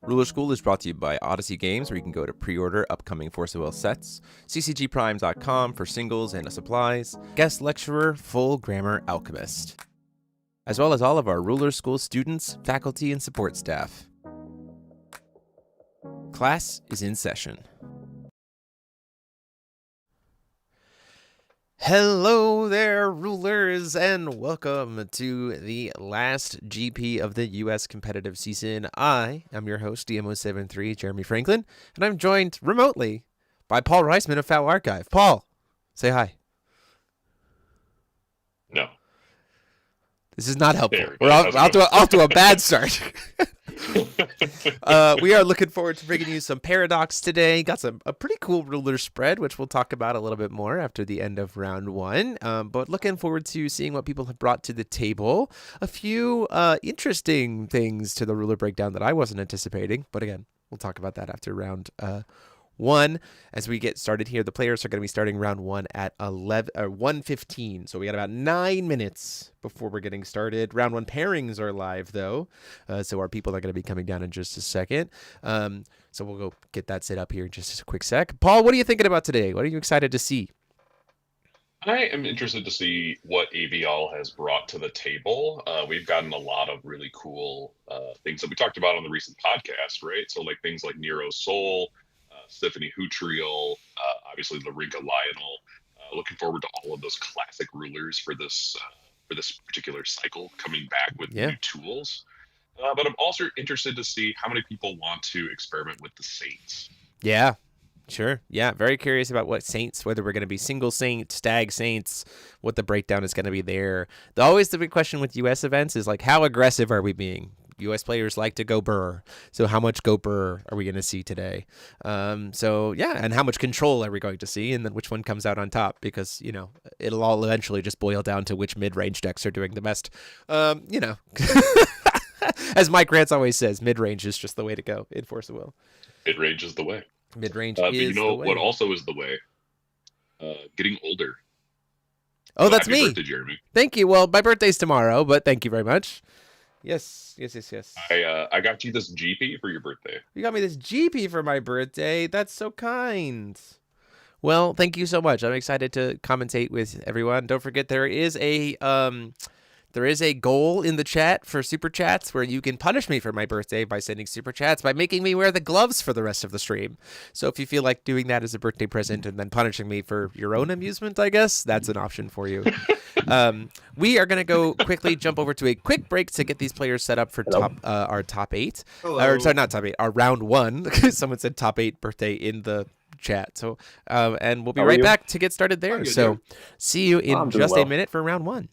Ruler School is brought to you by Odyssey Games, where you can go to pre-order upcoming Force of Will sets, ccgprime.com for singles and supplies, guest lecturer, full grammar alchemist, as well as all of our Ruler School students, faculty, and support staff. Class is in session. Hello there, rulers, and welcome to the last GP of the U.S. competitive season. I am your host, DMO73, Jeremy Franklin, and I'm joined remotely by Paul Reisman of Foul Archive. Paul, say hi. No. This is not helpful. I'll do a bad start. We are looking forward to bringing you some Paradox today. Got a pretty cool ruler spread, which we'll talk about a little bit more after the end of round one. But looking forward to seeing what people have brought to the table. A few interesting things to the ruler breakdown that I wasn't anticipating. But again, we'll talk about that after round one. As we get started here, the players are going to be starting round one at 1:15. So we got about 9 minutes before we're getting started. Round one pairings are live, though. So our people are going to be coming down in just a second. So we'll go get that set up here in just a quick sec. Paul, what are you thinking about today? What are you excited to see? I am interested to see what ABL has brought to the table. We've gotten a lot of really cool things that we talked about on the recent podcast, right? So like things like Nero's Soul, Stephanie Hutriel, obviously Larinka Lionel. Looking forward to all of those classic rulers for this particular cycle coming back with new tools. But I'm also interested to see how many people want to experiment with the Saints. Yeah, sure. Yeah, very curious about what Saints, whether we're going to be single Saint, stag Saints, what the breakdown is going to be there. Always the big question with U.S. events is like, how aggressive are we being? U.S. players like to go burr. So how much go burr are we going to see today? So yeah, and how much control are we going to see? And then which one comes out on top? Because, you know, it'll all eventually just boil down to which mid-range decks are doing the best. You know, as Mike Rance always says, mid-range is just the way to go in Force of Will. Mid-range is the way. Mid-range is is the way. What also is the way? Getting older. Oh, that's me. Happy birthday, Jeremy. Thank you. Well, my birthday's tomorrow, but thank you very much. Yes. I got you this GP for your birthday. You got me this GP for my birthday. That's so kind. Well, thank you so much. I'm excited to commentate with everyone. Don't forget there is a goal in the chat for super chats where you can punish me for my birthday by sending super chats by making me wear the gloves for the rest of the stream. So if you feel like doing that as a birthday present and then punishing me for your own amusement, I guess that's an option for you. We are going to go quickly jump over to a quick break to get these players set up for our top eight. Or sorry, not top eight, our round one. Someone said top eight birthday in the chat. So and we'll be right back to get started there. So see you in just a minute for round one.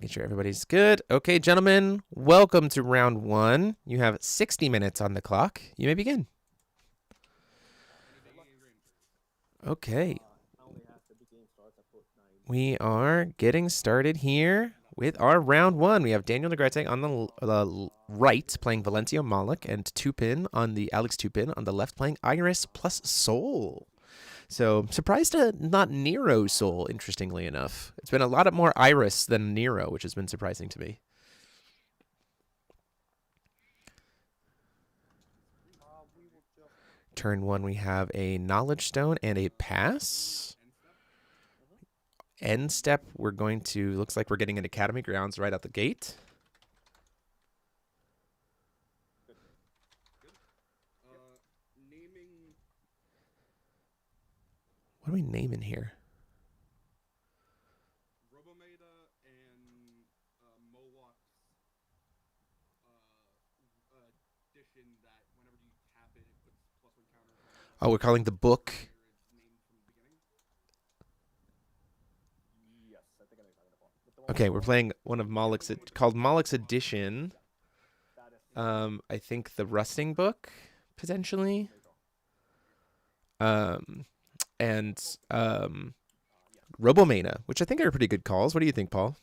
Making sure everybody's good. Okay, gentlemen, welcome to round 1. You have 60 minutes on the clock. You may begin. Okay. We are getting started here with our round 1. We have Daniel Negrete on the right playing Valencio Malik and Tupin on the Alex Tupin on the left playing Iris plus Soul. So surprised to not Nero Soul, interestingly enough. It's been a lot more Iris than Nero, which has been surprising to me. Turn 1, we have a Knowledge Stone and a Pass. End step, we're going to, looks like we're getting an Academy Grounds right out the gate. What are we naming here? Oh, we're calling the book. Okay, we're playing one of Malik's, called Malik's Edition. I think the Rusting Book, potentially. And Robomena, which I think are pretty good calls. What do you think, Paul?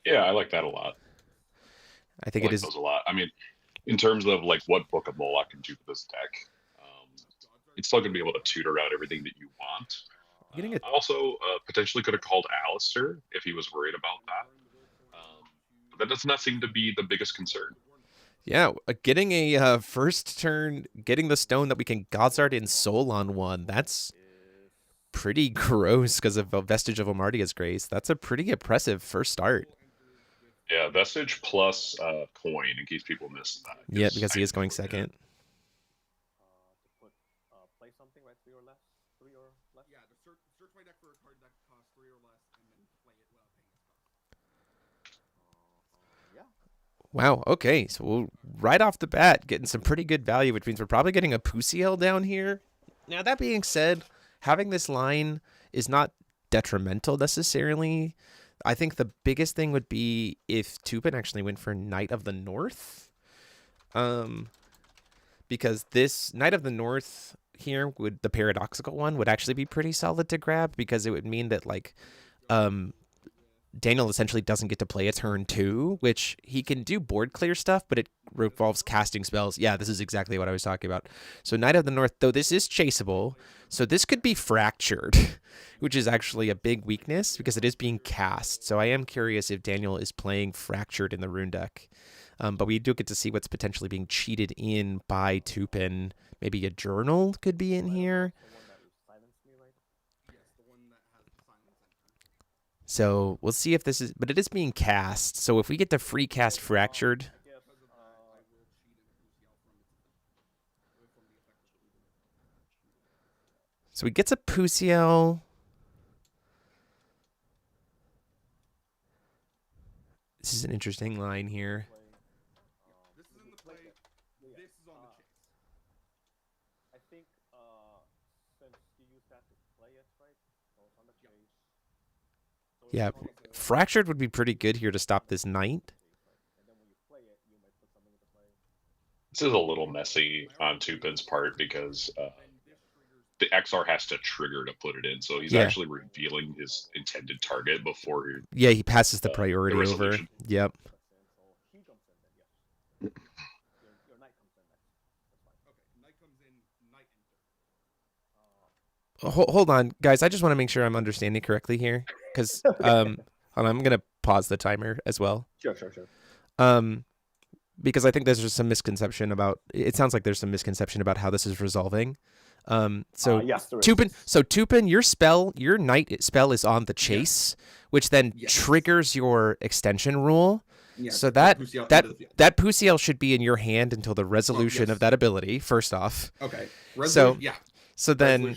Yeah, I like that a lot. I think I it like is. those a lot. I mean, in terms of like what book of Moloch can do with this deck, it's still going to be able to tutor out everything that you want. Getting it. I also potentially could have called Alistair if he was worried about that. But that does not seem to be the biggest concern. Yeah, getting a first turn, getting the stone that we can Godsart in Soul on one, that's pretty gross because of a Vestige of Omardia's Grace. That's a pretty impressive first start. Yeah, Vestige plus coin in case people miss that. Yeah, because he is going second. Wow, okay, so we'll, right off the bat, getting some pretty good value, which means we're probably getting a Pusiel down here. Now, that being said, having this line is not detrimental necessarily. I think the biggest thing would be if Tupin actually went for Knight of the North. Because this Knight of the North here, would the paradoxical one, would actually be pretty solid to grab, because it would mean that, like, Daniel essentially doesn't get to play a turn 2, which he can do board clear stuff, but it revolves casting spells. Yeah, this is exactly what I was talking about. So Knight of the North, though this is chaseable, so this could be fractured, which is actually a big weakness because it is being cast. So I am curious if Daniel is playing fractured in the rune deck. But we do get to see what's potentially being cheated in by Tupin. Maybe a journal could be in here. So we'll see if this is, but it is being cast. So if we get to free cast fractured. So he gets a Pusiel. This is an interesting line here. Yeah, fractured would be pretty good here to stop this knight. This is a little messy on Tupin's part because the XR has to trigger to put it in. So he's actually revealing his intended target before he... Yeah, he passes the priority over. Yep. Hold on, guys. I just want to make sure I'm understanding correctly here, because I'm gonna pause the timer as well. Sure. Because I think there's just some misconception about. It sounds like there's some misconception about how this is resolving. So yes, there is. Tupin. So Tupin, your knight spell is on the chase, which then triggers your extension rule. Yes, so that Pusiel should be in your hand until the resolution of that ability. First off. Okay. So then,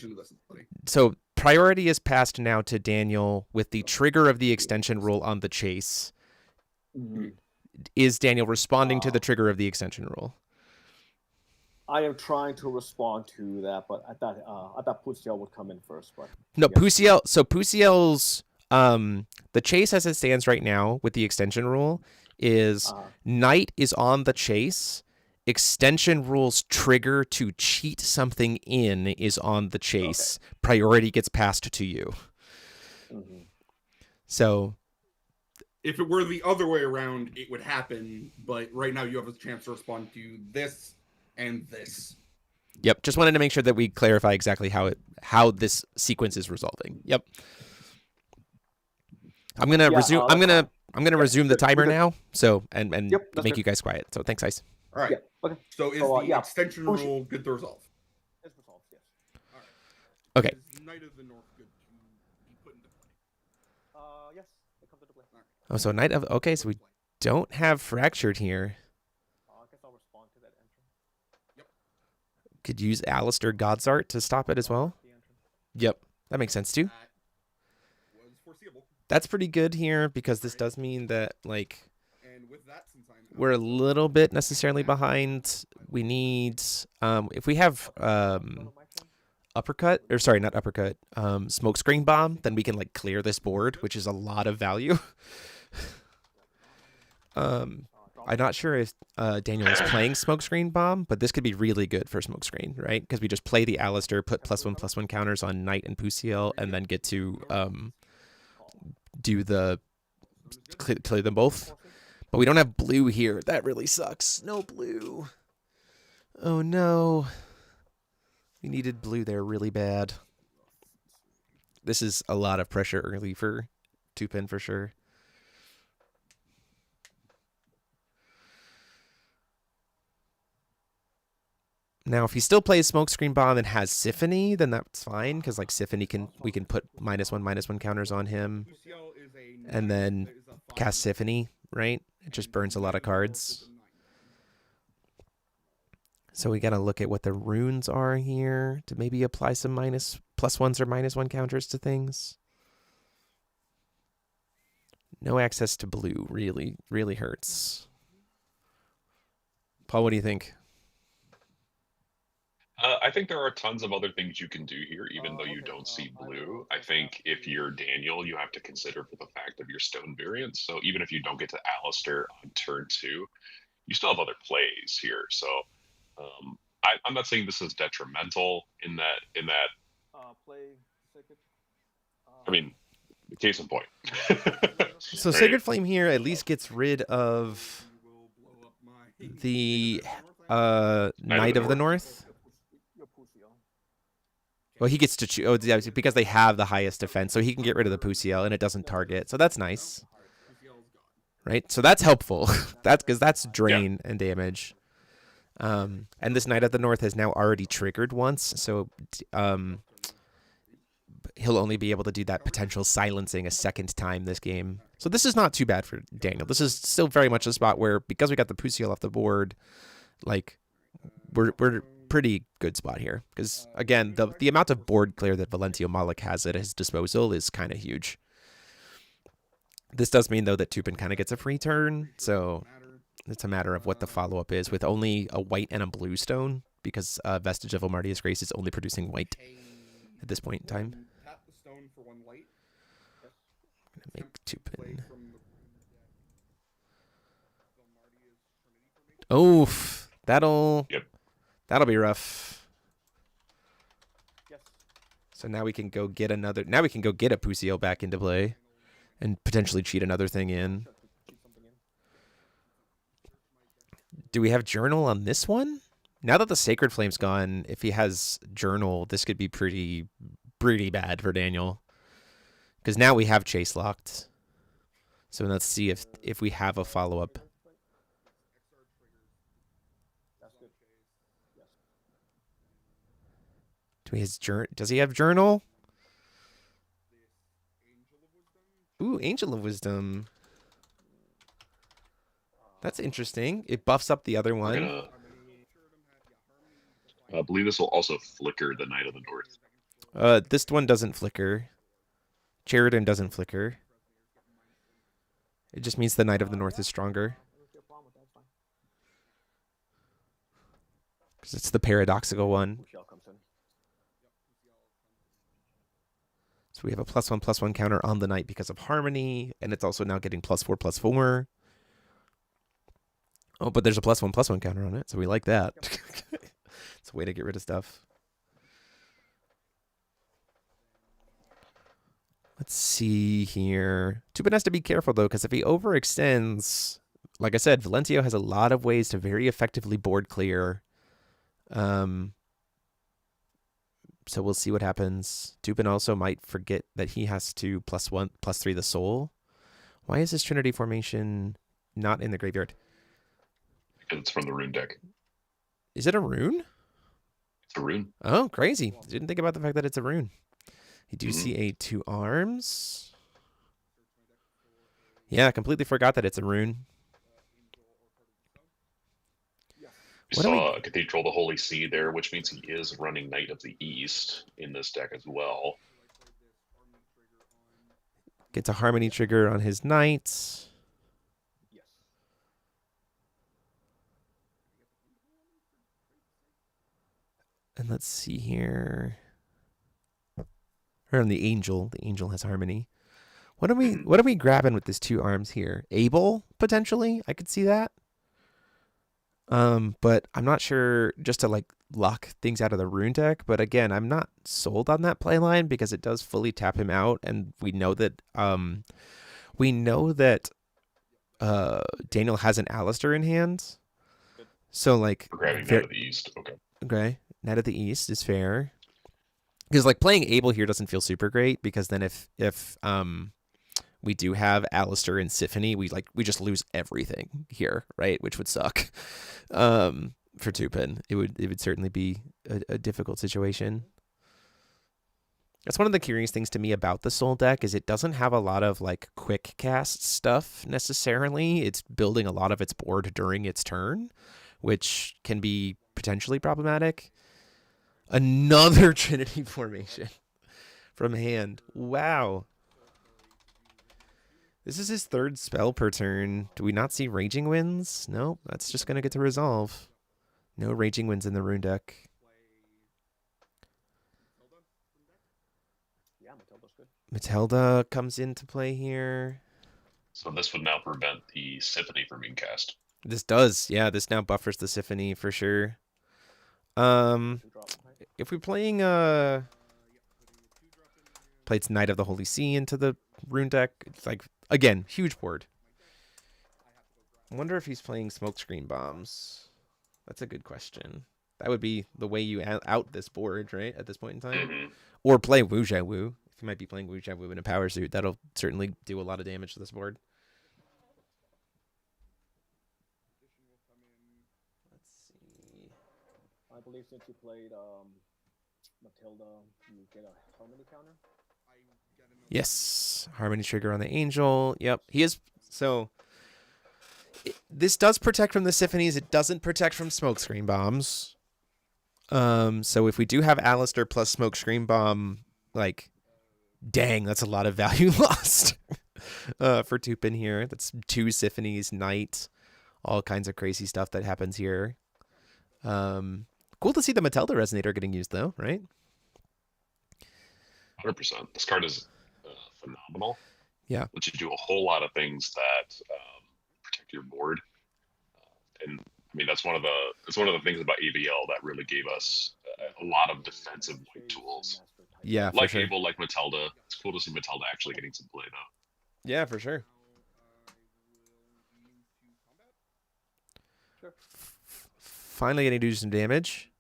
so priority is passed now to Daniel with the trigger of the extension rule on the chase. Mm-hmm. Is Daniel responding to the trigger of the extension rule? I am trying to respond to that, but I thought Pusiel would come in first. But no, yes. Pusiel. So Pusiel's the The chase as it stands right now with the extension rule is knight is on the chase. Extension rules trigger to cheat something in is on the chase. Okay. Priority gets passed to you. Mm-hmm. So if it were the other way around, it would happen. But right now you have a chance to respond to this and this. Yep. Just wanted to make sure that we clarify exactly how this sequence is resolving. Yep. I'm gonna resume. I'm gonna resume the timer now. So and make you guys quiet. So thanks, guys. All right. Okay. So is the extension rule good to resolve? It's resolved. Yes. All right. Okay. Is Knight of the North good to be put into play? Yes. It comes into play. Right. Oh, so Knight of. Okay, so we don't have fractured here. I guess I'll respond to that entry. Yep. Could use Alistair Godsart to stop it as well. Yep, that makes sense too. That was foreseeable. That's pretty good here because this does mean that like and with that, since we're a little bit necessarily behind. We need if we have uppercut or sorry, not uppercut, smokescreen bomb, then we can like clear this board, which is a lot of value. I'm not sure if Daniel is playing smokescreen bomb, but this could be really good for smokescreen, right? Because we just play the Alistair, put +1/+1 counters on Knight and Puciel, and then get to do the clear them both. But we don't have blue here. That really sucks. No blue. Oh no. We needed blue there really bad. This is a lot of pressure early for two-pin for sure. Now, if he still plays Smokescreen Bomb and has Symphony, then that's fine, because like Symphony we can put -1/-1 counters on him, and then cast Symphony, right? It just burns a lot of cards. So we gotta look at what the runes are here to maybe apply some +1s or -1 counters to things. No access to blue really hurts. Paul, what do you think? I think there are tons of other things you can do here, even though you don't see blue. I think if you're Daniel, you have to consider for the fact of your stone variants. So even if you don't get to Alistair on turn 2, you still have other plays here. So I'm not saying this is detrimental in that play Sacred. I mean, case in point. So right? Sacred Flame here at least gets rid of the Knight of the North. Well, he gets to choose. Oh, yeah, because they have the highest defense, so he can get rid of the Puciel, and it doesn't target. So that's nice, right? So that's helpful. That's because that's drain and damage. And this Knight of the North has now already triggered once, so he'll only be able to do that potential silencing a second time this game. So this is not too bad for Daniel. This is still very much a spot where, because we got the Puciel off the board, like we're pretty good spot here. Because again, the amount of board clear that Valentio Malik has at his disposal is kind of huge. This does mean though that Tupin kind of gets a free turn, so it's a matter of what the follow-up is with only a white and a blue stone, because Vestige of Omartia's Grace is only producing white at this point in time. Tap the stone for 1 white. I'm gonna make Tupin. Oof, that'll be rough. Yes. So now we can go get another. Now we can go get a Puciel back into play, and potentially cheat another thing in. Do we have Journal on this one? Now that the Sacred Flame's gone, if he has Journal, this could be pretty bad for Daniel. Because now we have Chase locked. So let's see if we have a follow-up. Does he have Journal? Ooh, Angel of Wisdom. That's interesting. It buffs up the other one. I believe this will also flicker the Knight of the North. This one doesn't flicker. Sheridan doesn't flicker. It just means the Knight of the North is stronger. Because it's the paradoxical one. So we have a +1/+1 counter on the knight because of harmony, and it's also now getting +4/+4. Oh, but there's a +1/+1 counter on it, so we like that. It's a way to get rid of stuff. Let's see here. Tubin has to be careful, though, because if he overextends, like I said, Valentio has a lot of ways to very effectively board clear. So we'll see what happens. Tubin also might forget that he has to +1/+3 the soul. Why is this Trinity formation not in the graveyard? Because it's from the rune deck. Is it a rune? It's a rune. Oh, crazy. Didn't think about the fact that it's a rune. You do see a 2 arms. Yeah, completely forgot that it's a rune. We saw Cathedral of the Holy See there, which means he is running Knight of the East in this deck as well. Gets a harmony trigger on his knights. Yes. And let's see here. Or on the angel. The angel has harmony. What are we grabbing with this 2 arms here? Abel, potentially? I could see that. But I'm not sure, just to like lock things out of the rune deck. But again, I'm not sold on that play line because it does fully tap him out, and we know that Daniel has an Alistair in hand. So like We're grabbing Knight of the East. Okay. Knight of the East is fair. Because like playing Abel here doesn't feel super great, because then if we do have Alistair and Symphony, we just lose everything here, right? Which would suck. For Tupin. It would certainly be a difficult situation. That's one of the curious things to me about the Soul deck, is it doesn't have a lot of like quick cast stuff necessarily. It's building a lot of its board during its turn, which can be potentially problematic. Another Trinity formation from hand. Wow. This is his 3rd spell per turn. Do we not see Raging Winds? No, that's just going to get to resolve. No Raging Winds in the rune deck. Yeah, Matilda's good. Matilda comes into play here. So this would now prevent the Symphony from being cast. This does. Yeah, this now buffers the Symphony for sure. If we're playing plays Knight of the Holy See into the rune deck, it's like, again, huge board. I wonder if he's playing Smokescreen Bombs. That's a good question. That would be the way you out this board, right, at this point in time. Mm-hmm. Or play Wu Jia Wu. If you might be playing Wu Jia Wu in a power suit, that'll certainly do a lot of damage to this board. Let's see. I believe since you played Matilda, you get a harmony counter. Yes, harmony trigger on the angel. Yep, he is. So this does protect from the Symphonies. It doesn't protect from Smokescreen Bombs. So if we do have Alistair plus Smokescreen Bomb, like, dang, that's a lot of value lost for Tupin here. That's 2 Symphonies, Knight, all kinds of crazy stuff that happens here. Cool to see the Matilda Resonator getting used, though, right? 100%. This card is phenomenal. Yeah. Lets you do a whole lot of things that protect your board. And I mean, that's one of the things about AVL that really gave us a lot of defensive white tools. Yeah, for like sure. Abel, like Matilda. It's cool to see Matilda actually getting some play, though. Yeah, for sure. Sure. Finally getting to do some damage.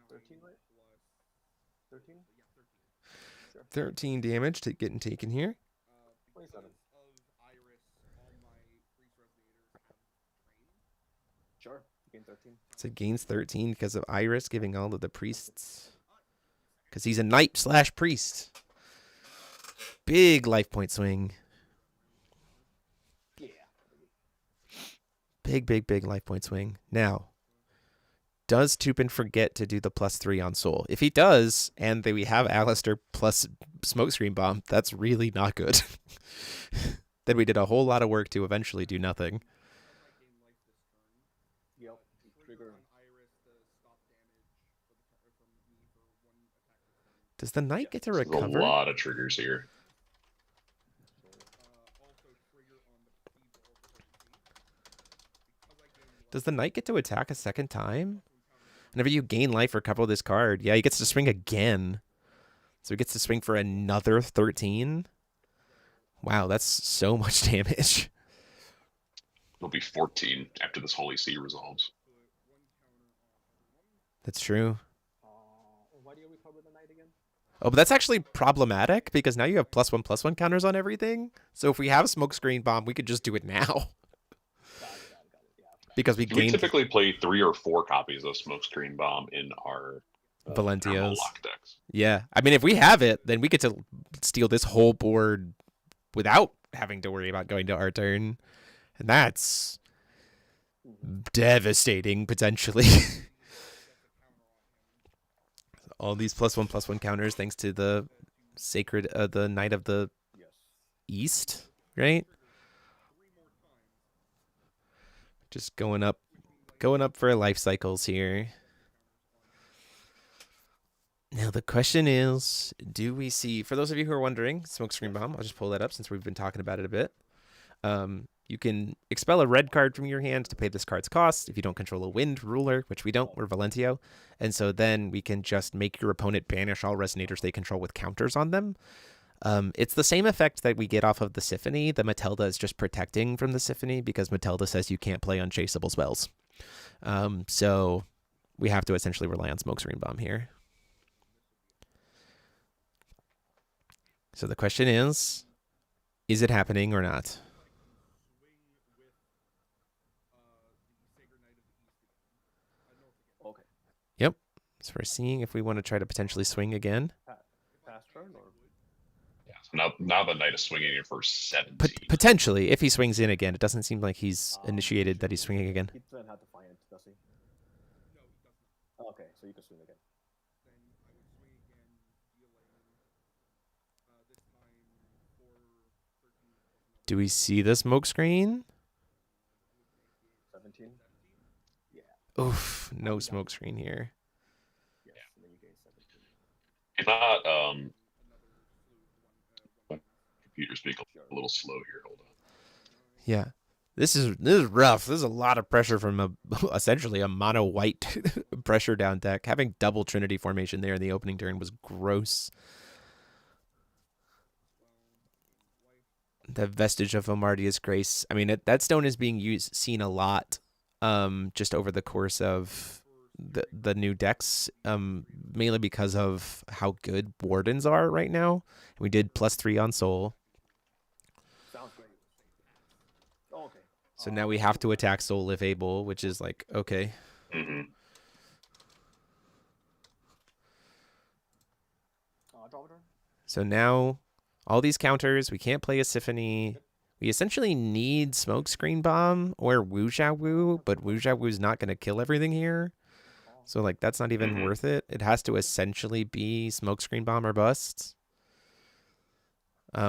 13, right? 13? Sure. 13 damage to getting taken here. 27. Sure. Gain 13. So it gains 13 because of Iris giving all of the priests. Because he's a knight/priest. Big life point swing. Yeah. Big life point swing. Now, does Tupin forget to do the +3 on Soul? If he does, and we have Alistair plus Smokescreen Bomb, that's really not good. Then we did a whole lot of work to eventually do nothing. Yep. Trigger. Does the knight get to There's a recover? lot of triggers here. Does the knight get to attack a second time? Whenever you gain life or cover this card, yeah, he gets to swing again. So he gets to swing for another 13. Wow, that's so much damage. It'll be 14 after this Holy See resolves. That's true. Why do you recover the knight again? Oh, but that's actually problematic because now you have +1/+1 counters on everything. So if we have Smokescreen Bomb, we could just do it now. Got it. Yeah. Because we We gained typically play 3 or 4 copies of Smokescreen Bomb in our Valentios. lock decks. Yeah. I mean, if we have it, then we get to steal this whole board without having to worry about going to our turn. And that's devastating, potentially. All these +1/+1 counters thanks to the sacred, the Knight of the Yes. East, right? Just going up for life cycles here. Now the question is, do we see, for those of you who are wondering, Smokescreen Bomb, I'll just pull that up since we've been talking about it a bit. You can expel a red card from your hand to pay this card's cost if you don't control a wind ruler, which we don't, we're Valentio. And so then we can just make your opponent banish all resonators they control with counters on them. It's the same effect that we get off of the Symphony. The Matilda is just protecting from the Symphony because Matilda says you can't play unchaseable spells. So we have to essentially rely on Smokescreen Bomb here. So the question is it happening or not? Okay. Yep. So we're seeing if we want to try to potentially swing again. Pass turn or? Yeah. So now the Knight is swinging in for 17. Potentially, if he swings in again. It doesn't seem like he's initiated that he's swinging again. He doesn't have to find it, does he? Okay, so you can swing again. Do we see the smoke screen? 17? Yeah. Oof, no smoke screen here. Yes, and then you gain 17. If not, computer's being a little slow here. Hold on. Yeah. This is rough. This is a lot of pressure from essentially a mono white pressure down deck. Having double Trinity formation there in the opening turn was gross. The vestige of Omardius Grace. I mean, that stone is being seen a lot, just over the course of the new decks, mainly because of how good Wardens are right now. We did +3 on Soul. Sounds great. Oh, okay. So now we have to attack Soul if able, which is like, okay. Mm-hmm. Draw a turn? So now all these counters, we can't play a Symphony. We essentially need Smokescreen Bomb or Wuxia Wu, but Wuxia Wu's not going to kill everything here. So, like, that's not even worth it. It has to essentially be Smokescreen Bomb or bust.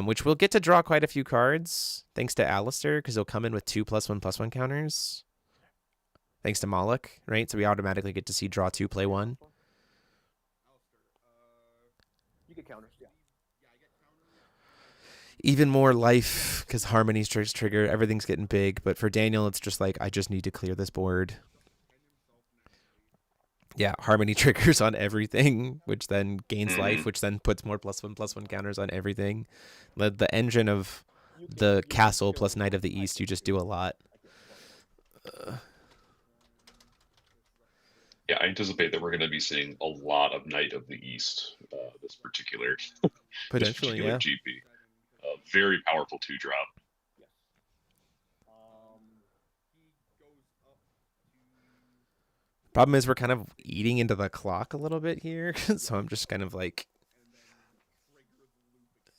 Which we'll get to draw quite a few cards, thanks to Alistair, because he'll come in with 2 +1/+1 counters. Thanks to Moloch, right? So we automatically get to see draw 2, play 1. You get counters, yeah. Even more life, because Harmony's trigger, everything's getting big. But for Daniel, it's just like, I just need to clear this board. Yeah, Harmony triggers on everything, which then gains life, which then puts more +1/+1 counters on everything. The engine of the castle plus Knight of the East, you just do a lot. Yeah, I anticipate that we're going to be seeing a lot of Knight of the East this particular Potentially, yeah. GP. Very powerful 2-drop. Yes. Problem is we're kind of eating into the clock a little bit here, so I'm just kind of like,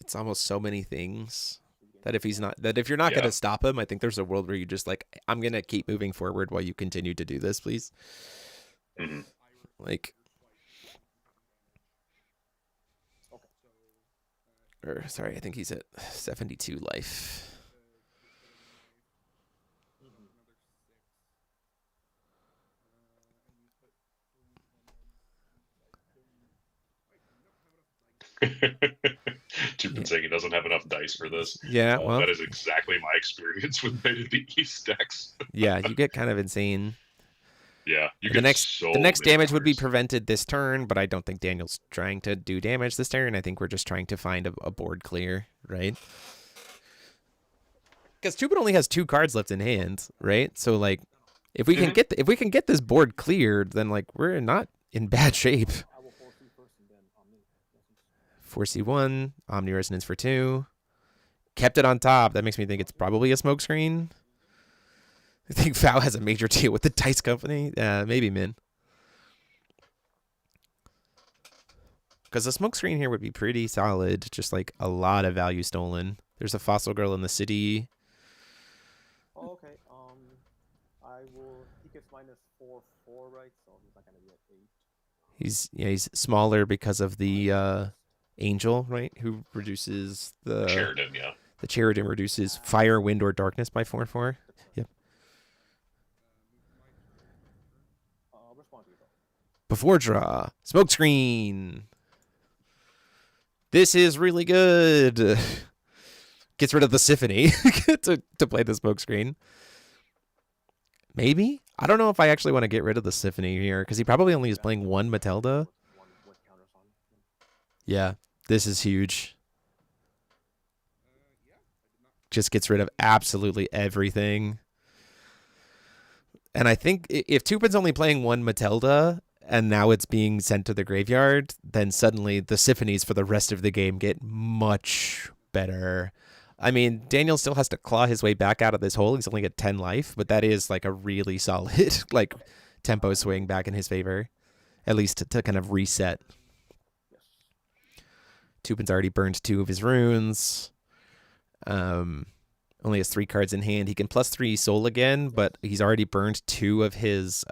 it's almost so many things that if you're not going to stop him, I think there's a world where you just like, I'm going to keep moving forward while you continue to do this, please. Mm-hmm. Like, or sorry, I think he's at 72 life. Tupin saying he doesn't have enough dice for this. Yeah, well, that is exactly my experience with Night of the East decks. yeah, you get kind of insane. Yeah, you And get the next many damage would be counters. prevented this turn, but I don't think Daniel's trying to do damage this turn. I think we're just trying to find a board clear, right? Because Tupin only has 2 cards left in hand, right? So like, if we can get this board cleared, then like we're not in bad shape. I will force you first and then Omni. Force C1, Omni Resonance for 2. Kept it on top. That makes me think it's probably a smokescreen. I think Fow has a major deal with the Dice Company. Maybe Min. Because the smokescreen here would be pretty solid. Just like a lot of value stolen. There's a Fossil Girl in the city. Oh, okay. I will. He gets -4/4, right? So he's not gonna be at 8. He's smaller because of the Angel, right? Who reduces the Sheridan, yeah. The Sheridan reduces fire, wind, or darkness by 4/4. Yep. Respond to you though. Before draw, smokescreen. This is really good. Gets rid of the Symphony to play the smokescreen. Maybe? I don't know if I actually want to get rid of the Symphony here, because he probably only is playing 1 Matilda. With counters on. Yeah, this is huge. Just gets rid of absolutely everything. And I think if Tupin's only playing 1 Matilda, and now it's being sent to the graveyard, then suddenly the Symphonies for the rest of the game get much better. I mean, Daniel still has to claw his way back out of this hole. He's only got 10 life, but that is like a really solid like tempo swing back in his favor, at least to kind of reset. Yes. Tupin's already burned 2 of his runes. Only has 3 cards in hand. He can +3 soul again, but he's already burned 2 of his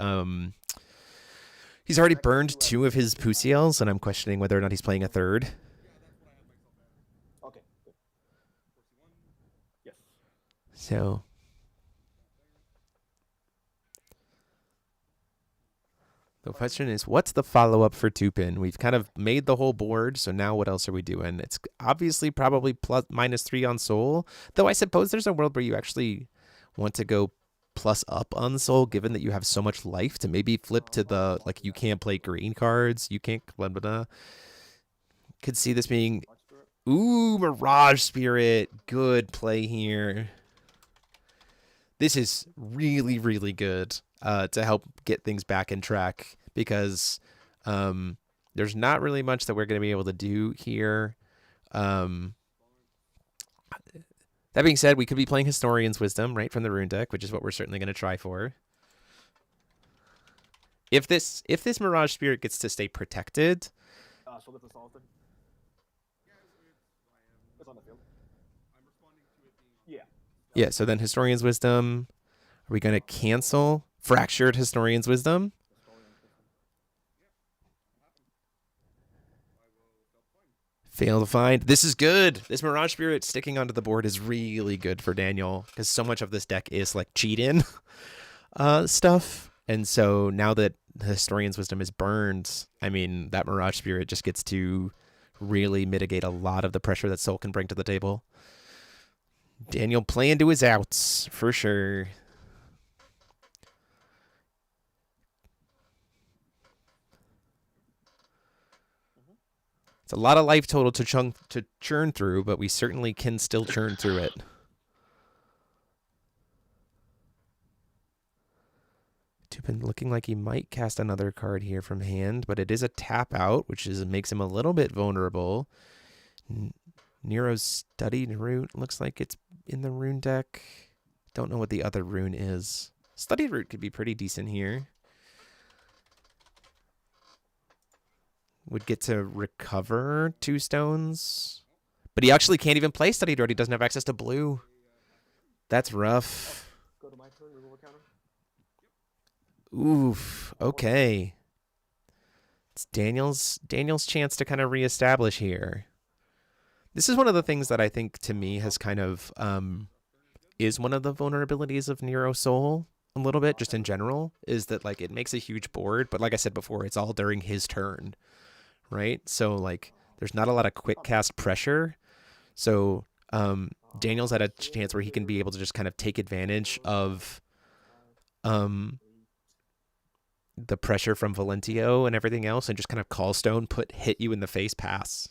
Pusiels, and I'm questioning whether or not he's playing a third. Okay. Good. Yes. So the question is, what's the follow-up for Tupin? We've kind of made the whole board, so now what else are we doing? It's obviously probably -3 on soul, though I suppose there's a world where you actually want to go +up on soul, given that you have so much life, to maybe flip to the, like, you can't play green cards, you can't, blah, blah, blah. Could see this being, ooh, Mirage Spirit, good play here. This is really, really good to help get things back in track, because there's not really much that we're going to be able to do here. That being said, we could be playing Historian's Wisdom, right, from the Rune deck, which is what we're certainly going to try for. If this Mirage Spirit gets to stay protected... So this is Salton. It's on the field. Yeah. Yeah, so then Historian's Wisdom. Are we going to cancel Fractured Historian's Wisdom? Fail to find. This is good. This Mirage Spirit sticking onto the board is really good for Daniel, because so much of this deck is like cheat-in stuff. And so now that the Historian's Wisdom is burned, I mean, that Mirage Spirit just gets to really mitigate a lot of the pressure that Soul can bring to the table. Daniel playing to his outs, for sure. It's a lot of life total to churn through, but we certainly can still churn through it. Tupin looking like he might cast another card here from hand, but it is a tap out, which makes him a little bit vulnerable. Nero's Studied Root looks like it's in the Rune deck. Don't know what the other rune is. Studied Root could be pretty decent here. Would get to recover 2 stones. But he actually can't even play Studied Root. He doesn't have access to blue. That's rough. Go to my turn, remove a counter. Oof. Okay. It's Daniel's chance to kind of reestablish here. This is one of the things that I think, to me, has kind of is one of the vulnerabilities of Nero Soul a little bit, just in general, is that it makes a huge board, but like I said before, it's all during his turn, right? So There's not a lot of quick cast pressure. So Daniel's at a chance where he can be able to just kind of take advantage of the pressure from Valentio and everything else and just kind of call stone, hit you in the face, pass.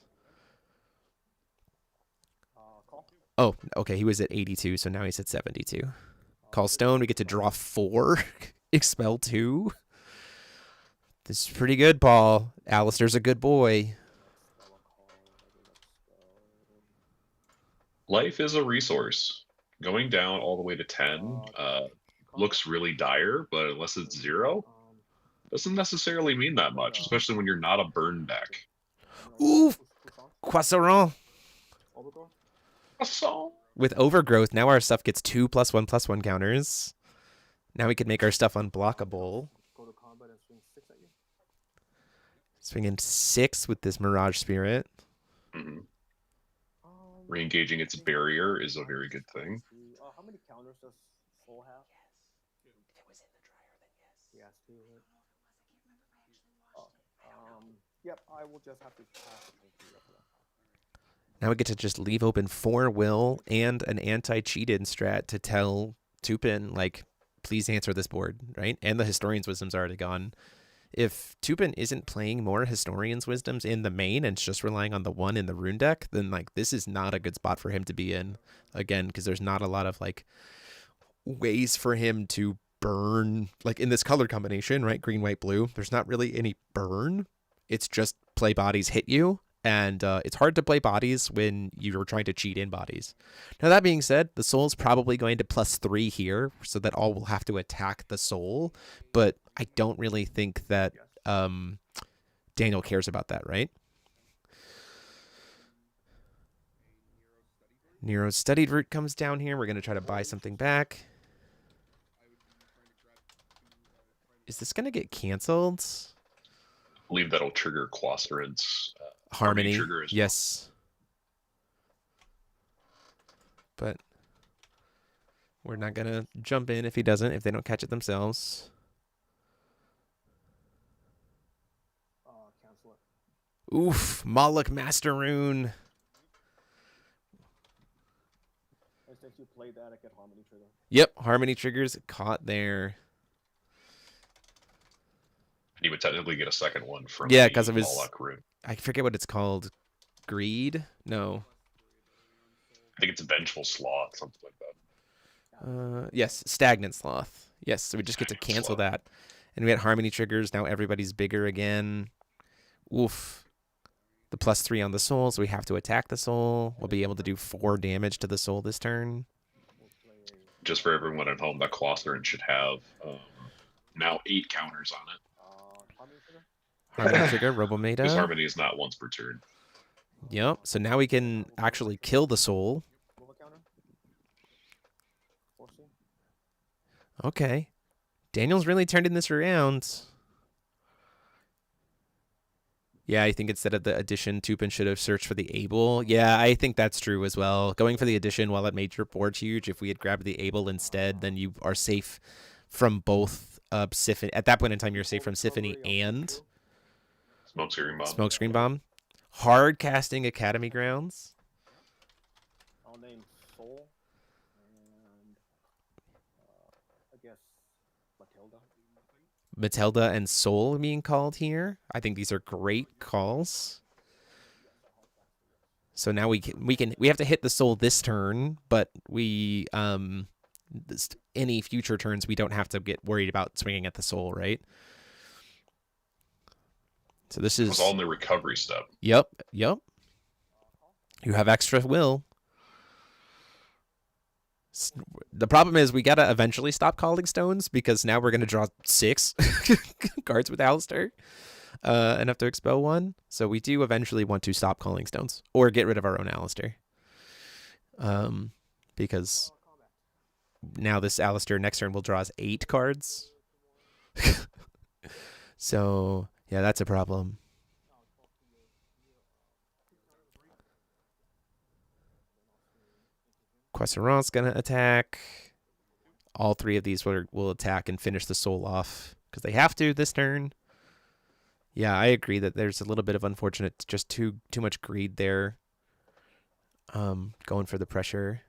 Oh, okay, he was at 82, so now he's at 72. Call stone, we get to draw 4, expel 2. This is pretty good, Paul. Alistair's a good boy. Life is a resource. Going down all the way to 10 looks really dire, but unless it's 0, doesn't necessarily mean that much, especially when you're not a burn deck. Ooh, Croissant. With Overgrowth, now our stuff gets 2+1/+1 counters. Now we can make our stuff unblockable. Swing in 6 with this Mirage Spirit. Mm-hmm. Re-engaging its barrier is a very good thing. How many counters does Soul have? If it was in the dryer, then yes. Yep, I will just have to pass it. Now we get to just leave open 4 will and an anti-cheated strat to tell Tupin, like, please answer this board, right? And the Historian's Wisdom's already gone. If Tupin isn't playing more Historian's Wisdoms in the main and it's just relying on the 1 in the rune deck, then, like, this is not a good spot for him to be in, again, because there's not a lot of, like, ways for him to burn, like, in this color combination, right? Green, white, blue. There's not really any burn. It's just play bodies, hit you. And it's hard to play bodies when you're trying to cheat in bodies. Now, that being said, the soul's probably going to +3 here, so that all will have to attack the soul. But I don't really think that Daniel cares about that, right? Nero's Studied Route comes down here. We're going to try to buy something back. Is this going to get canceled? I believe that'll trigger Quasterant's Harmony, trigger as well. yes. But we're not going to jump in if he doesn't, if they don't catch it themselves. Cancel it. Oof, Moloch Master Rune. And since you played that, I get Harmony trigger. Yep, Harmony triggers caught there. And you would technically get a second one from Yeah, because of his... Moloch rune. I forget what it's called. Greed? No. I think it's a Vengeful Sloth, something like that. Yes, Stagnant Sloth. Yes, so we just get to Stagnant cancel Sloth. that. And we had Harmony triggers. Now everybody's bigger again. Oof. The +3 on the soul, so we have to attack the soul. We'll be able to do 4 damage to the soul this turn. Just for everyone at home, that Quasterant should have now 8 counters on it. Harmony trigger? Harmony trigger, Because Robometa. Harmony is not once per turn. Yep, so now we can actually kill the soul. Move a counter? Forcing? Okay. Daniel's really turning this around. Yeah, I think instead of the addition, Tupin should have searched for the Able. Yeah, I think that's true as well. Going for the addition while it made your board huge, if we had grabbed the Able instead, then you are safe from both Symphony. At that point in time, you're safe from Symphony and Smokescreen Bomb. Smokescreen Bomb. Hard casting Academy Grounds. I'll name Soul and I guess Matilda. Matilda and Soul being called here. I think these are great calls. So now we have to hit the Soul this turn, but we any future turns we don't have to get worried about swinging at the Soul, right? So this It is was all in the recovery step. Yep. You have extra will. The problem is we gotta eventually stop calling stones because now we're gonna draw 6 cards with Alistair and have to expel 1. So we do eventually want to stop calling stones or get rid of our own Alistair. Because now this Alistair next turn will draw us 8 cards. So yeah, that's a problem. Quasterant's gonna attack. All 3 of these will attack and finish the soul off because they have to this turn. Yeah, I agree that there's a little bit of unfortunate, just too much greed there. Going for the pressure.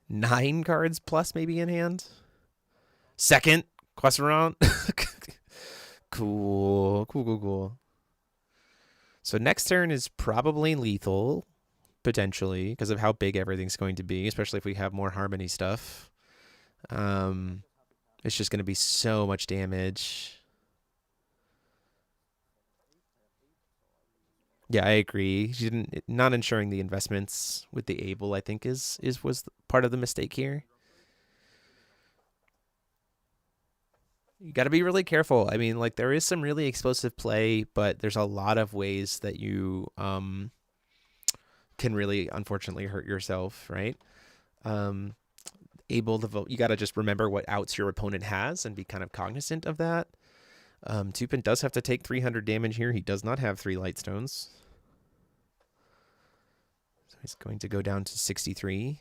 Nine cards plus maybe in hand. Second, Quasarant. Cool. So next turn is probably lethal, potentially, because of how big everything's going to be, especially if we have more Harmony stuff. It's just going to be so much damage. Yeah, I agree. She didn't not ensuring the investments with the Able, I think, was part of the mistake here. You got to be really careful. I mean, like, there is some really explosive play, but there's a lot of ways that you can really, unfortunately, hurt yourself, right? Able to vote. You got to just remember what outs your opponent has and be kind of cognizant of that. Tupin does have to take 300 damage here. He does not have 3 Lightstones. So he's going to go down to 63.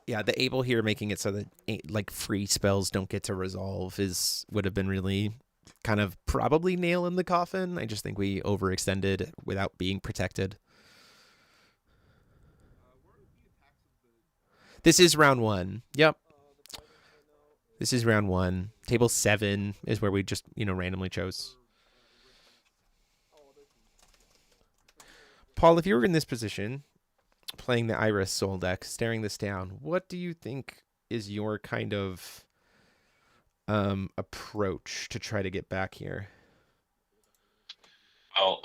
Yeah, the Able here making it so that like free spells don't get to resolve would have been really kind of probably nail in the coffin. I just think we overextended without being protected. This is round 1. Yep. This is round 1. Table 7 is where we just, randomly chose. Paul, if you were in this position, playing the Iris Soul deck, staring this down, what do you think is your kind of approach to try to get back here? Well,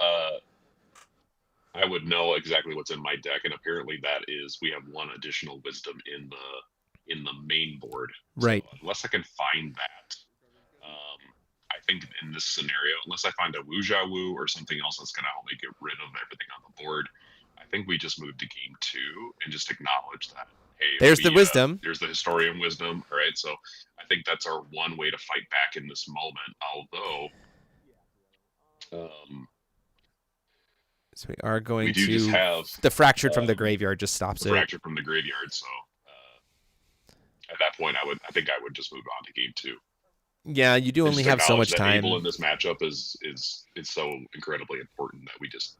I would know exactly what's in my deck, and apparently that is we have 1 additional wisdom in the main board. Right. So unless I can find that, I think in this scenario, unless I find a Wuja Wu or something else that's going to help me get rid of everything on the board, I think we just move to game 2 and just acknowledge that. Hey, there's the wisdom. There's the Historian wisdom. All right. So I think that's our one way to fight back in this moment. Although, so we are going to just have the Fractured from the Graveyard just stops it. Fractured from the Graveyard. So at that point, I think I would just move on to game 2. Yeah, you do only have so much time. Able in this matchup is so incredibly important that we just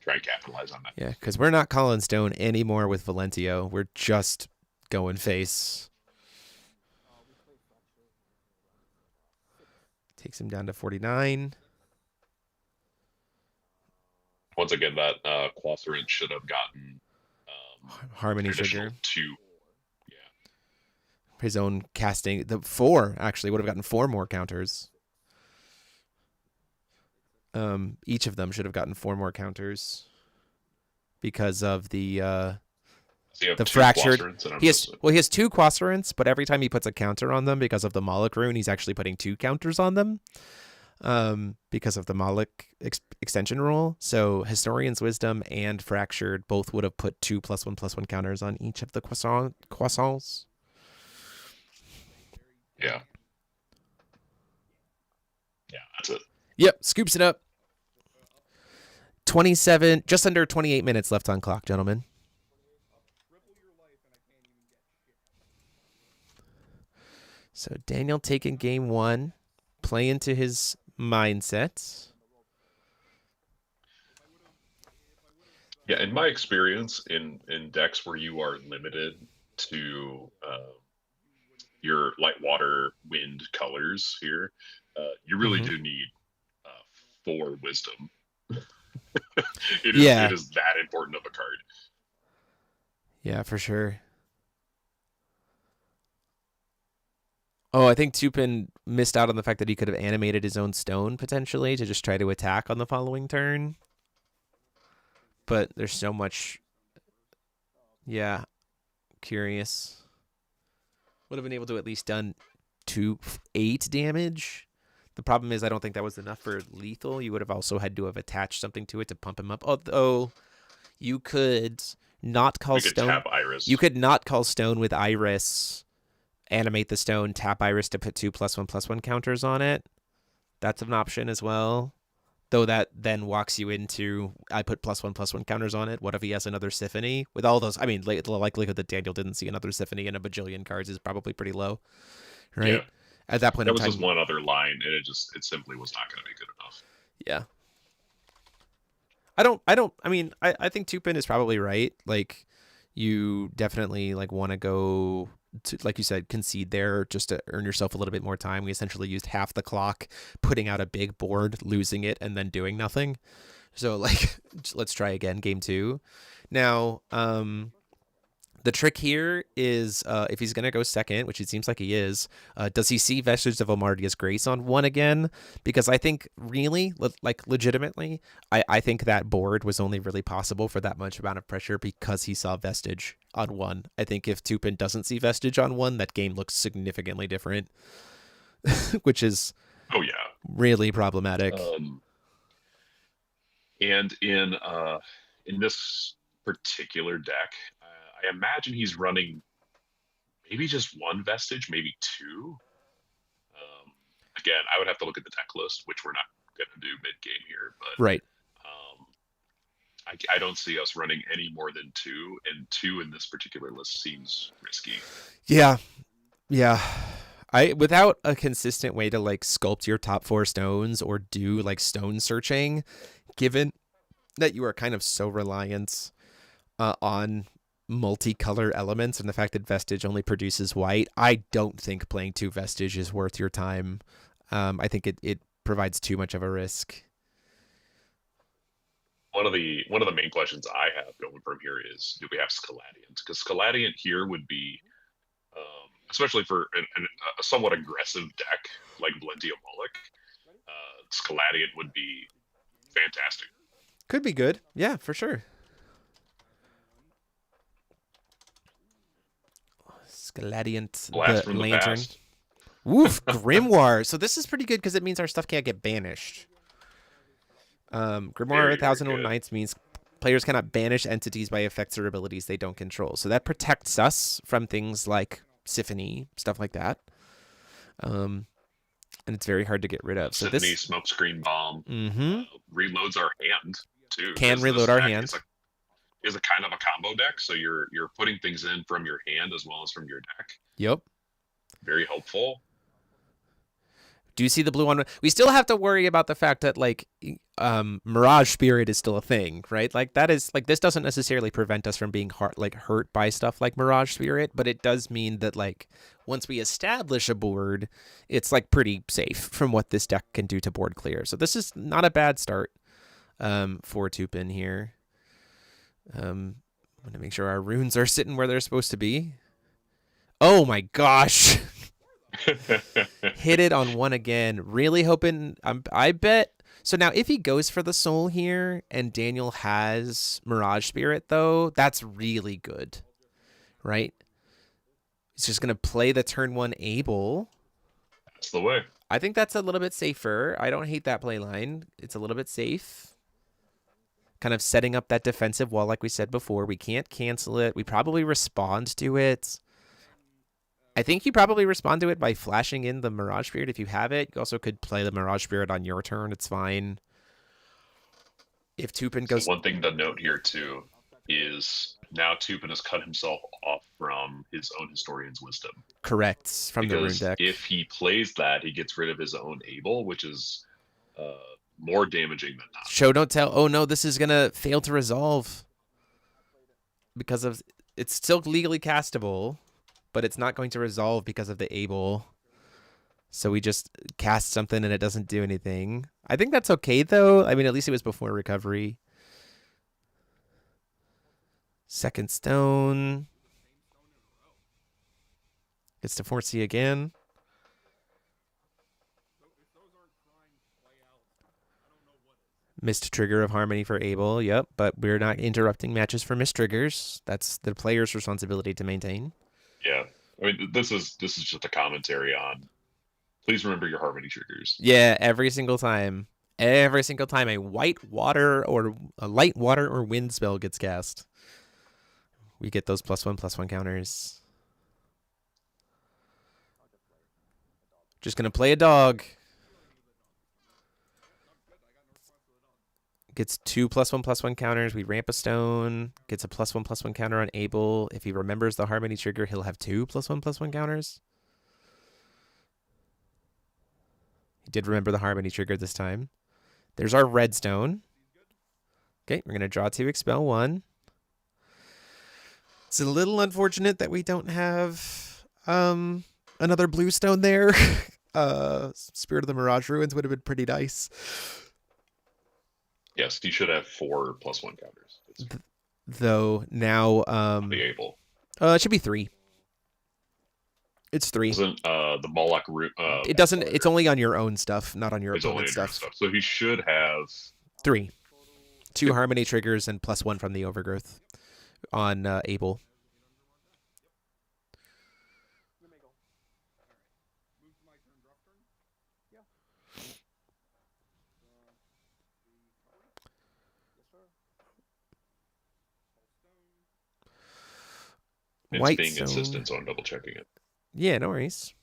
try and capitalize on that. Yeah, because we're not calling stone anymore with Valentio. We're just going face. Takes him down to 49. Once again, that Quasarant should have gotten Harmony Trigger. 2. Yeah. His own casting. The 4 actually would have gotten 4 more counters. Each of them should have gotten 4 more counters because of the fractured. He has 2 Quasarants, but every time he puts a counter on them because of the Moloch rune, he's actually putting 2 counters on them. Because of the Moloch extension rule. So Historian's Wisdom and Fractured both would have put 2 +1/+1 counters on each of the croissants. Yeah. Yeah, that's it. Yep, scoops it up. 27, just under 28 minutes left on clock, gentlemen. So Daniel taking game 1, play into his mindset. Yeah, in my experience in decks where you are limited to your light, water, wind colors here, you really do need 4 wisdom. It is that important of a card. Yeah, for sure. Oh, I think Tupin missed out on the fact that he could have animated his own stone potentially to just try to attack on the following turn. But there's so much. Yeah. Curious. Would have been able to at least done 8 damage. The problem is I don't think that was enough for lethal. You would have also had to have attached something to it to pump him up. Although you could not call stone. Tap Iris. You could not call stone with Iris. Animate the stone, tap Iris to put 2 +1/+1 counters on it. That's an option as well. Though that then walks you into, I put +1/+1 counters on it. What if he has another Symphony? With all those, I mean, the likelihood that Daniel didn't see another Symphony in a bajillion cards is probably pretty low, right? Yeah. At that point That in was time, just one other line, and it simply was not going to be good enough. yeah. I think Tupin is probably right. Like, you definitely like want to go to, like you said, concede there just to earn yourself a little bit more time. We essentially used half the clock putting out a big board, losing it, and then doing nothing. So like, let's try again, game 2. Now, the trick here is if he's going to go second, which it seems like he is, does he see Vestige of Omardia's Grace on 1 again? Because I think really, like legitimately, I think that board was only really possible for that much amount of pressure because he saw Vestige on 1. I think if Tupin doesn't see Vestige on 1, that game looks significantly different, which is really problematic. And in this particular deck, I imagine he's running maybe just 1 Vestige, maybe 2. Again, I would have to look at the deck list, which we're not going to do mid-game here. But right. I don't see us running any more than 2, and 2 in this particular list seems risky. Yeah. Without a consistent way to like sculpt your top 4 stones or do like stone searching, given that you are kind of so reliant on multicolor elements and the fact that Vestige only produces white, I don't think playing 2 Vestige is worth your time. I think it provides too much of a risk. One of the main questions I have going from here is, do we have Scaladiant? Because Scaladiant here would be, especially for a somewhat aggressive deck like Blentia Moloch, Scaladiant would be fantastic. Could be good. Yeah, for sure. Scaladiant, Blast the from lantern. the past. Woof, Grimoire. So this is pretty good because it means our stuff can't get banished. Grimoire Very, 1001 very good. Nights means players cannot banish entities by effects or abilities they don't control. So that protects us from things like Symphony, stuff like that. And it's very hard to get rid of. So Symphony, this Smokescreen Bomb reloads our hand too. Can This reload our deck hand. is a kind of a combo deck, so you're putting things in from your hand as well as from your deck. Yep. Very helpful. Do you see the blue one? We still have to worry about the fact that like Mirage Spirit is still a thing, right? Like that is like, this doesn't necessarily prevent us from being hurt by stuff like Mirage Spirit, but it does mean that like once we establish a board, it's like pretty safe from what this deck can do to board clear. So this is not a bad start for Tupin here. I'm gonna make sure our runes are sitting where they're supposed to be. Oh my gosh. Hit it on 1 again. Really hoping. I bet. So now if he goes for the soul here and Daniel has Mirage Spirit, though, that's really good, right? He's just going to play the turn 1 Able. That's the way. I think that's a little bit safer. I don't hate that play line. It's a little bit safe. Kind of setting up that defensive wall like we said before. We can't cancel it. We probably respond to it. I think you probably respond to it by flashing in the Mirage Spirit if you have it. You also could play the Mirage Spirit on your turn. It's fine. If Tupin goes... So one thing to note here, too, is now Tupin has cut himself off from his own Historian's Wisdom. Correct. From the rune Because deck. if he plays that, he gets rid of his own Able, which is more damaging than not. Show, don't tell. Oh, no, this is going to fail to resolve. Because of... It's still legally castable, but it's not going to resolve because of the Able. So we just cast something and it doesn't do anything. I think that's okay, though. I mean, at least it was before recovery. Second stone. Gets to Forcey again. Missed trigger of Harmony for Able. Yep, but we're not interrupting matches for missed triggers. That's the player's responsibility to maintain. Yeah. I mean, this is just a commentary on, please remember your Harmony triggers. Yeah, every single time. Every single time a light water or wind spell gets cast, we get those +1/+1 counters. Just gonna play a dog. Gets 2 +1/+1 counters. We ramp a stone. Gets a +1/+1 counter on Abel. If he remembers the Harmony trigger, he'll have 2 +1/+1 counters. He did remember the Harmony trigger this time. There's our red stone. Okay, we're going to draw 2, expel 1. It's a little unfortunate that we don't have another blue stone there. Spirit of the Mirage Ruins would have been pretty nice. Yes, you should have 4 +1 counters. Though now Be able. it should be 3. It's 3. Doesn't the Moloch it doesn't. It's only on your own stuff, not on your it's only opponent's on your stuff. So he should have 3. 2 Harmony triggers and +1 from the Overgrowth on Abel. It's White being stone. insistent, so I'm double checking it. Yeah, no worries.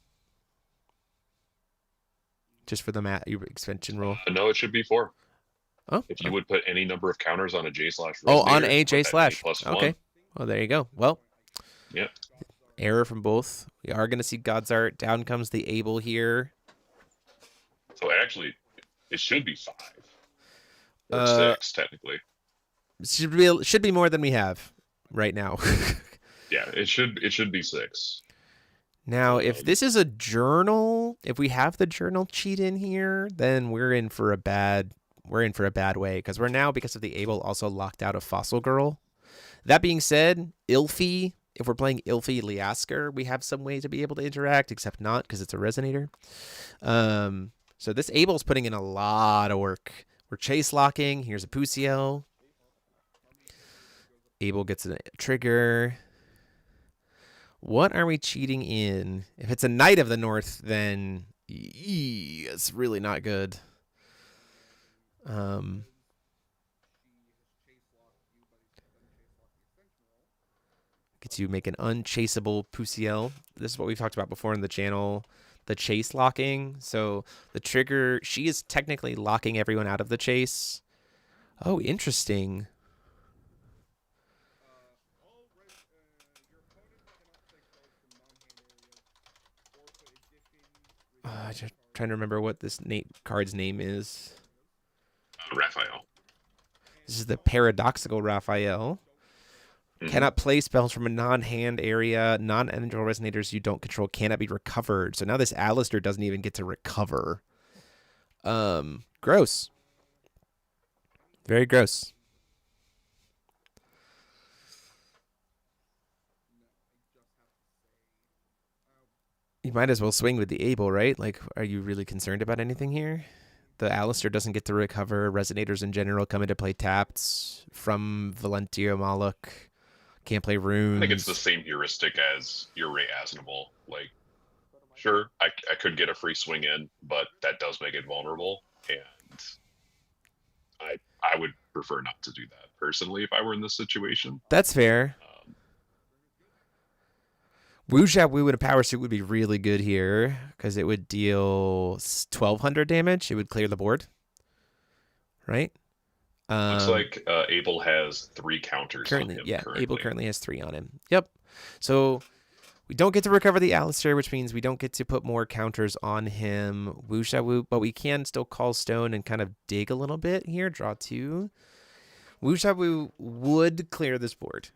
Just for the expansion rule. No, it should be 4. Oh, if you would put any number of counters on a J/. on a J/. +1. Okay. Well, there you go. Well, yeah. Error from both. We are going to see God's Art. Down comes the Abel here. So actually, it should be 5 or 6 technically. Should be more than we have right now. Yeah, it should be 6. Now, if this is a journal, if we have the journal cheat in here, then we're in for a bad way, because we're now, because of the Abel, also locked out of Fossil Girl. That being said, Ilfi, if we're playing Ilfi Liasker, we have some way to be able to interact, except not, because it's a resonator. So this Abel's putting in a lot of work. We're chase locking. Here's a Pusiel. Abel gets a trigger. What are we cheating in? If it's a Knight of the North, then it's really not good. Get to make an unchaseable Pusiel. This is what we've talked about before in the channel. The chase locking. So the trigger, she is technically locking everyone out of the chase. Oh, interesting. Just trying to remember what this card's name is. Raphael. This is the Paradoxical Raphael. Cannot play spells from a non-hand area. Non-angel resonators you don't control cannot be recovered. So now this Alistair doesn't even get to recover. Gross. Very gross. You might as well swing with the Abel, right? Like, are you really concerned about anything here? The Alistair doesn't get to recover. Resonators in general come into play tapped from Valentia Moloch. Can't play runes. I think it's the same heuristic as your Ray Asnable. Like, sure, I could get a free swing in, but that does make it vulnerable, and I would prefer not to do that personally if I were in this situation. That's fair. Wuxia Wu in a power suit would be really good here because it would deal 1,200 damage. It would clear the board, right? Looks like Abel has 3 counters currently. on him. Yeah, Abel currently has 3 on him. Yep. So we don't get to recover the Alistair, which means we don't get to put more counters on him. Wuxia Wu, but we can still call stone and kind of dig a little bit here. Draw 2. Wuxia Wu would clear this board,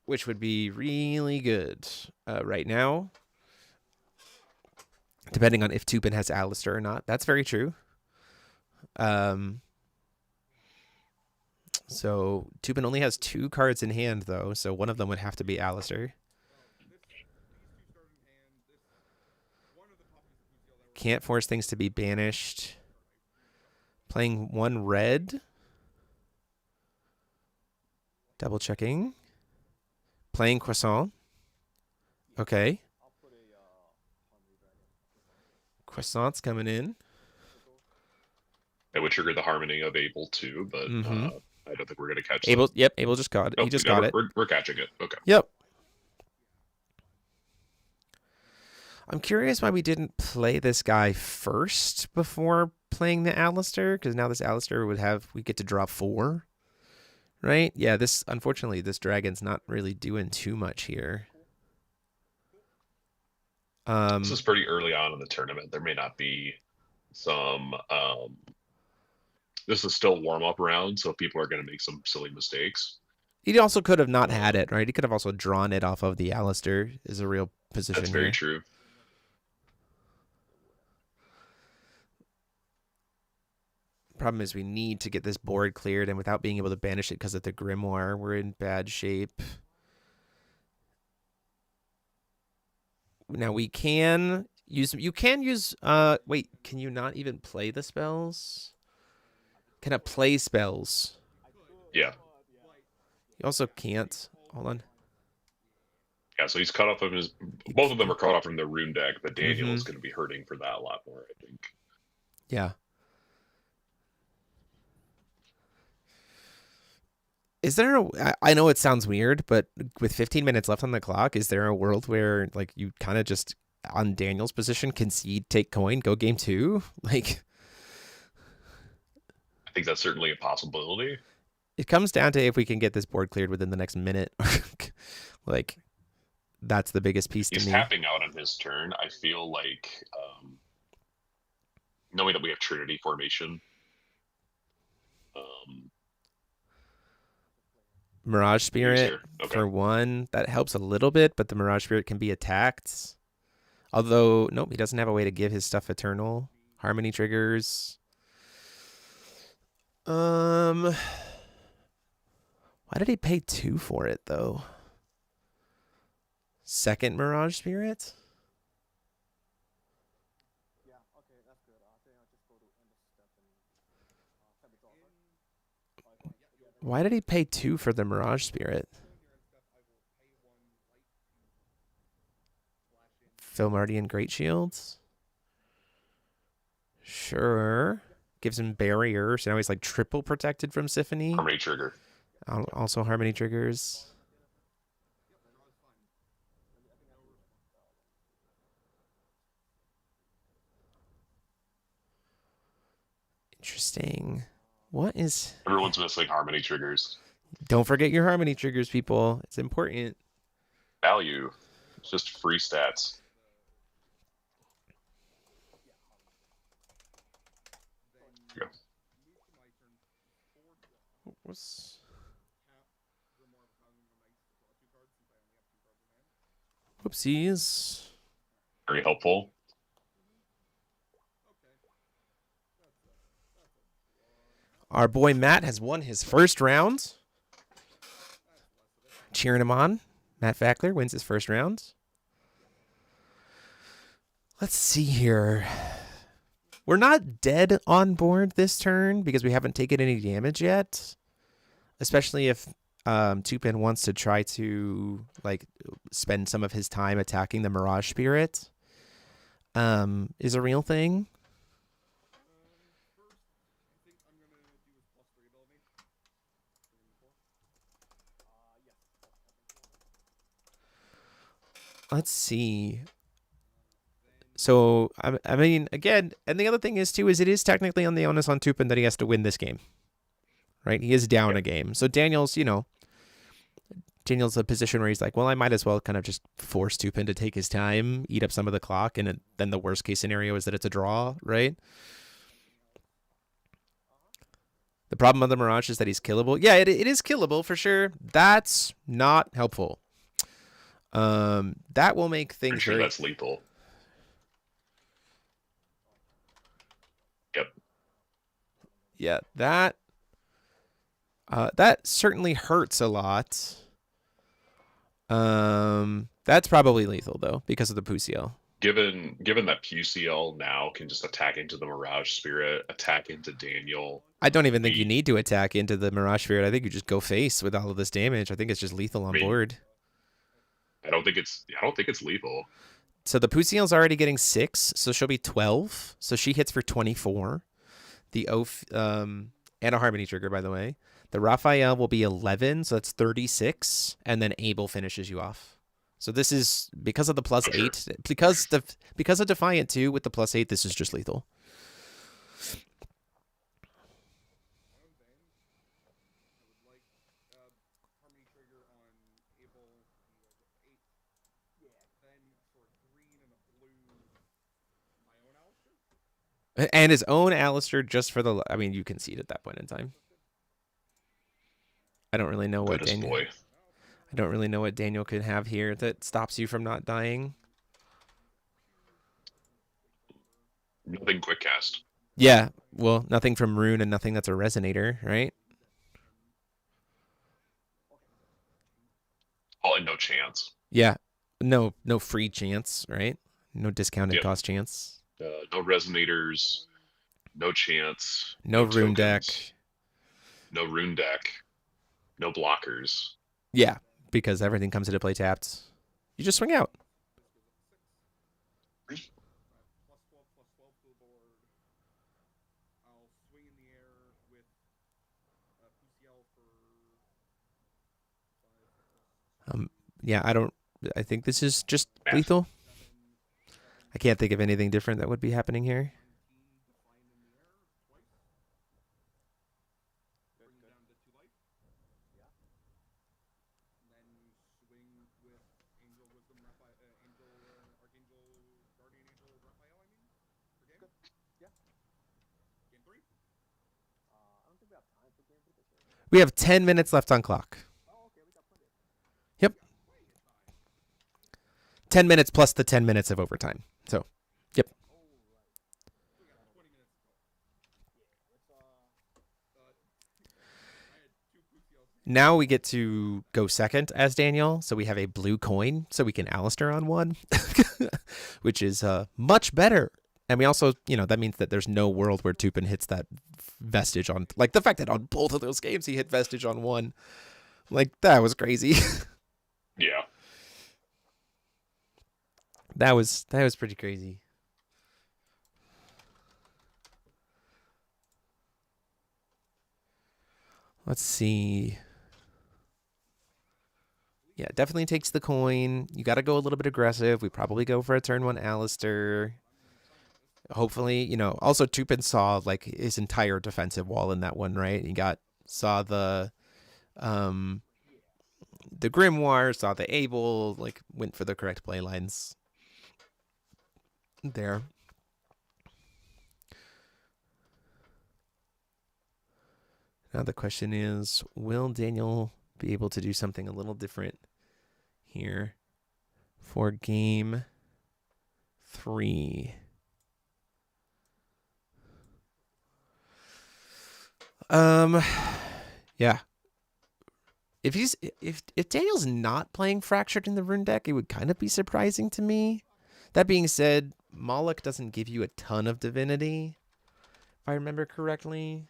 which would be really good right now, depending on if Tupin has Alistair or not. That's very true. So Tupin only has 2 cards in hand, though, so one of them would have to be Alistair. Can't force things to be banished. Playing 1 red. Double checking. Playing Croissant. Okay. Croissant's coming in. It would trigger the Harmony of Abel too, but I don't think we're going to catch Abel. Yep, Abel just got it. Oh, he just got it. We're catching it. Okay. Yep. I'm curious why we didn't play this guy first before playing the Alistair, because now this Alistair we get to draw 4. Right? Yeah, unfortunately, this dragon's not really doing too much here. This is pretty early on in the tournament. There may not be some. This is still warm-up round, so people are going to make some silly mistakes. He also could have not had it, right? He could have also drawn it off of the Alistair, is a real position. That's very true. Problem is we need to get this board cleared, and without being able to banish it because of the Grimoire, we're in bad shape. Now we can use, wait, can you not even play the spells? Can it play spells? Yeah. You also can't. Hold on. Yeah, so he's cut off of his. Both of them are cut off from their rune deck, but Daniel is going to be hurting for that a lot more, I think. Yeah. Is there I know it sounds weird, but with 15 minutes left on the clock, is there a world where like you kind of just on Daniel's position concede, take coin, go game 2? Like, I think that's certainly a possibility. It comes down to if we can get this board cleared within the next minute. Like, that's the biggest piece to me. He's tapping out on his turn. I feel like knowing that we have Trinity formation. Mirage Spirit for 1, that helps a little bit, but the Mirage Spirit can be attacked. Although, nope, he doesn't have a way to give his stuff Eternal. Harmony triggers. Why did he pay 2 for it, though? Second Mirage Spirit? Yeah, okay, that's good. I think I'll just go to end of step and tap it off, right? Why did he pay 2 for the Mirage Spirit? Philmardian Great Shields? Sure. Gives him barrier, so now he's like triple protected from Symphony. Harmony trigger. Also Harmony triggers. Interesting. What is... Everyone's missing Harmony triggers. Don't forget your Harmony triggers, people. It's important. Value. It's just free stats. Yeah. Whoopsies. Very helpful. Our boy Matt has won his first round. Cheering him on. Matt Fackler wins his first round. Let's see here. We're not dead on board this turn because we haven't taken any damage yet. Especially if Tupin wants to try to like spend some of his time attacking the Mirage Spirit. Is a real thing. Let's see. So, I mean, again, and the other thing is, too, is it is technically on the onus on Tupin that he has to win this game. Right? He is down a game. So Daniel's, Daniel's a position where he's like, well, I might as well kind of just force Tupin to take his time, eat up some of the clock, and then the worst case scenario is that it's a draw, right? The problem with the Mirage is that he's killable. Yeah, it is killable for sure. That's not helpful. That will make things Pretty sure that's lethal. Yep. Yeah, that certainly hurts a lot. That's probably lethal though because of the Puciel. Given that Puciel now can just attack into the Mirage Spirit, attack into Daniel. I don't even think you need to attack into the Mirage Spirit. I think you just go face with all of this damage. I think it's just lethal on board. I don't think it's lethal. So the Puciel's already getting 6, so she'll be 12. So she hits for 24. The Oath, and a Harmony trigger, by the way. The Raphael will be 11, so that's 36, and then Abel finishes you off. So this is because of the +8, because of Defiant 2 with the +8. This is just lethal. And his own Alistair just for the... I mean, you concede at that point in time. I don't really know what Goodness Daniel... boy. I don't really know what Daniel could have here that stops you from not dying. Nothing quick cast. Yeah, well, nothing from Rune and nothing that's a resonator, right? Oh, and no chance. Yeah, no free chance, right? No discounted Yep. cost chance. No resonators. No chance. No rune tokens, deck. No rune deck. No blockers. Yeah, because everything comes into play tapped. You just swing out. +12/+12 to the board. I'll swing in the air with PCL for 5 Yeah, I think this is just lethal. I can't think of anything different that would be happening here. We have 10 minutes left on clock. Yep. 10 minutes plus the 10 minutes of overtime. So, yep. Now we get to go second as Daniel. So we have a blue coin, so we can Alistair on one, which is much better. And we also, that means that there's no world where Tupin hits that vestige on, like the fact that on both of those games he hit vestige on one. Like, that was crazy. Yeah. That was pretty crazy. Let's see. Yeah, definitely takes the coin. You got to go a little bit aggressive. We probably go for a turn 1 Alistair. Hopefully, also Tupin saw like his entire defensive wall in that one, right? He saw the Grimoire, saw the Able, like went for the correct play lines there. Now the question is, will Daniel be able to do something a little different here for game 3? Yeah. If Daniel's not playing Fractured in the Rune deck, it would kind of be surprising to me. That being said, Moloch doesn't give you a ton of divinity, if I remember correctly.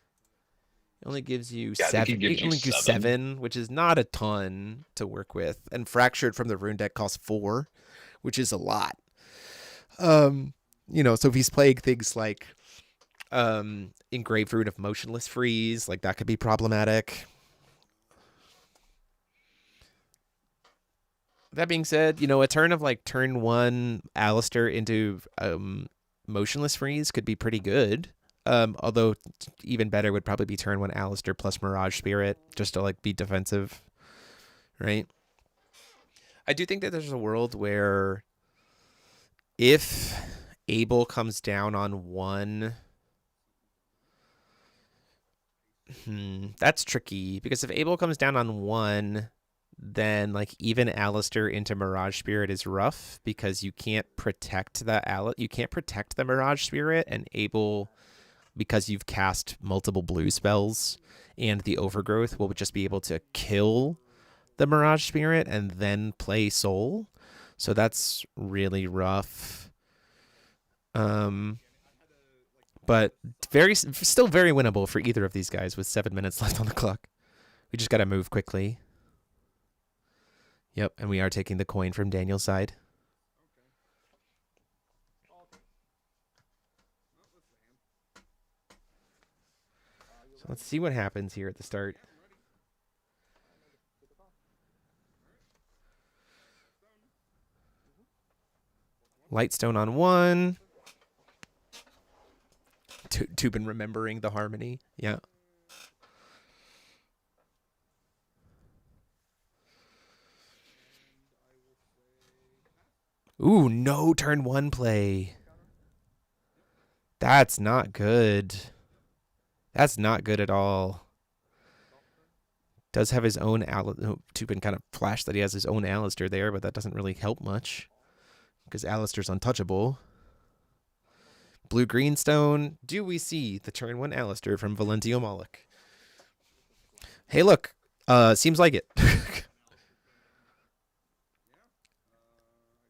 It only gives you 7. It only gives 7, which is not a ton to work with. And Fractured from the Rune deck costs 4, which is a lot. So if he's playing things like Engraved Rune of Motionless Freeze, like that could be problematic. That being said, a turn of like turn 1 Alistair into Motionless Freeze could be pretty good. Although even better would probably be turn 1 Alistair plus Mirage Spirit, just to like be defensive, right? I do think that there's a world where if Able comes down on 1, that's tricky, because if Able comes down on 1, then like even Alistair into Mirage Spirit is rough, because you can't protect the Mirage Spirit, and Able, because you've cast multiple blue spells and the Overgrowth, will just be able to kill the Mirage Spirit and then play Soul. So that's really rough. But still very winnable for either of these guys with 7 minutes left on the clock. We just got to move quickly. Yep, and we are taking the coin from Daniel's side. So let's see what happens here at the start. Lightstone on 1. Tubin remembering the harmony. Yeah. Ooh, no turn 1 play. That's not good. That's not good at all. Does have his own Tupin kind of flashed that he has his own Alistair there, but that doesn't really help much because Alistair's untouchable. Blue Greenstone. Do we see the turn 1 Alistair from Valentio Moloch? Hey, look. Seems like it.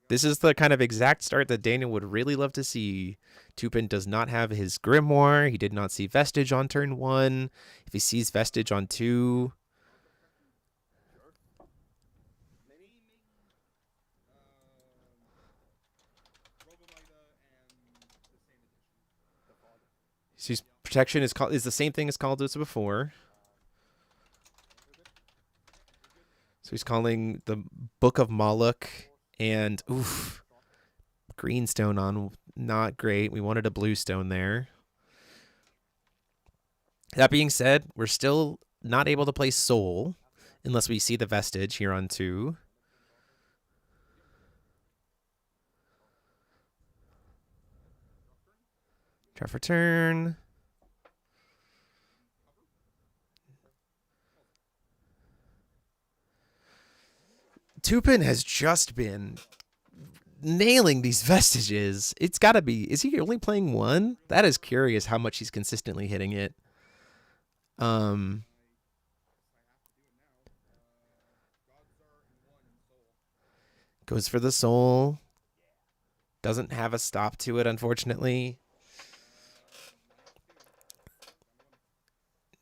This is the kind of exact start that Daniel would really love to see. Tupin does not have his Grimoire. He did not see Vestige on turn 1. If he sees Vestige on 2... Sees Protection is the same thing as called as before. So he's calling the Book of Moloch and oof, Greenstone on not great. We wanted a Bluestone there. That being said, we're still not able to play Soul unless we see the Vestige here on 2. Draw for turn. Tupin has just been nailing these Vestiges. It's got to be. Is he only playing 1? That is curious how much he's consistently hitting it. Goes for the Soul. Doesn't have a stop to it, unfortunately.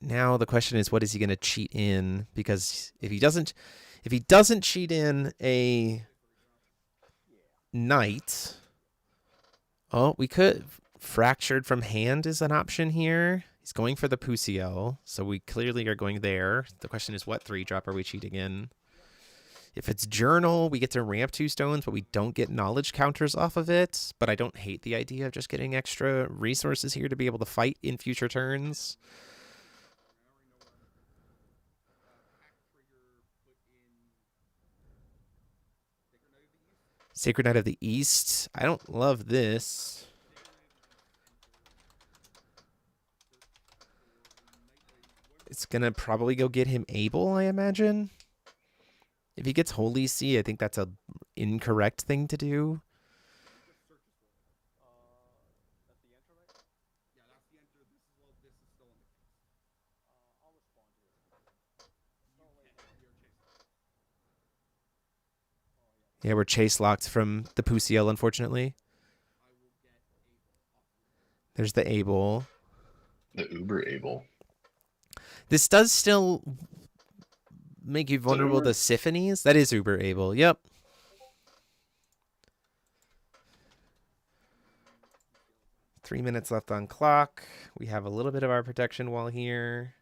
Now the question is, what is he going to cheat in? Because if he doesn't cheat in a Knight, oh, we could. Fractured from Hand is an option here. He's going for the Pusiel, so we clearly are going there. The question is, what 3-drop are we cheating in? If it's Journal, we get to ramp 2 stones, but we don't get knowledge counters off of it. But I don't hate the idea of just getting extra resources here to be able to fight in future turns. Sacred Knight of the East. I don't love this. It's going to probably go get him Able, I imagine. If he gets Holy See, I think that's a incorrect thing to do. Yeah, we're chase locked from the Pusiel, unfortunately. There's the Able. The Uber Able. This does still make you vulnerable to Siphones. That is Uber Able. Yep. Three minutes left on clock. We have a little bit of our protection wall here.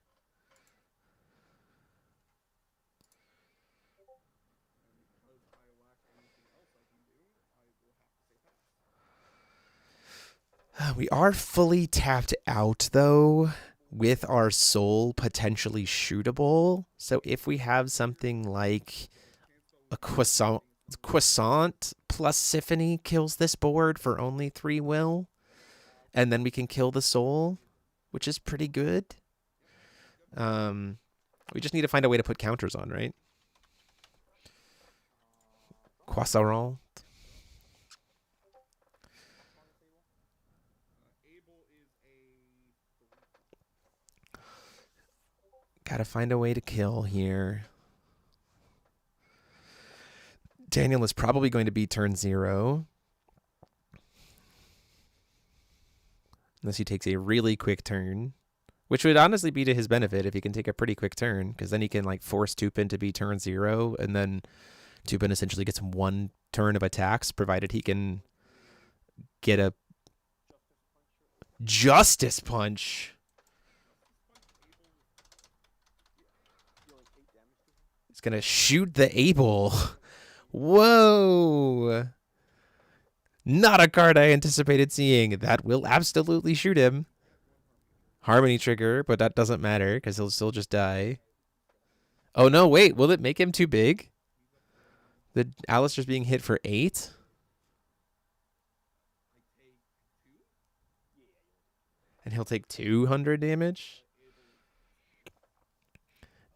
We are fully tapped out, though, with our Soul potentially shootable. So if we have something like a Croissant plus Siphony kills this board for only 3 will, and then we can kill the Soul, which is pretty good. We just need to find a way to put counters on, right? Croissant. Gotta find a way to kill here. Daniel is probably going to be turn 0. Unless he takes a really quick turn. Which would honestly be to his benefit if he can take a pretty quick turn. Because then he can like force Tupin to be turn 0. And then Tupin essentially gets 1 turn of attacks. Provided he can get a Justice Punch. It's going to shoot the Able. Whoa. Not a card I anticipated seeing. That will absolutely shoot him. Harmony trigger, but that doesn't matter because he'll still just die. Oh, no, wait. Will it make him too big? The Alistair's being hit for 8? And he'll take 200 damage.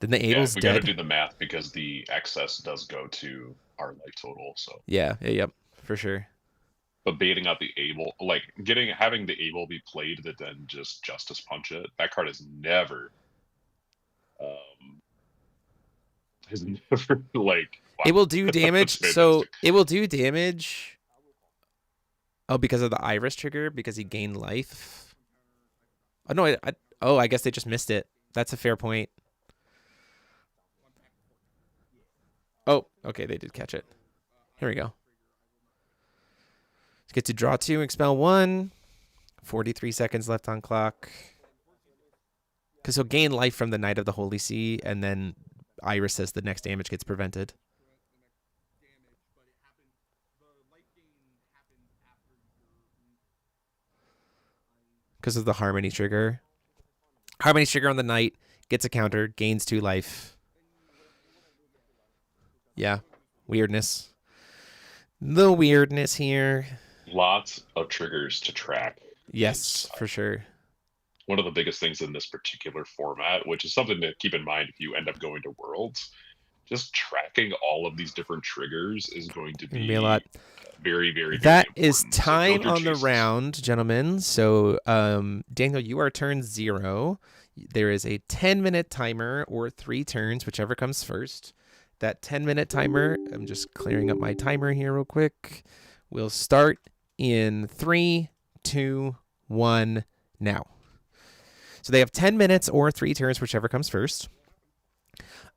Then the Yeah, Abel's we got to dead. do the math because the excess does go to our life total. So, Yep, for sure. but baiting out the Abel, like having the Abel be played that then just Justice Punch it. That card has never like. Wow. It will do damage. That's So fantastic. it will do damage. Oh, because of the Iris trigger, because he gained life. Oh no! I guess they just missed it. That's a fair point. Oh, okay, they did catch it. Here we go. Get to draw 2, expel 1. 43 seconds left on clock. Because he'll gain life from the Knight of the Holy See, and then Iris says the next damage gets prevented. Because of the Harmony trigger. Harmony trigger on the Knight, gets a counter, gains 2 life. Yeah, weirdness. The weirdness here. Lots of triggers to track. Yes, for sure. One of the biggest things in this particular format, which is something to keep in mind if you end up going to Worlds, just tracking all of these different triggers is going to be a lot. Very, very, very That important. is time so on the round, gentlemen. So, Daniel, you are turn 0. There is a 10-minute timer or 3 turns, whichever comes first. That 10-minute timer, I'm just clearing up my timer here real quick, will start in 3, 2, 1, now. So they have 10 minutes or 3 turns, whichever comes first.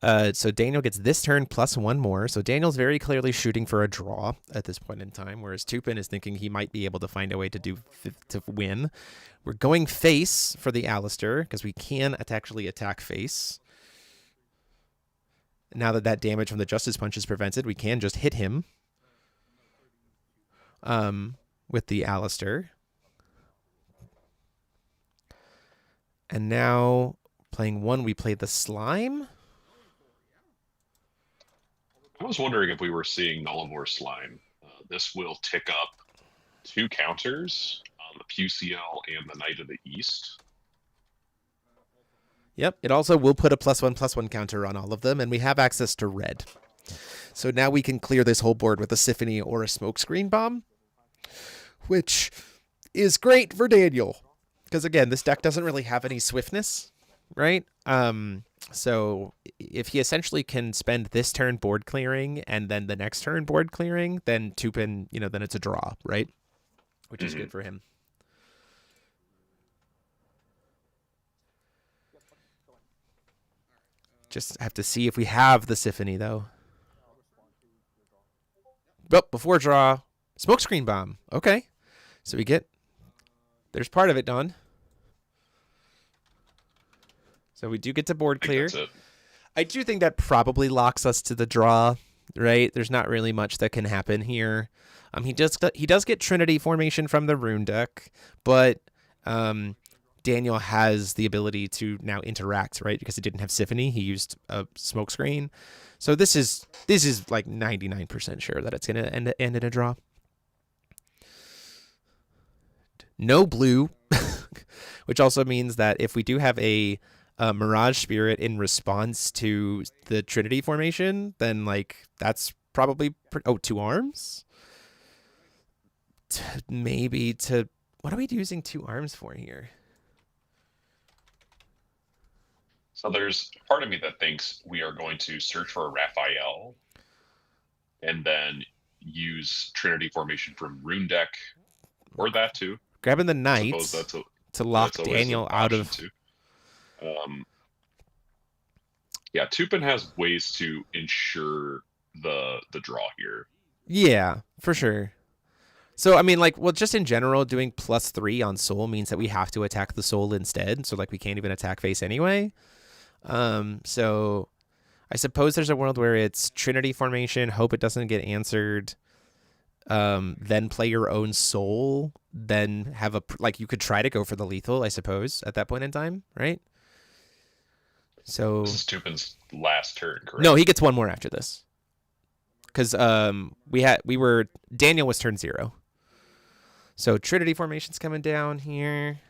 So Daniel gets this turn plus 1 more. So Daniel's very clearly shooting for a draw at this point in time, whereas Tupin is thinking he might be able to find a way to win. We're going face for the Alistair because we can actually attack face. Now that damage from the Justice Punch is prevented, we can just hit him with the Alistair. And now playing 1, we play the Slime. I was wondering if we were seeing Nullivore Slime. This will tick up 2 counters on the PCL and the Knight of the East. Yep, it also will put a +1/+1 counter on all of them, and we have access to red. So now we can clear this whole board with a Symphony or a Smokescreen Bomb, which is great for Daniel. Because, again, this deck doesn't really have any swiftness, right? So if he essentially can spend this turn board clearing and then the next turn board clearing, then Tupin, then it's a draw, right? Which is good for him. Just have to see if we have the Symphony, though. But before draw, Smokescreen Bomb. Okay. So we get... There's part of it done. So we do get to board clear. I do think that probably locks us to the draw, right? There's not really much that can happen here. He does get Trinity formation from the Rune deck, but Daniel has the ability to now interact, right? Because he didn't have Symphony, he used a Smokescreen. So this is like 99% sure that it's gonna end in a draw. No blue, which also means that if we do have a Mirage Spirit in response to the Trinity formation, then that's probably 2 arms. Maybe to what are we using 2 arms for here? So there's part of me that thinks we are going to search for a Raphael and then use Trinity formation from Rune deck, or that too. Grabbing the Knight to lock Daniel out of. Yeah, Tupin has ways to ensure the draw here. Yeah, for sure. So, I mean, just in general, doing +3 on Soul means that we have to attack the Soul instead. So, we can't even attack face anyway. So, I suppose there's a world where it's Trinity formation, hope it doesn't get answered, then play your own Soul, then have you could try to go for the lethal, I suppose, at that point in time, right? So this is Tupin's last turn, correct? No, he gets 1 more after this. Because Daniel was turn 0. So Trinity formation's coming down here.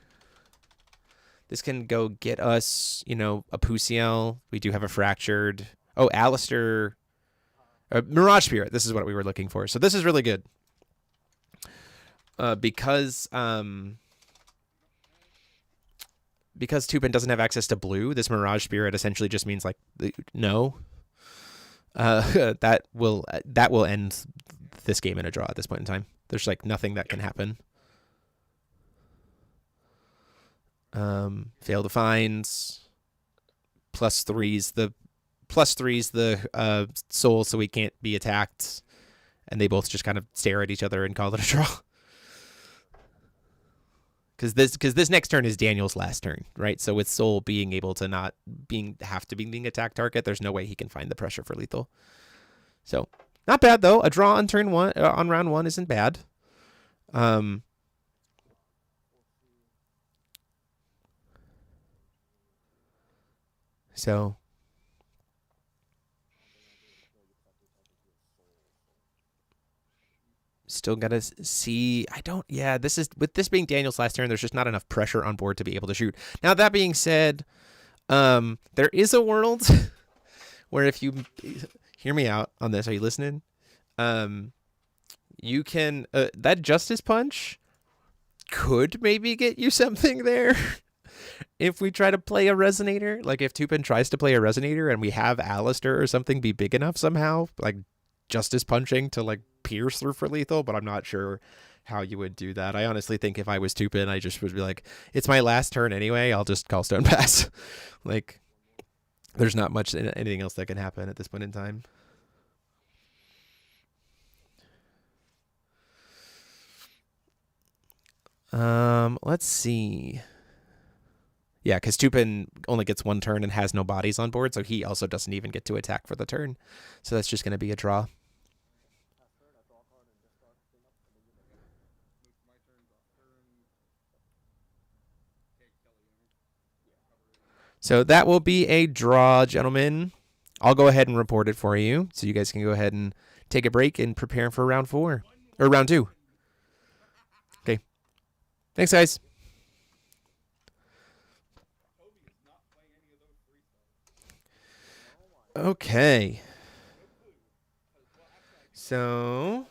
This can go get us, you know, a Pusiel. We do have a Fractured. Oh, Alistair. Mirage Spirit. This is what we were looking for. So this is really good. Because Tupin doesn't have access to blue, this Mirage Spirit essentially just means like no. That will end this game in a draw at this point in time. There's like nothing that can happen. Fail to finds. +3's the soul, so we can't be attacked, and they both just kind of stare at each other and call it a draw. Because this next turn is Daniel's last turn, right? So with Soul being able to not have to be attack target, there's no way he can find the pressure for lethal. So not bad though. A draw on turn one on round one isn't bad. So still gotta see. This is, with this being Daniel's last turn, there's just not enough pressure on board to be able to shoot. Now that being said, there is a world where, if you hear me out on this, are you listening? You can that Justice Punch could maybe get you something there. If we try to play a Resonator, like if Tupin tries to play a Resonator and we have Alistair or something be big enough somehow, like Justice Punching to like pierce through for lethal, but I'm not sure how you would do that. I honestly think if I was Tupin, I just would be like, it's my last turn anyway, I'll just call Stone Pass. Like, there's not much anything else that can happen at this point in time. Let's see. Yeah, because Tupin only gets one turn and has no bodies on board, so he also doesn't even get to attack for the turn. So that's just going to be a draw. So that will be a draw, gentlemen. I'll go ahead and report it for you, so you guys can go ahead and take a break and prepare for round 4. Or round 2. Okay. Thanks, guys. Okay. So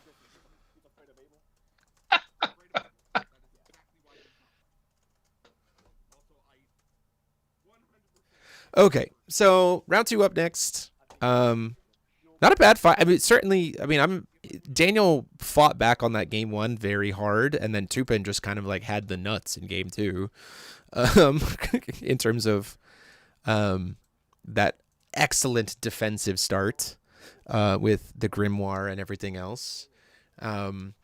okay. So round 2 up next. Not a bad fight. I mean, Daniel fought back on that game 1 very hard, and then Tupin just kind of like had the nuts in game 2. In terms of that excellent defensive start with the Grimoire and everything else. Round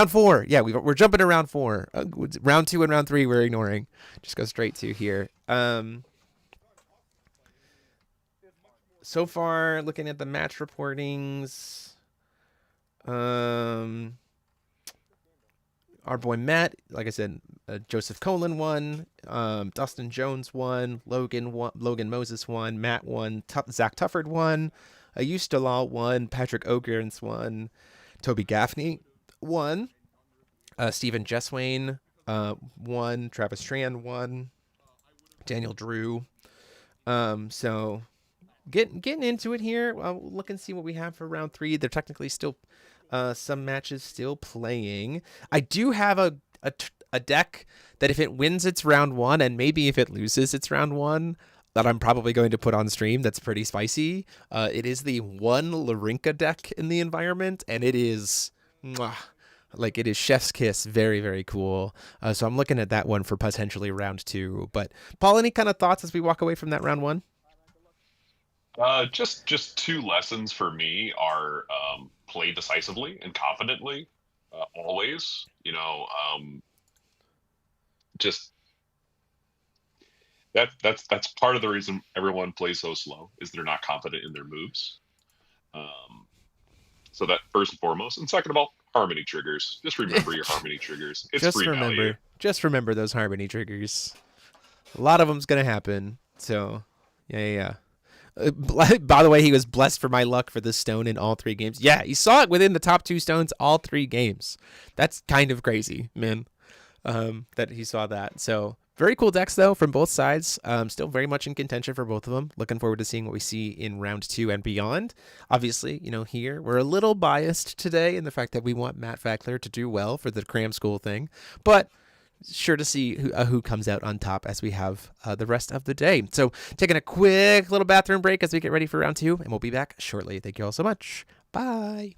4. Yeah, we're jumping to round 4. Round 2 and round 3 we're ignoring. Just go straight to here. So far, looking at the match reportings, our boy Matt, like I said, Joseph Colin won, Dustin Jones won, Logan Moses won, Matt won, Zach Tufford won, Ayush Dalal won, Patrick Ogrens won, Toby Gaffney won, Stephen Jesswain won, Travis Tran won, Daniel Drew. So getting into it here. We'll look and see what we have for round 3. They're technically still some matches still playing. I do have a deck that if it wins its round 1 and maybe if it loses its round 1 that I'm probably going to put on stream. That's pretty spicy. It is the 1 Larinka deck in the environment, and it is like it is chef's kiss. Very, very cool. So I'm looking at that one for potentially round 2. But Paul, any kind of thoughts as we walk away from that round 1? Just 2 lessons for me are play decisively and confidently, always. Just that's part of the reason everyone plays so slow is they're not confident in their moves. So that first and foremost, and second of all, harmony triggers. Just remember your harmony triggers. It's free value. Just remember those harmony triggers. A lot of them's gonna happen. So yeah. By the way, he was blessed for my luck for this stone in all 3 games. Yeah, he saw it within the top 2 stones all 3 games. That's kind of crazy, man, that he saw that. So Very cool decks, though, from both sides. Still very much in contention for both of them. Looking forward to seeing what we see in round 2 and beyond. Obviously, here we're a little biased today in the fact that we want Matt Fackler to do well for the cram school thing, but sure to see who comes out on top as we have the rest of the day. So taking a quick little bathroom break as we get ready for round 2, and we'll be back shortly. Thank you all so much. Bye.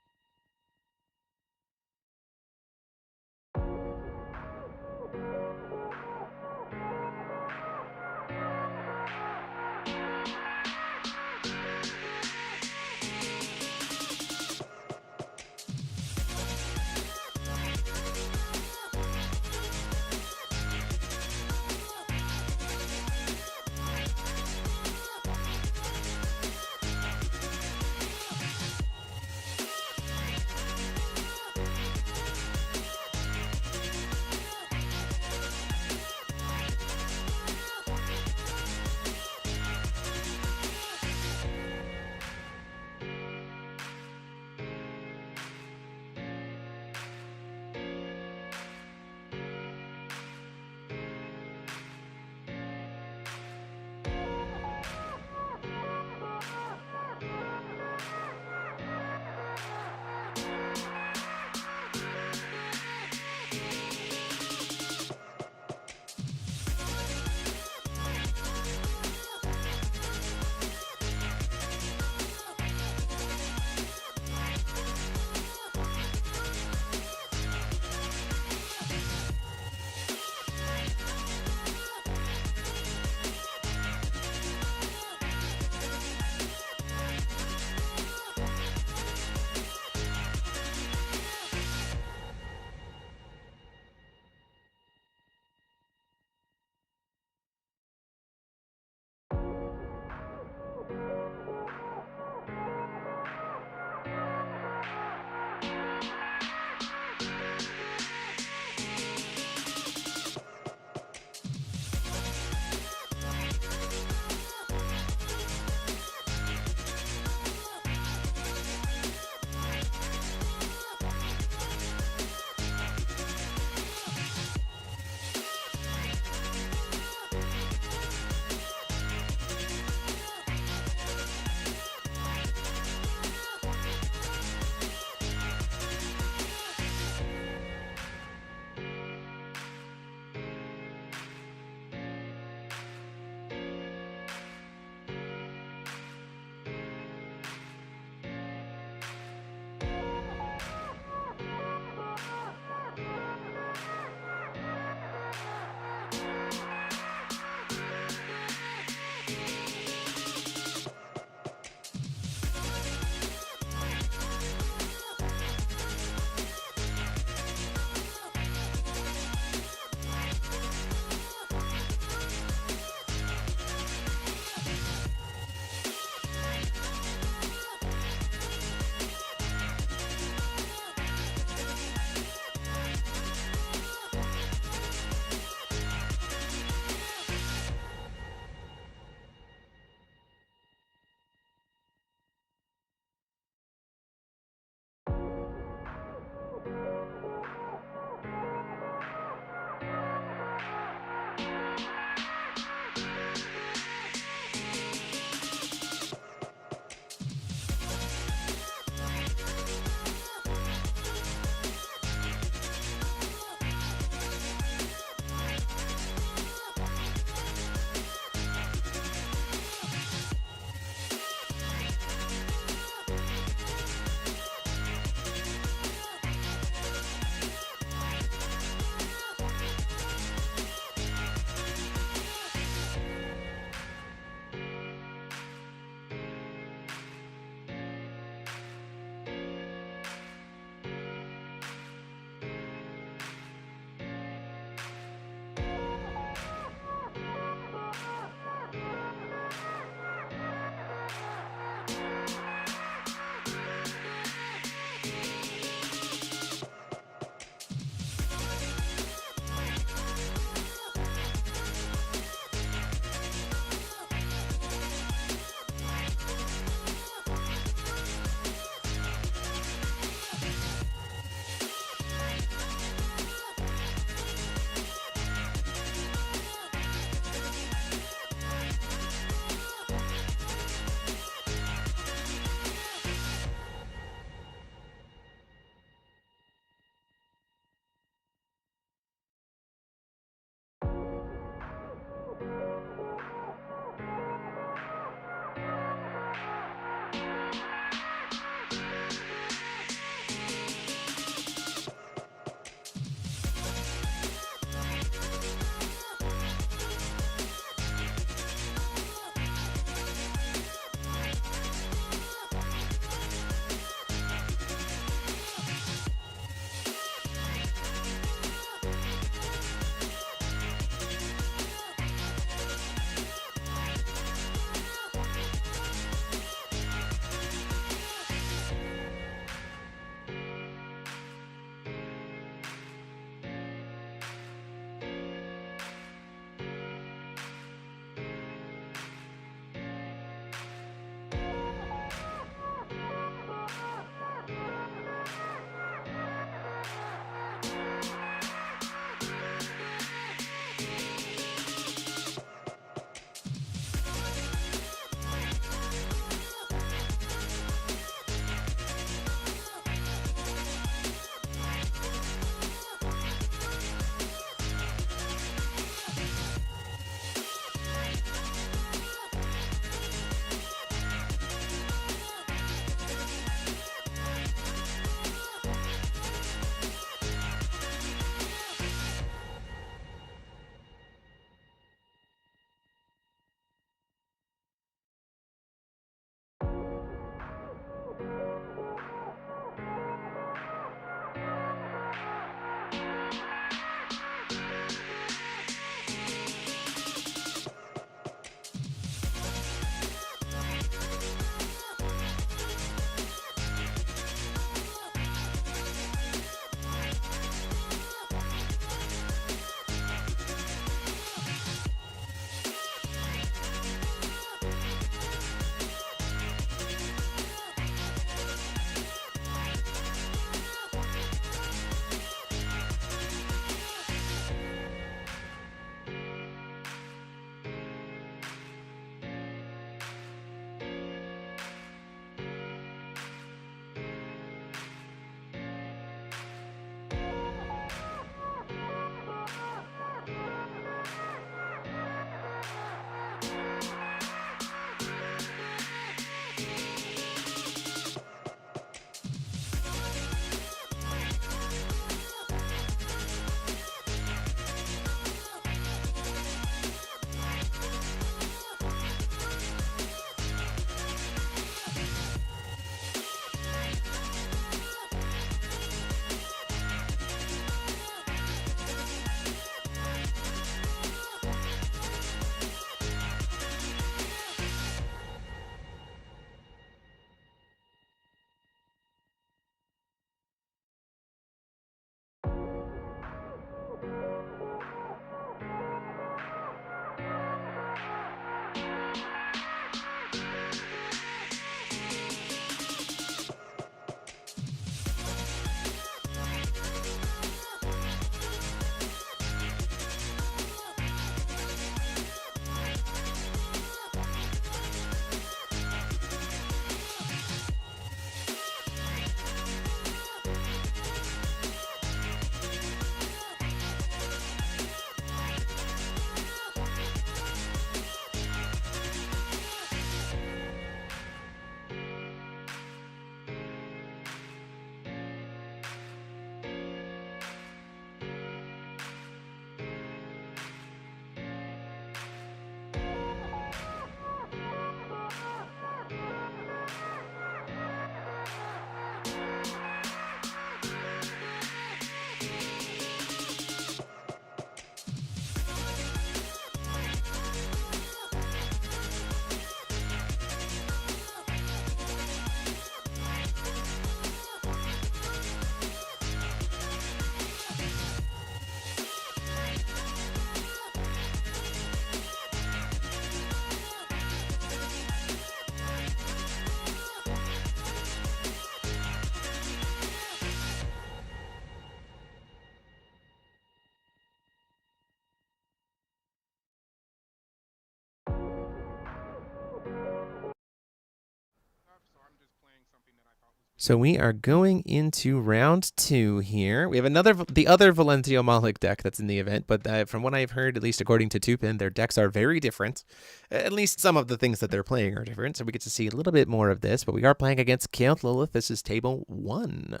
So we are going into round 2 here. We have the other Valentio Malik deck that's in the event, but from what I've heard, at least according to Tupin, their decks are very different. At least some of the things that they're playing are different, so we get to see a little bit more of this, but we are playing against Chaos Lilith. This is table 1.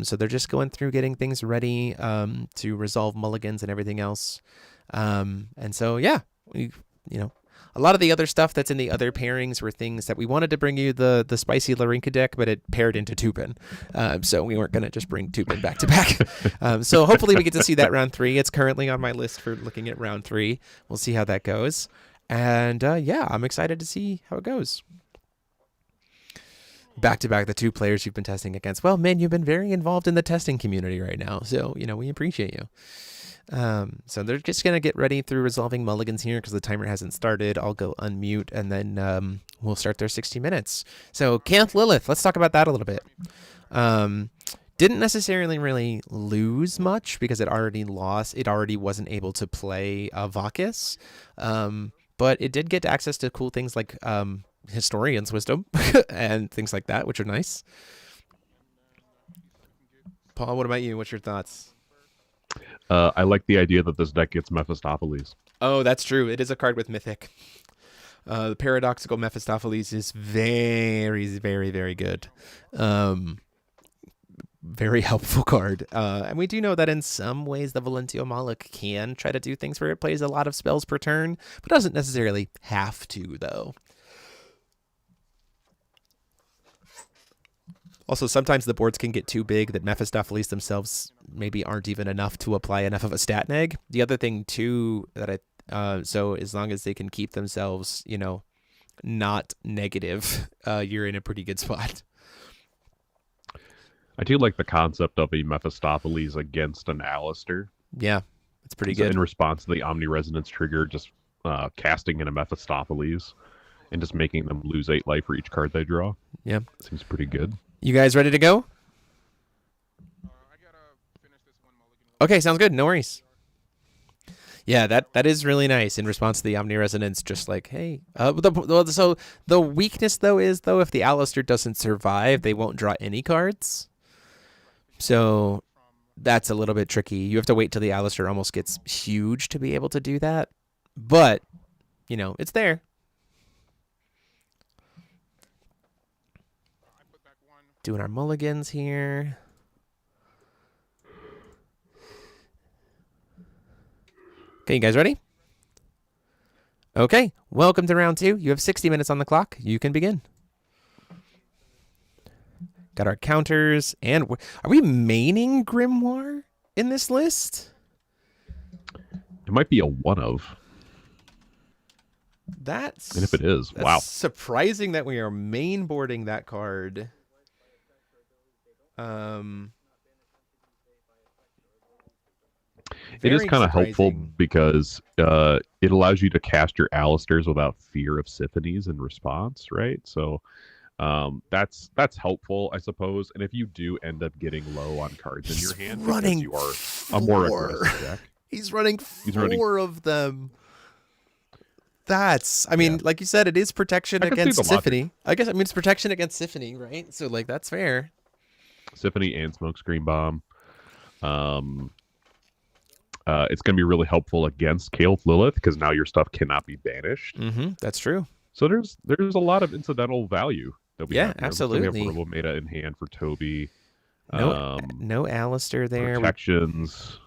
So they're just going through getting things ready to resolve mulligans and everything else. And so, yeah, a lot of the other stuff that's in the other pairings were things that we wanted to bring you the spicy Larinka deck, but it paired into Tupin. So we weren't going to just bring Tupin back to back. So hopefully we get to see that round 3. It's currently on my list for looking at round 3. We'll see how that goes. And yeah, I'm excited to see how it goes. Back to back, the 2 players you've been testing against. Well, man, you've been very involved in the testing community right now. So, we appreciate you. So they're just going to get ready through resolving mulligans here because the timer hasn't started. I'll go unmute and then we'll start their 60 minutes. So Canth Lilith, let's talk about that a little bit. Didn't necessarily really lose much because it already lost. It already wasn't able to play Vakis. But it did get access to cool things like Historian's Wisdom and things like that, which are nice. Paul, what about you? What's your thoughts? I like the idea that this deck gets Mephistopheles. Oh, that's true. It is a card with Mythic. The Paradoxical Mephistopheles is very, very, very good. Very helpful card. And we do know that in some ways the Valentio Malik can try to do things where it plays a lot of spells per turn, but doesn't necessarily have to, though. Also, sometimes the boards can get too big that Mephistopheles themselves maybe aren't even enough to apply enough of a stat neg. The other thing, too, that so as long as they can keep themselves, not negative, you're in a pretty good spot. I do like the concept of a Mephistopheles against an Alistair. Yeah, it's pretty So good. in response to the Omni-Resonance trigger, just casting in a Mephistopheles and just making them lose 8 life for each card they draw. Yeah. Seems pretty good. You guys ready to go? Okay, sounds good. No worries. Yeah, that is really nice in response to the Omni-Resonance, just like, hey. So the weakness, though, is, if the Alistair doesn't survive, they won't draw any cards. So that's a little bit tricky. You have to wait till the Alistair almost gets huge to be able to do that. But, it's there. Doing our mulligans here. Okay, you guys ready? Okay, welcome to round 2. You have 60 minutes on the clock. You can begin. Got our counters, and are we maining Grimoire in this list? It might be a one of. And if it is, wow. Surprising that we are mainboarding that card. It is kind of helpful because it allows you to cast your Alistairs without fear of Siphones in response, right? So that's helpful, I suppose. And if you do end up getting low on cards in your hand because you are a more aggressive deck. He's running 4 of them. That's, like you said, it is protection against Siphony. I guess, it's protection against Siphony, right? So, that's fair. Siphony and Smokescreen Bomb. It's going to be really helpful against Kael'th Lilith because now your stuff cannot be banished. Mm-hmm, that's true. So there's a lot of incidental value that we have here. Absolutely. We have Robo-Meta in hand for Toby. No Alistair there. Protections.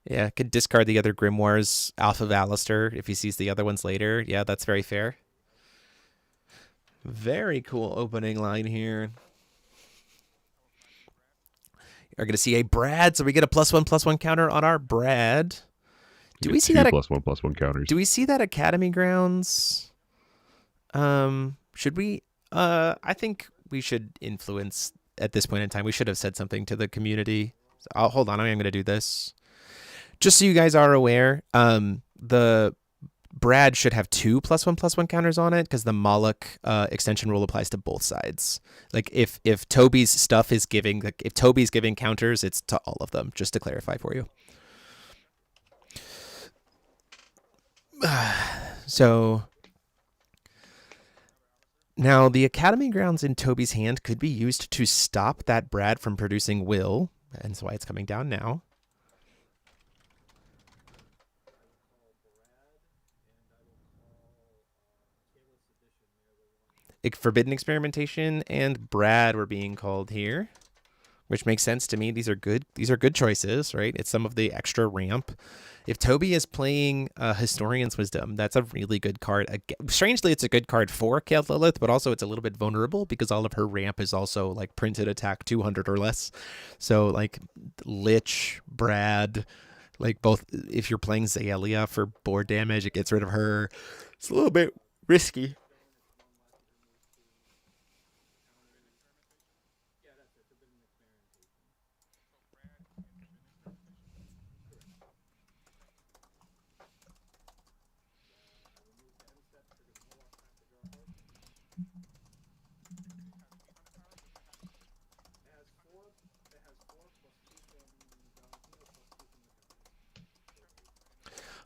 Yeah, could discard the other Grimoires off of Alistair if he sees the other ones later. Yeah, that's very fair. Very cool opening line here. You're going to see a Brad, so we get a +1/+1 counter on our Brad. Do we see that +1/+1 counters? Do we see that Academy Grounds? Should we? I think we should influence at this point in time. We should have said something to the community. Hold on, I'm going to do this. Just so you guys are aware, the Brad should have 2 +1/+1 counters on it because the Moloch extension rule applies to both sides. Like if Toby's stuff is giving, if Toby's giving counters, it's to all of them. Just to clarify for you. So Now, the Academy Grounds in Toby's hand could be used to stop that Brad from producing Will, and that's why it's coming down now. Forbidden Experimentation and Brad were being called here, which makes sense to me. These are good choices, right? It's some of the extra ramp. If Toby is playing Historian's Wisdom, that's a really good card. Strangely, it's a good card for Kayle Lilith, but also it's a little bit vulnerable because all of her ramp is also like printed attack 200 or less. So like Lich, Brad, like both, if you're playing Zaelia for board damage, it gets rid of her. It's a little bit risky.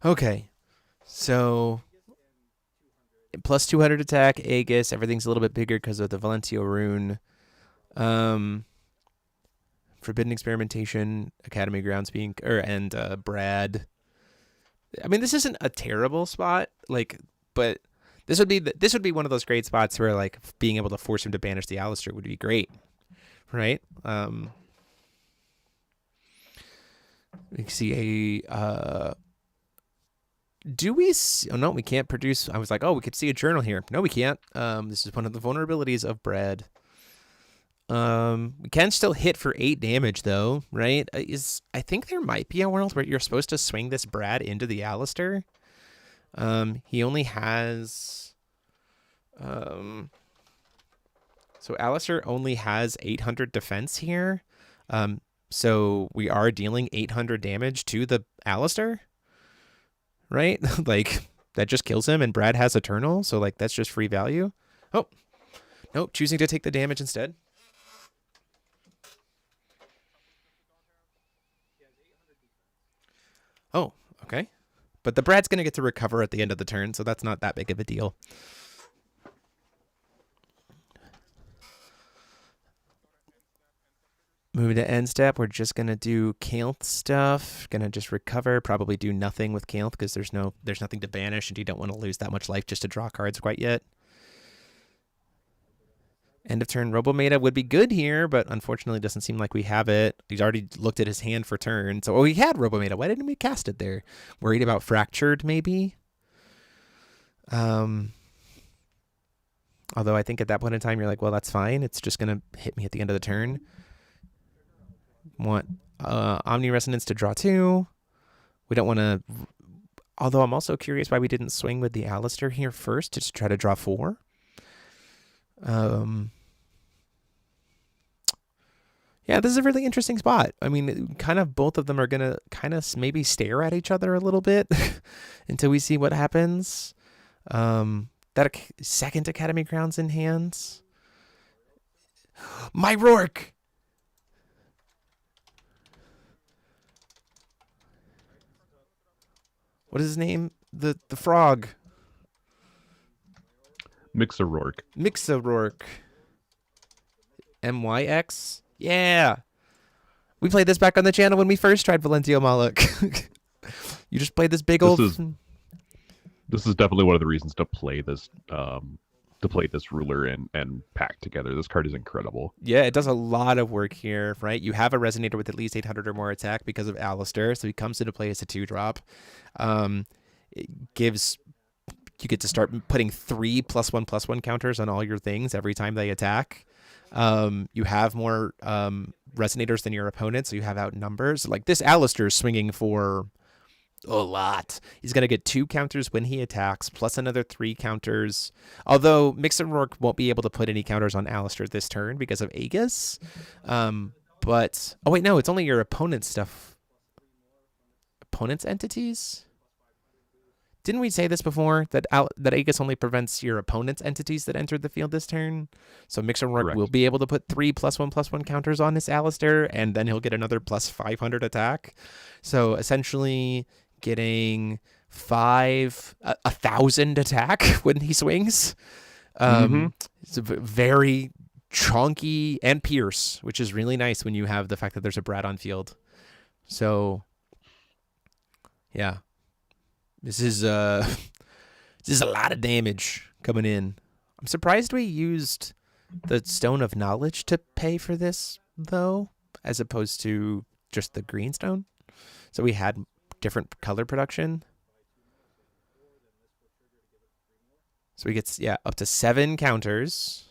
Okay, so plus 200 attack, Aegis, everything's a little bit bigger because of the Valentio rune. Forbidden Experimentation, Academy Grounds being, and Brad. I mean, this isn't a terrible spot, like, but this would be one of those great spots where like being able to force him to banish the Alistair would be great, right? We can see a. Do we see, oh no, we can't produce. I was like, oh, we could see a journal here. No, we can't. This is one of the vulnerabilities of Brad. We can still hit for 8 damage though, right? I think there might be a world where you're supposed to swing this Brad into the Alistair. He only has so Alistair only has 800 defense here. So we are dealing 800 damage to the Alistair. Right? Like, that just kills him, and Brad has Eternal, so, like, that's just free value. Oh, nope, choosing to take the damage instead. Oh, okay. But the Brad's going to get to recover at the end of the turn, so that's not that big of a deal. Moving to end step, we're just going to do Kayle stuff. Going to just recover, probably do nothing with Kayle because there's nothing to banish and you don't want to lose that much life just to draw cards quite yet. End of turn Robometa would be good here, but unfortunately doesn't seem like we have it. He's already looked at his hand for turn. So, he had Robometa. Why didn't we cast it there? Worried about Fractured, maybe? Although I think at that point in time, you're like, well, that's fine. It's just going to hit me at the end of the turn. Want Omni Resonance to draw 2. We don't want to... Although I'm also curious why we didn't swing with the Alistair here first to try to draw 4. Yeah, this is a really interesting spot. I mean, kind of both of them are going to kind of maybe stare at each other a little bit until we see what happens. That second Academy Grounds in hands. My Rourke! What is his name? The frog. Mixarourke. Mixarourke. MYX? Yeah. We played this back on the channel when we first tried Valentio Moloch. You just played this big old... This is definitely one of the reasons to play this ruler and pack together. This card is incredible. Yeah, it does a lot of work here, right? You have a Resonator with at least 800 or more attack because of Alistair, so he comes into play as a 2-drop. It gives... You get to start putting 3 +1/+1 counters on all your things every time they attack. You have more Resonators than your opponent, so you have outnumbers. Like, this Alistair is swinging for a lot. He's going to get 2 counters when he attacks, plus another 3 counters. Although Mixarourke won't be able to put any counters on Alistair this turn because of Aegis. But, oh wait, no, it's only your opponent's stuff. Opponent's entities? Didn't we say this before, that Aegis only prevents your opponent's entities that entered the field this turn? So Mixarourke will be able to put 3 +1/+1 counters on his Alistair, and then he'll get another +500 attack. So essentially getting 1,000 attack when he swings. Mhm. It's very chunky and Pierce, which is really nice when you have the fact that there's a Brad on field. So, yeah, this is this is a lot of damage coming in. I'm surprised we used the Stone of Knowledge to pay for this, though, as opposed to just the greenstone. So we had different color production. So he gets, up to 7 counters.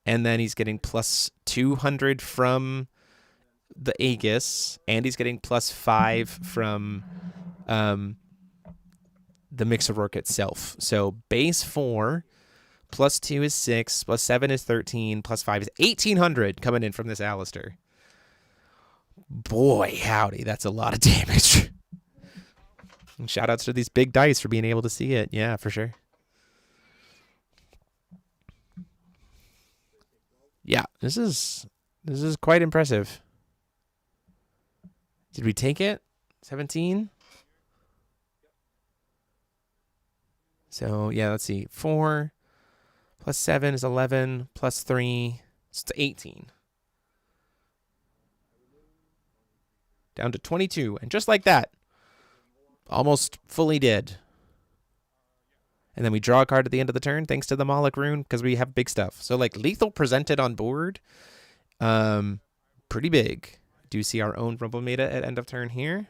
And then he's getting plus 200 from the Aegis. And he's getting plus 5 from the Mixer-Rourke itself. So base 4, plus 2 is 6, plus 7 is 13, plus 5 is 1,800 coming in from this Alistair. Boy, howdy, that's a lot of damage. And shout outs to these big dice for being able to see it. Yeah, for sure. Yeah, this is quite impressive. Did we take it? 17? So, yeah, let's see. 4 plus 7 is 11, plus 3 is 18. Down to 22. And just like that, almost fully dead. And then we draw a card at the end of the turn thanks to the Moloch rune because we have big stuff. So, like, lethal presented on board, pretty big. Do see our own Rumble Meta at end of turn here.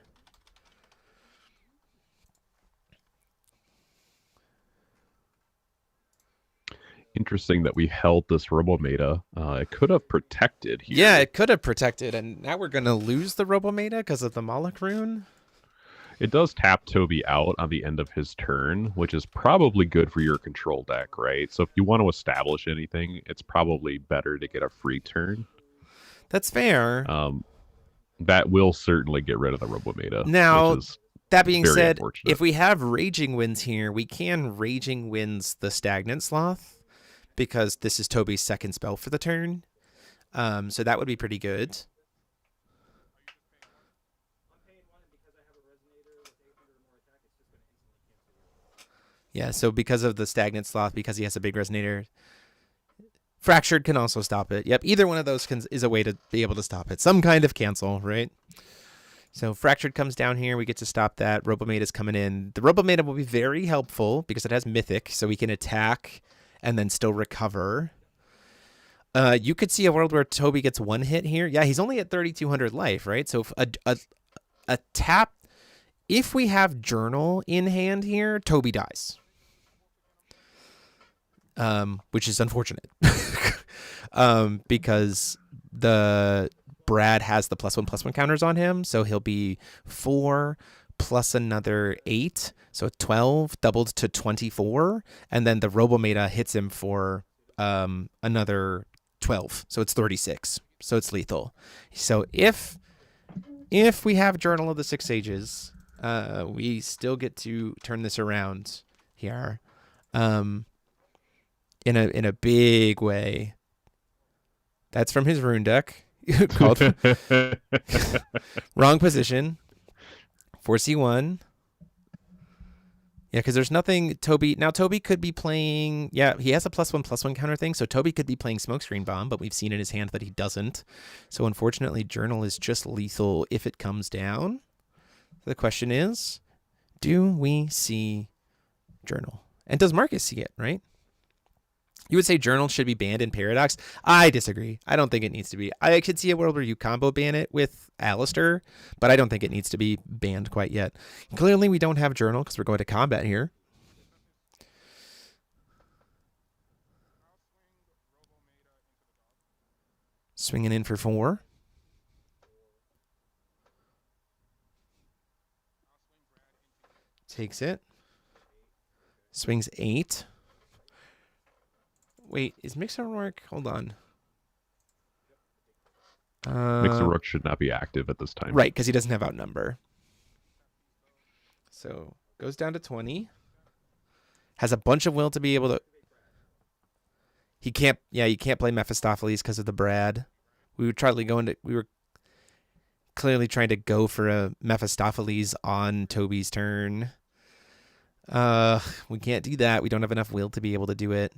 Interesting that we held this Robometa. It could have protected here. Yeah, it could have protected, and now we're going to lose the Robometa because of the Moloch rune. It does tap Toby out on the end of his turn, which is probably good for your control deck, right? So if you want to establish anything, it's probably better to get a free turn. That's fair. That will certainly get rid of the Robometa. Now, that being said, unfortunate. if we have Raging Winds here, we can Raging Winds the Stagnant Sloth because this is Toby's second spell for the turn. So that would be pretty good. Yeah, so because of the Stagnant Sloth, because he has a big Resonator, Fractured can also stop it. Yep, either one of those is a way to be able to stop it. Some kind of cancel, right? So Fractured comes down here. We get to stop that. Robometa is coming in. The Robometa will be very helpful because it has Mythic, so we can attack and then still recover. You could see a world where Toby gets one hit here. Yeah, he's only at 3,200 life, right? So if a tap, if we have Journal in hand here, Toby dies. Which is unfortunate. Because the Brad has the +1/+1 counters on him, so he'll be 4 plus another 8, so 12 doubled to 24, and then the Robometa hits him for another 12, so it's 36, so it's lethal. So if we have Journal of the Six Sages, we still get to turn this around here, in a big way. That's from his rune deck. Called wrong position. 4C1. Yeah, because there's nothing Toby. Now Toby could be playing. Yeah, he has a +1/+1 counter thing, so Toby could be playing Smokescreen Bomb, but we've seen in his hand that he doesn't. So unfortunately, Journal is just lethal if it comes down. The question is, do we see Journal? And does Marcus see it, right? You would say Journal should be banned in Paradox. I disagree. I don't think it needs to be. I could see a world where you combo ban it with Alistair, but I don't think it needs to be banned quite yet. Clearly, we don't have Journal because we're going to combat here. Swinging in for 4. Takes it. Swings 8. Wait, is Mixer-Rourke? Hold on. Mixer-Rourke should not be active at this time. Right, because he doesn't have Outnumber. So, goes down to 20. Has a bunch of will to be able to... you can't play Mephistopheles because of the Brad. We were clearly trying to go for a Mephistopheles on Toby's turn. We can't do that. We don't have enough will to be able to do it.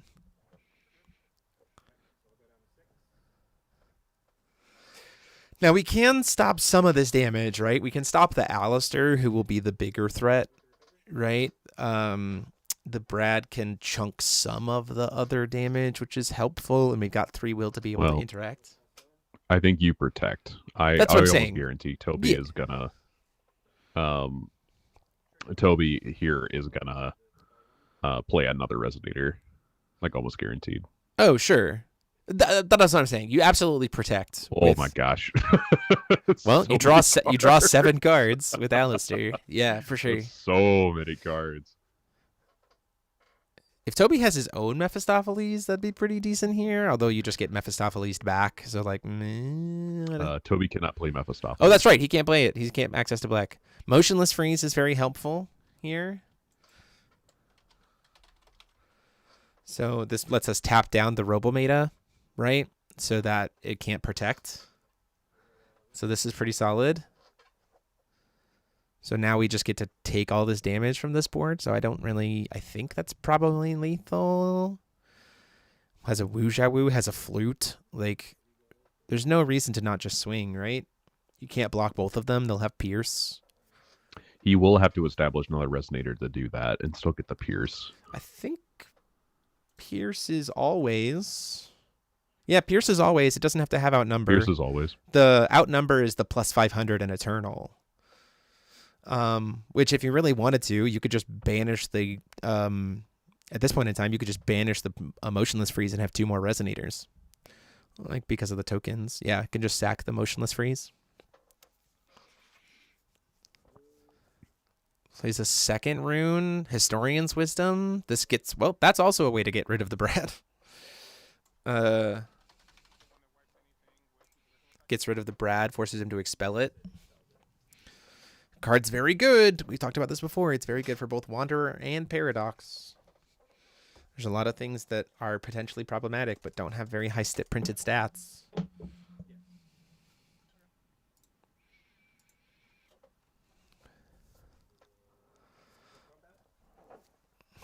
Now we can stop some of this damage, right? We can stop the Alistair, who will be the bigger threat, right? The Brad can chunk some of the other damage, which is helpful, and we've got 3 will to be able to Well, interact. I think you protect. I That's what I'm almost saying. guarantee Toby Yeah. is gonna. Toby here is gonna play another resonator, like almost guaranteed. Oh, sure. That's what I'm saying. You absolutely protect. Oh my gosh! Well, So you draw many you draw cards. 7 cards with Alistair. Yeah, for sure. That's so many cards. If Toby has his own Mephistopheles, that'd be pretty decent here. Although you just get Mephistopheles back, so like, meh. Toby cannot play Mephistopheles. Oh, that's right. He can't play it. He can't access to black. Motionless freeze is very helpful here. So this lets us tap down the Robometa, right? So that it can't protect. So this is pretty solid. So now we just get to take all this damage from this board. So I think that's probably lethal. Has a Wujawoo, has a flute. Like, there's no reason to not just swing, right? You can't block both of them. They'll have Pierce. He will have to establish another resonator to do that and still get the Pierce. I think Pierce is always... Yeah, Pierce is always. It doesn't have to have Outnumber. Pierce is always. The Outnumber is the plus 500 and Eternal. Which if you really wanted to, you could just banish the... at this point in time, you could just banish the Motionless Freeze and have 2 more Resonators. Like, because of the tokens. Yeah, you can just sack the Motionless Freeze. Plays a second rune, Historian's Wisdom. This gets... Well, that's also a way to get rid of the Brad. Gets rid of the Brad, forces him to expel it. Card's very good. We talked about this before. It's very good for both Wanderer and Paradox. There's a lot of things that are potentially problematic, but don't have very high printed stats.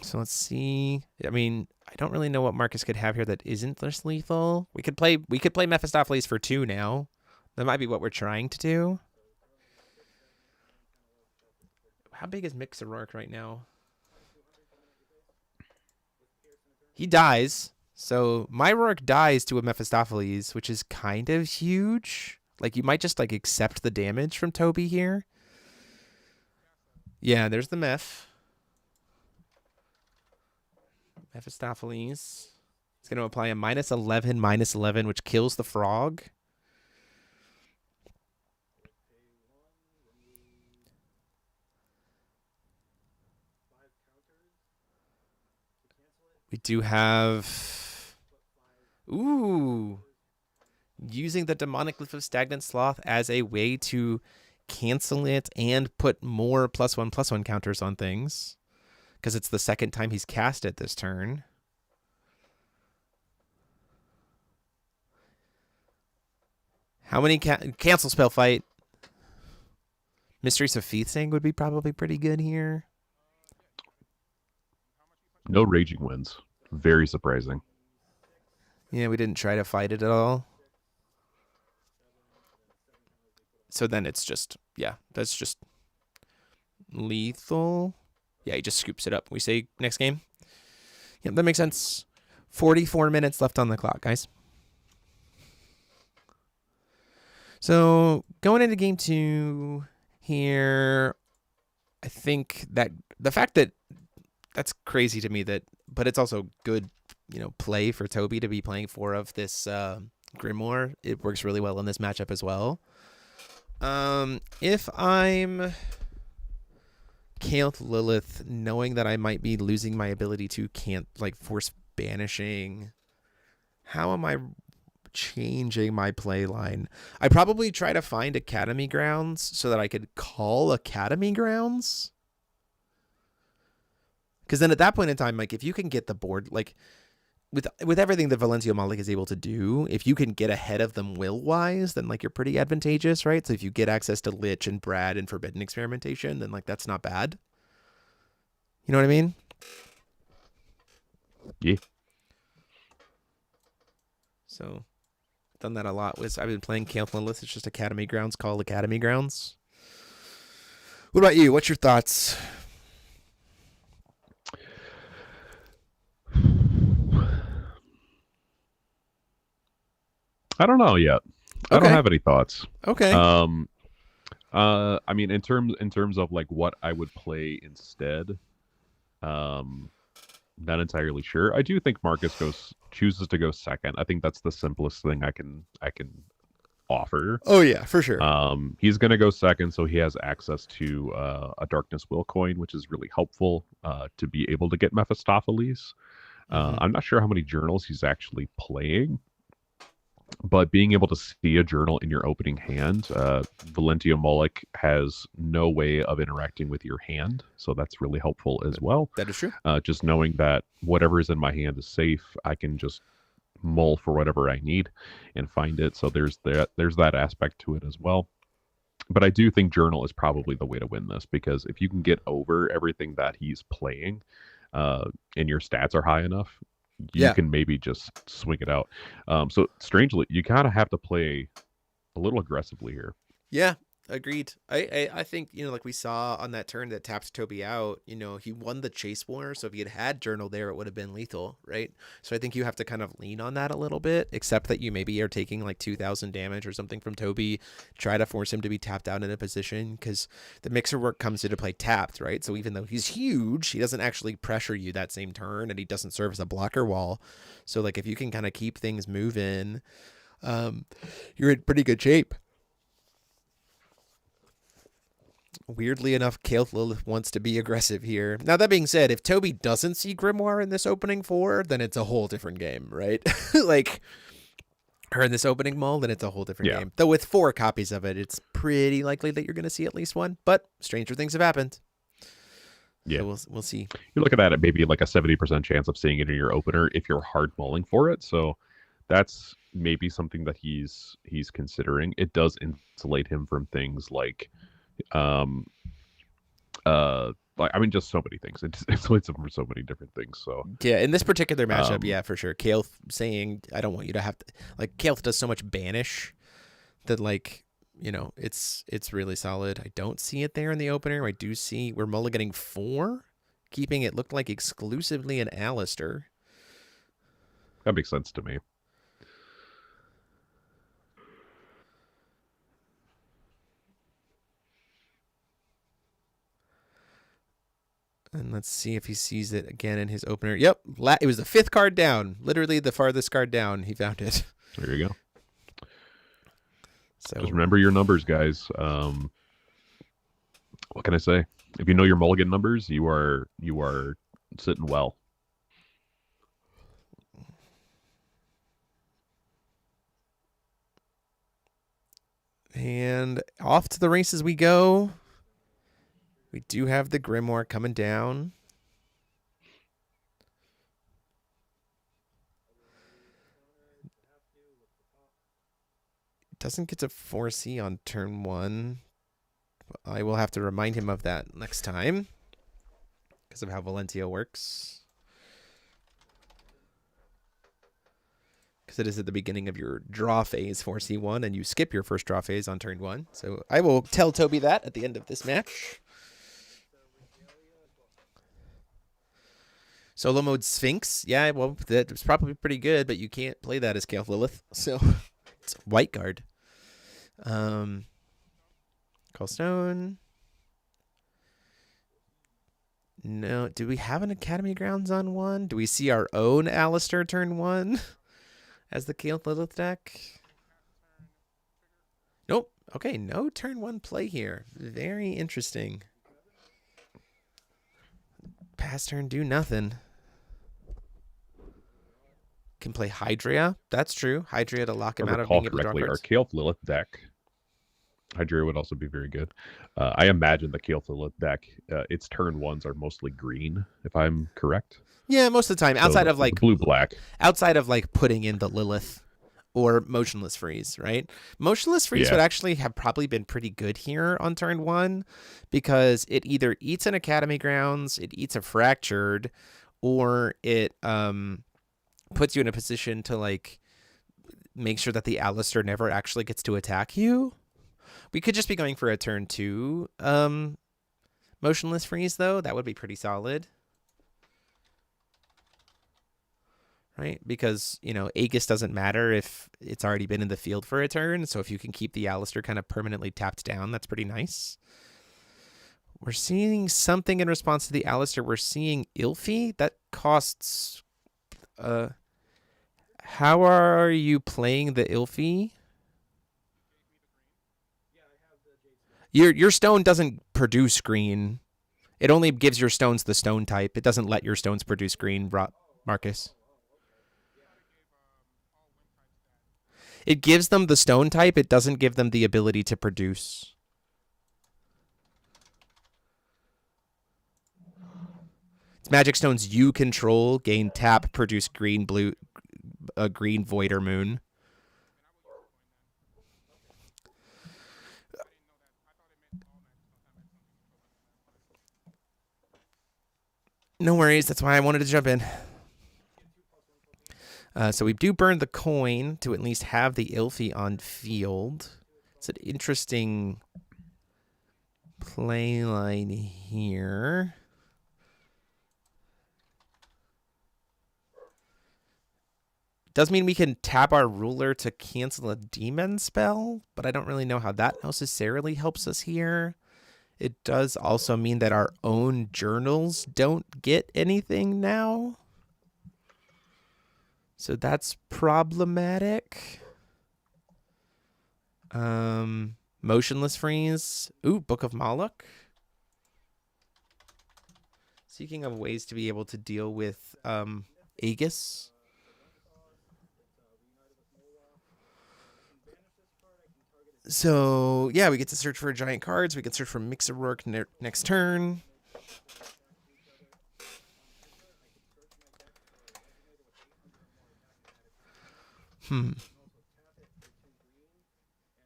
So let's see. I mean, I don't really know what Marcus could have here that isn't less lethal. We could play Mephistopheles for 2 now. That might be what we're trying to do. How big is Mixerork right now? He dies. So my Rourke dies to a Mephistopheles, which is kind of huge. Like, you might just like accept the damage from Toby here. Yeah, there's the Mephistopheles. It's going to apply a -11, which kills the frog. We do have... Ooh. Using the Demonic Glyph of Stagnant Sloth as a way to cancel it and put more +1/+1 counters on things. Because it's the second time he's cast it this turn. How many cancel spell fight? Mysteries of Feathsing would be probably pretty good here. No Raging Winds. Very surprising. Yeah, we didn't try to fight it at all. So then it's just, yeah, that's just lethal. Yeah, he just scoops it up. We say next game. Yep, that makes sense. 44 minutes left on the clock, guys. So going into game 2 here, I think that the fact that that's crazy to me, but it's also good, play for Toby to be playing 4 of this Grimoire. It works really well in this matchup as well. If I'm Kael'th Lilith, knowing that I might be losing my ability to force banishing, how am I changing my play line? I probably try to find Academy Grounds so that I could call Academy Grounds. Because then at that point in time, like, if you can get the board, like, with everything that Valencio Malik is able to do, if you can get ahead of them will-wise, then, like, you're pretty advantageous, right? So if you get access to Lich and Brad and Forbidden Experimentation, then, like, that's not bad. You know what I mean? Yeah. So done that a lot. I've been playing Kael'th Lilith. It's just Academy Grounds called Academy Grounds. What about you? What's your thoughts? I don't know yet. I don't Okay. have any thoughts. Okay. I mean, in terms of like what I would play instead, not entirely sure. I do think Marcus chooses to go second. I think that's the simplest thing I can offer. Oh yeah, for sure. He's gonna go second, so he has access to a Darkness Will coin, which is really helpful to be able to get Mephistopheles. I'm not sure how many journals he's actually playing, but being able to see a journal in your opening hand, Valentio Moloch has no way of interacting with your hand, so that's really helpful as well. That is true. Just knowing that whatever is in my hand is safe, I can just mull for whatever I need and find it. So there's that aspect to it as well. But I do think journal is probably the way to win this, because if you can get over everything that he's playing, and your stats are high enough, you can maybe just swing it out. So strangely, you kind of have to play a little aggressively here. Yeah, agreed. I think, like we saw on that turn that tapped Toby out, he won the chase war. So if he had journal there, it would have been lethal, right? So I think you have to kind of lean on that a little bit, except that you maybe are taking like 2,000 damage or something from Toby. Try to force him to be tapped out in a position, because the mixer work comes into play tapped, right? So even though he's huge, he doesn't actually pressure you that same turn, and he doesn't serve as a blocker wall. So like if you can kind of keep things moving, you're in pretty good shape. Weirdly enough, Kael'th Lilith wants to be aggressive here. Now, that being said, if Toby doesn't see Grimoire in this opening 4, then it's a whole different game, right? Like, her in this opening mull, then it's a whole different game. Though with 4 copies of it, it's pretty likely that you're going to see at least one. But stranger things have happened. Yeah, so we'll see. You're looking at it maybe like a 70% chance of seeing it in your opener if you're hard mulling for it. So that's maybe something that he's considering. It does insulate him from things like just so many things. It insulates him from so many different things. So yeah, in this particular matchup, yeah, for sure. Kael'th saying, I don't want you to have to, like, Kael'th does so much banish that, like, it's really solid. I don't see it there in the opener. I do see we're mulliganing 4, keeping it look like exclusively an Alistair. That makes sense to me. And let's see if he sees it again in his opener. Yep, it was the 5th card down. Literally the farthest card down. He found it. There you go. So just remember your numbers, guys. What can I say? If you know your mulligan numbers, you are sitting well. And off to the races we go. We do have the Grimoire coming down. Doesn't get to 4C on turn 1. I will have to remind him of that next time because of how Valentio works. Because it is at the beginning of your draw phase, 4C1, and you skip your first draw phase on turn 1. So I will tell Toby that at the end of this match. Solo mode Sphinx. Yeah, well, that's probably pretty good, but you can't play that as Kael'th Lilith. So it's white guard. Callstone. No. Do we have an Academy Grounds on 1? Do we see our own Alistair turn 1 as the Kael'th Lilith deck? Nope. Okay, no turn 1 play here. Very interesting. Pass turn, do nothing. Can play Hydria. That's true. Hydria to lock him out of being able to draw cards. Our Kael'th Lilith deck, Hydria would also be very good. I imagine the Kael'th Lilith deck, its turn 1s are mostly green, if I'm correct. Yeah, most of the time. Outside of like blue-black. Outside of like putting in the Lilith or Motionless Freeze, right? Motionless Freeze would actually have probably been pretty good here on turn 1 because it either eats an Academy Grounds, it eats a Fractured, or it puts you in a position to like make sure that the Alistair never actually gets to attack you. We could just be going for a turn 2 motionless freeze, though. That would be pretty solid. Right? Because, Aegis doesn't matter if it's already been in the field for a turn. So if you can keep the Alistair kind of permanently tapped down, that's pretty nice. We're seeing something in response to the Alistair. We're seeing Ilfi. That costs... how are you playing the Ilfi? Your stone doesn't produce green. It only gives your stones the stone type. It doesn't let your stones produce green, Marcus. It gives them the stone type. It doesn't give them the ability to produce. It's magic stones you control. Gain tap, produce green, blue, green, void, or moon. No worries. That's why I wanted to jump in. So we do burn the coin to at least have the Ilfi on field. It's an interesting play line here. Does mean we can tap our ruler to cancel a demon spell, but I don't really know how that necessarily helps us here. It does also mean that our own journals don't get anything now. So that's problematic. Motionless freeze. Ooh, Book of Moloch. Seeking of ways to be able to deal with Aegis. So, yeah, we get to search for giant cards. We can search for Mixer-Rourke next turn.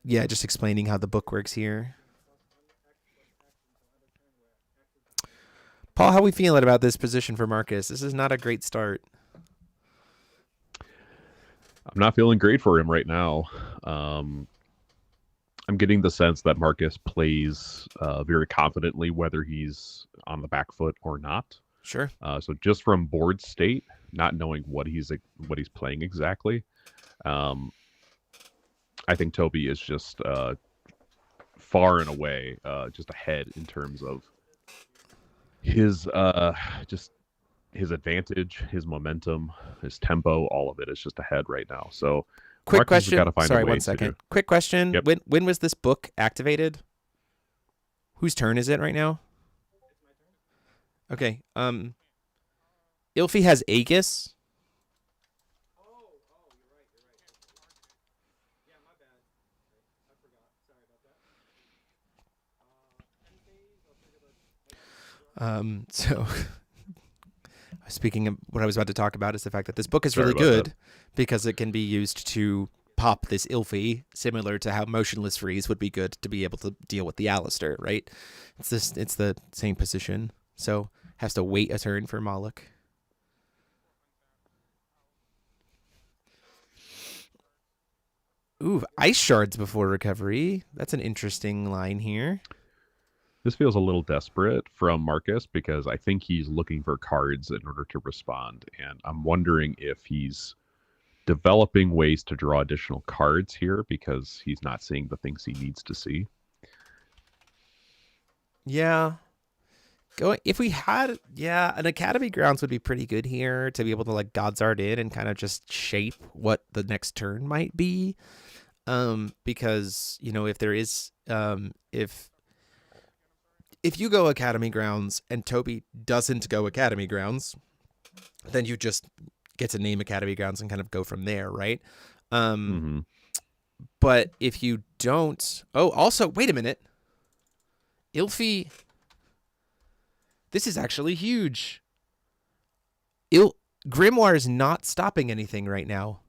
Yeah, just explaining how the book works here. Paul, how are we feeling about this position for Marcus? This is not a great start. I'm not feeling great for him right now. I'm getting the sense that Marcus plays very confidently, whether he's on the back foot or not. Sure. So just from board state, not knowing what he's playing exactly, I think Toby is just far and away just ahead in terms of his just his advantage, his momentum, his tempo. All of it is just ahead right now. So quick Marcus has question. gotta find a Sorry, way one second. to... Quick question. Yep. When was this book activated? Whose turn is it right now? Okay. Ilfi has Aegis. So speaking of what I was about to talk about is the fact that this book is really good because it can be used to pop this Ilfi, similar to how motionless freeze would be good to be able to deal with the Alistair, right? It's the same position. So has to wait a turn for Moloch. Ooh, ice shards before recovery. That's an interesting line here. This feels a little desperate from Marcus because I think he's looking for cards in order to respond. And I'm wondering if he's developing ways to draw additional cards here because he's not seeing the things he needs to see. Yeah. If we had, an Academy Grounds would be pretty good here to be able to like God's Art in and kind of just shape what the next turn might be. Because, if there is, if you go Academy Grounds and Toby doesn't go Academy Grounds, then you just get to name Academy Grounds and kind of go from there, right? But if you don't... Oh, also, wait a minute. Ilfi... This is actually huge. Grimoire is not stopping anything right now.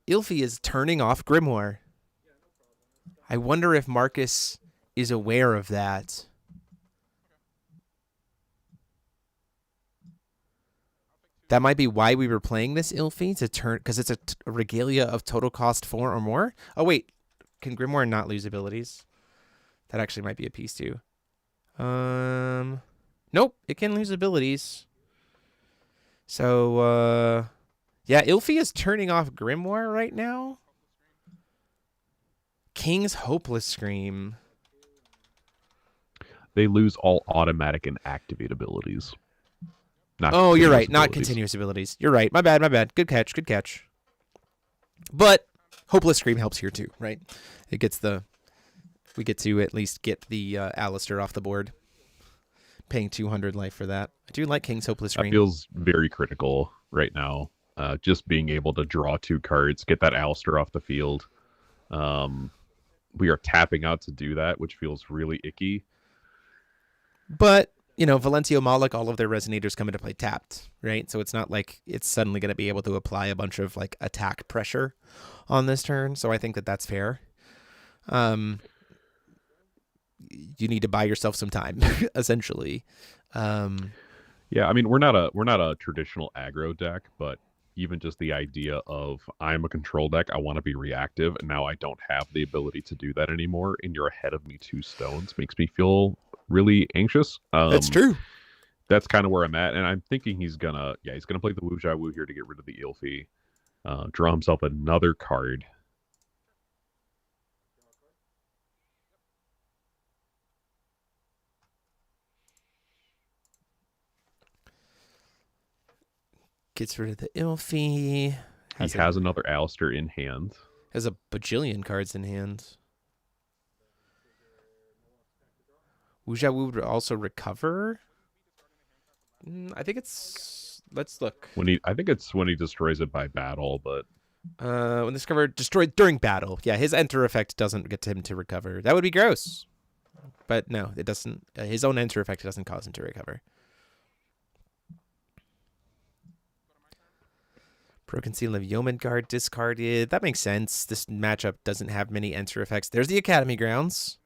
Ilfi is turning off Grimoire. I wonder if Marcus is aware of that. That might be why we were playing this Ilfi to turn, because it's a regalia of total cost 4 or more. Oh wait, can Grimoire not lose abilities? That actually might be a piece too. Nope, it can lose abilities. So yeah, Ilfi is turning off Grimoire right now. King's Hopeless Scream. They lose all automatic and activate abilities. Oh, you're right. Not abilities. continuous abilities. You're right. My bad. Good catch. But Hopeless Scream helps here too, right? It gets we get to at least get the Alistair off the board. Paying 200 life for that. I do like King's Hopeless Scream. That feels very critical right now. Just being able to draw 2 cards, get that Alistair off the field. We are tapping out to do that, which feels really icky. But, Valencio Malik, all of their Resonators come into play tapped, right? So it's not like it's suddenly going to be able to apply a bunch of like attack pressure on this turn. So I think that that's fair. You need to buy yourself some time, essentially. Yeah, I mean, we're not a traditional aggro deck, but even just the idea of I'm a control deck, I want to be reactive, and now I don't have the ability to do that anymore, and you're ahead of me 2 stones makes me feel really anxious. That's true. That's kind of where I'm at, and I'm thinking he's gonna play the Wuja Wu here to get rid of the Ilfi, draw himself another card. Gets rid of the Ilfi. He has another Alistair in hand. Has a bajillion cards in hand. Wuja Wu would also recover. I think it's. Let's look. I think it's when he destroys it by battle, but when discovered destroyed during battle. Yeah, his enter effect doesn't get him to recover. That would be gross. But no, it doesn't. His own enter effect doesn't cause him to recover. Broken Seal of Yeoman Guard discarded. That makes sense. This matchup doesn't have many enter effects. There's the Academy Grounds.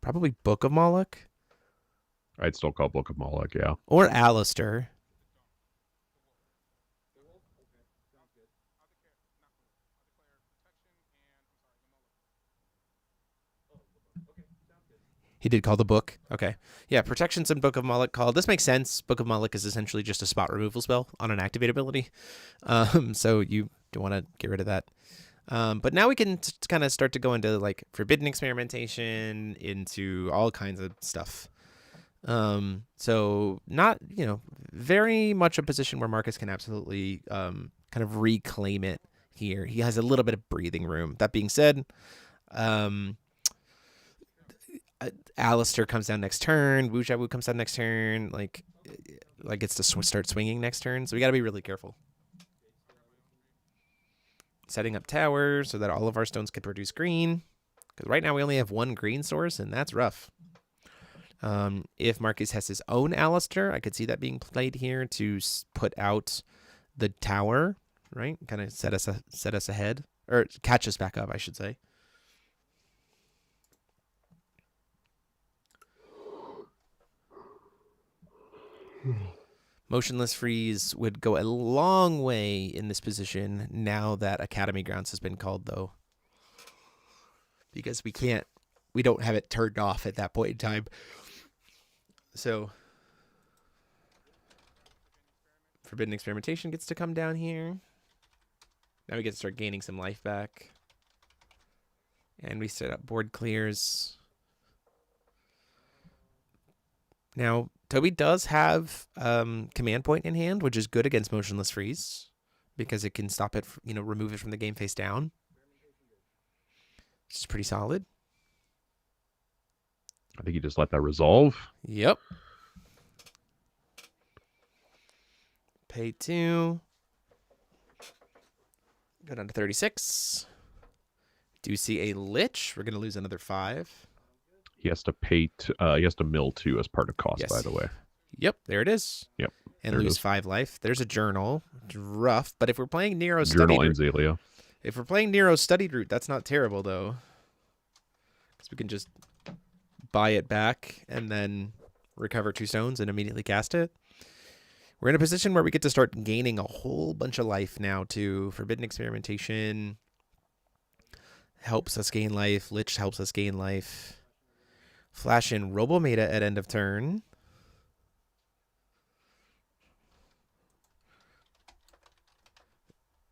Probably Book of Moloch. I'd still call Book of Moloch, yeah. Or Alistair. He did call the book. Okay. Yeah, Protections and Book of Moloch called. This makes sense. Book of Moloch is essentially just a spot removal spell on an activate ability. So you don't want to get rid of that. But now we can kind of start to go into like forbidden experimentation, into all kinds of stuff. So not, very much a position where Marcus can absolutely kind of reclaim it here. He has a little bit of breathing room. That being said, Alistair comes down next turn. Wuja Wu comes down next turn. Like gets to start swinging next turn. So we got to be really careful. Setting up towers so that all of our stones can produce green. Because right now we only have 1 green source, and that's rough. If Marcus has his own Alistair, I could see that being played here to put out the tower, right? Kind of set us ahead, or catch us back up, I should say. Motionless Freeze would go a long way in this position now that Academy Grounds has been called, though. Because we don't have it turned off at that point in time. So, Forbidden Experimentation gets to come down here. Now we get to start gaining some life back. And we set up board clears. Now, Toby does have Command Point in hand, which is good against Motionless Freeze, because it can stop it, remove it from the game face down. Which is pretty solid. I think you just let that resolve. Yep. Pay 2. Go down to 36. Do see a Lich. We're going to lose another 5. He has to pay. He has to mill 2 as part of cost, Yes. by the way. Yep, there it is. Yep. And there it lose is. 5 life. There's a journal. It's rough, but if we're playing Nero's Journal studied and Zalea. if we're playing Nero's studied route, that's not terrible though. because we can just buy it back and then recover 2 stones and immediately cast it. We're in a position where we get to start gaining a whole bunch of life now too. Forbidden Experimentation helps us gain life. Lich helps us gain life. Flash in Robometa at end of turn.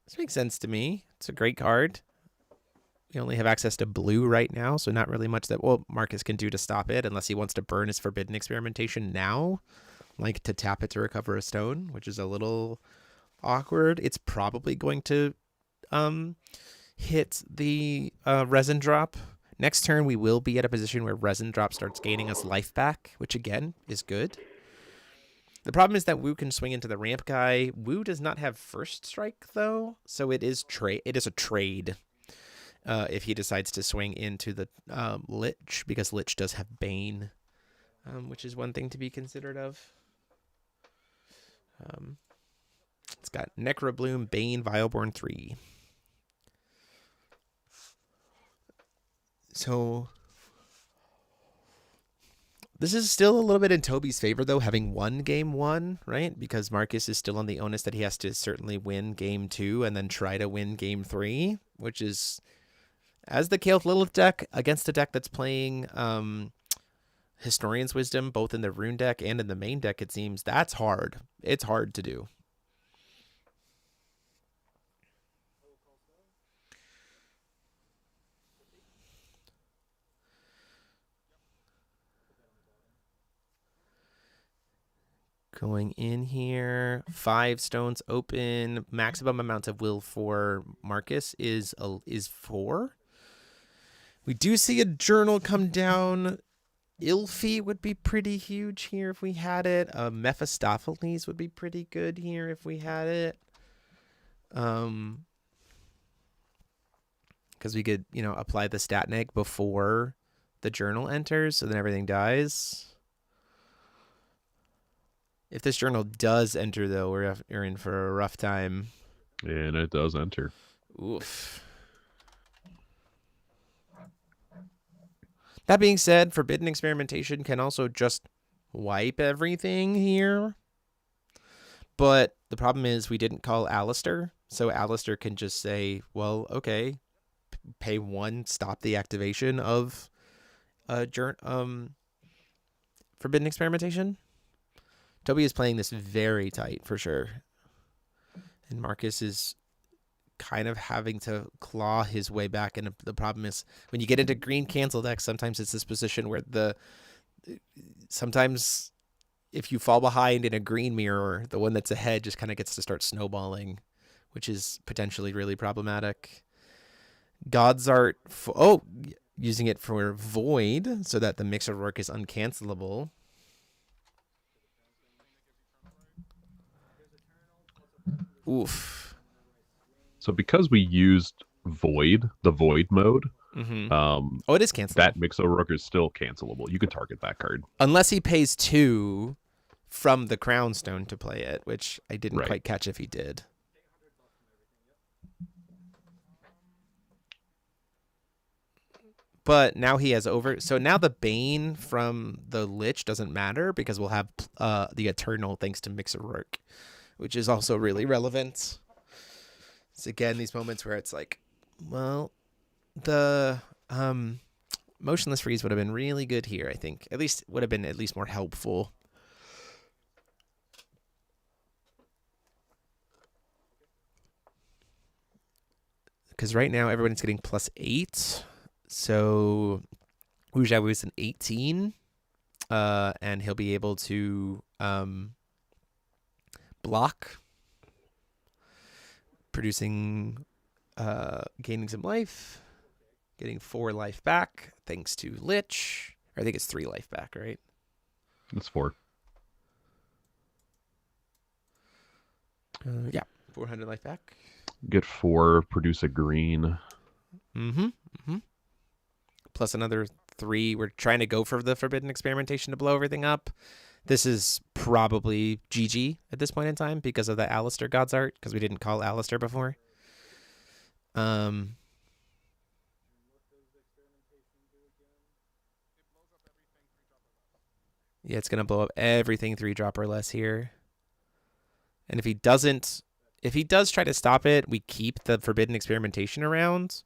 This makes sense to me. It's a great card. We only have access to blue right now, so not really much that Marcus can do to stop it unless he wants to burn his Forbidden Experimentation now, like to tap it to recover a stone, which is a little awkward. It's probably going to hit the resin drop. Next turn, we will be at a position where resin drop starts gaining us life back, which again is good. The problem is that Wu can swing into the ramp guy. Wu does not have first strike though, so it is a trade if he decides to swing into the Lich, because Lich does have Bane, which is one thing to be considered of. It's got Necrobloom, Bane, Vileborn 3. So this is still a little bit in Toby's favor, though, having won game 1, right? Because Marcus is still on the onus that he has to certainly win game 2 and then try to win game 3, which is, as the Kael'th Lilith deck against a deck that's playing Historian's Wisdom, both in the Rune deck and in the main deck, it seems, that's hard. It's hard to do. Going in here, 5 stones open. Maximum amount of will for Marcus is 4. We do see a journal come down. Ilfi would be pretty huge here if we had it. Mephistopheles would be pretty good here if we had it. Because we could, apply the stat neg before the journal enters, so then everything dies. If this journal does enter, though, we're in for a rough time. And it does enter. Oof. That being said, Forbidden Experimentation can also just wipe everything here. But the problem is we didn't call Alistair, so Alistair can just say, well, okay, pay 1, stop the activation of Forbidden Experimentation. Toby is playing this very tight for sure. And Marcus is kind of having to claw his way back. And the problem is when you get into green cancel decks, sometimes it's this position where sometimes if you fall behind in a green mirror, the one that's ahead just kind of gets to start snowballing, which is potentially really problematic. God's Art, using it for Void so that the Mixer Rourke is uncancelable. Oof. So because we used Void, the Void mode, Mm-hmm. It is cancelable. That Mixo-Rook is still cancelable. You can target that card. Unless he pays 2 from the Crown Stone to play it, which I didn't Right. quite catch if he did. But now he has so now the Bane from the Lich doesn't matter because we'll have the Eternal thanks to Mixer Rourke, which is also really relevant. It's again these moments where it's like, well, the Motionless Freeze would have been really good here, I think. At least would have been at least more helpful. Because right now everyone's getting +8. So Wujiawu is an 18. And he'll be able to block, producing gaining some life, getting 4 life back thanks to Lich. Or I think it's 3 life back, right? It's 4. Yeah, 400 life back. Get 4, produce a green. Plus another 3. We're trying to go for the Forbidden Experimentation to blow everything up. This is probably GG at this point in time because of the Alistair God's Art, because we didn't call Alistair before. Yeah, it's going to blow up everything 3-drop or less here. And if he does try to stop it, we keep the Forbidden Experimentation around.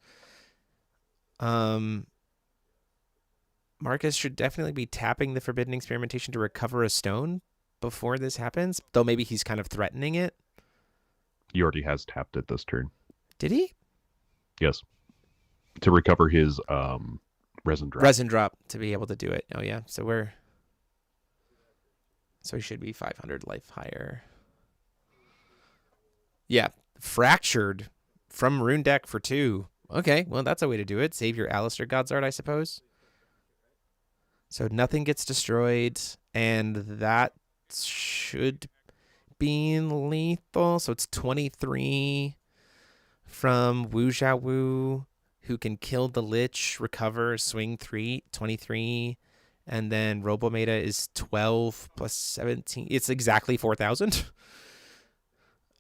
Marcus should definitely be tapping the Forbidden Experimentation to recover a stone before this happens, though maybe he's kind of threatening it. He already has tapped it this turn. Did he? Yes. To recover his resin drop. Resin drop to be able to do it. Oh, yeah. So he should be 500 life higher. Yeah. Fractured from Rune Deck for 2. Okay, well, that's a way to do it. Save your Alistair God's Art, I suppose. So nothing gets destroyed, and that should be lethal. So it's 23 from Wu Zhao Wu, who can kill the Lich, recover, swing 23. And then Robometa is 12 plus 17. It's exactly 4,000.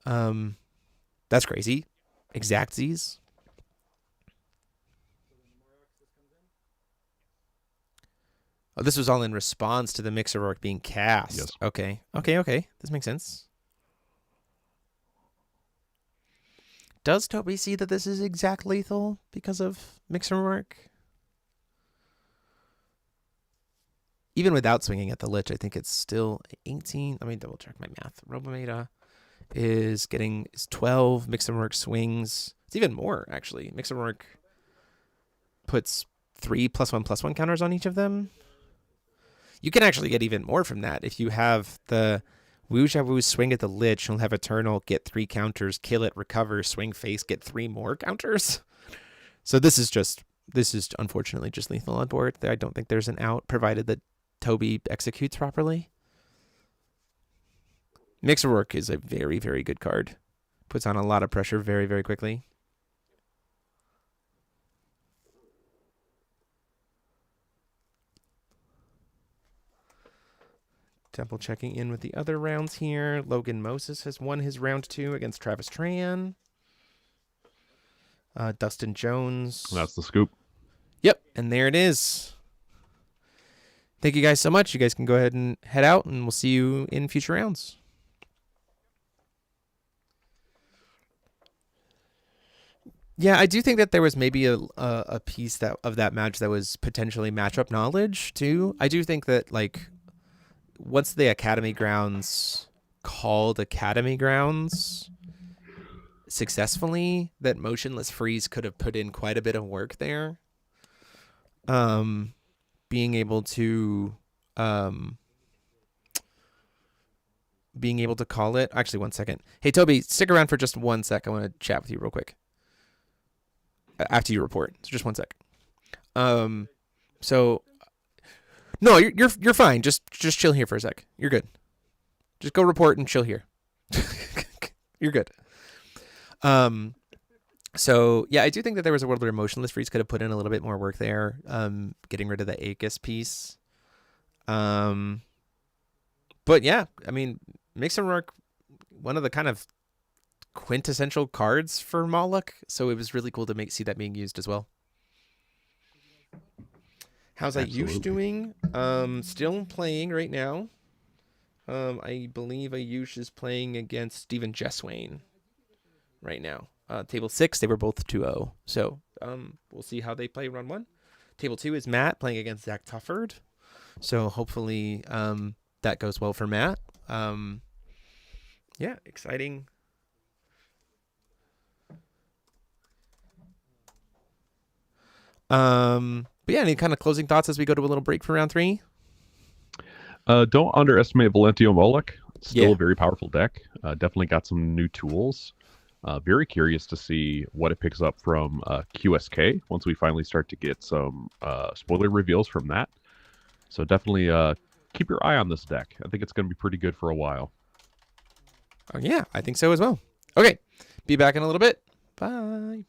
That's crazy. Exactsies. Oh, this was all in response to the Mixer Orc being cast. Yes. Okay. This makes sense. Does Toby see that this is exact lethal because of Mixer Orc? Even without swinging at the Lich, I think it's still 18. Let me double check my math. Robometa is 12. Mixer Orc swings. It's even more, actually. Mixer Orc puts 3 +1/+1 counters on each of them. You can actually get even more from that. If you have the Wu Zhao Wu swing at the Lich, you'll have Eternal, get 3 counters, kill it, recover, swing face, get 3 more counters. So this is unfortunately just lethal on board. I don't think there's an out, provided that Toby executes properly. Mixer Orc is a very, very good card. Puts on a lot of pressure very, very quickly. Double checking in with the other rounds here. Logan Moses has won his round 2 against Travis Tran. Dustin Jones. That's the scoop. Yep, and there it is. Thank you guys so much. You guys can go ahead and head out, and we'll see you in future rounds. Yeah, I do think that there was maybe a piece of that match that was potentially matchup knowledge too. I do think that once the Academy Grounds called Academy Grounds successfully, that Motionless Freeze could have put in quite a bit of work there. Being able to call it. Actually, 1 second. Hey, Toby, stick around for just 1 sec. I want to chat with you real quick. After you report. So just 1 sec. So no, you're fine. Just chill here for a sec. You're good. Just go report and chill here. You're good. So yeah, I do think that there was a world where Motionless Freeze could have put in a little bit more work there. Getting rid of the Aegis piece. But yeah, I mean, Mixer Orc, one of the kind of quintessential cards for Moloch, so it was really cool to see that being used as well. How's Ayush doing? Still playing right now. I believe Ayush is playing against Steven Jesswain right now. Table 6, they were both 2-0. So we'll see how they play round 1. Table 2 is Matt playing against Zach Tufford. So hopefully that goes well for Matt. Yeah, exciting. But yeah, any kind of closing thoughts as we go to a little break for round 3? Don't underestimate Valentio Moloch. Still a very powerful deck. Definitely got some new tools. Very curious to see what it picks up from QSK once we finally start to get some spoiler reveals from that. So definitely keep your eye on this deck. I think it's going to be pretty good for a while. Oh, yeah, I think so as well. Okay, be back in a little bit. Bye.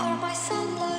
are my sunlight.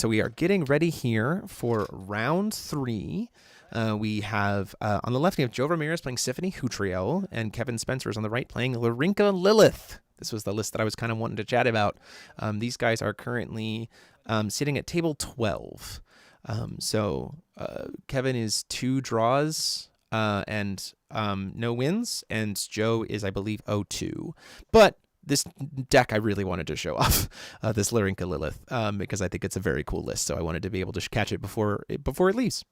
so we are getting ready here for round 3. We have, on the left, we have Joe Ramirez playing Symphony Hutriel, and Kevin Spencer is on the right playing Larinka Lilith. This was the list that I was kind of wanting to chat about. These guys are currently sitting at table 12. So Kevin is 2 draws and no wins, and Joe is, I believe, 0-2. But this deck I really wanted to show off, this Larinka Lilith, because I think it's a very cool list. So I wanted to be able to catch it before it leaves.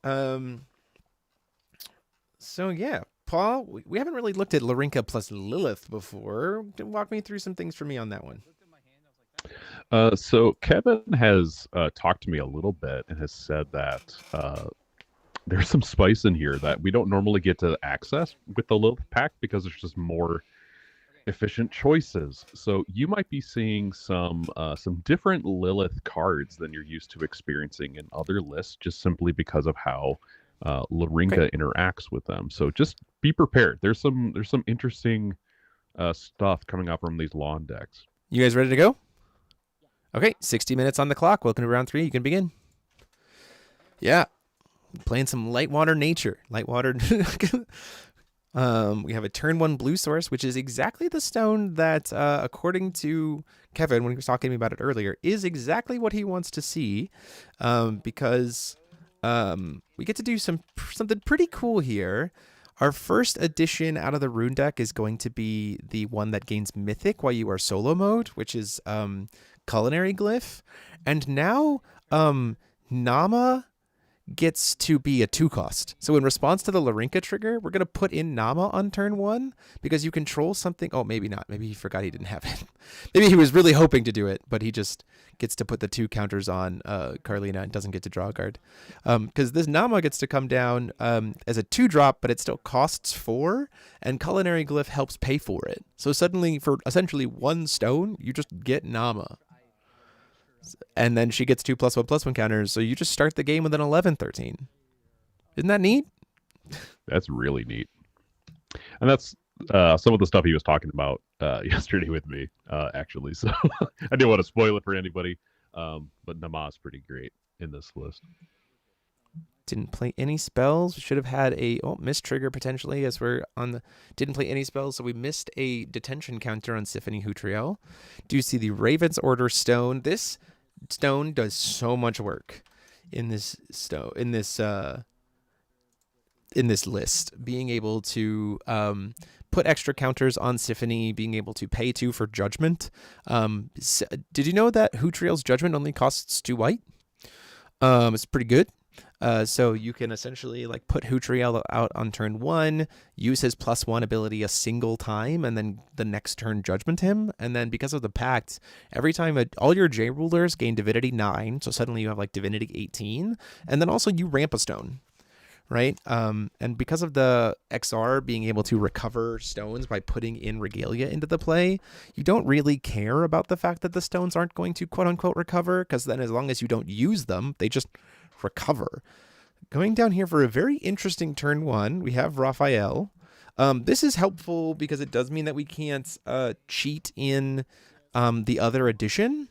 So yeah, Paul, we haven't really looked at Larinka plus Lilith before. Walk me through some things for me on that one. So Kevin has talked to me a little bit and has said that there's some spice in here that we don't normally get to access with the Lilith pack because there's just more efficient choices. So you might be seeing some different Lilith cards than you're used to experiencing in other lists, just simply because of how Larinka interacts with them. So just be prepared. There's some interesting stuff coming up from these lawn decks. You guys ready to go? Okay, 60 minutes on the clock. Welcome to round 3. You can begin. Yeah, playing some Lightwater Nature. Lightwater. We have a turn 1 blue source, which is exactly the stone that, according to Kevin, when he was talking to me about it earlier, is exactly what he wants to see, because we get to do something pretty cool here. Our first addition out of the rune deck is going to be the one that gains Mythic while you are solo mode, which is Culinary Glyph. And now Nama gets to be a 2-cost. So in response to the Larinka trigger, we're going to put in Nama on turn 1 because you control something. Oh, maybe not. Maybe he forgot he didn't have it. Maybe he was really hoping to do it, but he just gets to put the 2 counters on Carlina and doesn't get to draw a card. Because this Nama gets to come down as a 2-drop, but it still costs 4, and Culinary Glyph helps pay for it. So suddenly, for essentially 1 stone, you just get Nama. And then she gets 2+1/+1 counters, so you just start the game with an 11-13. Isn't that neat? That's really neat. And that's some of the stuff he was talking about yesterday with me, actually. So I didn't want to spoil it for anybody, but Nama's pretty great in this list. Didn't play any spells. We should have had a missed trigger potentially, as we're on the. Didn't play any spells, so we missed a detention counter on Symphony Hutriel. Do you see the Raven's Order stone? This stone does so much work in this stone in this list. Being able to put extra counters on Symphony, being able to pay 2 for Judgment. Did you know that Hutriel's Judgment only costs 2 white? It's pretty good. So you can essentially like put Hutriel out on turn 1, use his +1 ability a single time, and then the next turn Judgment him. And then because of the pact, every time all your J rulers gain Divinity 9, so suddenly you have like Divinity 18, and then also you ramp a stone, right? And because of the XR being able to recover stones by putting in Regalia into the play, you don't really care about the fact that the stones aren't going to quote unquote recover, because then as long as you don't use them, they just recover. Going down here for a very interesting turn 1, we have Raphael. This is helpful because it does mean that we can't cheat in the other edition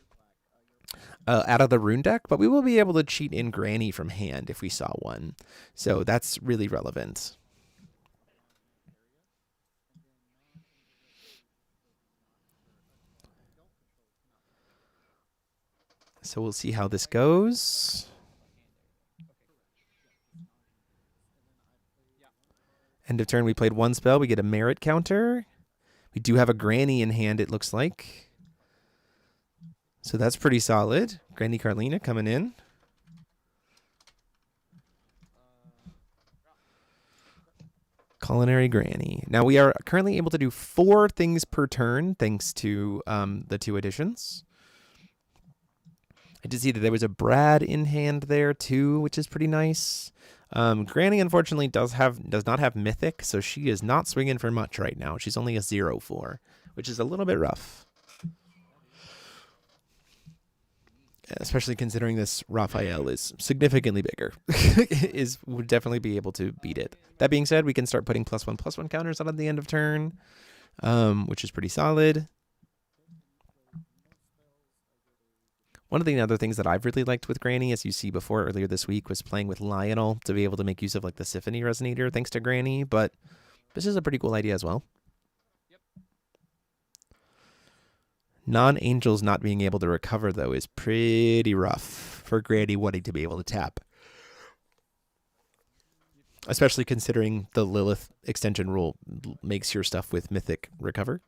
out of the rune deck, but we will be able to cheat in Granny from hand if we saw one. So that's really relevant. So we'll see how this goes. End of turn, we played 1 spell. We get a merit counter. We do have a Granny in hand, it looks like. So that's pretty solid. Granny Carlina coming in. Culinary Granny. Now we are currently able to do 4 things per turn thanks to the 2 additions. I did see that there was a Brad in hand there too, which is pretty nice. Granny unfortunately does not have Mythic, so she is not swinging for much right now. She's only a 0/4, which is a little bit rough. Especially considering this Raphael is significantly bigger, would definitely be able to beat it. That being said, we can start putting +1/+1 counters on at the end of turn, which is pretty solid. One of the other things that I've really liked with Granny, as you see before earlier this week, was playing with Lionel to be able to make use of like the Symphony Resonator thanks to Granny, but this is a pretty cool idea as well. Non-angels not being able to recover, though, is pretty rough for Granny wanting to be able to tap. Especially considering the Lilith extension rule makes your stuff with Mythic recover.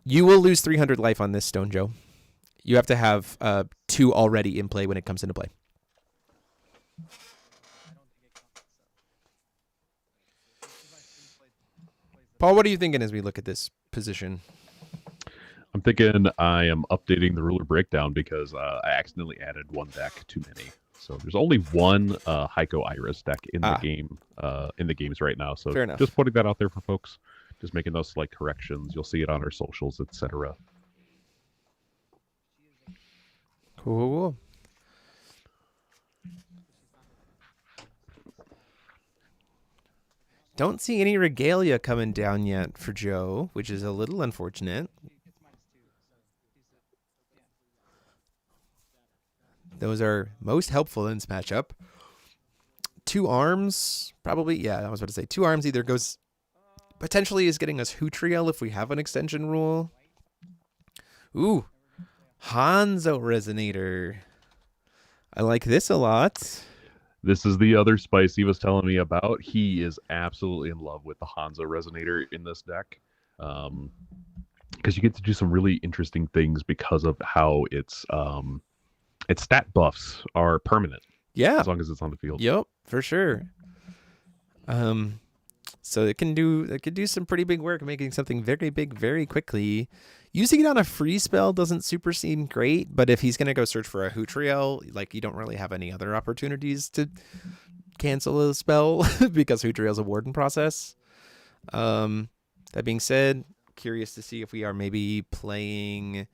You will lose 300 life on this stone, Joe. You have to have 2 already in play when it comes into play. Paul, what are you thinking as we look at this position? I'm thinking I am updating the ruler breakdown because I accidentally added 1 deck too many. So there's only 1 Heiko Iris deck in the game, in the games right now. So fair enough. Just putting that out there for folks, just making those slight corrections. You'll see it on our socials, etc. Cool. Don't see any regalia coming down yet for Joe, which is a little unfortunate. Those are most helpful in this matchup. 2 arms, probably. Yeah, I was about to say 2 arms either goes, potentially is getting us Hootriel if we have an extension rule. Ooh, Hanzo Resonator. I like this a lot. This is the other spice he was telling me about. He is absolutely in love with the Hanzo Resonator in this deck. Because you get to do some really interesting things because of how its stat buffs are permanent. Yeah. As long as it's on the field. Yep, for sure. So it can do some pretty big work, making something very big very quickly. Using it on a free spell doesn't super seem great, but if he's going to go search for a Hootriel, like you don't really have any other opportunities to cancel a spell because Hootriel's a warden process. That being said, curious to see if we are maybe playing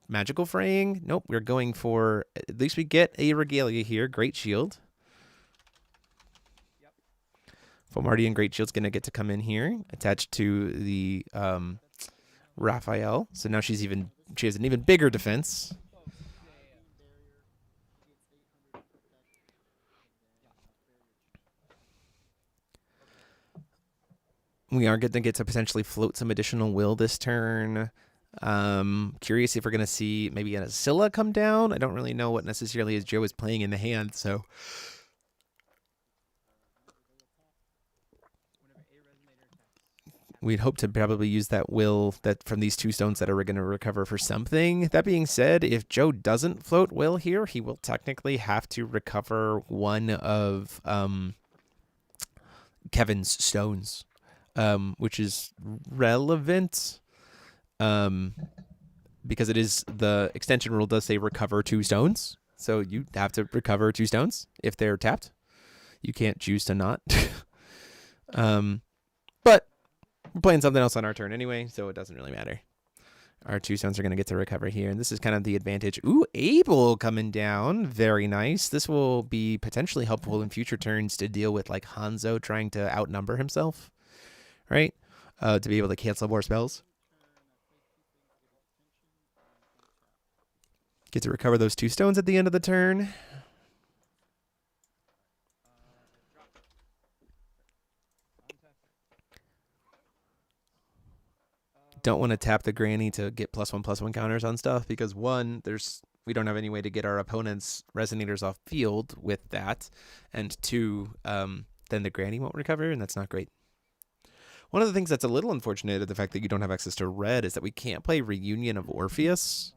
Magical Fraying. Nope, we're going for, at least we get a Regalia here. Great Shield. Fomardian Great Shield's going to get to come in here, attached to the Raphael. So now she has an even bigger defense. We are going to get to potentially float some additional will this turn. Curious if we're going to see maybe an Asilla come down. I don't really know what necessarily as Joe is playing in the hand, so we'd hope to probably use that will that from these 2 stones that are going to recover for something. That being said, if Joe doesn't float will here, he will technically have to recover 1 of Kevin's stones, which is relevant because it is the extension rule does say recover 2 stones. So you have to recover 2 stones if they're tapped. You can't choose to not. But we're playing something else on our turn anyway, so it doesn't really matter. Our 2 stones are going to get to recover here, and this is kind of the advantage. Ooh, Abel coming down. Very nice. This will be potentially helpful in future turns to deal with like Hanzo trying to outnumber himself, right? To be able to cancel more spells. Get to recover those 2 stones at the end of the turn. Don't want to tap the Granny to get +1/+1 counters on stuff because 1, we don't have any way to get our opponent's Resonators off field with that, and 2, then the Granny won't recover, and that's not great. One of the things that's a little unfortunate of the fact that you don't have access to red is that we can't play Reunion of Orpheus,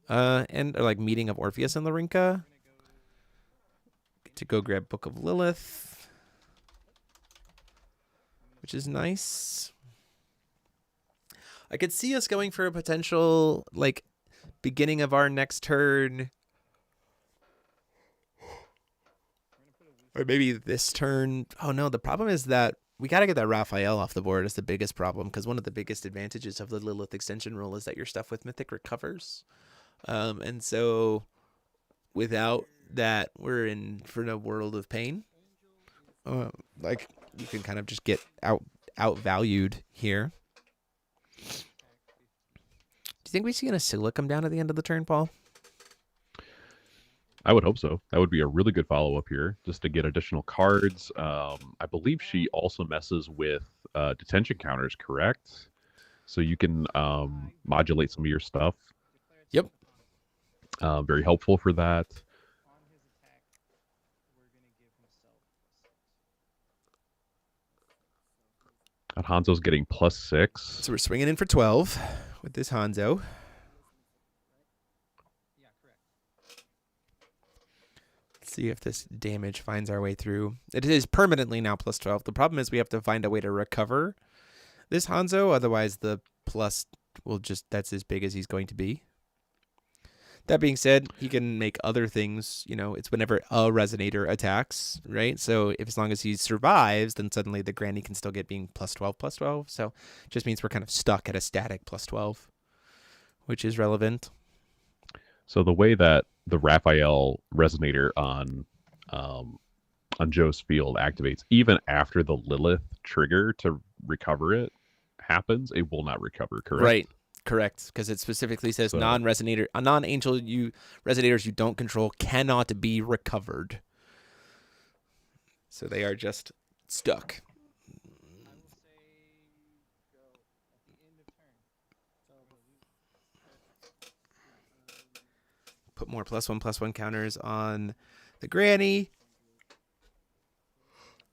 or like Meeting of Orpheus in Larinka. Get to go grab Book of Lilith, which is nice. I could see us going for a potential, like, beginning of our next turn. Or maybe this turn. Oh, no, the problem is that we got to get that Raphael off the board is the biggest problem, because one of the biggest advantages of the Lilith extension rule is that your stuff with Mythic recovers. And so without that, we're in for a world of pain. Like, you can kind of just get outvalued here. you think we see an Asilla come down at the end of the turn, Paul? I would hope so. That would be a really good follow-up here, just to get additional cards. I believe she also messes with detention counters, correct? So you can modulate some of your stuff. Yep. Very helpful for that. And Hanzo's getting +6. So we're swinging in for 12 with this Hanzo. Let's see if this damage finds our way through. It is permanently now +12. The problem is we have to find a way to recover this Hanzo. Otherwise, the plus will just, that's as big as he's going to be. That being said, he can make other things, you know, it's whenever a resonator attacks, right? So if as long as he survives, then suddenly the granny can still get being +12. So it just means we're kind of stuck at a static +12, which is relevant. So the way that the Raphael resonator on Joe's field activates, even after the Lilith trigger to recover it happens, it will not recover, correct? Right. Correct, because it specifically says non-angel resonators you don't control cannot be recovered. So they are just stuck. Put more +1/+1 counters on the granny.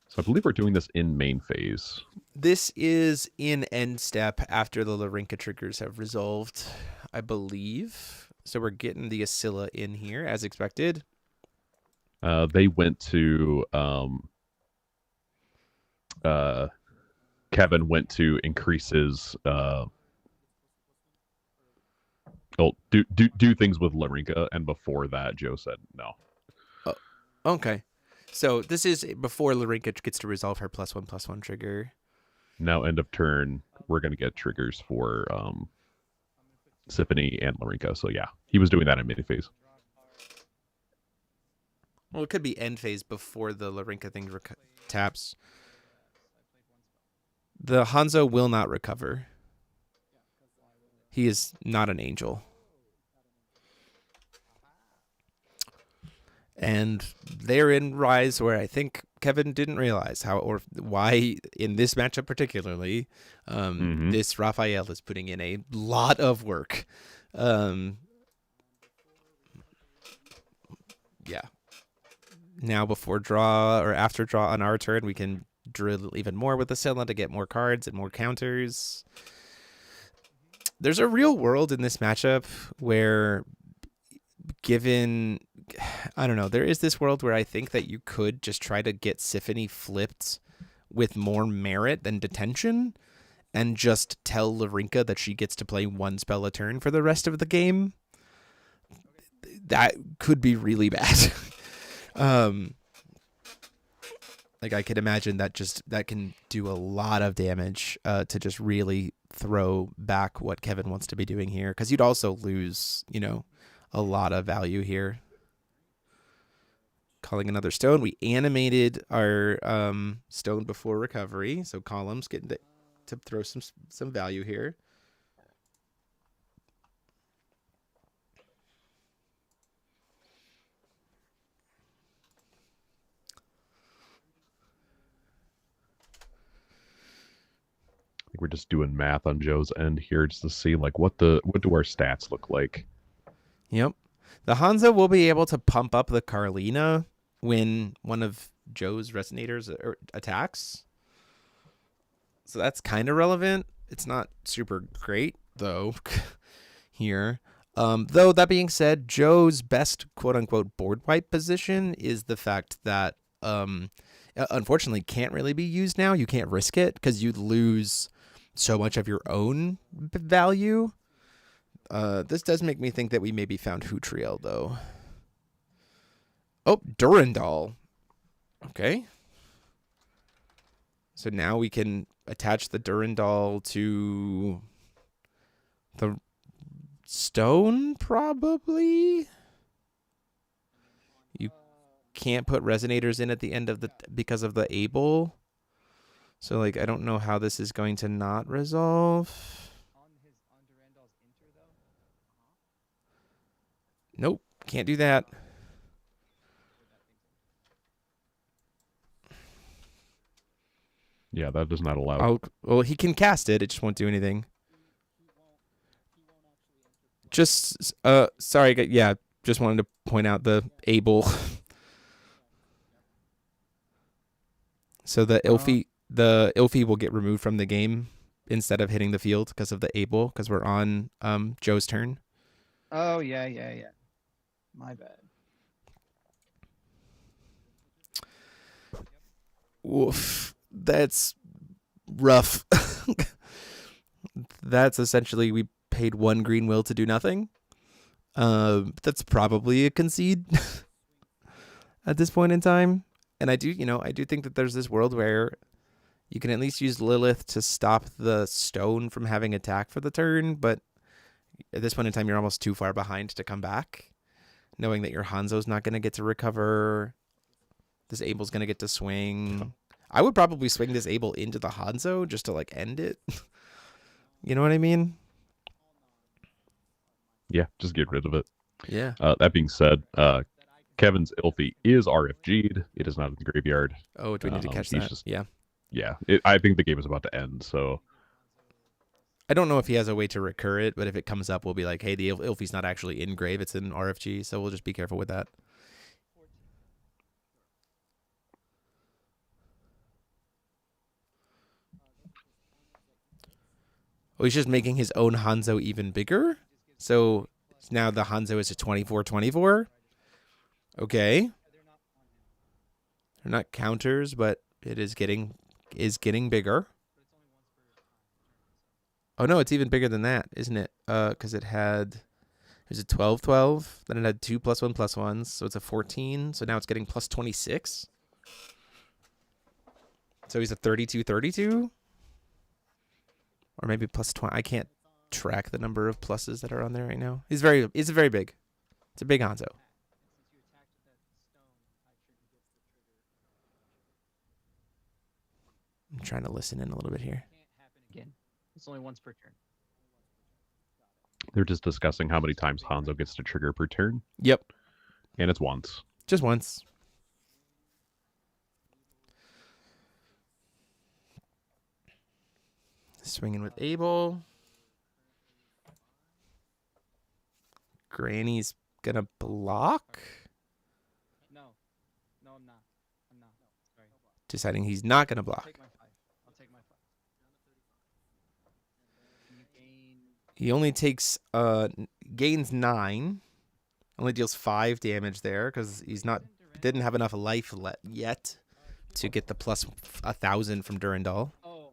So I believe we're doing this in main phase. This is in end step after the Larinka triggers have resolved, I believe. So we're getting the Asilla in here as expected. They went to Kevin went to increase his do things with Larinka, and before that Joe said no. Oh, okay. So this is before Larinka gets to resolve her +1/+1 trigger. Now, end of turn, we're going to get triggers for Symphony and Larinka. So yeah, he was doing that in mid phase. Well, it could be end phase before the Larinka thing taps. The Hanzo will not recover. He is not an angel. And therein rise where I think Kevin didn't realize how or why in this matchup particularly, this Raphael is putting in a lot of work. Yeah. Now before draw or after draw on our turn, we can drill even more with the Asilla to get more cards and more counters. There's a real world in this matchup where given, I don't know, there is this world where I think that you could just try to get Symphony flipped with more merit than detention and just tell Larinka that she gets to play one spell a turn for the rest of the game. That could be really bad. Like I could imagine that can do a lot of damage to just really throw back what Kevin wants to be doing here, because you'd also lose, you know, a lot of value here. Calling another stone. We animated our stone before recovery, so columns getting to throw some value here. I think we're just doing math on Joe's end here just to see like what do our stats look like. Yep. The Hanzo will be able to pump up the Carlina when one of Joe's resonators attacks. So that's kind of relevant. It's not super great, though, here. Though, that being said, Joe's best quote-unquote board wipe position is the fact that, unfortunately, can't really be used now. You can't risk it because you'd lose so much of your own value. This does make me think that we maybe found Hootriel, though. Oh, Durandal. Okay. So now we can attach the Durandal to the stone, probably? You can't put resonators in at the end of because of the able. So, like, I don't know how this is going to not resolve. Nope, can't do that. Yeah, that does not allow. Oh, well, he can cast it. It just won't do anything. Just, sorry, yeah, just wanted to point out the able. So the Ilfie will get removed from the game instead of hitting the field because of the able, because we're on Joe's turn. Oh, yeah. My bad. Oof, that's rough. That's essentially we paid 1 green will to do nothing. That's probably a concede at this point in time. And I do think that there's this world where you can at least use Lilith to stop the stone from having attack for the turn, but at this point in time, you're almost too far behind to come back, knowing that your Hanzo's not going to get to recover. This Abel's going to get to swing. I would probably swing this Abel into the Hanzo just to, like, end it. You know what I mean? Yeah, just get rid of it. Yeah. That being said, Kevin's Ilfie is RFG'd. It is not in the graveyard. Oh, do we need to catch he's that? just- Yeah. Yeah, I think the game is about to end, so... I don't know if he has a way to recur it, but if it comes up, we'll be like, hey, the Ilfie's not actually in grave. It's in RFG, so we'll just be careful with that. Oh, he's just making his own Hanzo even bigger? So now the Hanzo is a 24/24? Okay. They're not counters, but it is getting bigger. Oh no, it's even bigger than that, isn't it? Because it was a 12/12, then it had 2 +1/+1s, so it's a 14. So now it's getting plus 26. So he's a 32/32, or maybe plus 20. I can't track the number of pluses that are on there right now. It's very big. It's a big Hanzo. I'm trying to listen in a little bit here. Again, it's only once per turn. They're just discussing how many times Hanzo gets to trigger per turn, Yep, and it's once. just once. Swinging with Abel. Granny's gonna block. No, I'm not. Sorry. Deciding he's not gonna I'll block. take my 5. You gain... He only takes gains 9. Only deals 5 damage there because didn't have enough life yet to get the plus 1,000 from Durandal. Oh,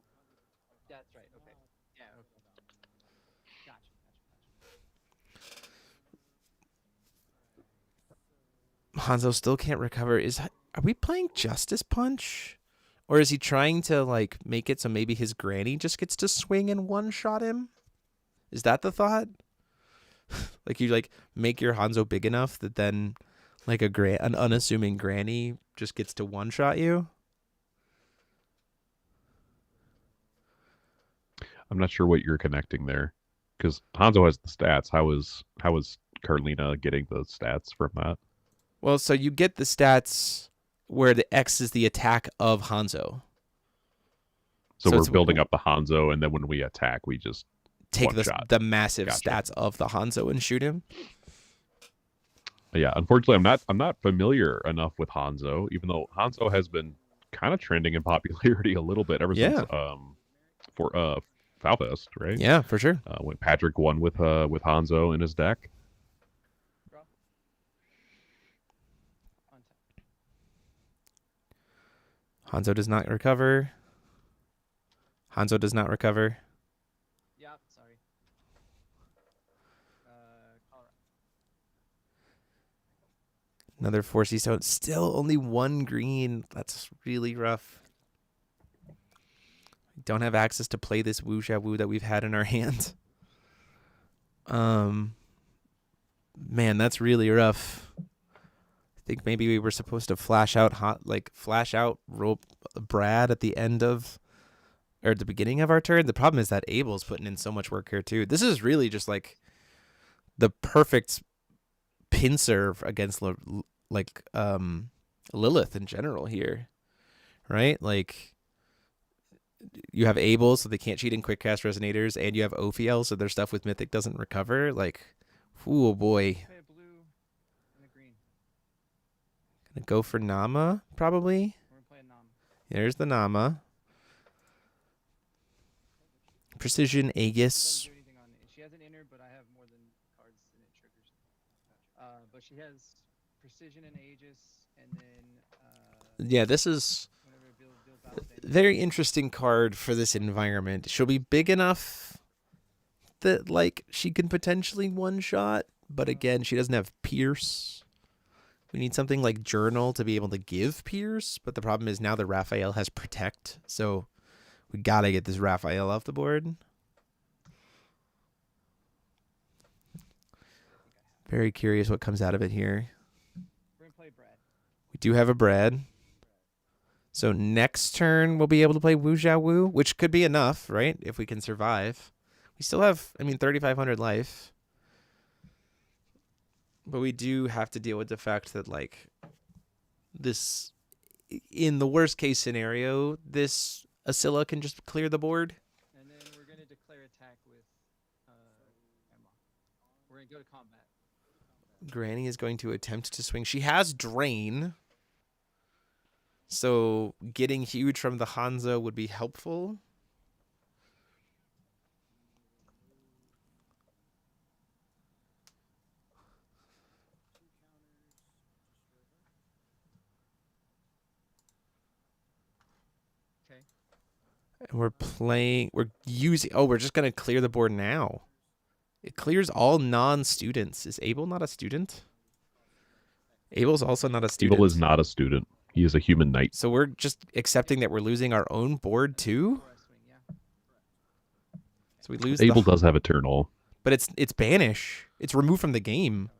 that's right. Okay. Yeah. Okay. Gotcha. Hanzo still can't recover. Are we playing Justice Punch? Or is he trying to like make it so maybe his granny just gets to swing and one-shot him? Is that the thought? Like you like make your Hanzo big enough that then like an unassuming granny just gets to one-shot you? I'm not sure what you're connecting there, because Hanzo has the stats. How is Carlina getting the stats from that? Well, so you get the stats where the X is the attack of Hanzo. So we're it's- building up the Hanzo, and then when we attack, we just Take one shot. the massive Gotcha. stats of the Hanzo and shoot him. Yeah, unfortunately, I'm not familiar enough with Hanzo, even though Hanzo has been kind of trending in popularity a little bit ever since for Foulfest, right? Yeah, for sure. When Patrick won with Hanzo in his deck. Hanzo does not recover. Hanzo does not recover. Yeah. Sorry. Colorado. Another 4C stone. Still only 1 green. That's really rough. We don't have access to play this Wuxia Wu that we've had in our hand. Man, that's really rough. I think maybe we were supposed to flash out Brad at the end of, or at the beginning of our turn. The problem is that Abel's putting in so much work here too. This is really just like the perfect pincer against like Lilith in general here, right? Like you have Able, so they can't cheat in quick cast resonators, and you have Ophiel, so their stuff with Mythic doesn't recover. Like, oh boy. Play a blue and a green. Gonna go for Nama, probably. We're gonna play a Nam. There's the Nama. Precision Doesn't Aegis. do anything on it. She has an inner, but I have more than cards than it triggers. But she has precision and Aegis, and then Yeah, this is whenever it deal battle damage. very interesting card for this environment. She'll be big enough that like she can potentially one shot, but again, she doesn't have Pierce. We need something like Journal to be able to give Pierce, but the problem is now that Raphael has Protect, so we gotta get this Raphael off the board. Very curious what comes out of it here. We're gonna play Brad. We do have a Brad. So next turn we'll be able to play Wu Zhao Wu, which could be enough, right? If we can survive. We still have, 3,500 life. But we do have to deal with the fact that, like, this, in the worst case scenario, this Asilla can just clear the board. And then we're gonna declare attack with Emma. We're gonna go to combat. Granny is going to attempt to swing. She has Drain. So getting huge from the Hanzo would be helpful. Okay. And we're just going to clear the board now. It clears all non-students. Is Abel not a student? Abel's also not a student. Abel is not a student. He is a human knight. So we're just accepting that we're losing our own board too? Before I swing, yeah. So we lose Abel does have Eternal. But it's banish. It's removed from the game.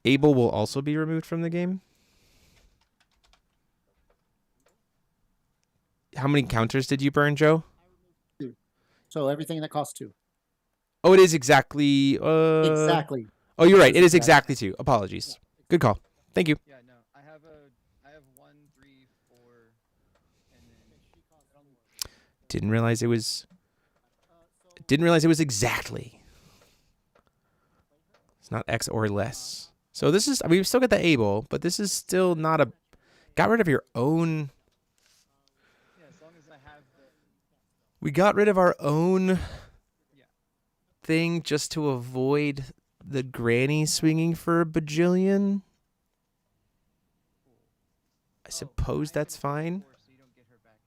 Abel will also be removed from the game. How many counters did you burn, Joe? So everything that costs 2. Oh, it is exactly... Exactly. Oh, you're right. It is exactly 2. Apologies. Good call. Thank you. Yeah, no. I have 1, 3, 4, and then Didn't realize it was exactly. It's not X or less. So this is, we've still got the Able, but this is still not a... Got rid of your own... yeah, as long as I have the We got rid of our own yeah. thing just to avoid the granny swinging for a bajillion. I suppose that's fine. 4, so you don't get her back.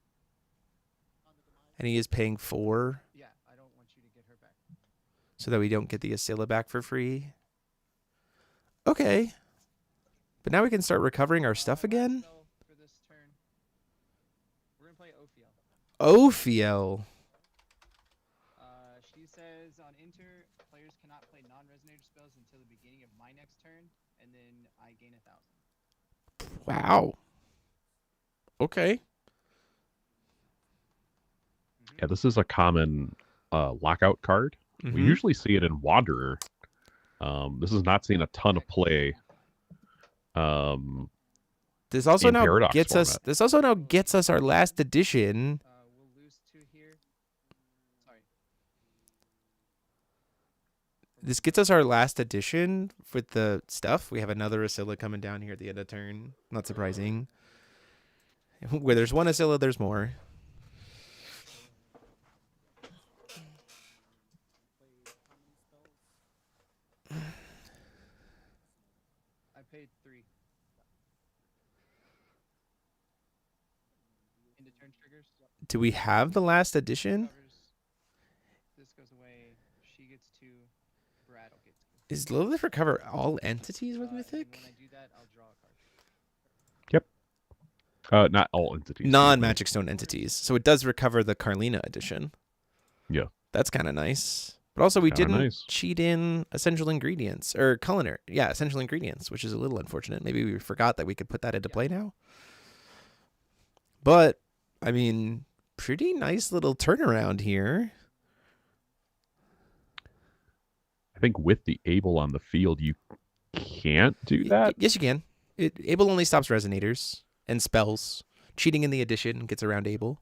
And he is paying 4 Yeah, I don't want you to get her back. so that we don't get the Asilla back for free. Okay. But now we can start recovering our stuff again. Spell for this turn. We're gonna play Ophiel. Ophiel. She says on enter, players cannot play non-resonator spells until the beginning of my next turn, and then I gain 1,000. Wow. Okay. Yeah, this is a common lockout card. We Mhm. usually see it in Wanderer. This is not seeing a ton of play. This also in now Paradox gets us. format. This also now gets us our last edition. We'll lose 2 here. Sorry. This gets us our last edition with the stuff. We have another Asilla coming down here at the end of turn. Not surprising. Where there's one Asilla, there's more. I paid 3. Into turn triggers. Do we have the last edition? Covers. This goes away. She gets 2. Brad will get 2. Is Lilith recover all entities with And Mythic? when I do that, I'll draw a card. Not all entities. Non-Magic Stone entities. So it does recover the Carlina edition. Yeah. That's kind of nice. But also we Kinda didn't nice. cheat in essential ingredients or culinary. Yeah, essential ingredients, which is a little unfortunate. Maybe we forgot that we could put that into play now. But I mean, pretty nice little turnaround here. think with the Able on the field, you can't do that. Yes, you can. Able only stops resonators and spells. Cheating in the addition gets around Able.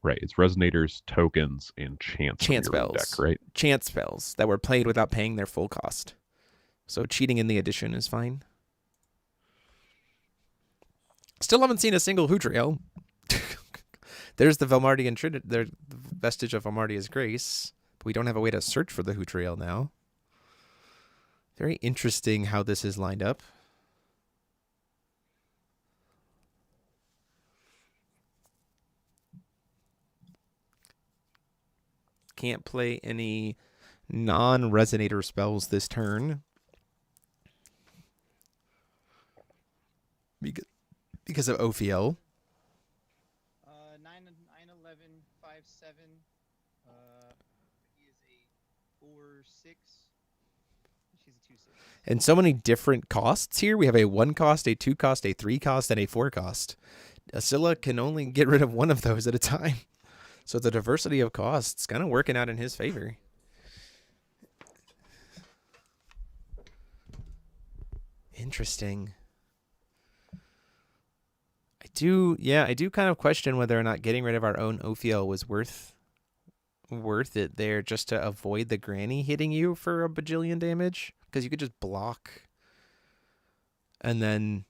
Right, it's resonators, tokens, and chance from Chance your rune spells. deck, right? Chance spells that were played without paying their full cost. So cheating in the addition is fine. Still haven't seen a single Hootriel. There's the Velmardian Trinity, the vestige of Velmardia's Grace, but we don't have a way to search for the Hootriel now. Very interesting how this is lined up. Can't play any non-resonator spells this turn. Because of Ophiel. 9, 11, 5, 7. He is a 4, 6. She's a 2, 6. And so many different costs here. We have a 1 cost, a 2 cost, a 3 cost, and a 4 cost. Asilla can only get rid of one of those at a time. So the diversity of costs kind of working out in his favor. Interesting. I do kind of question whether or not getting rid of our own Ophiel was worth it there just to avoid the granny hitting you for a bajillion damage. Because you could just block. And then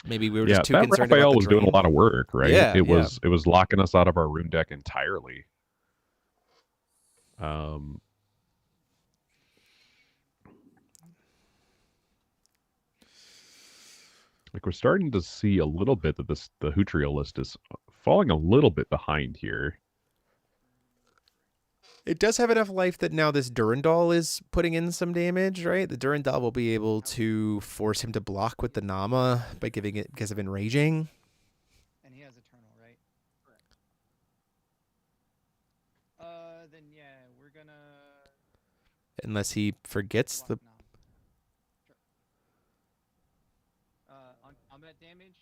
maybe we were just too concerned Raphael about the was doing a drain. lot of work, right? Yeah, it was locking us out of our rune deck entirely. Like we're starting to see a little bit that the Hootriel list is falling a little bit behind here. It does have enough life that now this Durandal is putting in some damage, right? The Durandal will be able to force him to block with the Nama by giving it because of enraging. And he has Eternal, right? Correct. Then yeah, we're gonna. Unless he forgets the. No. Sure. On combat damage,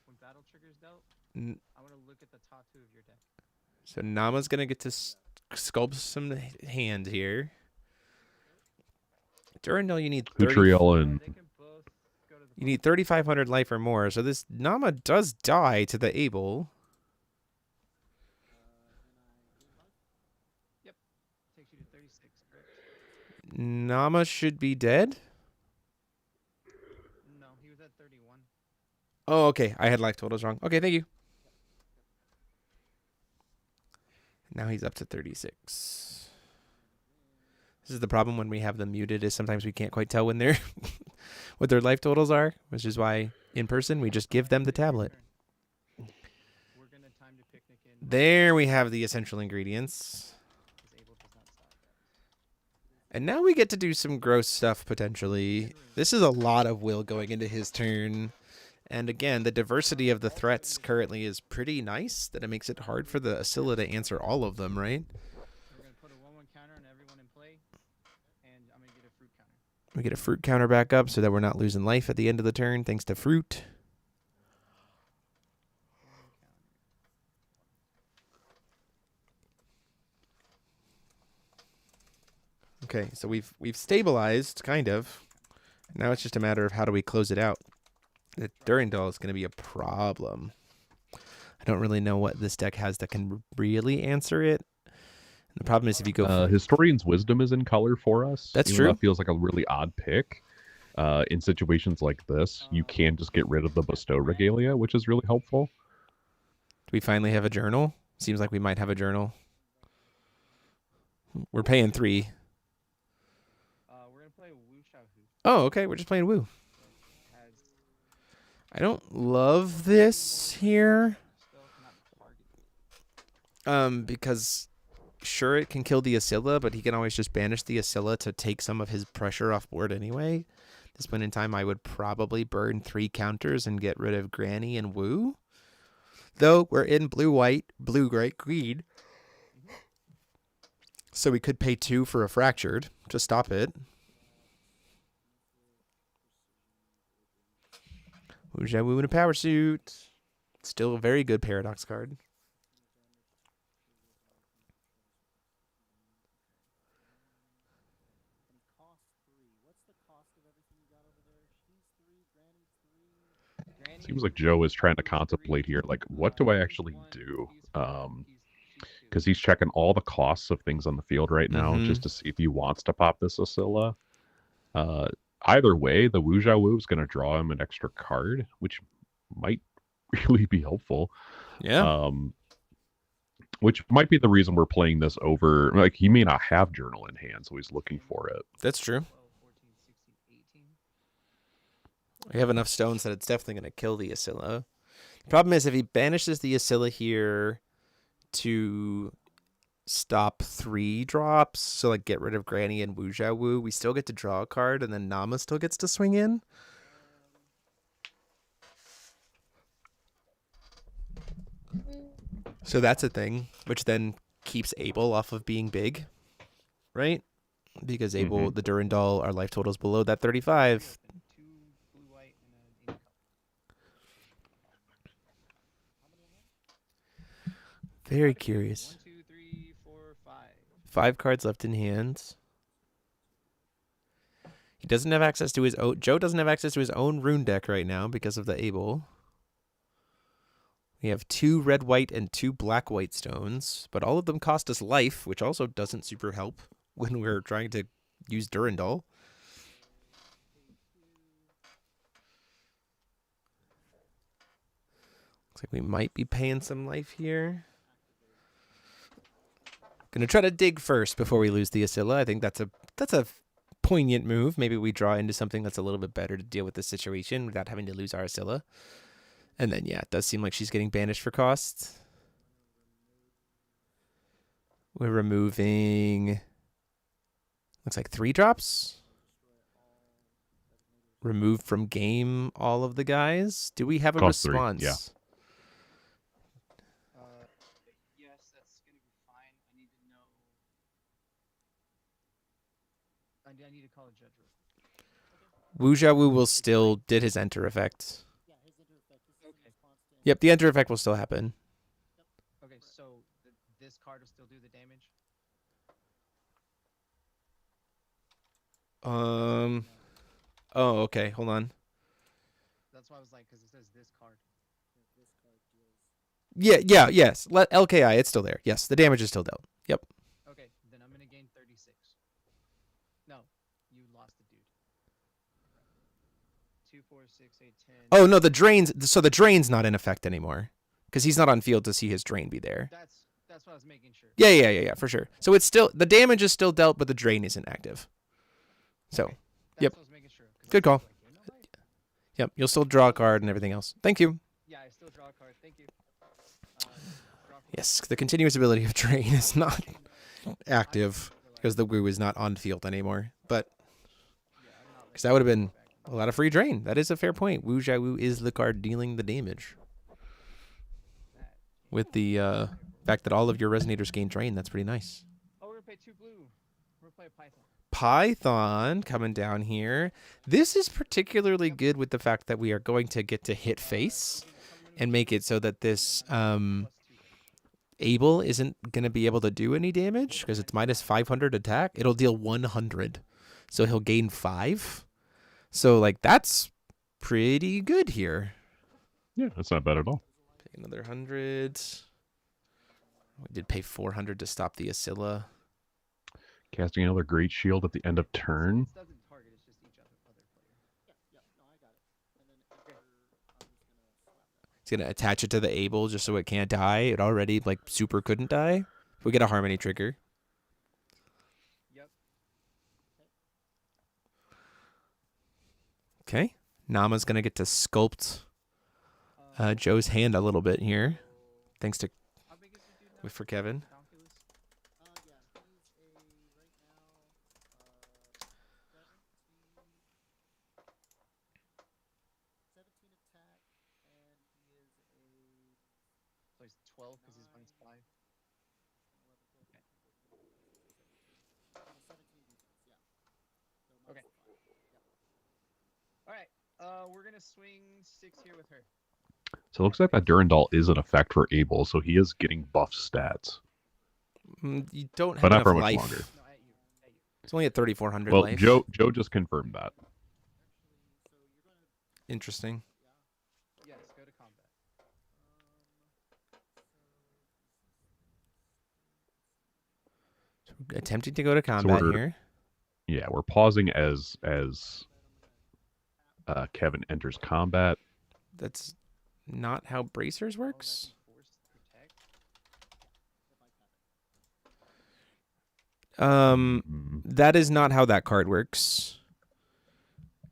when battle triggers dealt, I want to look at the top 2 of your deck. So Nama's gonna get to sculpt some hand here. Durandal, you need 30. Hootriel and You need 3,500 life or more. So this Nama does die to the Able. Yep. Takes you to 36, correct? Nama should be dead. No, he was at 31. Oh, okay. I had life totals wrong. Okay, thank you. Now he's up to 36. This is the problem when we have them muted, is sometimes we can't quite tell when they're what their life totals are, which is why in person we just give them the tablet. We're gonna time to picnic in. There we have the essential ingredients. And now we get to do some gross stuff potentially. This is a lot of will going into his turn. And again, the diversity of the threats currently is pretty nice, that it makes it hard for the Asilla to answer all of them, right? We're going to put a 1/1 counter on everyone in play, and I'm going to get a fruit counter. We get a fruit counter back up so that we're not losing life at the end of the turn thanks to fruit. Okay, so we've stabilized, kind of. Now it's just a matter of how do we close it out. The Durandal is going to be a problem. I don't really know what this deck has that can really answer it. And the problem is if you go... Historian's Wisdom is in color for us. That's true. That feels like a really odd pick. In situations like this, you can just get rid of the Bestow Regalia, which is really helpful. Do we finally have a journal? Seems like we might have a journal. We're paying 3. We're going to play Wu Shao Hu. Oh, okay. We're just playing Woo. I don't love this here. Because sure it can kill the Asilla, but he can always just banish the Asilla to take some of his pressure off board anyway. At this point in time, I would probably burn 3 counters and get rid of Granny and Woo. Though we're in blue-white, blue-white, green. So we could pay 2 for a Fractured to stop it. Woo in a power suit. Still a very good Paradox card. Seems like Joe is trying to contemplate here, like, what do I actually do? Because he's checking all the costs of things on the field right now just to see if he wants to pop this Asilla. Either way, the Wuja Wu is going to draw him an extra card, which might really be helpful. Yeah. Which might be the reason we're playing this over. Like, he may not have Journal in hand, so he's looking for it. That's true. We have enough stones that it's definitely going to kill the Asilla. The problem is if he banishes the Asilla here to stop 3 drops, so like get rid of Granny and Wuja Wu, we still get to draw a card, and then Nama still gets to swing in. So that's a thing, which then keeps Abel off of being big, right? Because Abel, the Durandal, our life total is below that 35. Very curious. 1, 2, 3, 4, 5. 5 cards left in hand. He doesn't have access to his own. Joe doesn't have access to his own rune deck right now because of the Abel. We have 2 red, white, and 2 black, white stones, but all of them cost us life, which also doesn't super help when we're trying to use Durandal. Looks like we might be paying some life here. Gonna try to dig first before we lose the Asilla. I think that's a poignant move. Maybe we draw into something that's a little bit better to deal with the situation without having to lose our Asilla. And then, yeah, it does seem like she's getting banished for cost. We're removing, looks like 3 drops. Removed from game all of the guys. Do we have a Cost 3, response? yeah. Yes, that's going to be fine. I need to know. I need to call a judge real quick. Wuja Wu will still did his enter effect. Yep, the enter effect will still happen. Okay, so this card will still do the damage? Oh, okay. Hold on. That's why I was like, because it says this card. Yeah, yes. Let LKI, it's still there. Yes, the damage is still dealt. Yep. Okay, then I'm going to gain 36. No, you lost the dude. 2, 4, 6, 8, 10. Oh no, the drain's not in effect anymore because he's not on field to see his drain be there. That's what I was making sure. Yeah, for sure. So it's still, the damage is still dealt, but the drain isn't active. So, Okay, yep. That's what I was making sure. 'Cause Good I was call. like, you know what? Yep, you'll still draw a card and everything else. Thank you. Yeah, I still draw a card. Thank you. Draw for Yes, the continuous ability of drain is not active because the Wu is not on field anymore. But because that would have been a lot of free drain. That is a fair point. Wuja Wu is the card dealing the damage. With the fact that all of your resonators gain drain, that's pretty nice. Oh, we're going to pay 2 blue. We're going to play a Python. Python coming down here. This is particularly good with the fact that we are going to get to hit face and make it so that this Abel isn't going to be able to do any damage because it's minus 500 attack. It'll deal 100. So he'll gain 5. So, like, that's pretty good here. Yeah, that's not bad at all. Pay another 100. We did pay 400 to stop the Asilla. Casting another Great Shield at the end of turn. This doesn't target, it's just each other player. It's going to attach it to the Abel just so it can't die. It already, like, super couldn't die. If we get a Harmony trigger. Yep. Okay. Nama's going to get to sculpt Joe's hand a little bit here. Thanks to How big is the dude now? for Kevin. Calculus? So he's 12 because he's minus 5. Okay. All right. We're gonna swing 6 here with her. So it looks like that Durandal is an effect for Abel, so he is getting buff stats. You don't have But not enough for much life. longer. No, at you. At you. It's only at 3,400 Well, life. Joe just confirmed that. Interesting. Yeah. Attempting to go to combat we're- here. Yeah, we're pausing as Kevin enters combat. That's not how bracers works. That is not how that card works.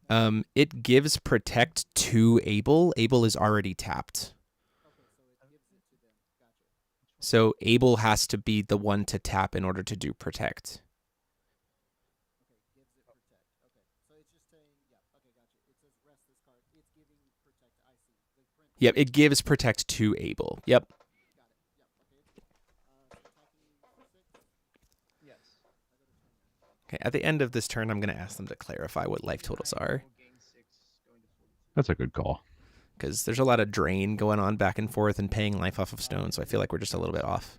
It gives protect to Abel. Abel is already tapped. So Abel has to be the one to tap in order to do protect. Yep, it gives protect to Abel. Yep. Yes. Okay, at the end of this turn, I'm going to ask them to clarify what life totals are, That's a good call. because there's a lot of drain going on back and forth and paying life off of stone, so I feel like we're just a little bit off.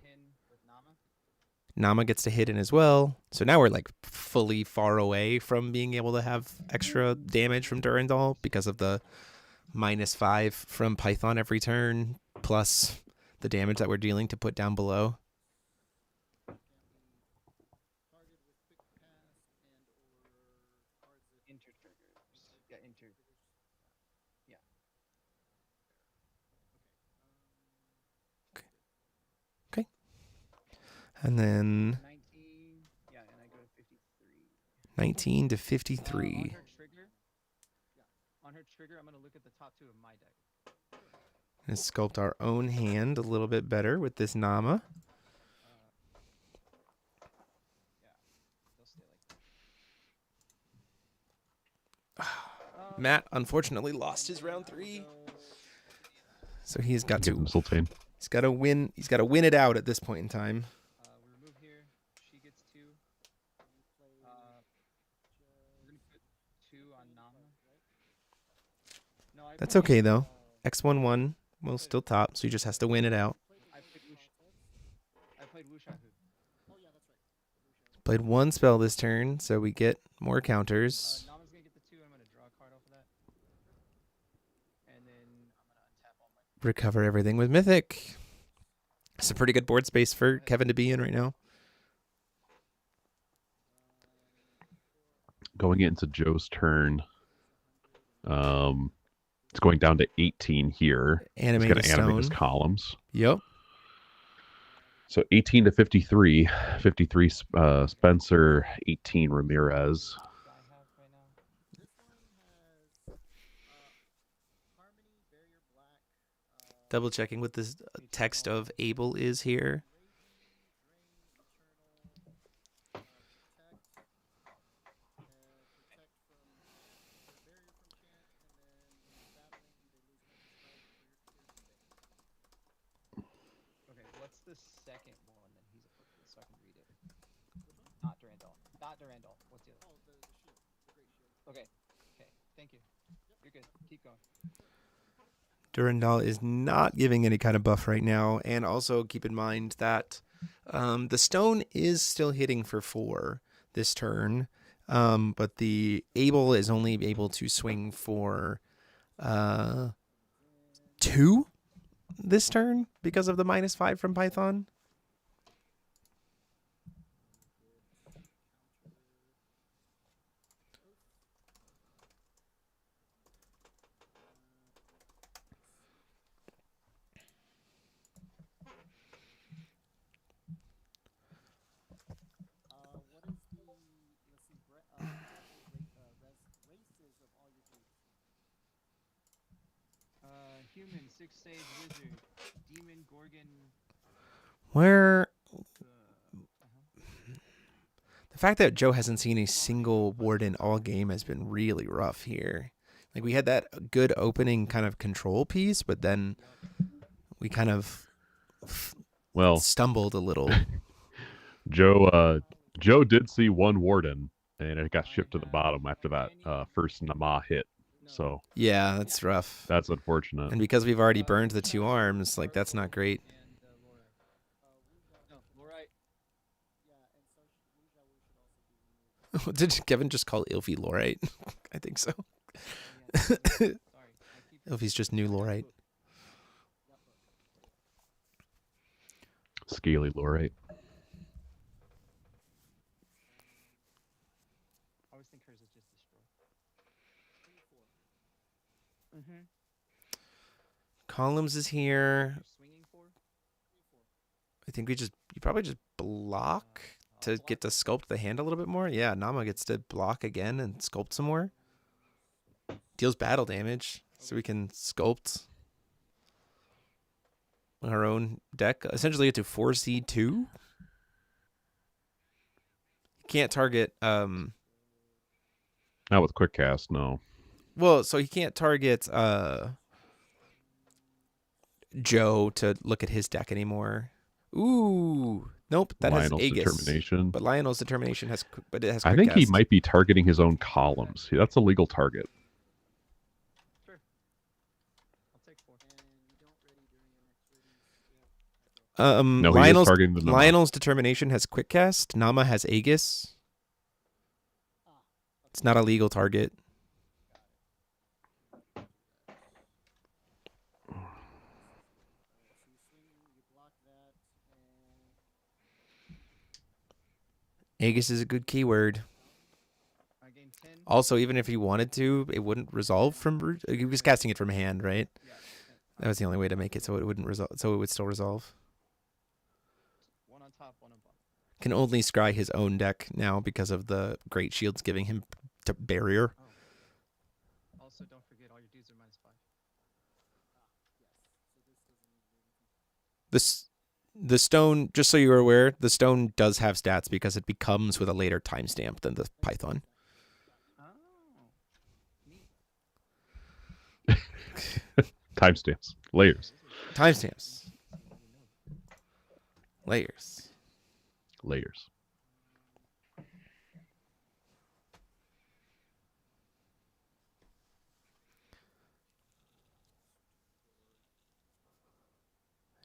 Nama gets to hit in as well, so now we're like fully far away from being able to have extra damage from Durandal because of the -5 from Python every turn, plus the damage that we're dealing to put down below. Inter triggers. Yeah, inter. Yeah. And then 19. Yeah, and I go to 53. 19 to On 53. her trigger. On her trigger, I'm gonna look at the top 2 of my deck. And sculpt our own hand a little bit better with this Nama. Yeah, they'll stay like Matt unfortunately lost his round 3, so he's got Get to Mistletoe. he's got to win. He's got to win it out at this point in time. we remove here. She gets 2. We're gonna put 2 on Nama. No, I That's played, okay though. X11 will still top, so he just has to win it out. I played Wushahu. Played 1 spell this turn, so we get more counters. Nama's gonna get the 2. I'm gonna draw a card off of that. And then I'm gonna untap all my. Recover everything with Mythic. It's a pretty good board space for Kevin to be in right now. Going into Joe's turn. It's going down to 18 here. Animate He's a going to animate his stone. columns. Yep. So 18 to 53. 53 Spencer, 18 Ramirez. I have right now. Double checking what this text of Abel is here. Okay, what's the second one that he's appropriate so I can read it? Not Durandal. Not Durandal. What's the other? Okay. Okay. Thank you. You're good. Keep going. Durandal is not giving any kind of buff right now, and also keep in mind that the stone is still hitting for 4 this turn, but the Abel is only able to swing for 2 this turn because of the -5 from Python. Human, 6 sage wizard, demon, gorgon. Where the fact that Joe hasn't seen a single warden all game has been really rough here. Like, we had that good opening kind of control piece, but then we kind of Well, stumbled a little. Joe did see 1 Warden, and it got shipped to the bottom after that first Nama hit. So Yeah, that's rough. that's unfortunate. And because we've already burned the 2 arms, like, that's not great. And no, Lorite. Did Kevin just call Ilfie Lorite? I think so. Sorry. Ilfie's just new Lorite. Scaly Lorite. always think hers is just destroy. Mm-hmm. Columns is here. You're swinging for? I think you probably just block to get to sculpt the hand a little bit more. Yeah, Nama gets to block again and sculpt some more. Deals battle damage, so we can sculpt our own deck. Essentially, get to 4C2. Can't target. Not with quick cast, no. Well, so he can't target Joe to look at his deck anymore. Ooh, nope, that Lionel's has Aegis. Determination. But Lionel's Determination has, but it has. I Quick think he cast. might be targeting his own columns. That's a legal target. Sure. I'll take 4. No, he is targeting the Nama. Lionel's Determination has Quick Cast. Nama has Aegis. It's not a legal target. Aegis is a good keyword. I gain 10. Also, even if he wanted to, it wouldn't resolve from. He was casting it from hand, right? Yeah. That was the only way to make it so it wouldn't resolve. So it would still resolve. 1 on top, 1 on bottom. Can only scry his own deck now because of the Great Shields giving him barrier. Oh. Also, don't forget all your dudes are -5. The stone, just so you're aware, the stone does have stats because it becomes with a later timestamp than the Python. Oh. Neat. Timestamps. Layers. Timestamps. Layers. Layers.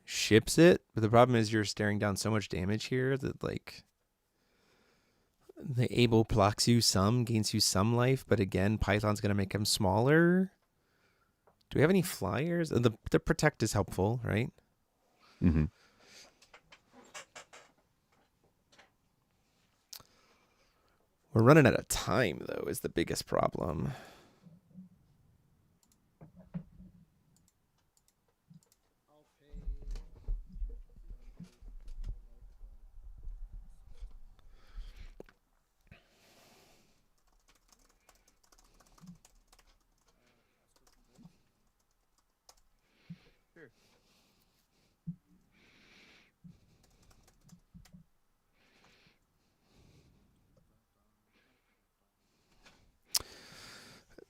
Ships it, but the problem is you're staring down so much damage here that, like, the Able blocks you some, gains you some life, but again, Python's going to make him smaller. Do we have any flyers? The protect is helpful, right? Mm-hmm. We're running out of time, though, is the biggest problem. Sure.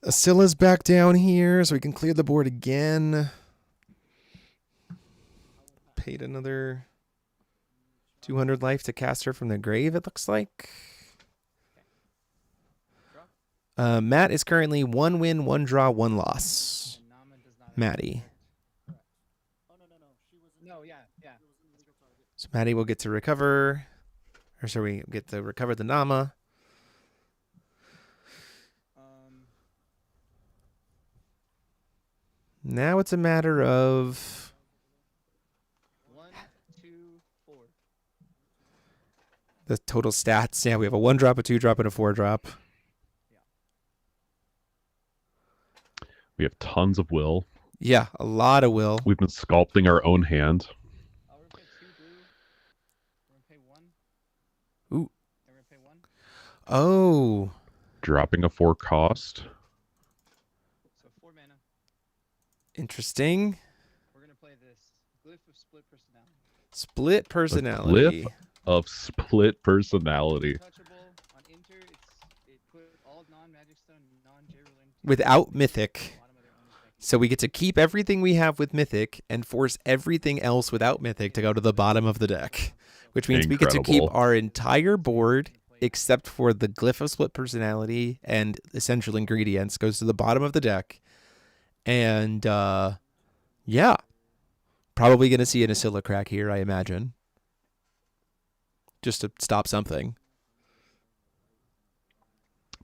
Asila's back down here, so we can clear the board again. Paid another 200 life to cast her from the grave, it looks like. Matt is currently 1 win, 1 draw, 1 loss. Nama does not have Maddie. No, yeah. So Maddie will get to recover. Or sorry, we get to recover the Nama. Now it's a matter of 1, 2, 4. the total stats. Yeah, we have a 1 drop, a 2 drop, and a 4 drop. We have tons of will. Yeah, a lot of will. We've been sculpting our own hand. I'll repay 2 blue. We're gonna pay 1. Ooh. And we're gonna pay 1. Oh. Dropping a 4 cost. So 4 mana. Interesting. We're gonna play this Glyph of Split Personality. Split personality. Glyph of split personality. Untouchable on enter. It put all non-magic stone, non-Jerulin Without Mythic. So we get to keep everything we have with Mythic and force everything else without Mythic to go to the bottom of the deck. Which means we get to keep Incredible. our entire board except for the Glyph of Split Personality and Essential Ingredients goes to the bottom of the deck. And, yeah. Probably going to see an Asilla crack here, I imagine. Just to stop something.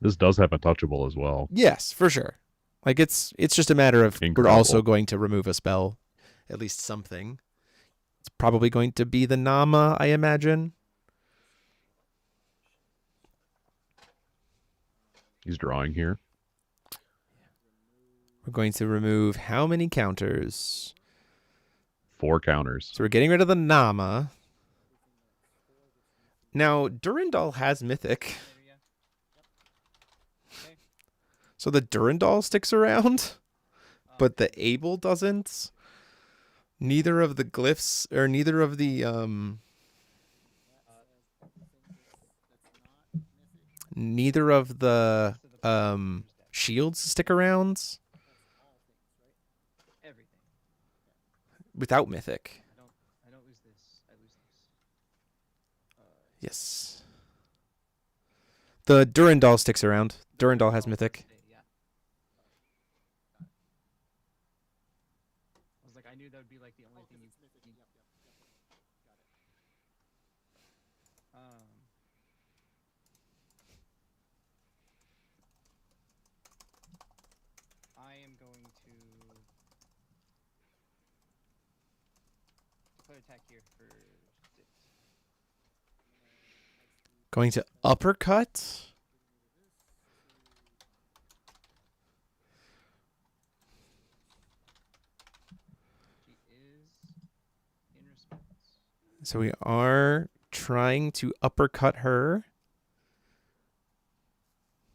This does have untouchable as well. Yes, for sure. Like, it's just a matter of we're Incredible. also going to remove a spell. At least something. It's probably going to be the Nama, I imagine. He's drawing here. We're going to remove how many counters? 4 counters. So we're getting rid of the Nama. Now, Durandal has Mythic. So the Durandal sticks around, but the Able doesn't. Neither of the glyphs, or neither of the shields stick around Everything. without Mythic. I don't lose this. I lose this. Yes. The Durandal sticks around. Durandal has Mythic. Yeah. I was like, I knew that would be like the only thing you. I am going to put attack here for 6. Going to uppercut. She is in response. So we are trying to uppercut her.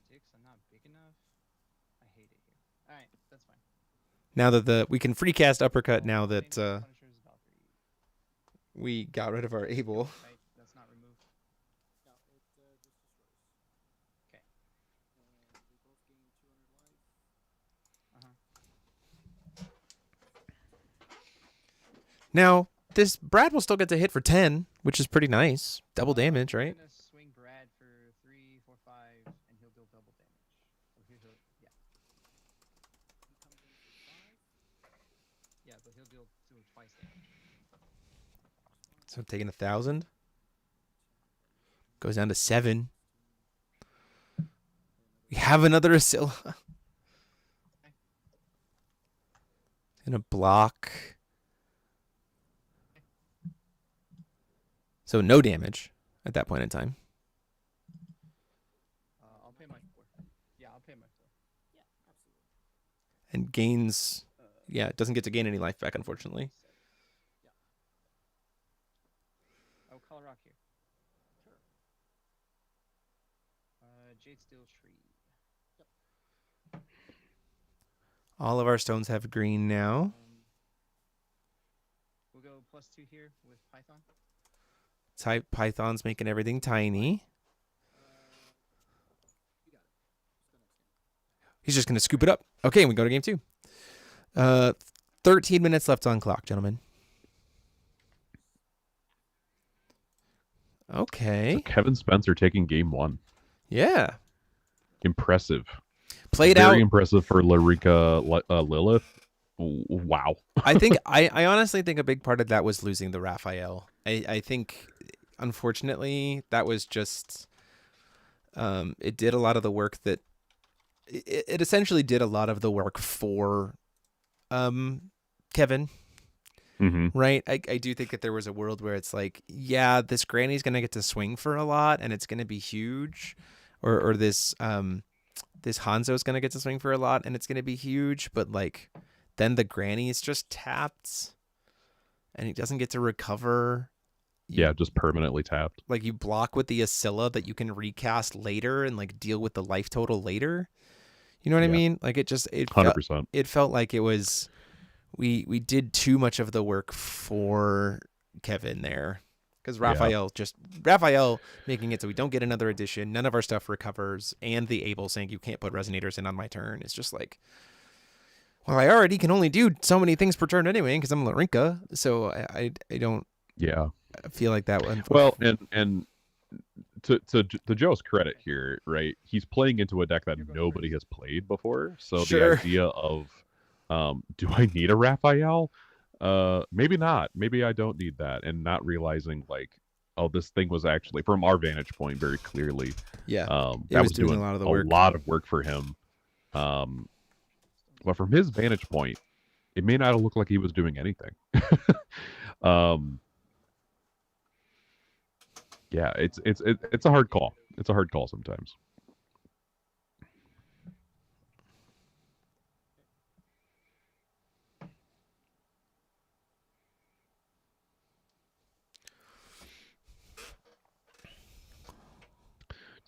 6. I'm not big enough. I hate it here. All right, that's fine. Now that we can free cast uppercut now that Punisher's Valkyrie. we got rid of our Able. Right, that's not removed. Okay. Now, this Brad will still get to hit for 10, which is pretty nice. Double damage, I'm right? gonna swing Brad for 3, 4, 5, and he'll deal double damage. So yeah. Yeah, but he'll deal twice damage. So taking 1,000. Goes down to 7. We have another Asilla. Gonna block. So no damage at that point in time. I'll pay my 4. Yeah, I'll pay my 4. And gains. Yeah, it doesn't get to gain any life back, unfortunately. Oh, color rock here. Sure. Jade Steel Tree. All of our stones have green now. We'll go +2 here with Python. Type Python's making everything tiny. He's just going to scoop it up. Okay, and we go to game 2. 13 minutes left on clock, gentlemen. Okay. So Kevin Spencer taking game 1. Yeah. Impressive. Played Very out. impressive for Larika Lilith. Wow. I honestly think a big part of that was losing the Raphael. I think, unfortunately, that was just it did a lot of the work that it essentially did a lot of the work for Kevin. Mm-hmm. Right? I do think that there was a world where it's like, yeah, this Granny's gonna get to swing for a lot and it's gonna be huge, or this this Hanzo's gonna get to swing for a lot and it's gonna be huge, but like then the Granny is just tapped and he doesn't get to recover. Yeah, just permanently tapped. Like you block with the Asilla that you can recast later and like deal with the life total later. You know what I mean? Like it 100%. It felt like it was we did too much of the work for Kevin there. Because Raphael making it so we don't get another edition, none of our stuff recovers, and the Able saying you can't put resonators in on my turn. It's just like, well, I already can only do so many things per turn anyway because I'm Larinka, so I don't feel like that one. Well, and to Joe's credit here, right? He's playing into a deck that nobody has played before, so the idea of do I need a Raphael? Maybe not. Maybe I don't need that, and not realizing like, oh, this thing was actually from our vantage point very clearly. Yeah, that was doing a lot of the work. A lot of work for him. But from his vantage point, it may not look like he was doing anything. Yeah, it's a hard call. It's a hard call sometimes.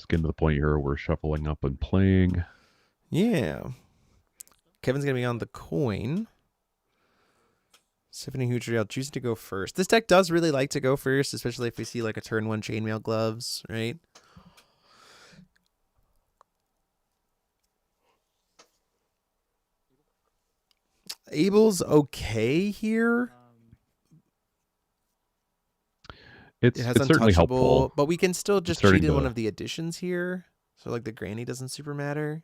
It's getting to the point here where we're shuffling up and playing. Yeah. Kevin's going to be on the coin. Siphoning Hootriel choosing to go first. This deck does really like to go first, especially if we see like a turn 1 Chainmail Gloves, right? Abel's okay here. It's It has it's certainly untouchable, helpful. but we can still just starting cheat in one to- of the additions here. So like the granny doesn't super matter.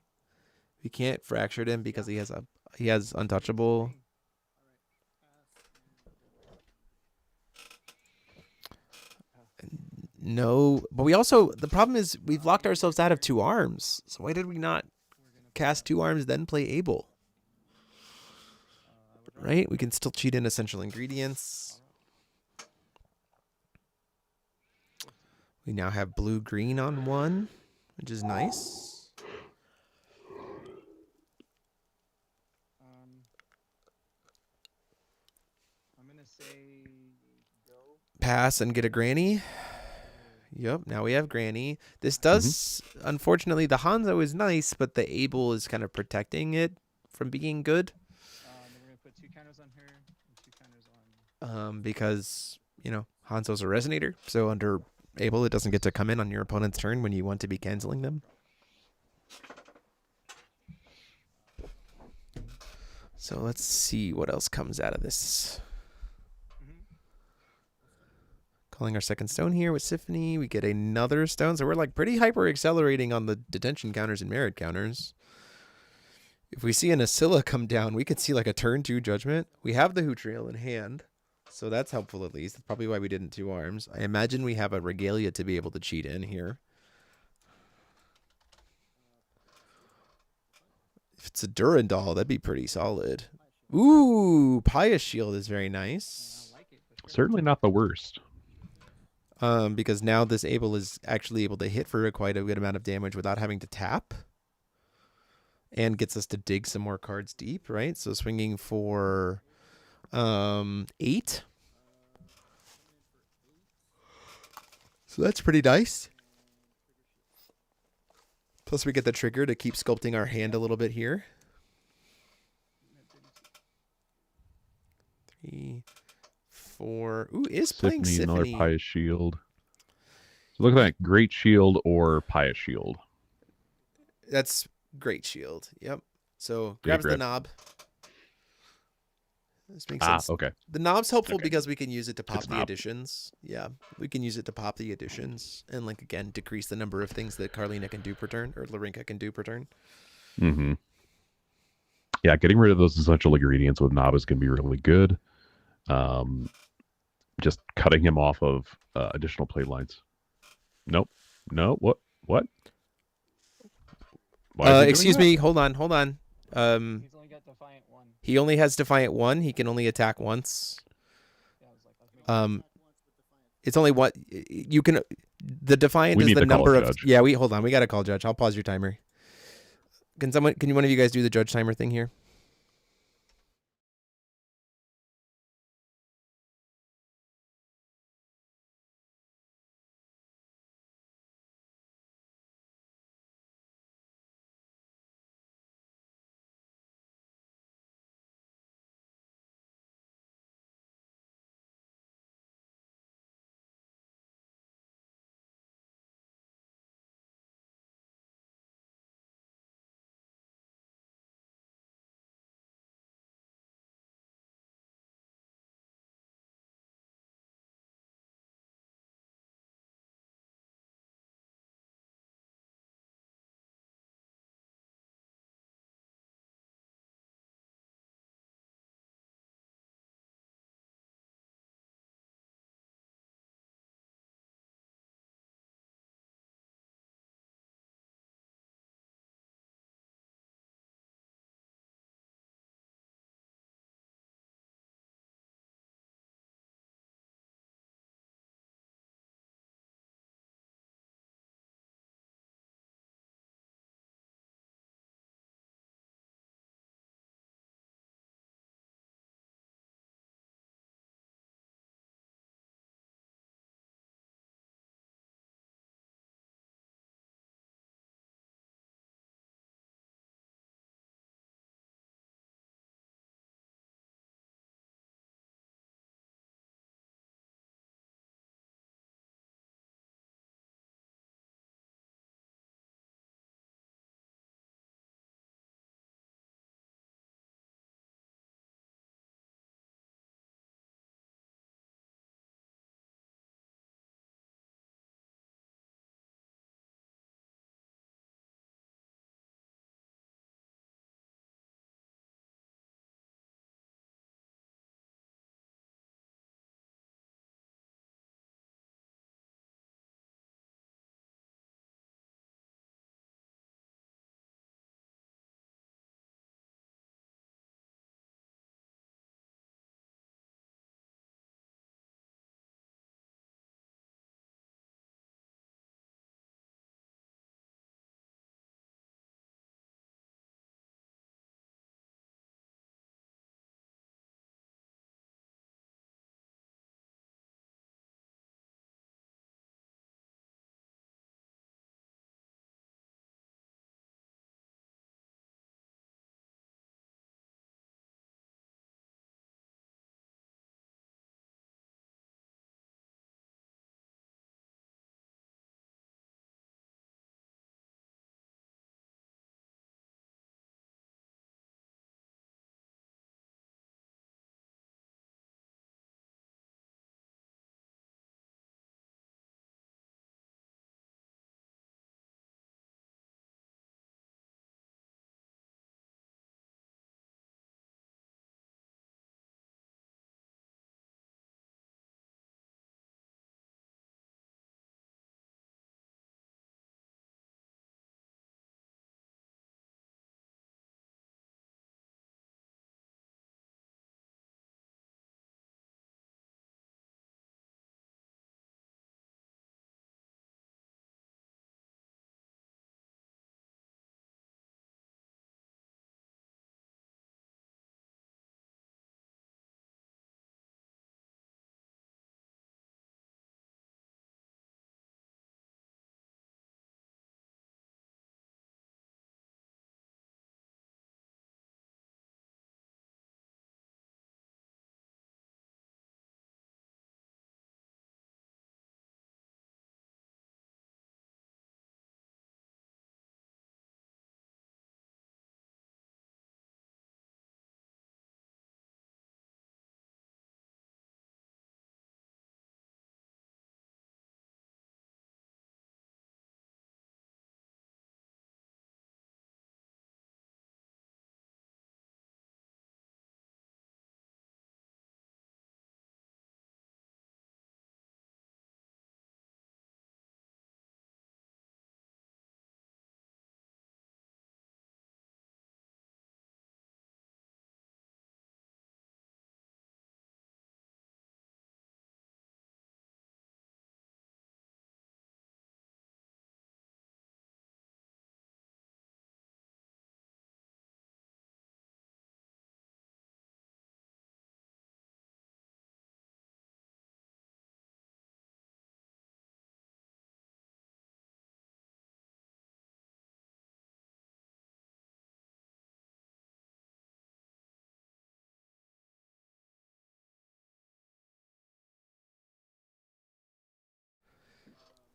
We can't fracture him because he has untouchable. No, but we also, the problem is we've locked ourselves out of 2 arms. So why did we not cast 2 arms then play Abel? Right? We can still cheat in essential ingredients. We now have blue-green on 1, which is nice. I'm gonna say go. Pass and get a granny. Yep, now we have granny. This does, unfortunately, the Hanzo is nice, but the Abel is kind of protecting it from being good. Then we're gonna put 2 counters on her and 2 counters on. Because, you know, Hanzo's a resonator. So under Abel, it doesn't get to come in on your opponent's turn when you want to be canceling them. So let's see what else comes out of this. Calling our second stone here with Symphony. We get another stone. So we're like pretty hyper accelerating on the detention counters and merit counters. If we see an Ascilla come down, we could see like a turn 2 judgment. We have the Hootriel in hand. So that's helpful at least. That's probably why we didn't 2 arms. I imagine we have a Regalia to be able to cheat in here. If it's a Durandal, that'd be pretty solid. Ooh, Pious Shield is very nice. Certainly not the worst. Because now this Abel is actually able to hit for quite a good amount of damage without having to tap. And gets us to dig some more cards deep, right? So swinging for 8. So that's pretty nice. Plus we get the trigger to keep sculpting our hand a little bit here. 3, 4. Ooh, is playing Symphony, another Symphony. Pious Shield. So look at that. Great Shield or Pious Shield. That's Great Shield. Yep. So grabs the grab. knob. This makes sense. Okay. The knob's helpful Okay. because we can use it to pop It's the knob. additions. Yeah, we can use it to pop the additions and, like, again, decrease the number of things that Carlina can do per turn or Larinka can do per turn. Mm-hmm. Yeah, getting rid of those essential ingredients with knob is going to be really good. Just cutting him off of additional play lines. Nope. No. What? Why is he doing Excuse that? me. Hold on. He's only got Defiant 1. He only has Defiant 1. He can only attack once. Yeah, I was like, let's make It's only what you can. The Defiant We is need the to call number of. judge. Yeah, hold on. We got to call judge. I'll pause your timer. Can one of you guys do the judge timer thing here?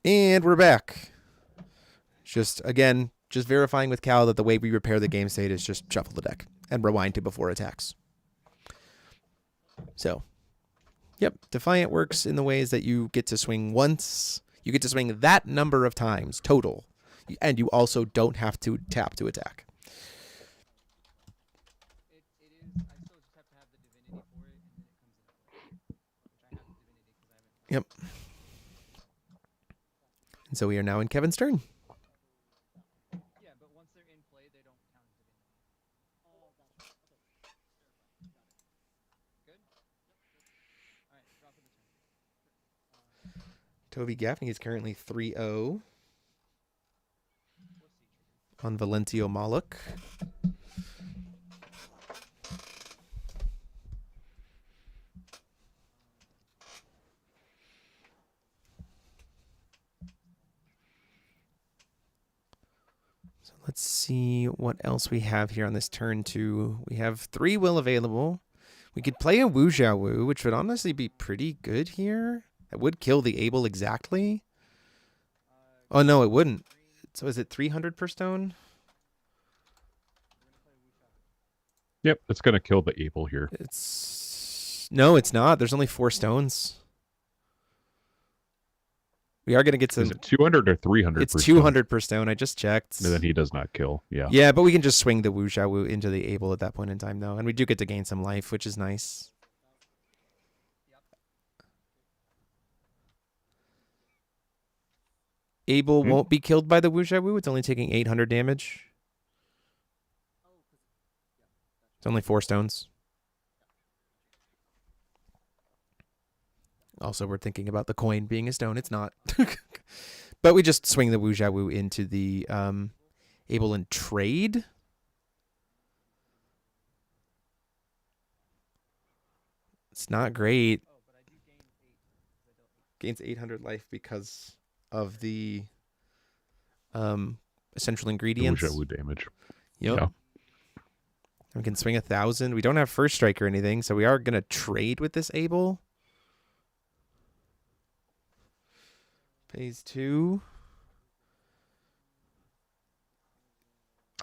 And we're back. Just verifying with Cal that the way we repair the game state is just shuffle the deck and rewind to before attacks. So, yep, Defiant works in the ways that you get to swing once. You get to swing that number of times total. And you also don't have to tap to attack. It is. I still just have to have the divinity for it, and then it comes into play. Which I have the divinity because I haven't. Yep. And so we are now in Kevin's turn. Yeah, but once they're in play, they don't count as divinity. Good. All right, draw for the turn. Toby Gaffney is currently 3-0 What's the trigger? on Valentio Moloch. So let's see what else we have here on this turn 2. We have 3 will available. We could play a Wu Jia Wu, which would honestly be pretty good here. It would kill the Able exactly. Oh, no, it wouldn't. So is it 300 per stone? Yep, it's going to kill the Able here. No, it's not. There's only 4 stones. We are going to get some. Is it 200 or 300? It's per 200 per stone. I just checked. Stone? And then he does not kill. Yeah. Yeah, but we can just swing the Wu Jia Wu into the Able at that point in time, though. And we do get to gain some life, which is nice. Able won't be killed by the Wu Jia Wu. It's only taking 800 damage. It's only 4 stones. Also, we're thinking about the coin being a stone. It's not. But we just swing the Wu Jia Wu into the Able and trade. It's not great. Gains 800 life because of the essential ingredients. Wu Jia Wu damage. Yep. Yeah. We can swing 1,000. We don't have first strike or anything, so we are going to trade with this Able. Pays 2.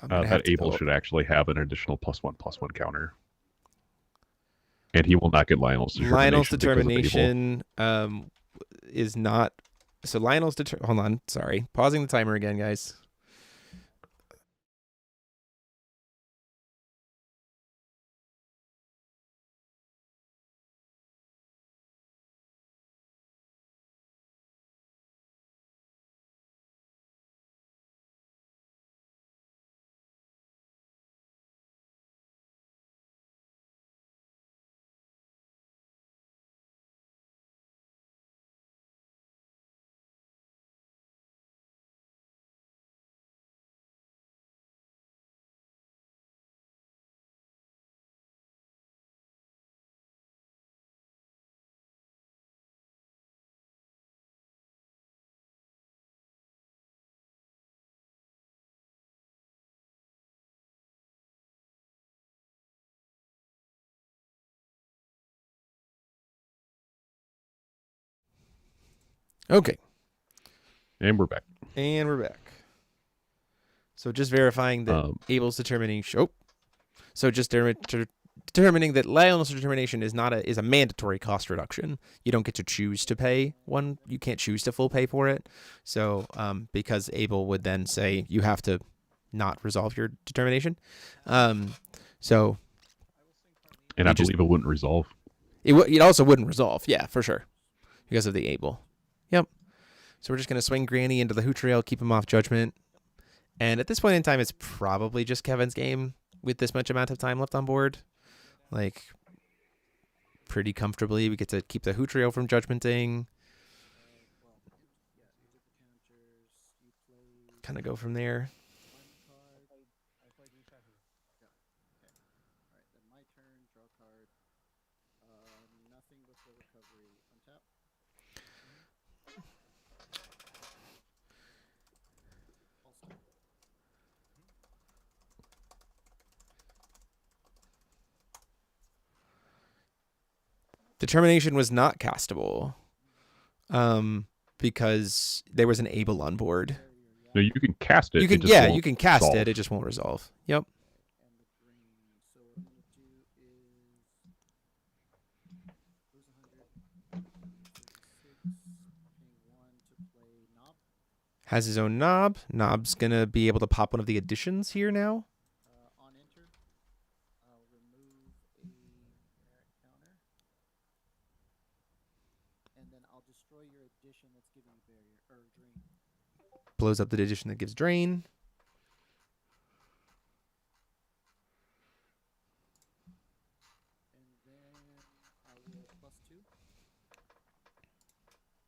That Able should actually have an additional +1/+1 counter. And he will not get Lionel's Determination. Lionel's Determination is not... So Lionel's Hold on. Sorry. Pausing the timer again, guys. Okay. And we're back. And we're back. So just verifying that Abel's determination. Oh, so just determining that Lionel's Determination is a mandatory cost reduction. You don't get to choose to pay one. You can't choose to full pay for it. So because Abel would then say you have to not resolve your determination. So. And I believe it wouldn't resolve. It also wouldn't resolve. Yeah, for sure, because of the Able. Yep. So we're just going to swing Granny into the Hoot Trail, keep him off Judgment. And at this point in time, it's probably just Kevin's game with this much amount of time left on board. Like, pretty comfortably. We get to keep the Hoot Trail from Judgmenting. Kind of go from there. Determination was not castable because there was an Able on board. No, you can cast it. You it can, just yeah, won't you can cast solve. it. It just won't resolve. Yep. And the green. So what I'm gonna do is lose 100, 36, pay 1 to play knob. Has his own knob. Knob's gonna be able to pop one of the additions here now. On enter, I'll remove a merit counter, and then I'll destroy your addition that's giving you barrier or drain. Blows up the addition that gives drain. And then I will +2.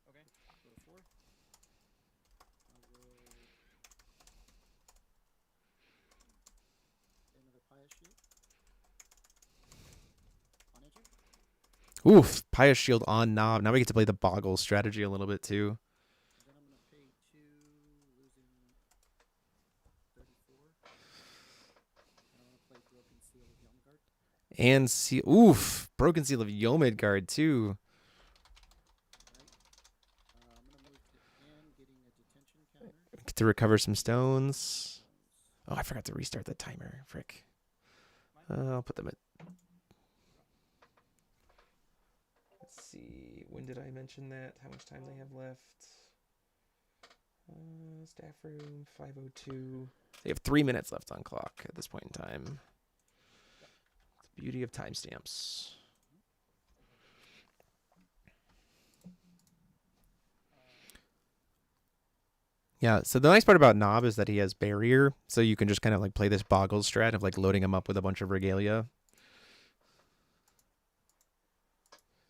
Okay. Go to 4. I will another Pious Shield. On enter. Oof, Pious Shield on knob. Now we get to play the Boggle strategy a little bit too. And then I'm gonna pay 2, losing 34. And I'm gonna play Broken Seal of Youngguard. And oof, Broken Seal of Yomidgard too. Right. I'm gonna move to N, getting a detention counter. Get to recover some stones. Oh, I forgot to restart the timer. Frick. I'll put them at. Let's see. When did I mention that? How much time they have left? Staff room 5:02. They have 3 minutes left on clock at this point in time. It's the beauty of timestamps. Yeah, so the nice part about Knob is that he has barrier, so you can just kind of like play this Boggle strat of like loading him up with a bunch of regalia.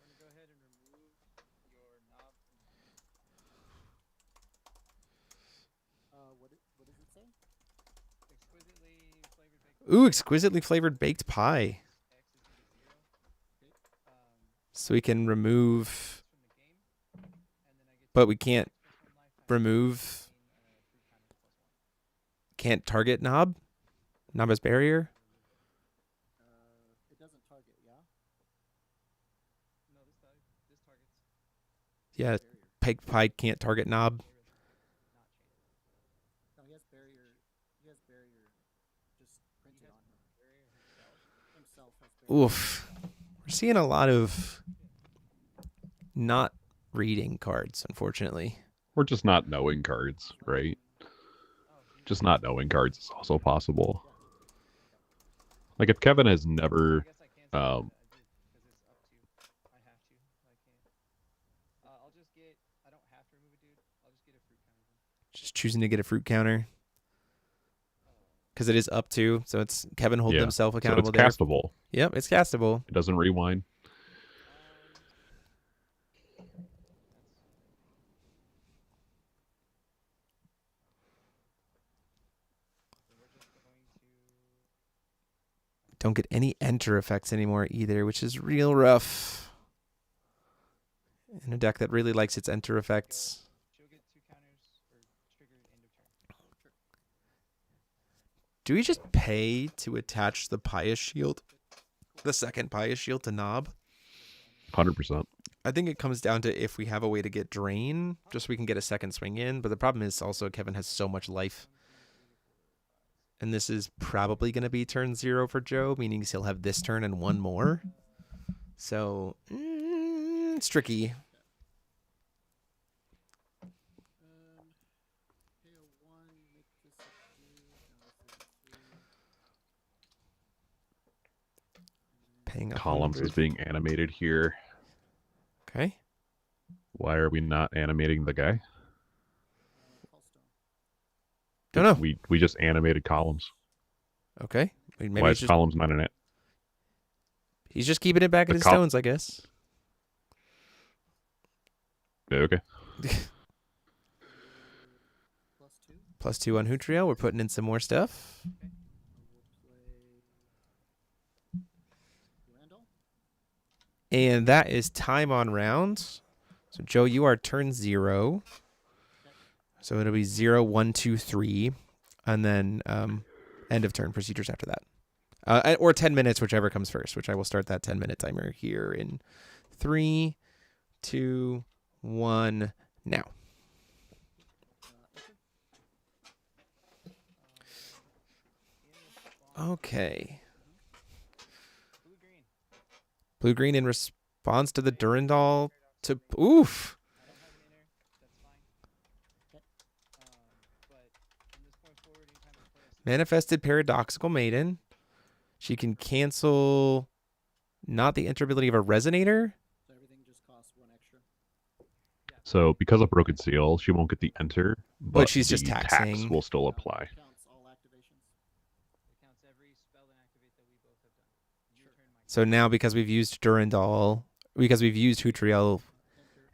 We're gonna go ahead and remove your knob. What does it say? Exquisitely flavored baked. Ooh, exquisitely flavored baked pie. X is equal to 0. So we can remove, From the game, and then I get but we can't plus 1 life times remove, gain, 3 counters +1. can't target Knob. Knob has barrier. It doesn't target, yeah? No, this targets. Yeah, Barrier. baked pie can't target Knob. Not chain. No, he has barrier. He has barrier just printed on him. Barrier himself. Himself has barrier. Oof. We're seeing a lot of not reading cards, unfortunately. Or just not knowing cards, right? Just not knowing cards is also possible. Like if Kevin has never, I guess I can't say that I did because it's up to. I have to. I can't. I'll just get. I don't have to remove a dude. I'll just get a fruit counter then. Just choosing to get a fruit counter. Because it is up to, so it's Kevin holding Yeah, himself so accountable it's there. castable. Yep, it's castable. It doesn't rewind. We're just going to. Don't get any enter effects anymore either, which is real rough. In a deck that really likes its enter effects. She'll get 2 counters or triggered end of turn. Do we just pay to attach the Pious Shield? The second Pious Shield to Knob? 100%. I think it comes down to if we have a way to get Drain, just so we can get a second swing in. But the problem is also Kevin has so much life. And this is probably going to be turn 0 for Joe, meaning he'll have this turn and one more. So, it's tricky. Pay a 1, make this a 2, down to 32. Paying Columns 100. is being animated here. Okay. Why are we not animating the guy? Pulse Don't know. We just animated columns. Okay. Maybe Why he's is just, columns not in it? he's just keeping it back at The his col- stones, I guess. Yeah, okay. +2. +2 on Hootriel. We're putting in some more stuff. I will play Randall. And that is time on round. So, Joe, you are turn 0. So it'll be 0, 1, 2, 3. And then end of turn procedures after that. Or 10 minutes, whichever comes first, which I will start that 10-minute timer here in 3, 2, 1, now. Okay. Blue green. Blue green in response to the Durandal to oof. I don't have an inner. That's fine. Okay. But from this point forward, anytime I play a Manifested Paradoxical Maiden. She can cancel not the enter ability of a Resonator. So everything just costs 1 extra. So because of Broken Seal, she won't get the enter, but she's just the taxing. tax will still apply. Counts all activations. it counts every spell and activate that we both have done. Your turn, Mike. So now because we've used Durandal, because we've used Hutriel,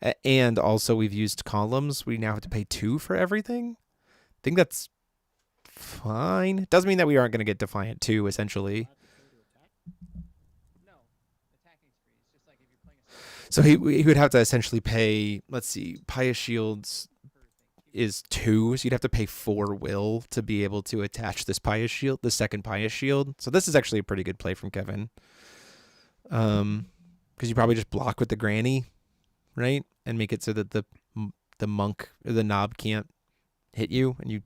Enter. and also we've used columns, we now have to pay 2 for everything. I think that's fine. Doesn't mean that we aren't going to get Defiant 2, essentially. I have to pay to attack. No, attacking's free. It's just like if you're playing a spell So he would have to essentially pay, let's see, Pious Shields per thing. is 2, so you'd have to pay 4 will to be able to attach this Pious Shield, the second Pious Shield. So this is actually a pretty good play from Kevin. Because you probably just block with the Granny, right? And make it so that the monk or the knob can't hit you, and you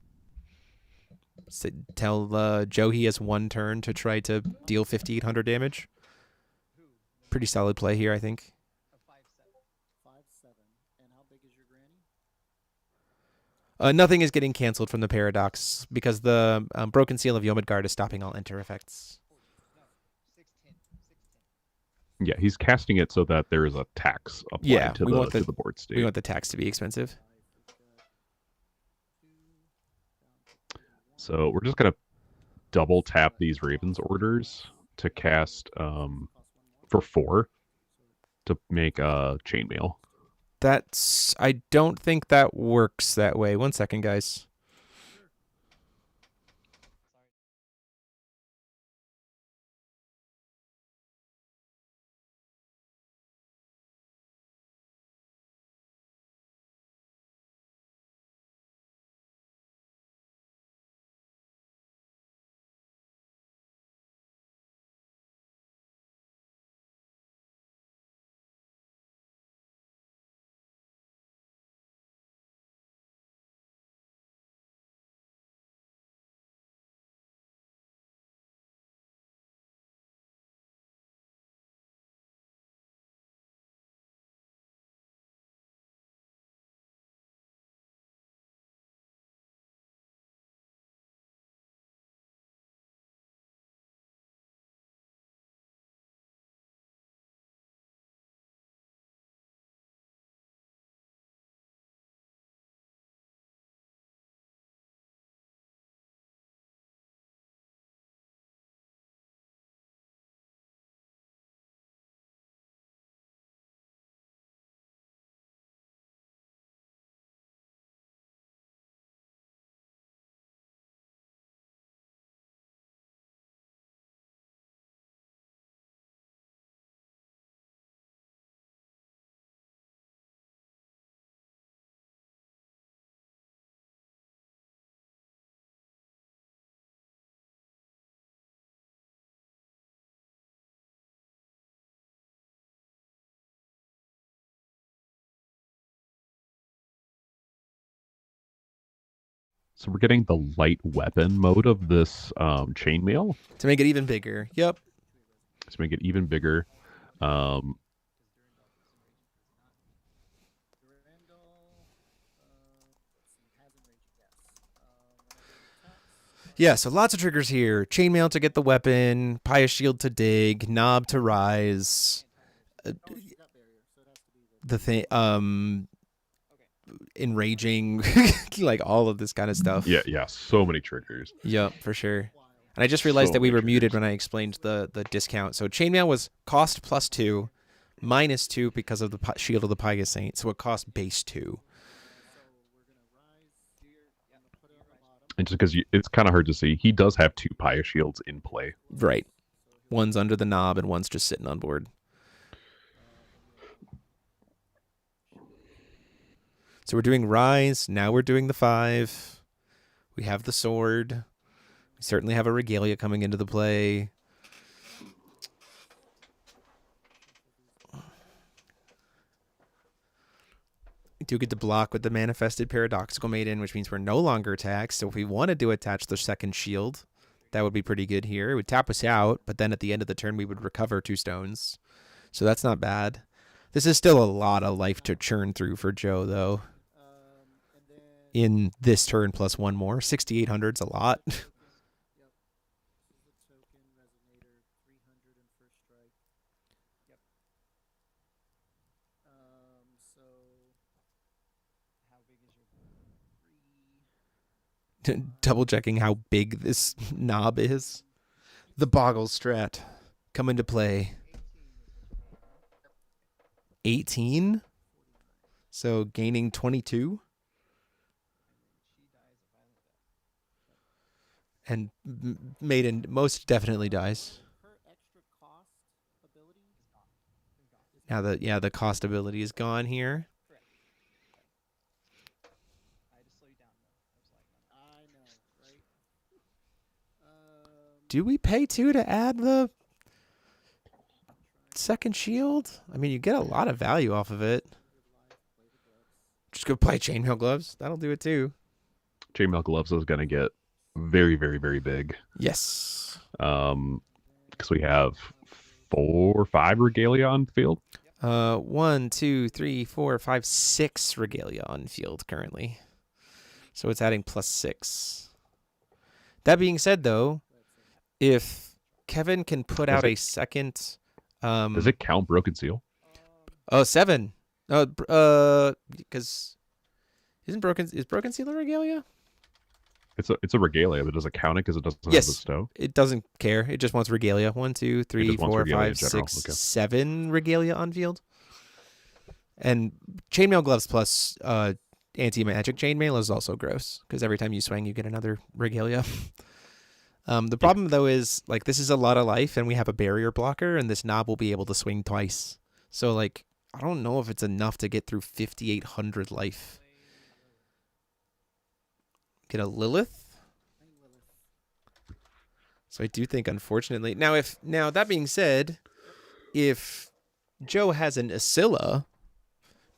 tell Joe he has 1 turn to try to deal 5,800 damage. Pretty solid play here, I think. A 5/7. 5/7. And how big is your granny? Nothing is getting canceled from the Paradox because the Broken Seal of Yomidgard is stopping all enter effects. No, 6/10. 6/10. Yeah, he's casting it so that there is a tax applied Yeah, to we want to the- the board state. We want the tax to be expensive. 5. We've got 2 down to 1. So we're just gonna double tap these Ravens orders to cast Costs 1 more. for 4 to make a chainmail. That's. I don't think that works that way. 1 second, guys. Sorry. So we're getting the light weapon mode of this chainmail To make it even bigger. Yep. to make it even bigger. Durandal, let's see, has enraging, yes. Whenever it attacks, Yeah, so lots of triggers here. Chainmail to get the weapon, Pious Shield to dig, Knob to rise. oh, she's got barrier, so it has to be The thing, Okay. enraging, like all of this kind of stuff. Yeah, so many triggers. Yep, for sure. wild. And I just realized So that we many were muted triggers. when I explained the discount. So chainmail was cost +2, -2 because of the Shield of the Pious Saint. So it cost base 2. So we're gonna rise here. I'm gonna put it on the bottom. And just because it's kind of hard to see, he does have 2 Pious Shields in play. Right. So he'll One's under the knob and one's just sitting on board. So we're doing rise. Now we're doing the 5. We have the sword. We certainly have a regalia coming into the play. We do get to block with the manifested paradoxical maiden, which means we're no longer taxed. So if we wanted to attach the second shield, That would be pretty good here. It would tap us out, but then at the end of the turn we would recover 2 stones. So that's not bad. This is still a lot of life to churn through for Joe, though. And then In this turn plus 1 more. 6,800's a lot. yep. This is the token resonator, 300 and first strike. Yep. So How big is your Double checking how big this knob is. The Boggle Strat come into play. 18? So gaining 22? She dies a violent death. And Maiden most definitely dies. her extra cost ability Now the cost ability is gone here. Correct. I had to slow you down though. I was like, no, no. I know, right? Do we pay 2 to add the second shield? I mean, you get a lot of value off of it. Just go play Chainmail Gloves. That'll do it too. Chainmail Gloves is going to get very, very, very big. Yes. Because we have 4 or 5 Regalia on the field. 1, 2, 3, 4, 5, 6 Regalia on field currently. So it's adding +6. That being said, though, if Kevin can put out a second, Does it count Broken Seal? 7. Because is Broken Seal a Regalia? It's a Regalia, but does it count it because it doesn't Yes. have the stow? It doesn't care. It just wants Regalia. 1, 2, 3, just wants 4, Regalia in 5, general. 6, Okay. 7 Regalia on field. And Chainmail Gloves plus anti-magic Chainmail is also gross because every time you swing, you get another Regalia. The problem though is like this is a lot of life, and we have a barrier blocker, and this knob will be able to swing twice. So like I don't know if it's enough to get through 5,800 life. Get a Lilith. So I do think, unfortunately, now that being said, if Joe has an Ascilla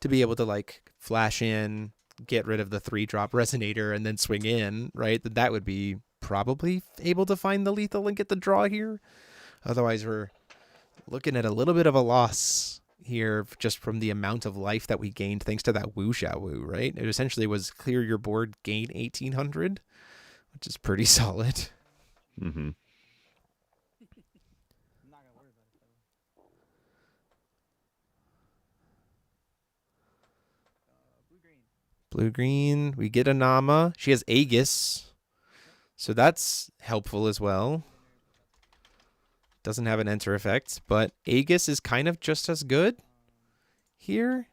to be able to like flash in, get rid of the 3-drop resonator, and then swing in, right? Then that would be probably able to find the lethal and get the draw here. Otherwise, we're looking at a little bit of a loss here just from the amount of life that we gained thanks to that Woo Sha Woo, right? It essentially was clear your board, gain 1,800, which is pretty solid. Mm-hmm. I'm not gonna worry about it though. Blue-green. Blue-green, we get a Nama. She has Aegis, so that's helpful as well. Doesn't have an enter effect, but Aegis is kind of just as good here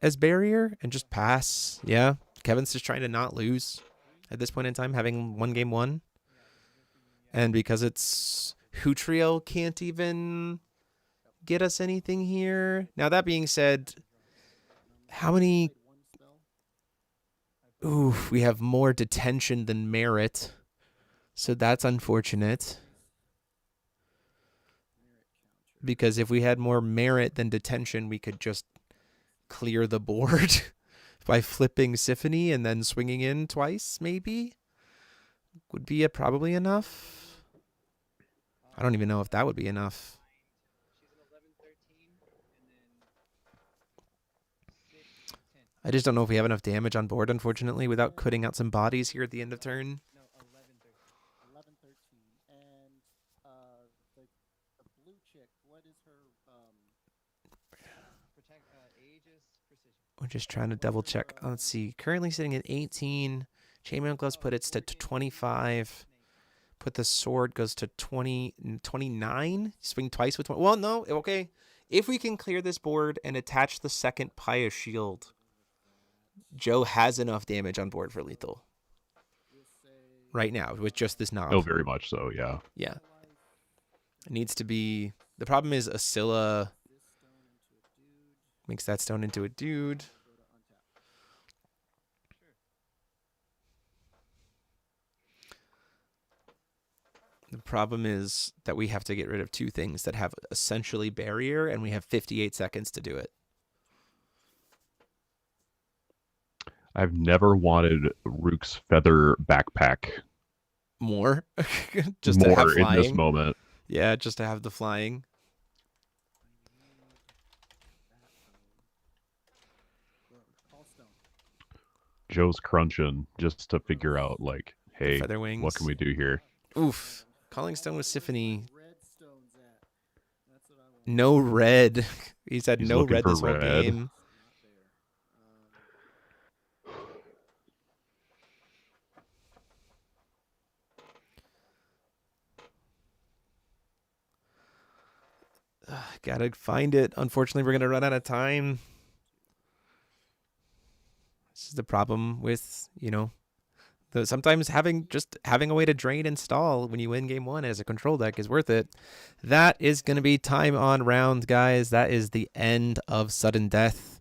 as barrier and just pass. Yeah, Kevin's just trying to not lose at this point in time, having one game won. And because it's Hootriel can't even get us anything here. Now, that being said, how many... Ooh, we have more detention than merit. So that's unfortunate. Because if we had more merit than detention, we could just clear the board by flipping Symphony and then swinging in twice, maybe? Would be probably enough. I don't even know if that would be enough. She's an 11, 13, and then 6, 10. I just don't know if we have enough damage on board, unfortunately, without cutting out some bodies here at the end of turn. No, 11, 13. 11, 13. And the blue chick, what is her Protect Aegis precision. We're just trying to double check. Let's see. Currently sitting at 18. Chainmail Gloves put it to 25. Put the sword goes to 29. Swing twice with 20. Well, no. Okay. If we can clear this board and attach the second Pious Shield, Joe has enough damage on board for lethal. Right now, with just this knob. Oh, very much so, yeah. Yeah. It needs to be... The problem is Ascilla makes that stone into a dude. The problem is that we have to get rid of 2 things that have essentially barrier, and we have 58 seconds to do it. I've never wanted Rook's feather backpack more, just to have More in this flying. moment. Yeah, just to have the flying. Call stone. Joe's crunching just to figure out, like, hey, Feather what wings. can we do here? Oof. Calling stone with Symphony. Red stones at. That's what I want. No red. He said He's no looking red for this whole red. game. Not there. Gotta find it. Unfortunately, we're gonna run out of time. This is the problem with, sometimes having a way to drain and stall when you win game one as a control deck is worth it. That is going to be time on round, guys. That is the end of sudden death.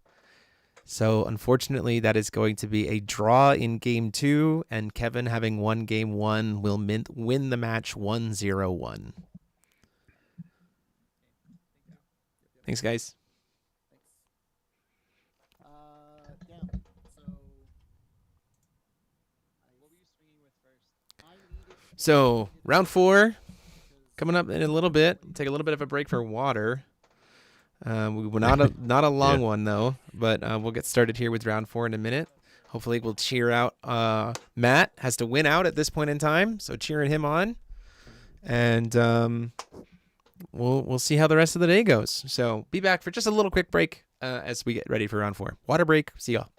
So unfortunately, that is going to be a draw in game 2, and Kevin, having won game 1, will win the match 1-0-1. Thanks, guys. Down. So. What were you swinging with first? I needed. So round 4 coming up in a little bit. Take a little bit of a break for water. We were not a long one though, but we'll get started here with round 4 in a minute. Hopefully we'll cheer out. Matt has to win out at this point in time, so cheering him on, and we'll see how the rest of the day goes. So be back for just a little quick break as we get ready for round 4. Water break. See y'all.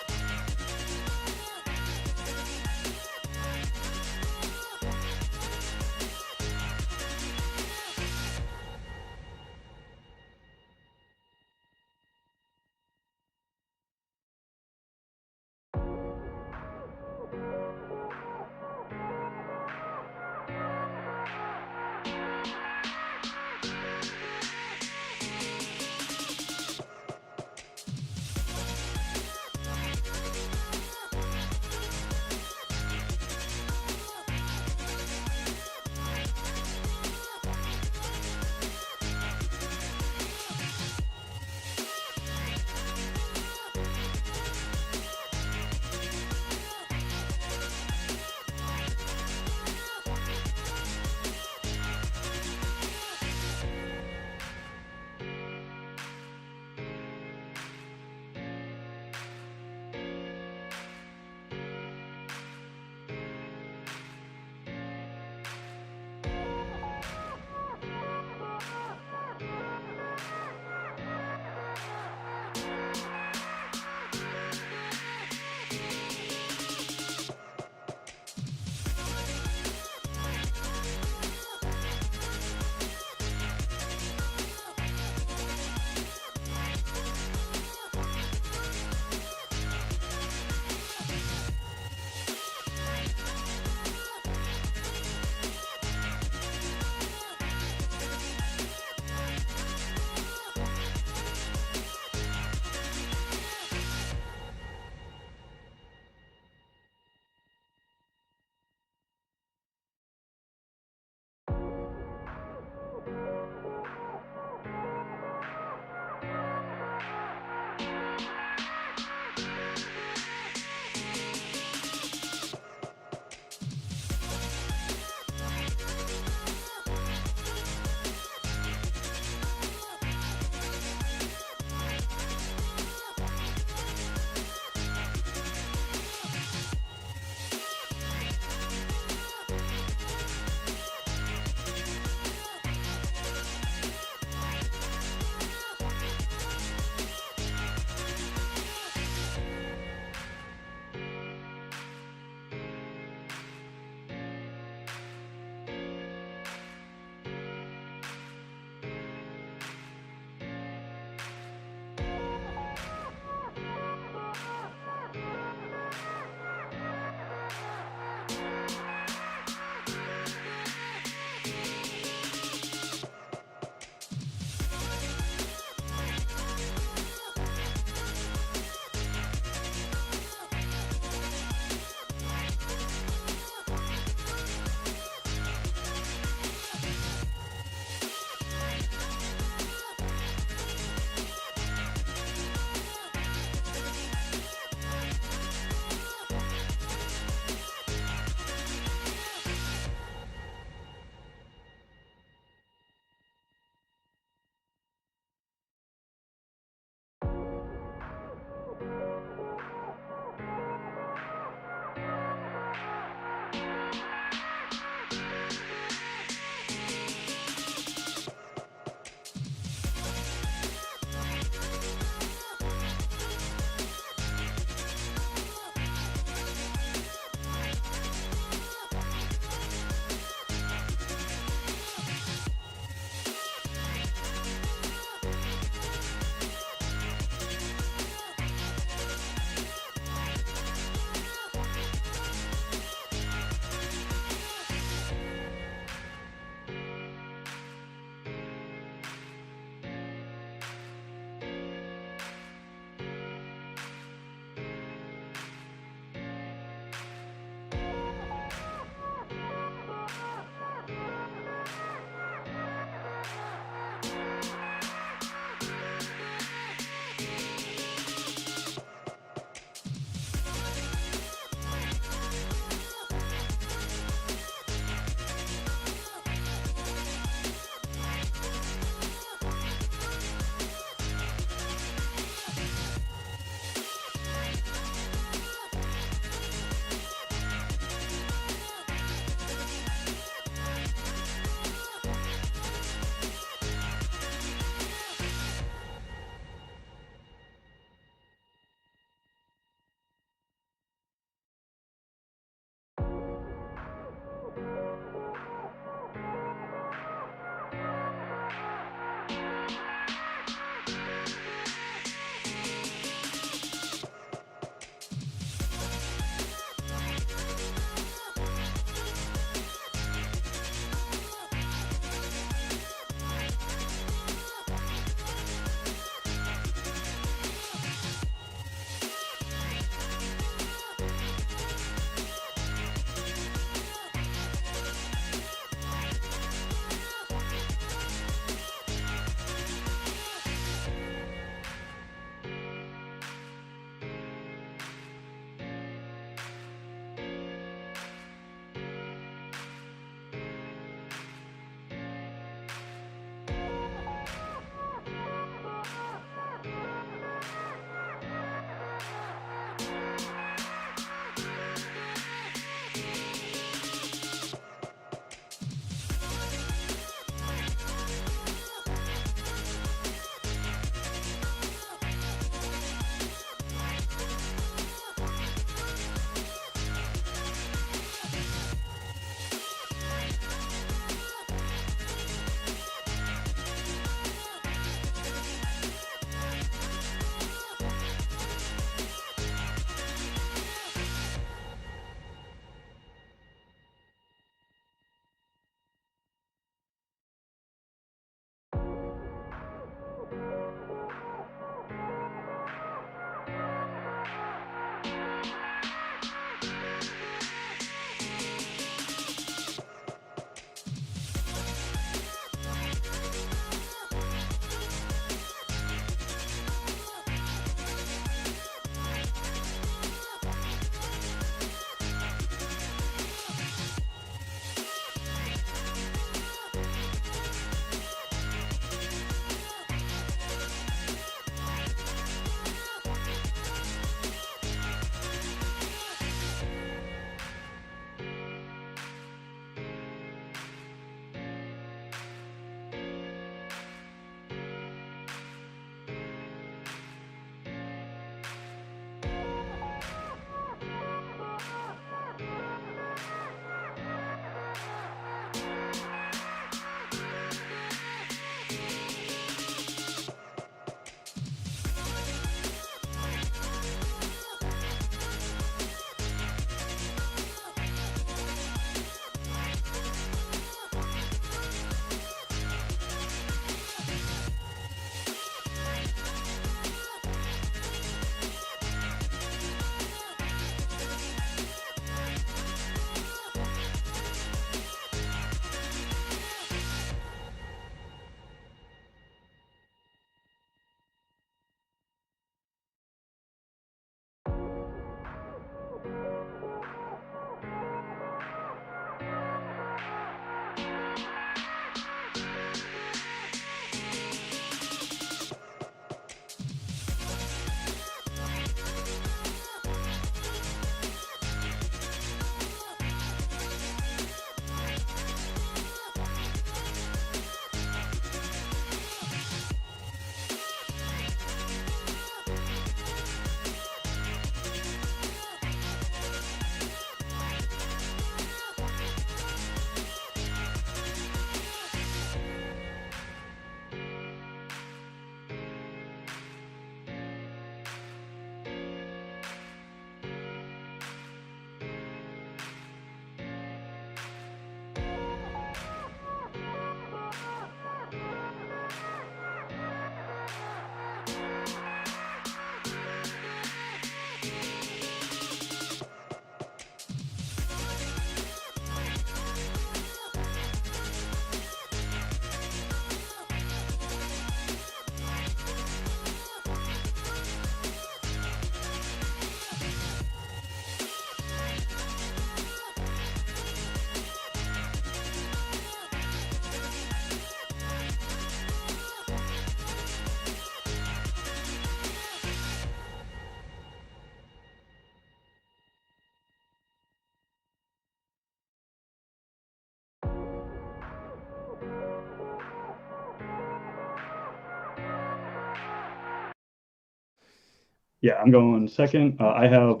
Yeah, I'm going second. I have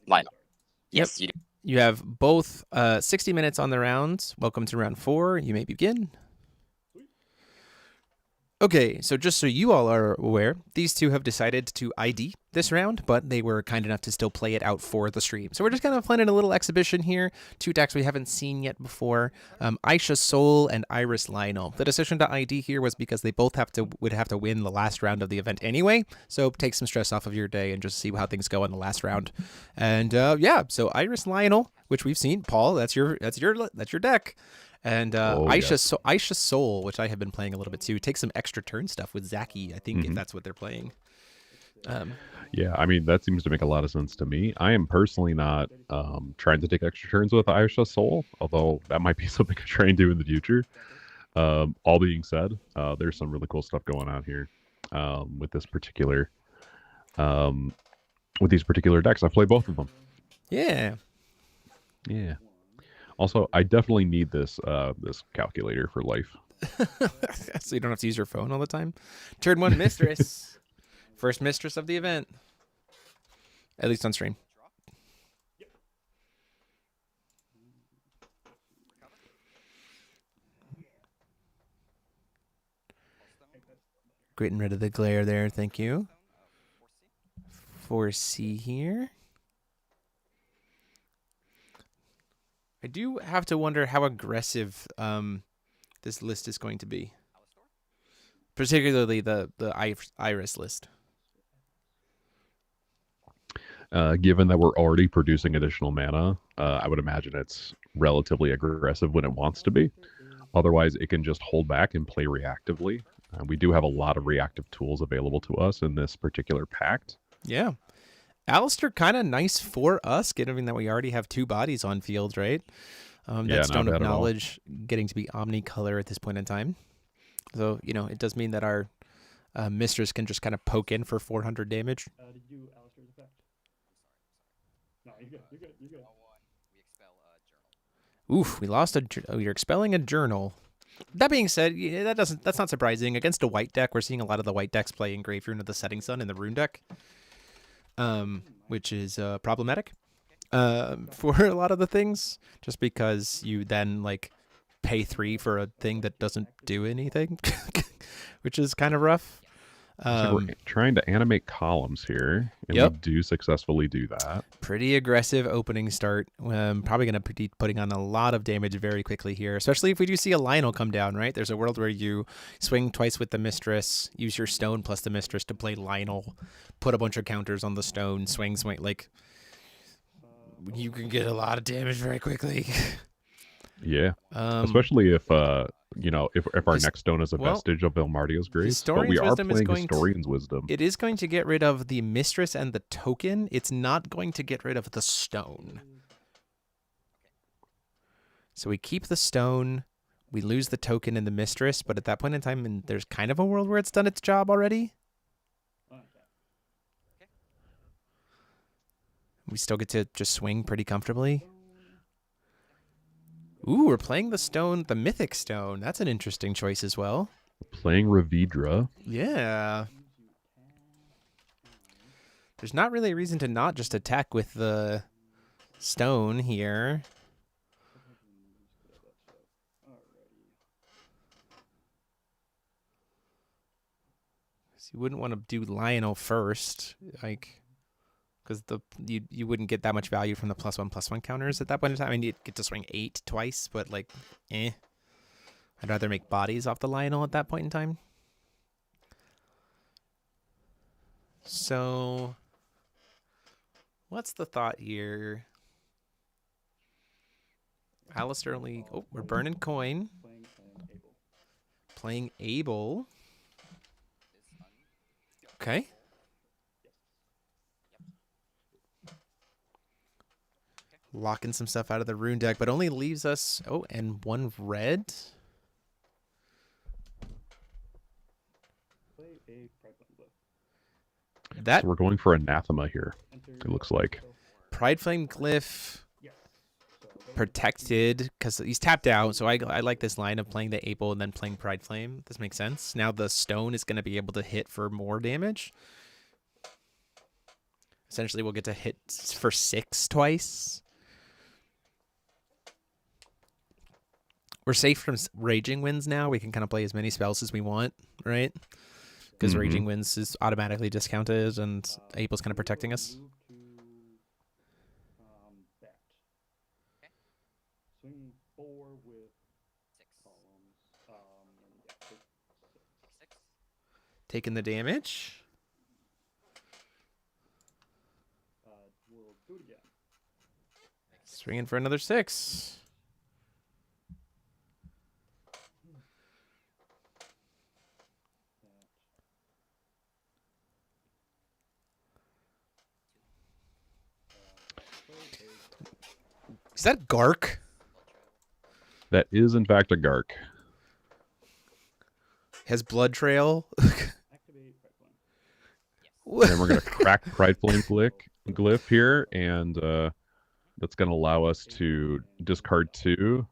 Lionel. Yes, you do. You have both 60 minutes on the rounds. Welcome to round 4. You may begin. Okay, so just so you all are aware, these two have decided to ID this round, but they were kind enough to still play it out for the stream. So we're just kind of planning a little exhibition here. 2 decks we haven't seen yet before, Aisha Soul and Iris Lionel. The decision to ID here was because they both would have to win the last round of the event anyway, so take some stress off of your day and just see how things go in the last round. And yeah, so Iris Lionel, which we've seen, Paul, that's your deck. And Aisha Soul, which I have been playing a little bit too, takes some extra turn stuff with Zaki, I think, if that's what they're playing. Yeah, I mean, that seems to make a lot of sense to me. I am personally not trying to take extra turns with Aisha Soul, although that might be something I try and do in the future. All being said, there's some really cool stuff going on here with this particular with these particular decks. I've played both of them. Yeah. Yeah. Also, I definitely need this this calculator for life. So you don't have to use your phone all the time. Turn 1 mistress. First mistress of the event. At least on stream. Getting rid of the glare there, thank you. 4C here. I do have to wonder how aggressive this list is going to be. Particularly the Iris list. Given that we're already producing additional mana, I would imagine it's relatively aggressive when it wants to be. Otherwise, it can just hold back and play reactively. We do have a lot of reactive tools available to us in this particular pact. Yeah. Alistair kind of nice for us, given that we already have 2 bodies on field, right? That Stone of Knowledge getting to be omnicolor at this point in time. So, you know, it does mean that our mistress can just kind of poke in for 400 damage. Did you do Alistair's effect? No, you're good. You're good. You're good. We expel a journal. Oof, we lost you're expelling a journal. That being said, yeah, that's not surprising. Against a white deck, we're seeing a lot of the white decks play Engraved Rune of the Setting Sun in the Rune deck. Which is problematic for a lot of the things, just because you then like pay 3 for a thing that doesn't do anything, which is kind of rough. So we're trying to animate columns here, and we do successfully do that. Pretty aggressive opening start. Probably going to be putting on a lot of damage very quickly here, especially if we do see a Lionel come down, right? There's a world where you swing twice with the Mistress, use your stone plus the Mistress to play Lionel, put a bunch of counters on the stone, swing, like, you can get a lot of damage very quickly. Yeah, especially if you know, if our next stone is a vestige of Vilmardia's Grace, but we are playing Historian's Wisdom. It is going to get rid of the Mistress and the token. It's not going to get rid of the stone. So we keep the stone, we lose the token and the Mistress, but at that point in time, there's kind of a world where it's done its job already. We still get to just swing pretty comfortably. Ooh, we're playing the stone, the Mythic Stone. That's an interesting choice as well. Playing Ravidra. Yeah. There's not really a reason to not just attack with the stone here. So you wouldn't want to do Lionel first, like, because you wouldn't get that much value from the +1/+1 counters at that point in time. I mean, you'd get to swing 8 twice, but like, I'd rather make bodies off the Lionel at that point in time. So What's the thought here? Alistair only... Oh, we're burning coin. Playing Able. Okay. Locking some stuff out of the rune deck, but only leaves us... Oh, and one red. That So we're going for Anathema here, it looks like. Pride Flame Glyph protected because he's tapped out. So I like this line of playing the Able and then playing Pride Flame. This makes sense. Now the stone is going to be able to hit for more damage. Essentially, we'll get to hit for 6 twice. We're safe from Raging Winds now. We can kind of play as many spells as we want, right? Because Raging Winds is automatically discounted and Able's kind of protecting us. Swing 4 with 6 columns. Taking the damage. We'll do it again. Swinging for another 6. Is that Gark? That is, in fact, a Gark. Has Blood Trail. Activate Pride Flame. And we're going to crack Pride Flame Glyph here, and that's going to allow us to discard 2,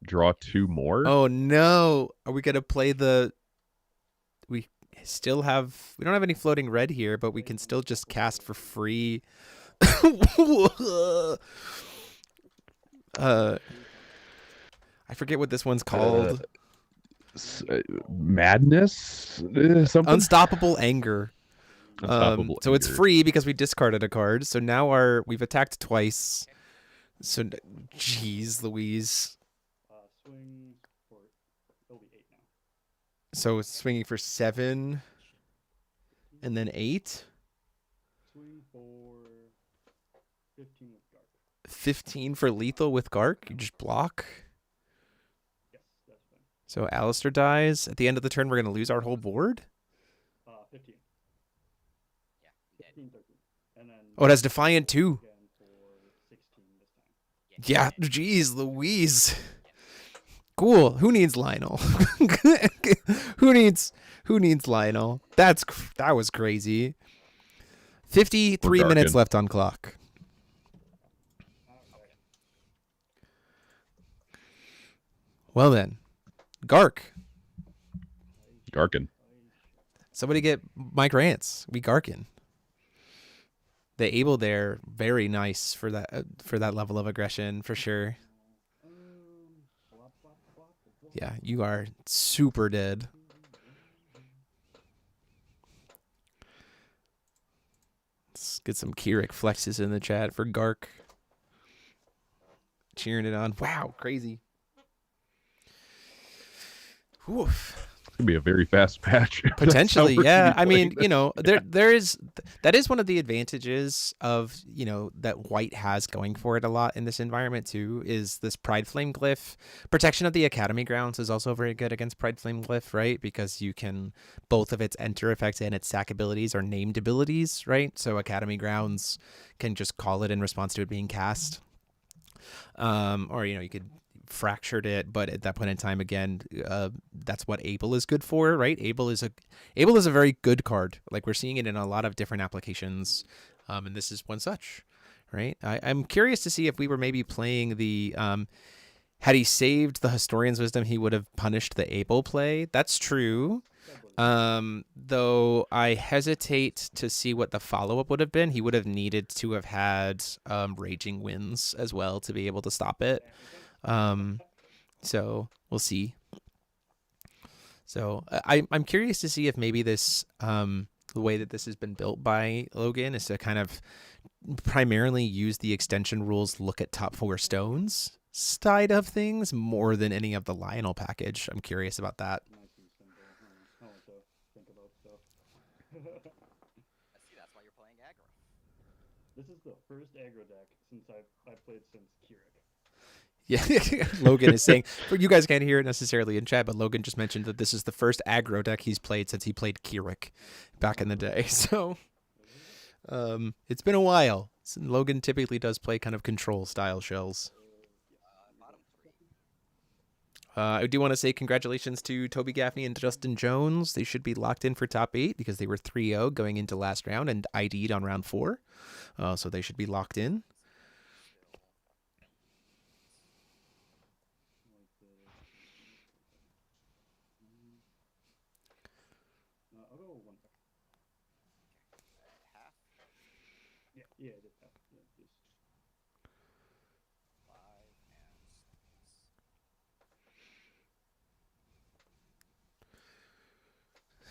draw 2 more. Oh no! Are we gonna play the? We still have. We don't have any floating red here, but we can still just cast for free. I forget what this one's called. Madness? Something? Unstoppable Anger. Unstoppable so it's Anger. free because we discarded a card. So now we've attacked twice. So, jeez, Louise. Swing for it'll be 8 now. So it's swinging for 7, and then 8. Swing for 15 with Gark. 15 for lethal with Gark. You just block. Yes, that's fine. So Alistair dies. At the end of the turn, we're going to lose our whole board. 15. Yeah, 15, 13. And then Oh, it has Defiant too. again for 16 this time. Yeah, jeez, Louise. Cool. Who needs Lionel? who needs Lionel? That was crazy. 53 minutes Garkin. left on clock. Well then, Gark. Garkin. Somebody get Mike Rance. We Garkin. The Able there, very nice for that level of aggression for sure. Yeah, you are super dead. Let's get some Keurig flexes in the chat for Gark. Cheering it on. Wow, crazy. Oof. Could be a very fast match. Potentially, yeah. I mean, playing that is one of the advantages of, that white has going for it a lot in this environment too, is this Pride Flame Glyph. Protection of the Academy Grounds is also very good against Pride Flame Glyph, right? Because you can, both of its enter effects and its sack abilities are named abilities, right? So Academy Grounds can just call it in response to it being cast. Or, you could fractured it, but at that point in time, again, that's what Able is good for, right? Able is a very good card. Like, we're seeing it in a lot of different applications, and this is one such, right? I'm curious to see if we were maybe playing the had he saved the Historian's Wisdom, he would have punished the Able play. That's true. Though I hesitate to see what the follow-up would have been. He would have needed to have had Raging Winds as well to be able to stop it. So we'll see. So I'm curious to see if maybe this, the way that this has been built by Logan is to kind of primarily use the extension rules, look at top 4 stones side of things more than any of the Lionel package. I'm curious about that. I see, that's why you're playing aggro. This is the first aggro deck since I've played since Kirik. Yeah, Logan is saying, but you guys can't hear it necessarily in chat, but Logan just mentioned that this is the first aggro deck he's played since he played Kirik back in the day. So it's been a while. Logan typically does play kind of control style shells. Bottom 3. I do want to say congratulations to Toby Gaffney and Justin Jones. They should be locked in for top 8 because they were 3-0 going into last round and ID'd on round 4. So they should be locked in. I'll go 1 sec. Half. Yeah, just half. Yeah, just 5 and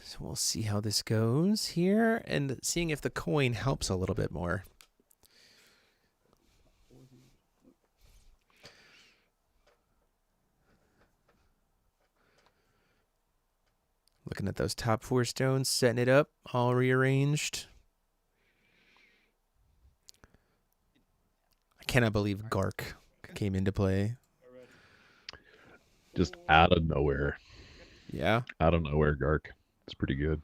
So we'll see how this goes here and seeing if the coin helps a little bit more. Looking at those top 4 stones, setting it up, all rearranged. I cannot believe Gark came into play. Just out of nowhere. Yeah. Out of nowhere, Gark. It's pretty good.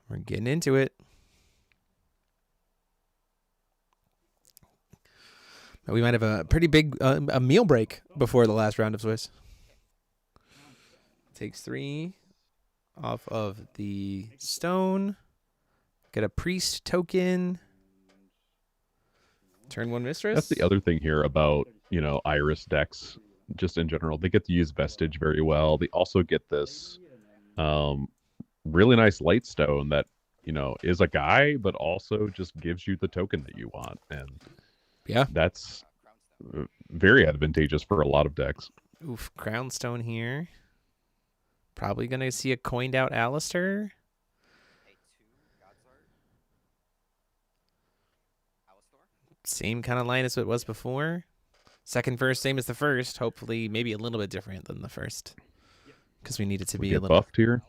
We're getting into it. We might have a pretty big a meal break before the last round of Swiss. Takes 3 off of the stone. Get a priest token. Turn 1 mistress. That's the other thing here about, Iris decks, just in general. They get to use Vestige very well. They also get this really nice light stone that, is a guy, but also just gives you the token that you want. And yeah, that's very advantageous for a lot of decks. Oof, crown stone here. Probably going to see a coined out Alistair. Same kind of line as it was before. Second verse, same as the first. Hopefully, maybe a little bit different than the first. Because we need it to be a little buffed here.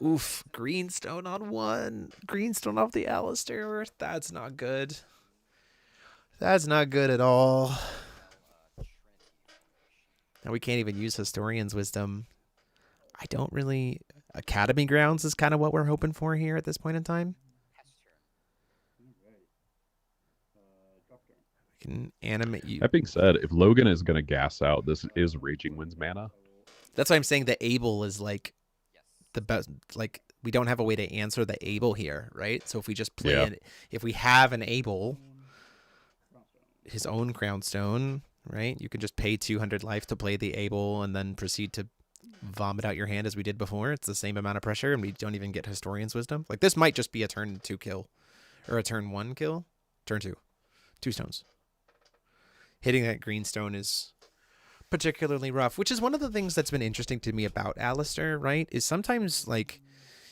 Oof, greenstone on 1. Greenstone off the Alistair. That's not good. That's not good at all. Now we can't even use Historian's Wisdom. I don't really... Academy Grounds is kind of what we're hoping for here at this point in time. We can animate you. That being said, if Logan is going to gas out, this is Raging Winds mana. That's why I'm saying the Able is like the best. Like, we don't have a way to answer the Able here, right? So if we just play it, if we have an Able, his own Crown Stone, right? You can just pay 200 life to play the Able and then proceed to vomit out your hand as we did before. It's the same amount of pressure, and we don't even get Historian's Wisdom. Like, this might just be a turn 2 kill, or a turn 1 kill. Turn 2. 2 stones. Hitting that green stone is particularly rough, which is one of the things that's been interesting to me about Alistair, right? Is sometimes, like,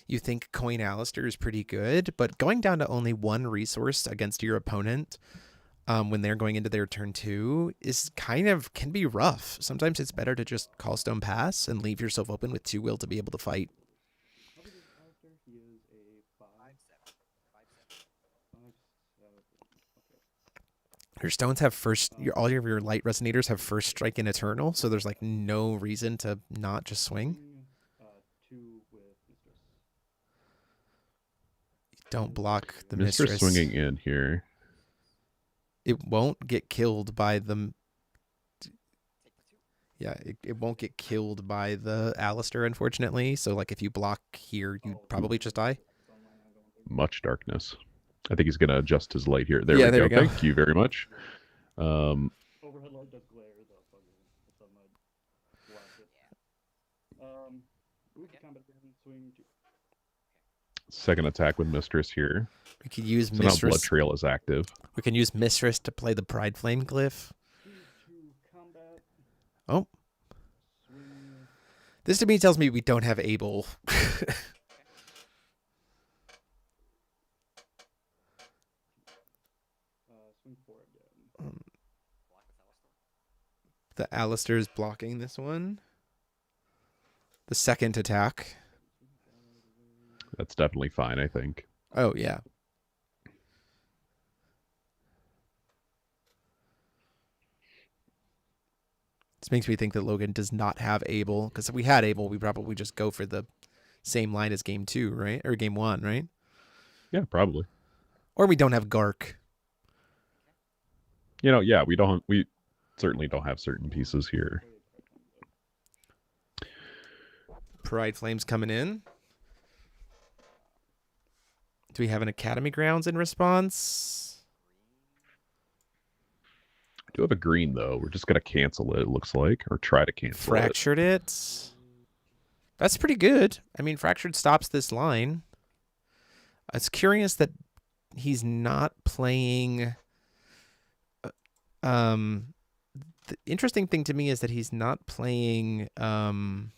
you think coin Alistair is pretty good, but going down to only 1 resource against your opponent when they're going into their turn 2 is can be rough. Sometimes it's better to just call stone pass and leave yourself open with 2 will to be able to fight. Your stones have first, all of your light resonators have first strike in Eternal, so there's like no reason to not just swing. Don't block the mistress. Swinging in here. It won't get killed by the... Yeah, it won't get killed by the Alistair, unfortunately. So, like, if you block here, you'd probably just die. Much darkness. I think he's going to adjust his light here. There we go. Thank you very much. Overhead light does glare, though. It's on my combat swing 2. Second attack with Mistress here. We could use so Mistress. Now Blood Trail is active. We can use Mistress to play the Pride Flame Glyph. Oh. This to me tells me we don't have Able. The Alistair's blocking this one. The second attack. That's definitely fine, I think. Oh, yeah. This makes me think that Logan does not have Able, because if we had Able, we probably just go for the same line as game 2, right? Or game 1, right? Yeah, probably. Or we don't have Gark. You know, yeah, we certainly don't have certain pieces here. Pride Flames coming in. Do we have an Academy Grounds in response? We do have a green, though. We're just going to cancel it looks like, or try to cancel Fractured it. That's pretty good. I mean, Fractured stops this line. It's curious that he's not playing... the interesting thing to me is that he's not playing... what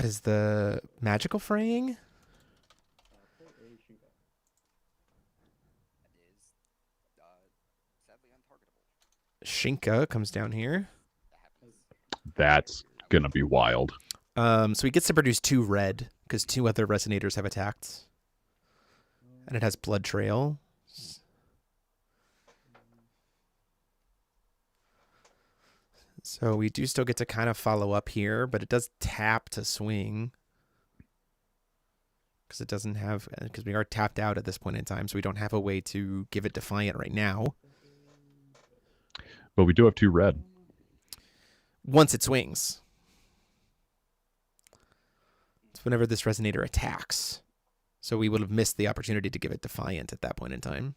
is the Magical Fraying? That is sadly untargetable. Shinka comes down here. it. That's going to be wild. So he gets to produce 2 red because 2 other Resonators have attacked. And it has Blood Trail. So we do still get to kind of follow up here, but it does tap to swing. Because it doesn't have, because we are tapped out at this point in time, so we don't have a way to give it Defiant right now. But we do have 2 red. Once it swings. It's whenever this Resonator attacks. So we would have missed the opportunity to give it Defiant at that point in time.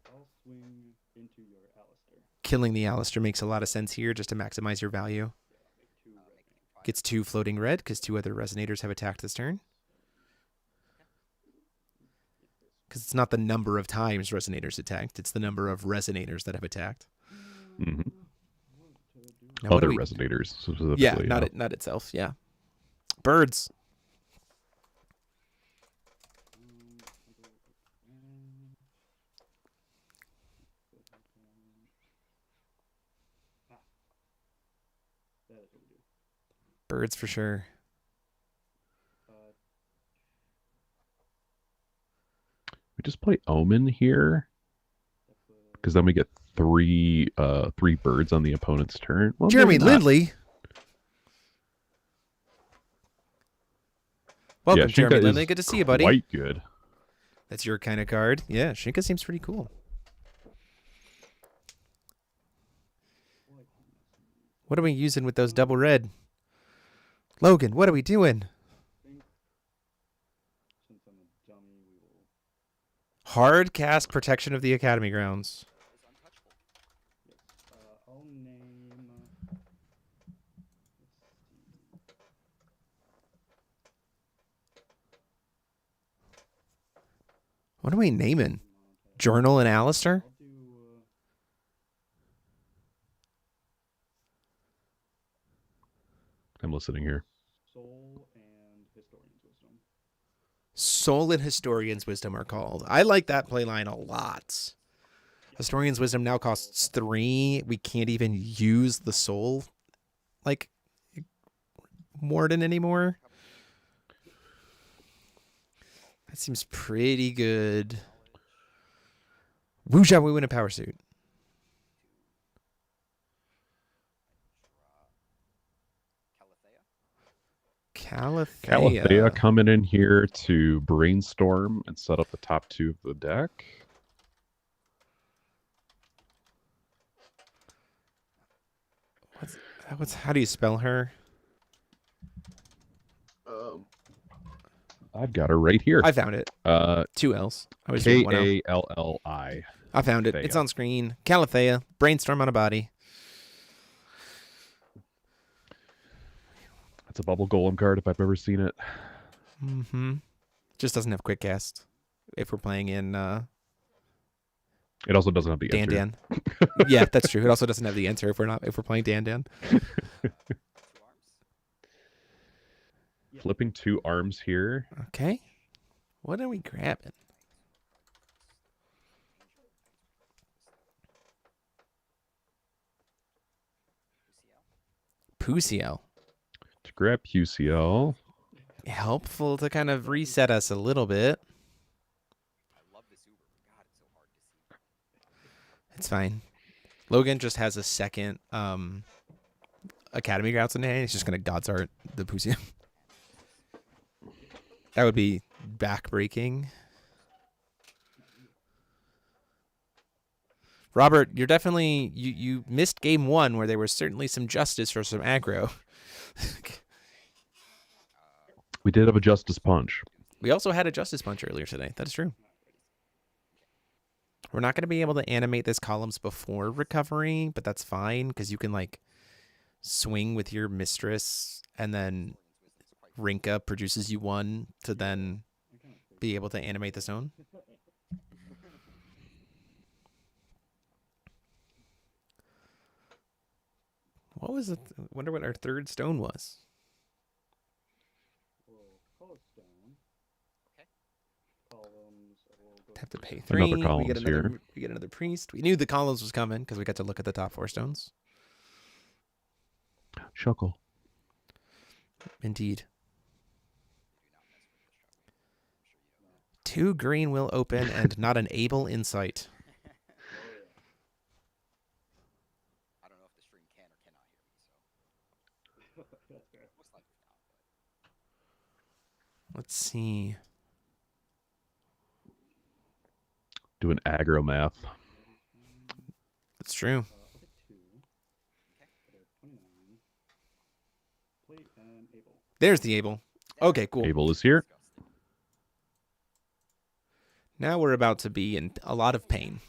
I'll swing into your Alistair. Killing the Alistair makes a lot of sense here just to maximize your value. Gets 2 floating red because 2 other Resonators have attacked this turn. Because it's not the number of times Resonators attacked, it's the number of Resonators that have attacked. Mm-hmm. Now, what Other do we... Resonators, specifically. Yeah, not itself, yeah. Birds. Birds for sure. We just play Omen here. Because then we get 3 birds on the opponent's turn. Well, Jeremy maybe not. Lindley. Welcome, Yeah, Jeremy Shinka Lindley. is Good to see you, buddy. Quite good. That's your kind of card. Yeah, Shinka seems pretty cool. What are we using with those double red? Logan, what are we doing? Since I'm a dummy, we will. Hard cast Protection of the Academy Grounds. It's untouchable. Yes. I'll name. Let's see. What are we naming? Journal and Alistair? I'll do. I'm listening here. Soul and Historian's Wisdom. Soul and Historian's Wisdom are called. I like that playline a lot. Historian's Wisdom now costs 3. We can't even use the Soul, like, Warden anymore. That seems pretty good. Wuxia, we win a power suit. Calathea coming in here to brainstorm and set up the top 2 of the deck. How do you spell her? I've got her right here. I found it. 2 L's. I was doing 1 L. Kalli. I found it. It's on screen. Calathea. Brainstorm on a body. That's a bubble golem card if I've ever seen it. Mm-hmm. Just doesn't have quick cast. If we're playing in It also doesn't have the Dan enter. Dan. Yeah, that's true. It also doesn't have the enter if we're playing Dan Dan. Flipping 2 arms here. Okay. What are we grabbing? Pusiel. To grab QCL. Helpful to kind of reset us a little bit. I love this Uber, but God, it's so hard to see. It's fine. Logan just has a second Academy Grounds in hand. He's just going to God's Art the Pusiel. That would be backbreaking. Robert, you're definitely you missed game 1 where there was certainly some justice for some aggro. We did have a Justice Punch. We also had a Justice Punch earlier today. That is true. We're not going to be able to animate this columns before recovery, but that's fine because you can like swing with your Mistress and then Rinka produces you 1 to then be able to animate the stone. What was it? I wonder what our third stone was. Have to pay 3. Another columns we here. get another priest. We knew the columns was coming because we got to look at the top 4 stones. Shuckle. Indeed. 2 green will open and not an able insight. I don't know if the stream can or cannot hear me, so most likely not. But Let's see. Doing aggro math. That's true. There's the able. Okay, cool. Able is here. Now we're about to be in a lot of pain.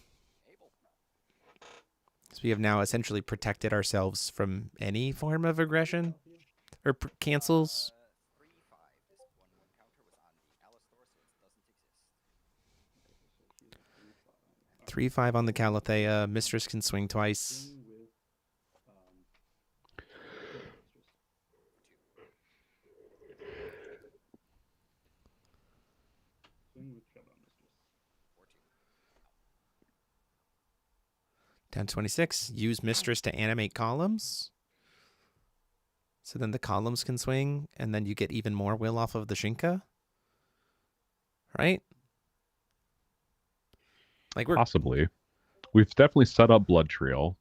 So we have now essentially protected ourselves from any form of aggression or cancels. 3/5 on the Calathea. Mistress can swing twice. Down 26. Use Mistress to animate columns. So then the columns can swing, and then you get even more will off of the Shinka. Right? Like we're Possibly. We've definitely set up Blood Trail.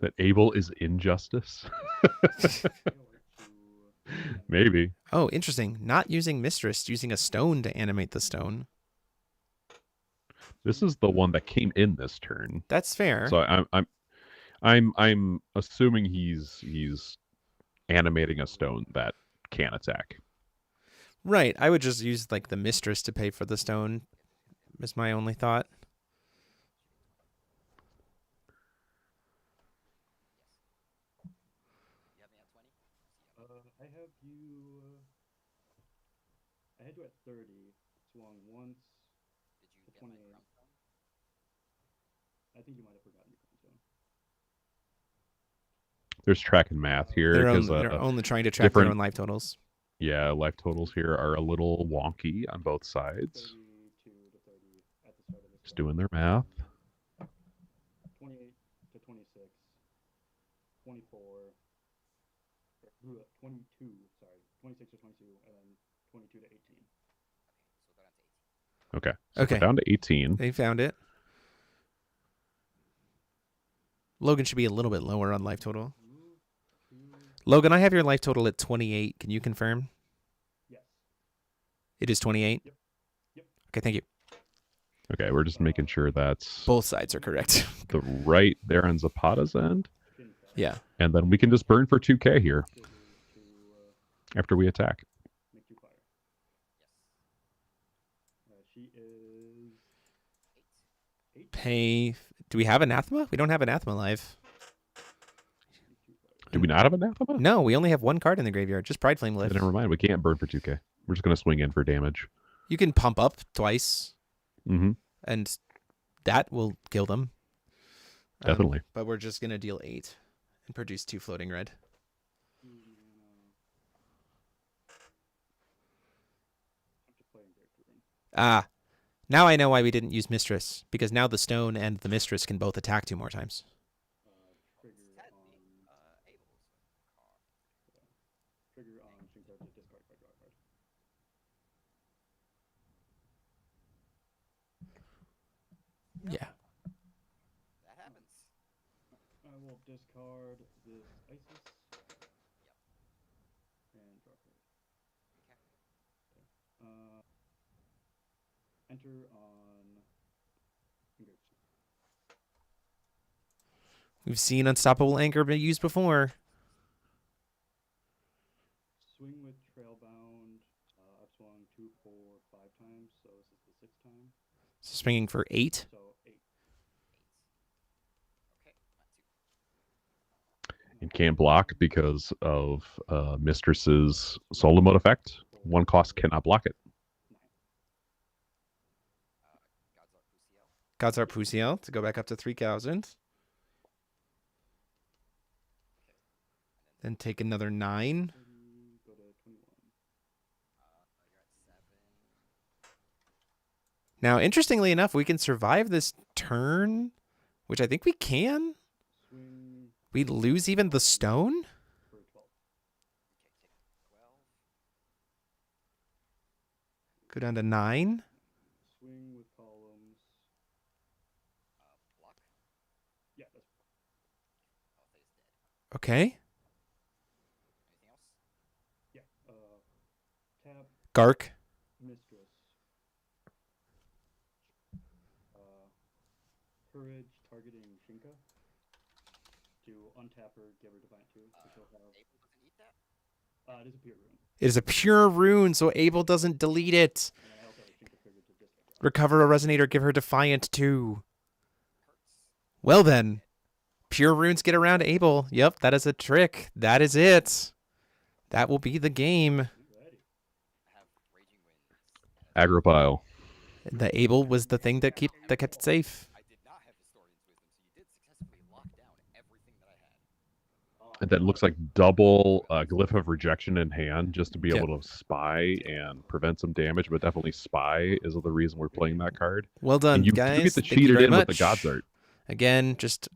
That Able is injustice. Maybe. Oh, interesting. Not using Mistress, using a stone to animate the stone. This is the one that came in this turn. That's fair. So I'm assuming he's animating a stone that can attack. Right. I would just use like the Mistress to pay for the stone. Is my only thought. you have me at 20? I had you at 30. Swung once. Did you To get my 28. crown stone? I think you might have forgotten your crown stone. There's track and math here. They're 'cause, only trying to track their different- own life totals. Yeah, life totals here are a little wonky on both sides. 32 to 30 at the start of this. Just doing their math. 28 to 26. 24. 22, sorry. 26 to 22, and then 22 to 18. Okay, so we'll go down to 18. Okay. So Okay. we're down to 18. They found it. Logan should be a little bit lower on life total. Move to. Logan, I have your life total at 28. Can you confirm? Yes. It is 28? Yep. Yep. Okay, thank you. Okay, we're just making sure that's Both sides are correct. the right there on Zapata's end. Yeah. And then we can just burn for 2k here To after we attack. make you fire. Yes. She is 8. Pay. Do we have Anathema? We don't have Anathema live. Do we not have anathema? No, we only have 1 card in the graveyard. Just Pride Flame live. Then never mind. We can't burn for 2k. We're just going to swing in for damage. You can pump up twice, Mm-hmm. and that will kill them. Definitely. But we're just going to deal 8 and produce 2 floating red. I'm just playing Great Rune. Ah. Now I know why we didn't use Mistress, because now the stone and the Mistress can both attack 2 more times. will discard this Isis. And draw a card. Enter on engage. We've seen Unstoppable Anger be used before. Swing with Trailbound. I've swung 2, 4, 5 times, so this is the 6th time. Swinging for 8. So 8. Okay, not too. And can't block because of Mistress's solo mode effect. 1 cost cannot block it. Godsar Pusiel to go back up to 3,000. Then take another 9. Go to 21. You're at 7. Now, interestingly enough, we can survive this turn, which I think we can. Swing We lose even the stone? for 12. Okay, take 12. Go down to 9. Swing with columns. Block. Yeah, that's Althea is dead. Okay. Anything else? yeah. Tap Gark. Mistress. Courage targeting Shinka. To untap her, give her Defiant 2. So she'll have. Abel doesn't eat that? It is a pure rune. It is a pure rune, so Abel doesn't delete it. And I also have a Shinka trigger to discard. Recover a Resonator, give her Defiant 2. Hurts. Well then, pure runes get around Abel. Yep, that is a trick. That is it. That will be the game. Ready. I have Raging Winds. Aggro pile. The Abel was the thing that kept it safe. I did not have Historian's Wisdom, so you did successfully lock down everything that I had. And that looks like double Glyph of Rejection in hand just to be Yep. able to spy and prevent some damage, but definitely spy is the reason we're playing that card. Well done, And you guys. do get to Thank you cheat it very in with the much. God's Art. Again, just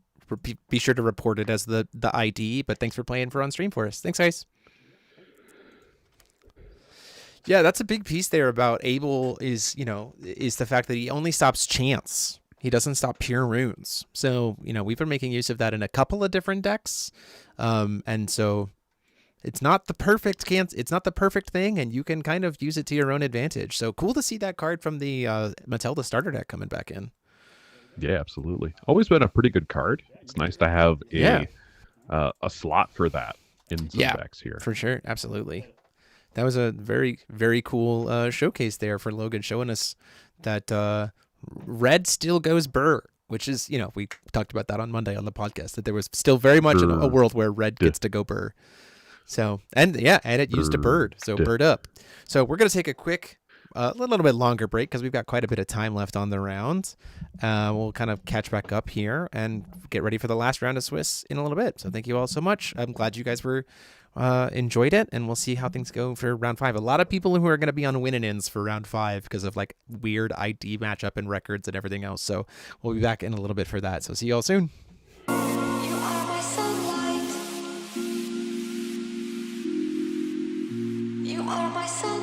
be sure to report it as the ID, but thanks for playing for on stream for us. Thanks, guys. Yeah, that's a big piece there about Abel is the fact that he only stops chance. He doesn't stop pure runes. So, we've been making use of that in a couple of different decks. And so it's not the perfect it's not the perfect thing, and you can kind of use it to your own advantage. So cool to see that card from the Matilda starter deck coming back in. Yeah, absolutely. Always been a pretty good card. It's nice to have a slot for that in some decks here. For sure. Absolutely. That was a very, very cool showcase there for Logan, showing us that red still goes burr, which is, we talked about that on Monday on the podcast, that there was still very much a world where red gets to go burr. So, and it used a bird. So bird up. So we're going to take a quick, a little bit longer break because we've got quite a bit of time left on the round. We'll kind of catch back up here and get ready for the last round of Swiss in a little bit. So thank you all so much. I'm glad you guys enjoyed it, and we'll see how things go for round 5. A lot of people who are going to be on win-and-ins for round 5 because of like weird ID matchup and records and everything else. So we'll be back in a little bit for that. So see you all soon. You are my sunlight. You are my sunlight.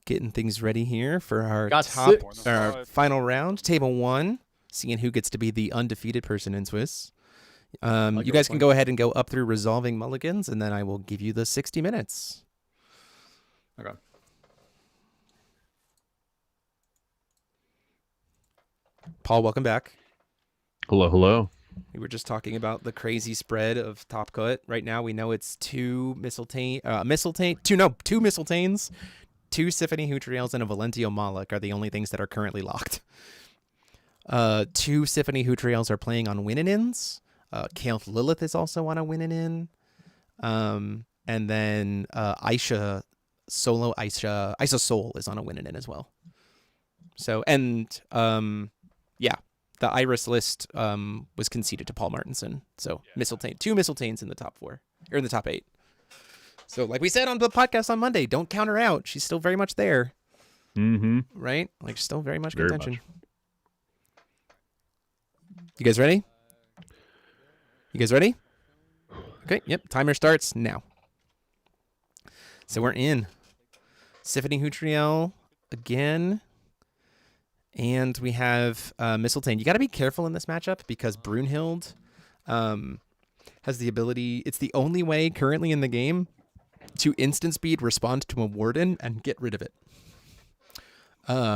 getting things ready here for our Got top, six. our final round, table 1. Seeing who gets to be the undefeated person in Swiss. You guys can go ahead and go up through resolving mulligans, and then I will give you the 60 minutes. Okay. Paul, welcome back. Hello, hello. We were just talking about the crazy spread of top cut. Right now, we know it's two Mistletanes, two Symphony Hootriels, and a Valentio Moloch are the only things that are currently locked. Two Symphony Hootriels are playing on win-and-ins. Kael'th Lilith is also on a win-and-in. And then Aisha Soul is on a win-and-in as well. So, and yeah. The Iris list was conceded to Paul Martinson. So two Mistletanes in the top 4, or in the top 8. So like we said on the podcast on Monday, don't count her out. She's still very much there. Mm-hmm. Right? Like still very much Very contention. much. You guys ready? You guys ready? Okay, yep. Timer starts now. So we're in. Symphony Hootriel again. And we have Mistletoe. You got to be careful in this matchup because Brunhild has the ability. It's the only way currently in the game to instant speed respond to a warden and get rid of it,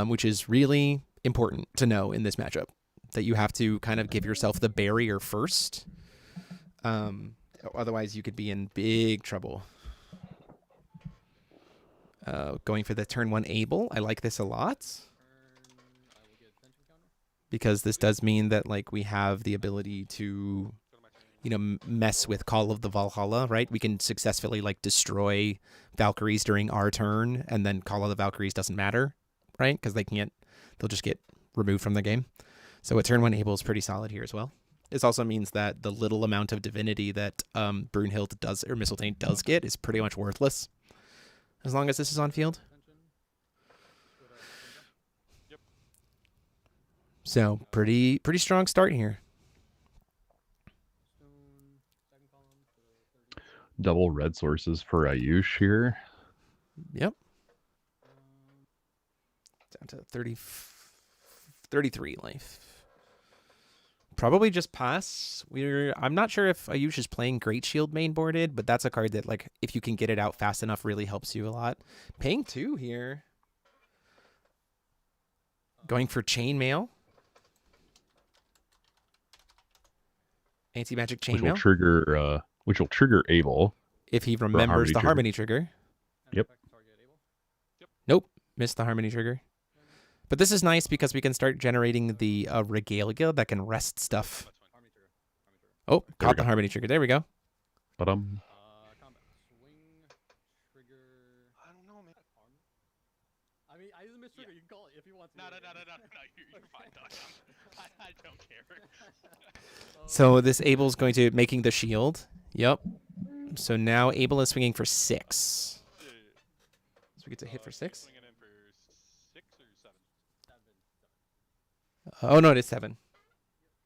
which is really important to know in this matchup. That you have to kind of give yourself the barrier first. Otherwise, you could be in big trouble. Going for the turn 1 Able. I like this a lot. Because this does mean that like we have the ability to, mess with Call of the Valhalla, right? We can successfully like destroy Valkyries during our turn, and then Call of the Valkyries doesn't matter, right? Because they'll just get removed from the game. So a turn 1 Able is pretty solid here as well. This also means that the little amount of divinity that Brunhild does or Mistletoe does get is pretty much worthless, as long as this is on field. So pretty strong start here. Double red sources for Ayush here. Yep. Down to 33 life. Probably just pass. I'm not sure if Ayush is playing Great Shield mainboarded, but that's a card that like if you can get it out fast enough really helps you a lot. Paying 2 here. Going for Chainmail. Anti-magic Chainmail. Which will trigger Able. If he remembers the Harmony trigger. Yep. Nope. Missed the Harmony trigger. But this is nice because we can start generating the Regalia that can rest stuff. Oh, caught the Harmony trigger. There we go. But I mean, I use a mistrigger. You can call it if you want to. No. You're fine, dog. I don't care. So this Abel's going to making the shield. Yep. So now Abel is swinging for 6. So we get to hit for 6. Oh no, it is 7.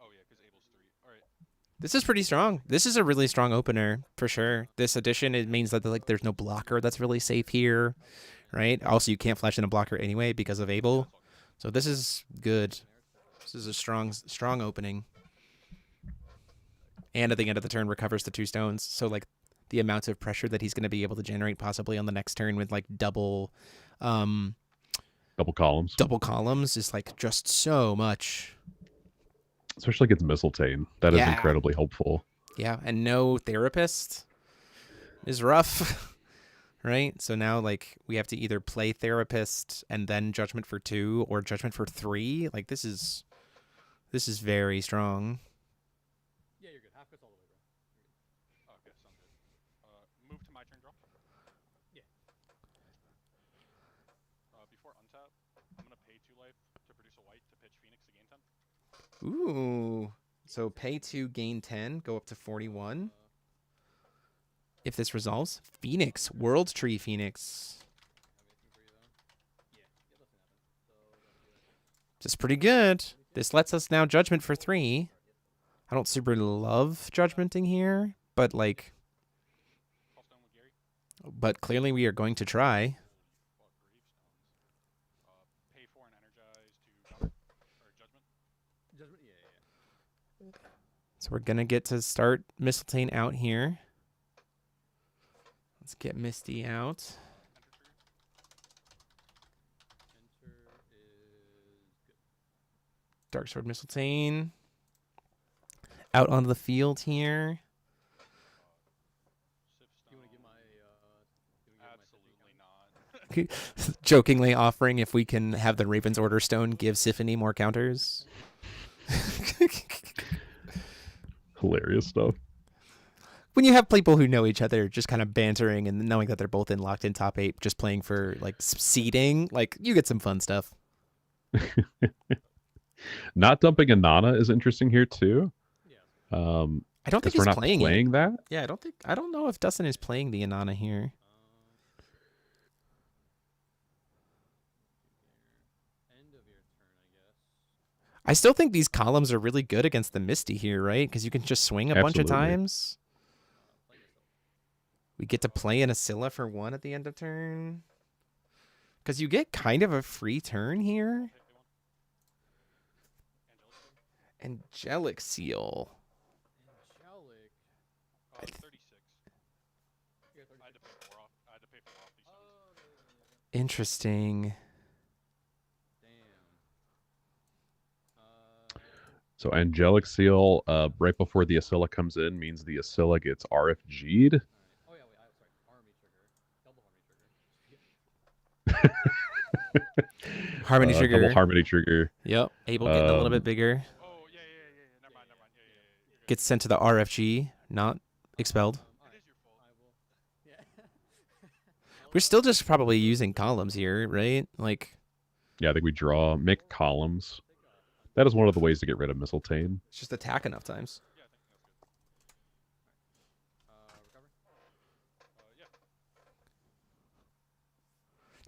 Oh yeah, because Abel's 3. All right. This is pretty strong. This is a really strong opener for sure. This addition, it means that like there's no blocker that's really safe here, right? Also, you can't flash in a blocker anyway because of Abel. So this is good. This is a strong opening. And at the end of the turn, recovers the 2 stones. So like the amount of pressure that he's going to be able to generate possibly on the next turn with like double columns is like just so much. Especially against Mistletoe. That is incredibly helpful. Yeah, and no therapist is rough. Right? So now like we have to either play therapist and then judgment for 2 or judgment for 3. Like this is very strong. Yeah, you're good. Half gets all the way, bro. Okay, sounds good. Move to my turn, draw. Yeah. Before untap, I'm gonna pay 2 life to produce a white to pitch Phoenix to gain 10. Ooh. So pay 2, gain 10, go up to 41. If this resolves, Phoenix, World Tree Phoenix. Just pretty good. This lets us now judgment for 3. I don't super love judgmenting here, but like, but clearly we are going to try. So we're gonna get to start Mistletoe out here. Let's get Misty out. Dark Sword Mistletoe out onto the field here. Jokingly offering if we can have the Raven's Order Stone give Siphonie more counters. Hilarious stuff. When you have people who know each other just kind of bantering and knowing that they're both in locked in top 8 just playing for like seeding, like you get some fun stuff. Not dumping a Nana is interesting here too. I don't think we're he's not playing that. Yeah, I don't know if Dustin is playing the Inanna here. I still think these columns are really good against the Misty here, right? Because you can just swing a bunch of times. We get to play an Asilla for 1 at the end of turn. Because you get kind of a free turn here. Angelic Seal. Oh, it's 36. I had to pay 4 off. I had to pay 4 off these things. Interesting. So Angelic Seal, right before the Asilla comes in, means the Asilla gets RFG'd. Oh yeah, wait, sorry. Army trigger. Double harmony trigger. Harmony trigger. Double harmony trigger. Yep. Abel getting a little bit bigger. Oh yeah. Never mind. Yeah. Gets sent to the RFG, not expelled. It is your fault. We're still just probably using columns here, right? Like, Yeah, I think we draw, make columns. That is one of the ways to get rid of Mistletoe. it's just attack enough times. Yeah, I think that's good. Recover? Yeah.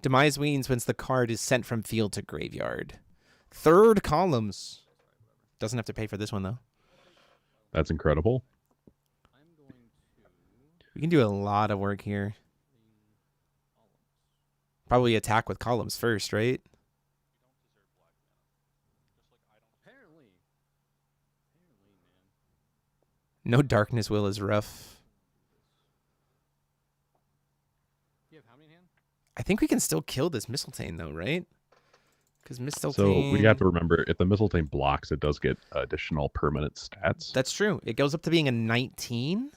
Demise Weens once the card is sent from field to graveyard. 3rd columns. Doesn't have to pay for this one, though. That's incredible. We can do a lot of work here. Probably attack with columns first, right? Apparently, man. No Darkness Will is rough. You have how many in hand? I think we can still kill this Mistletoe, though, right? Because Mistletoe... So we have to remember, if the Mistletoe blocks, it does get additional permanent stats. That's true. It goes up to being a 19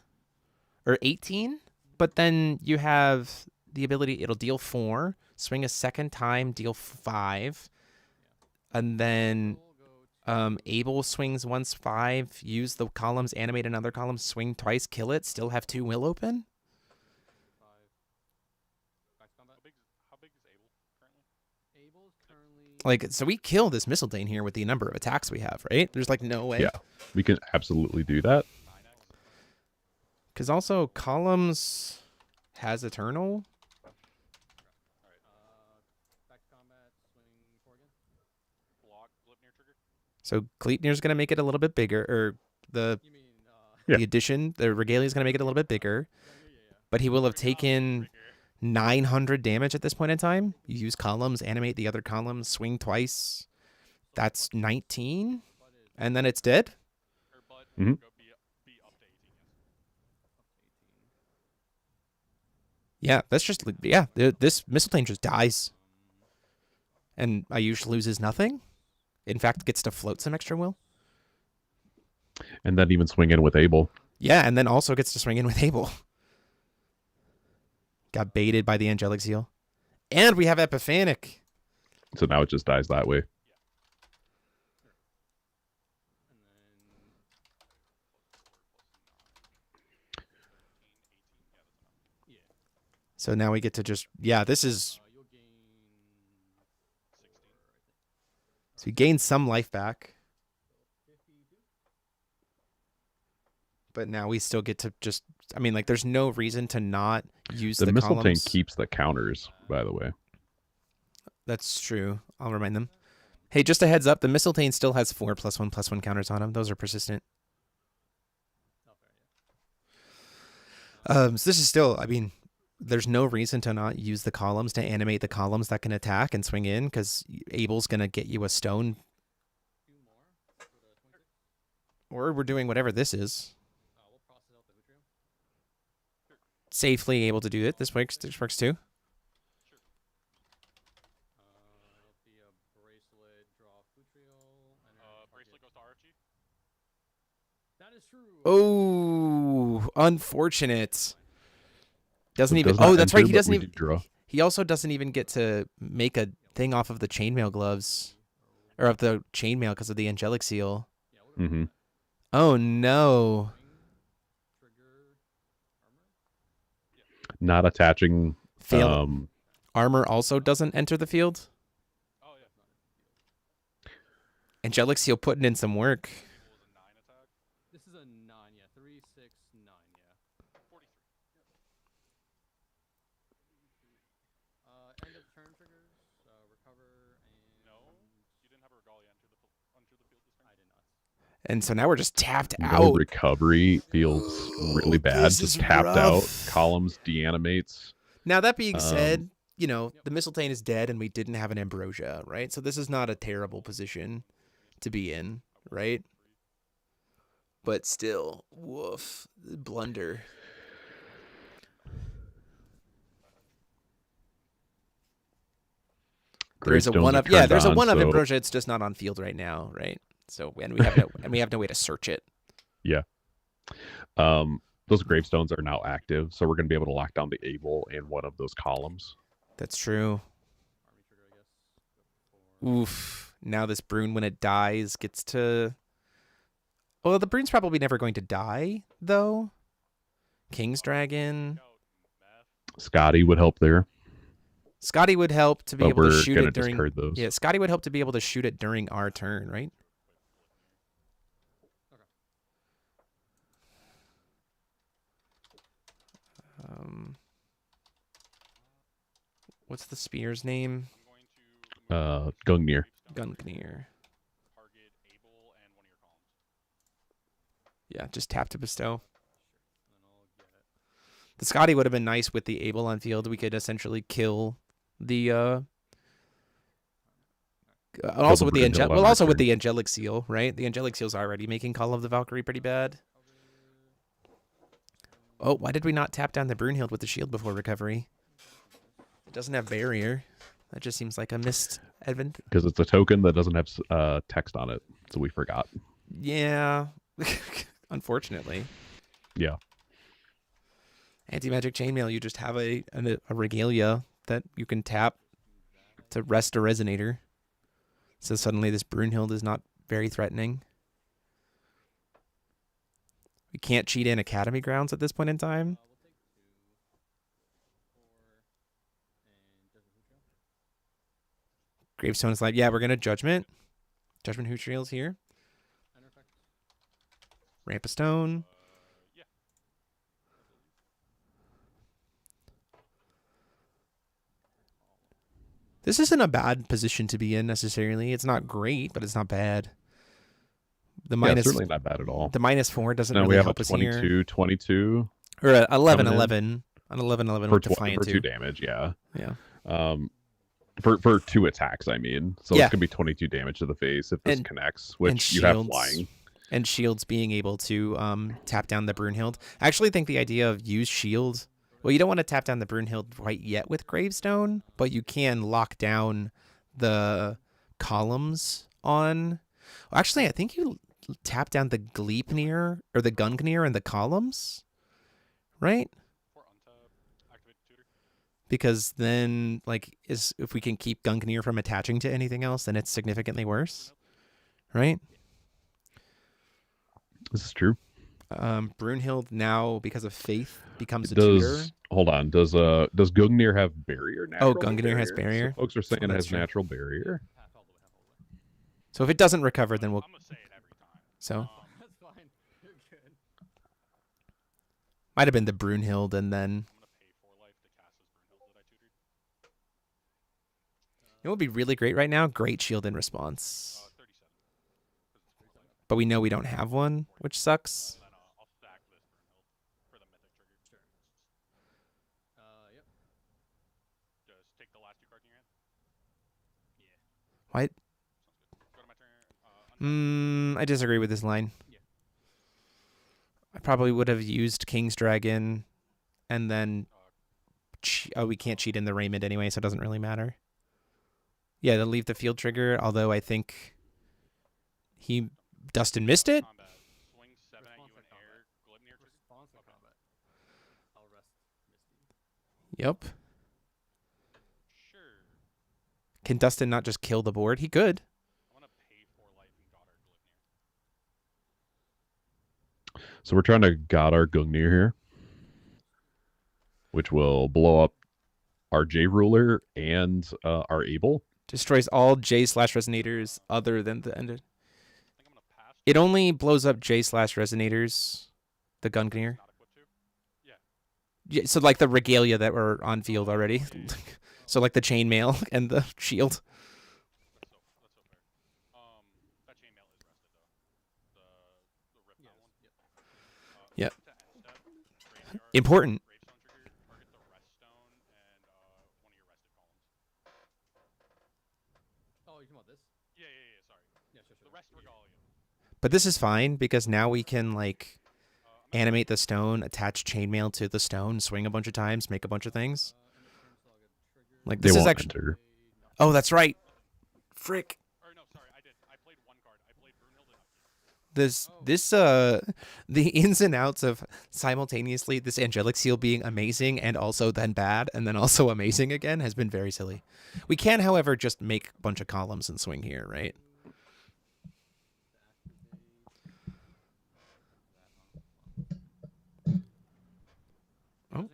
or 18, but then you have the ability, it'll deal 4, swing a second time, deal 5, and then Abel swings once 5, use the columns, animate another column, swing twice, kill it, still have 2 will open. How big is Abel currently? Abel's currently... Like, so we kill this Mistletoe here with the number of attacks we have, right? There's like no way. Yeah, we can absolutely do that. Because also columns has Eternal. Back to combat, swing 4 again. Block, Glipnir trigger. So Gleipnir's going to make it a little bit bigger, or the You mean, the addition, the Regalia is going to make it a little bit bigger. But he will have taken 900 damage at this point in time. You use columns, animate the other columns, swing twice. That's 19. And then it's dead. Or Bud Mhm. go be up to 18, yes. Yeah, that's just, yeah, this Mistletoe just dies. And Ayush loses nothing. In fact, gets to float some extra will. And then even swing in with Abel. Yeah, and then also gets to swing in with Abel. Got baited by the Angelic Seal. And we have Epiphanic. So now it just dies that way. So now we get to just, yeah, this is, You'll gain 16. so we gain some life back. But now we still get to just, I mean, like, there's no reason to not use the Mistletoe columns. keeps the counters, by the way. That's true. I'll remind them. Hey, just a heads up, the Mistletoe still has 4+1/+1 counters on them. Those are persistent. So this is still, I mean, there's no reason to not use the columns to animate the columns that can attack and swing in, because Abel's going to get you a stone. Or we're doing whatever this is. We'll process out the Hootrium. Safely able to do it. This works too. It'll be a bracelet, draw Hootrium, and then Bracelet goes to Archie. That is true. Oh, unfortunate. Doesn't So even. does not Oh, that's enter, right. He but doesn't we even. do draw. He also doesn't even get to make a thing off of the chainmail gloves, or of the chainmail because of the angelic seal. Mm-hmm. Oh no. Not attaching. Fail. Armor also doesn't enter the field. Oh yeah. Angelic seal putting in some work. This is a 9, yeah. 3, 6, 9, yeah. 43. End of turn triggers, recover, and... No, you didn't have a Regalia enter the field this turn. I did not. And so now we're just tapped No out. recovery feels really bad. This Just is tapped rough. out. Columns deanimates. Now, that being said, you know, the Mistletoe is dead and we didn't have an Ambrosia, right? So this is not a terrible position to be in, right? But still, woof, blunder. There's a Gravestones one are of, yeah, turned there's a on, one of so- Ambrosia. It's just not on field right now, right? So and we have no way to search it. Yeah. Those gravestones are now active, so we're going to be able to lock down the Able in one of those columns. That's true. Oof. Now this Brune, when it dies, gets to... Well, the Brune's probably never going to die, though. King's Dragon. Scotty would help there. Scotty would help to be But able to we're shoot gonna it during... discard those. Yeah, Scotty would help to be able to shoot it during our turn, right? What's the spear's name? Gungnir. Gungnir. Yeah, just tap to bestow. The Scotty would have been nice with the Able on field. We could essentially kill the also with the with the angelic seal, right? The angelic seal's already making Call of the Valkyrie pretty bad. Oh, why did we not tap down the Brunhild with the shield before recovery? It doesn't have barrier. That just seems like a missed advent. Because it's a token that doesn't have text on it, so we forgot. Yeah, unfortunately. Yeah. Anti-magic chainmail, you just have a regalia that you can tap to rest a resonator. So suddenly this Brunhild is not very threatening. We can't cheat in Academy Grounds at this point in time. Gravestone is like, yeah, we're going to Judgment. Judgment Hootriel's here. Ramp a Stone. This isn't a bad position to be in necessarily. It's not great, but it's not bad. The minus, certainly not bad at all. The -4 doesn't now really we have help a us here. 22. Or a 11-11. An 11-11 with Defiant for 2 damage, yeah. Yeah. For 2 attacks, I mean. So Yeah. it's going to be 22 damage to the face if this connects, which you have flying. And shields being able to tap down the Brunhild. I actually think the idea of use shield... Well, you don't want to tap down the Brunhild quite yet with Gravestone, but you can lock down the columns on... Well, actually, I think you tap down the Gleipnir or the Gungnir and the columns, right? Because then, like, if we can keep Gungnir from attaching to anything else, then it's significantly worse, right? This is true. Brunhild now, because of Faith, becomes a tutor. Hold on. Does Gungnir have barrier? Oh, Gungnir has barrier. So folks are saying it That's has true. natural barrier. So if it doesn't recover, then we'll... I'm gonna say it every time. So... That's fine. You're good. Might have been the Brunhild, and then... I'm gonna pay 4 life to cast this Brunhild that I tutored. It would be really great right now. Great shield in response. 37. But we know we don't have one, which sucks. Then I'll stack this Brunhild for the mythic trigger. Yep. Just take the last 2 cards in your hand. What? Go to my turn. I disagree with this line. Yeah. I probably would have used King's Dragon, and then we can't cheat in the Raymond anyway, so it doesn't really matter. Yeah, to leave the field trigger, although I think Dustin missed it. Swing 7 at you in air. Glimnir trigger. Response to combat. I'll rest Misty. Yep. Sure. Can Dustin not just kill the board? He could. I'm gonna pay 4 life and Goddard Glimnir. So we're trying to God our Gungnir here, which will blow up our J ruler and our Able. Destroys all J/resonators other than the end. It only blows up J/resonators, the Gungnir. Yeah, so like the regalia that were on field already. So like the chainmail and the shield. That's so fair. That chainmail is rested though. The rip that one. Yep. To end step, graveyard, Important. gravestone trigger, target the rest stone and one of your rested columns. Oh, you talking about this? Yeah, sorry. Yeah, sure. The rest regalia. But this is fine because now we can like animate the stone, attach chainmail to the stone, swing a bunch of times, make a bunch of things. Like this is actually. Oh, that's right. Frick. Or no, sorry, I did. I played 1 card. I played Brunhild and Upkeep. The ins and outs of simultaneously this angelic seal being amazing and also then bad and then also amazing again has been very silly. We can, however, just make a bunch of columns and swing here, right? Oh.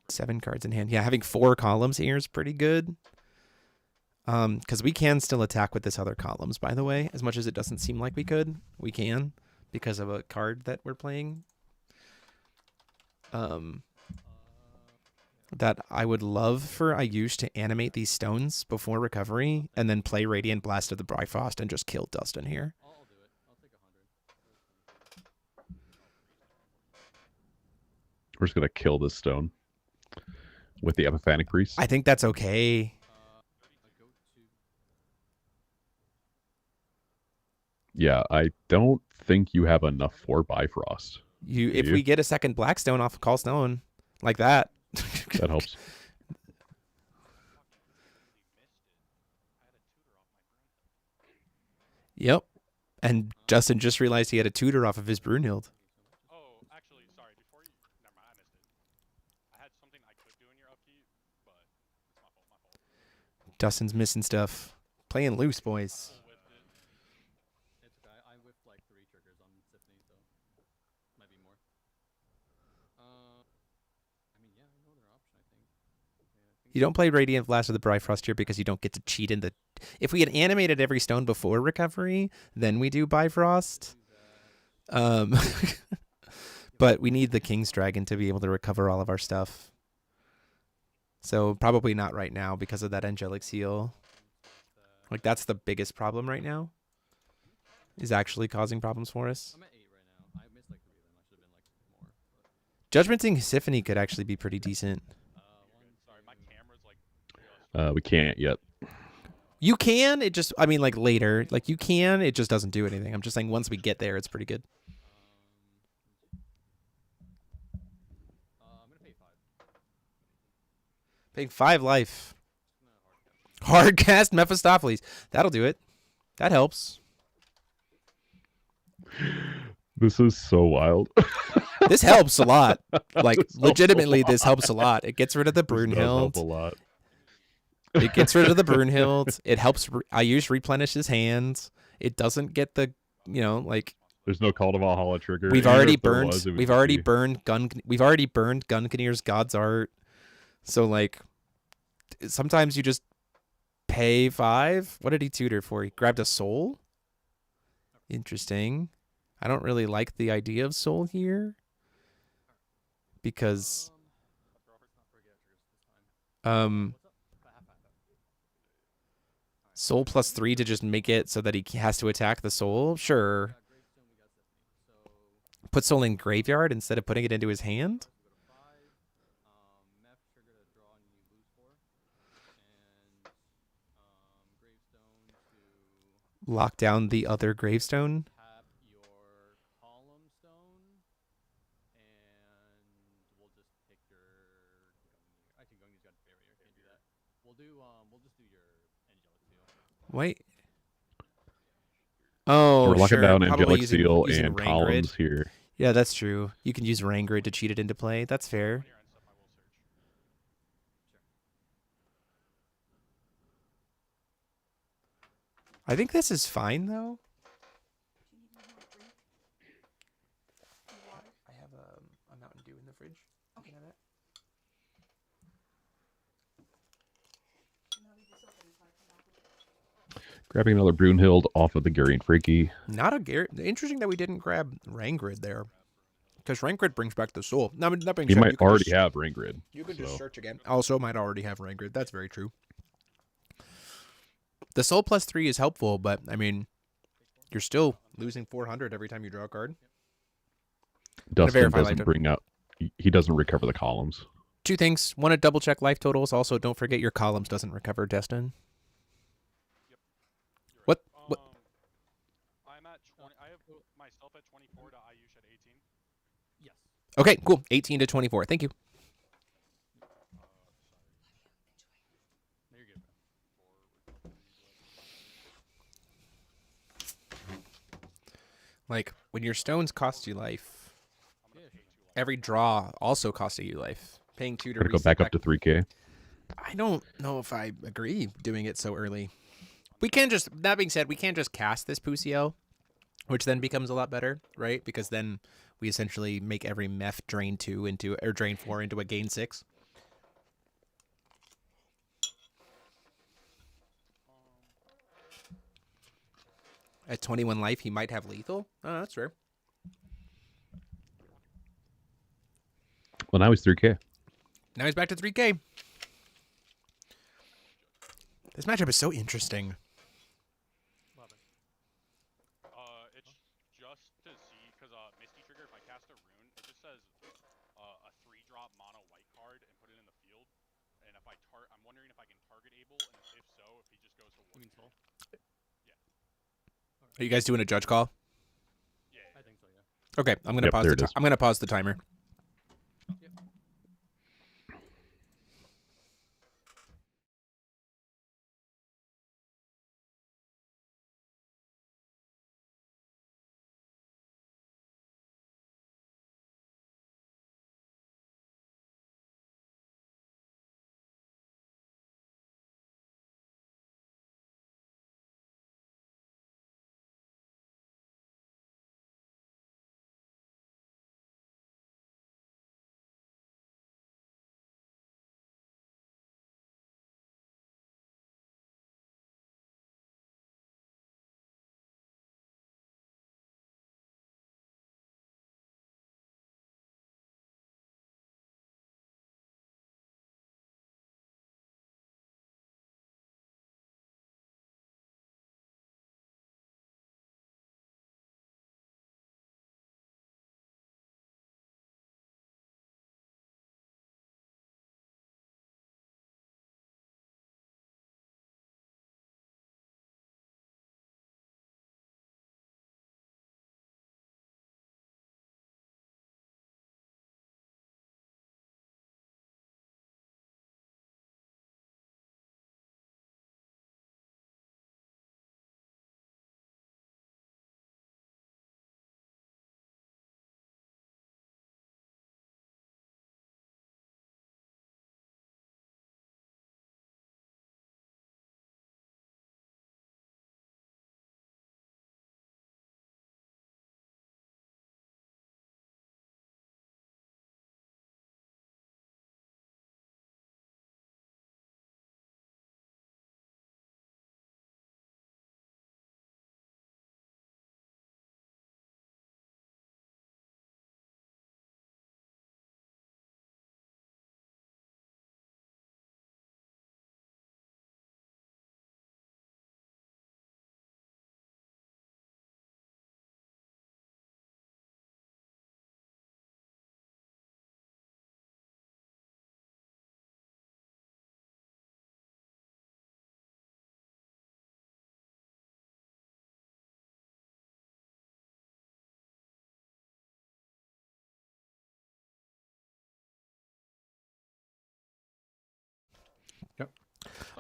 7 cards in hand. Yeah, having 4 columns here is pretty good. Because we can still attack with this other columns, by the way. As much as it doesn't seem like we could, we can because of a card that we're playing. That I would love for Ayush to animate these stones before recovery and then play Radiant Blast of the Bifrost and just kill Dustin here. I'll do it. I'll take 100. We're just going to kill this stone with the Epiphanic Priest. I think that's okay. Yeah, I don't think you have enough for Bifrost. If we get a second Blackstone off of Call Stone like that. That helps. Yep. And Justin just realized he had a tutor off of his Brunhild. Oh, actually, sorry. Before you, never mind, I missed it. I had something I could do in your upkeep, but it's my fault. Dustin's missing stuff. Playing loose, boys. It's okay. I whiffed like 3 triggers on Symphony, so might be more. I mean, yeah, no other option, I think. You don't play Radiant Blast of the Bifrost here because you don't get to cheat in the... If we had animated every stone before recovery, then we do Bifrost. But we need the King's Dragon to be able to recover all of our stuff. So probably not right now because of that Angelic Seal. Like, that's the biggest problem right now. Is actually causing problems for us. I'm at 8 right now. I missed like 3 of them. I should have been like more. Judgmenting Symphony could actually be pretty decent. Sorry, my camera's like... We can't yet. You can, it just, I mean, like later. Like, you can, it just doesn't do anything. I'm just saying once we get there, it's pretty good. I'm going to pay 5. Paying 5 life. Hardcast Mephistopheles. That'll do it. That helps. This is so wild. This helps a lot. Like, This helps legitimately, a this lot. helps a lot. It gets rid of the This does Brunhild. help a lot. It gets rid of the Brunhild. It helps Ayush replenish his hands. It doesn't get the, like... There's no Call to Valhalla trigger. We've Even already if there burned. was, it would We've just already be- burned Gungnir's God's Art. So like, sometimes you just pay 5. What did he tutor for? He grabbed a soul. Interesting. I don't really like the idea of soul here because soul plus 3 to just make it so that he has to attack the soul. Sure. Put soul in graveyard instead of putting it into his hand. Lock down the other gravestone. Tap your column stone, and we'll just pick your Gungnir. Actually, Gungnir's got barrier. Can't do that. We'll just do your angelic seal. Wait. Oh, We're locking sure. down Probably angelic seal using and rain grid. columns here. Yeah, that's true. You can use rain grid to cheat it into play. That's fair. I think this is fine though. I have a Mountain Dew in the fridge. Okay. Grabbing another Brunhild off of the Gary and Freaky. Not a Gary. Interesting that we didn't grab rain grid there. Because rain grid brings back the soul. Now, that being He said, might you can already just, have Rain Grid. You can just search again. Also might already have rain grid. That's very true. The soul +3 is helpful, but I mean, you're still losing 400 every time you draw a card. Dustin doesn't bring out. He doesn't recover the columns. Two things. Want to double check life totals. Also, don't forget your columns doesn't recover Destin. What? I'm at 20. I have myself at 24 to Ayush at 18. Yes. Okay, cool. 18 to 24. Thank you. There you go. Like, when your stones cost you life, every draw also costs you life. Paying 2 to Gonna go back up to 3K. I don't know if I agree doing it so early. We can just, that being said, we can't just cast this Pusiel, which then becomes a lot better, right? Because then we essentially make every Meph drain 2 into, or drain 4 into a gain 6. At 21 life, he might have lethal. Oh, that's rare. Well, now he's 3K. Now he's back to 3K. This matchup is so interesting. Love it. It's just to see, because Misty Trigger, if I cast a rune, it just says a 3-drop mono white card and put it in the field. And if I'm wondering if I can target Abel, and if so, if he just goes to war. You mean soul? Yeah. Are you guys doing a judge call? Yeah. I think so, yeah. Okay, I'm gonna pause the I'm gonna pause the timer.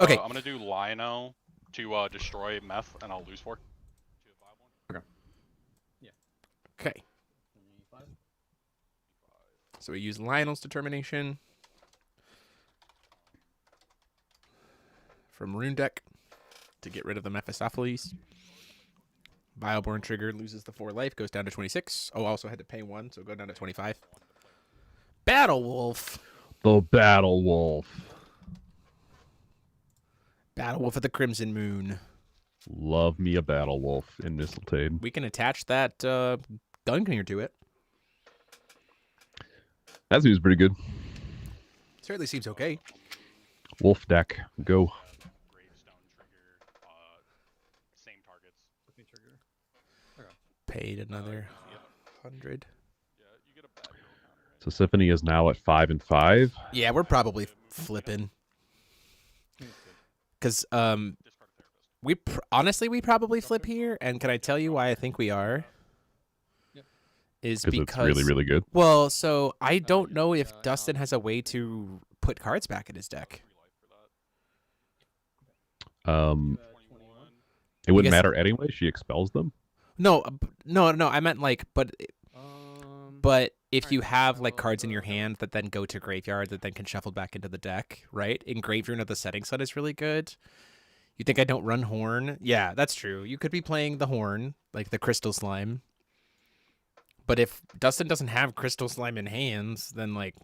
Okay. I'm gonna do Lino to destroy Meth, and I'll lose 4. Okay. So we use Lionel's Determination from Rune Deck to get rid of the Mephistopheles. Vileborn trigger loses the 4 life, goes down to 26. Oh, also had to pay 1, so go down to 25. Battle Wolf. The Battle Wolf. Battle Wolf of the Crimson Moon. Love me a Battle Wolf in Mistletoe. We can attach that Gungnir to it. That seems pretty good. Certainly seems okay. Wolf deck, go. Gravestone trigger, same targets. Trigger. Okay. Paid another 100. Yeah, you get a bad hero counter. Right? So Symphony is now at 5 and 5. Yeah, we're probably flipping. Because honestly we probably flip here, and can I tell you why I think we are? Is because it's really, really good. Well, so I don't know if Dustin has a way to put cards back in his deck. It wouldn't matter anyway. She expels them. No. I meant like, but if you have like cards in your hand that then go to graveyard that then can shuffle back into the deck, right? Engraved of the Setting Sun is really good. You think I don't run Horn? Yeah, that's true. You could be playing the Horn, like the Crystal Slime. But if Dustin doesn't have Crystal Slime in hands, then like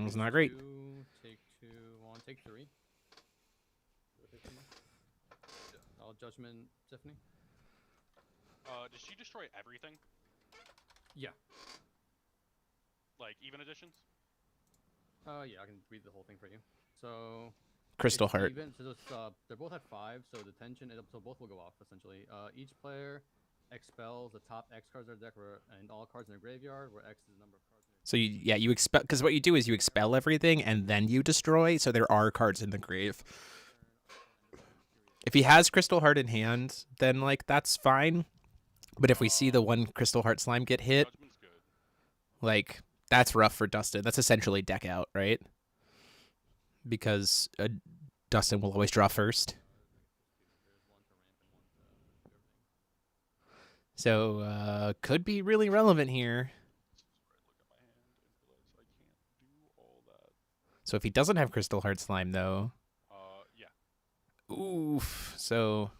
it's not great. Take 2, 1, take 3. All Judgment, Tiffany. Does she destroy everything? Yeah. Like even additions? Yeah, I can read the whole thing for you. So Crystal Heart. Even, so they're both at 5, so the tension, so both will go off essentially. Each player expels the top X cards in their deck and all cards in their graveyard, where X is the number of cards. So you expel, because what you do is you expel everything and then you destroy. So there are cards in the grave. If he has Crystal Heart in hand, then like that's fine. But if we see the one Crystal Heart slime get hit, like that's rough for Dustin. That's essentially deck out, right? Because Dustin will always draw first. So could be really relevant here. So if he doesn't have Crystal Heart slime though, Yeah. oof. So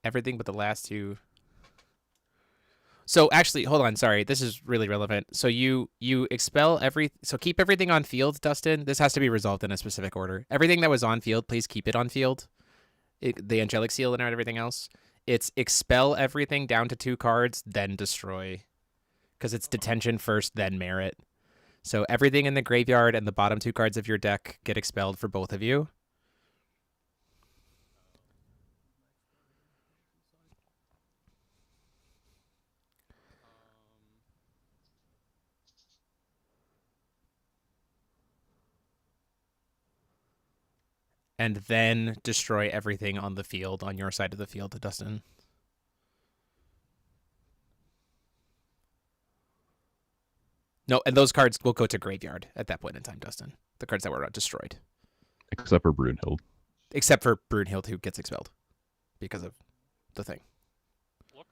everything but the last 2. So actually, hold on. Sorry, this is really relevant. So you expel so keep everything on field, Dustin. This has to be resolved in a specific order. Everything that was on field, please keep it on field. The Angelic Seal and everything else. It's expel everything down to 2 cards, then destroy. Because it's detention first, then merit. So everything in the graveyard and the bottom 2 cards of your deck get expelled for both of you. And then destroy everything on the field, on your side of the field, Dustin. No, and those cards will go to graveyard at that point in time, Dustin. The cards that were destroyed. Except for Brunhild. Except for Brunhild, who gets expelled because of the thing. Look.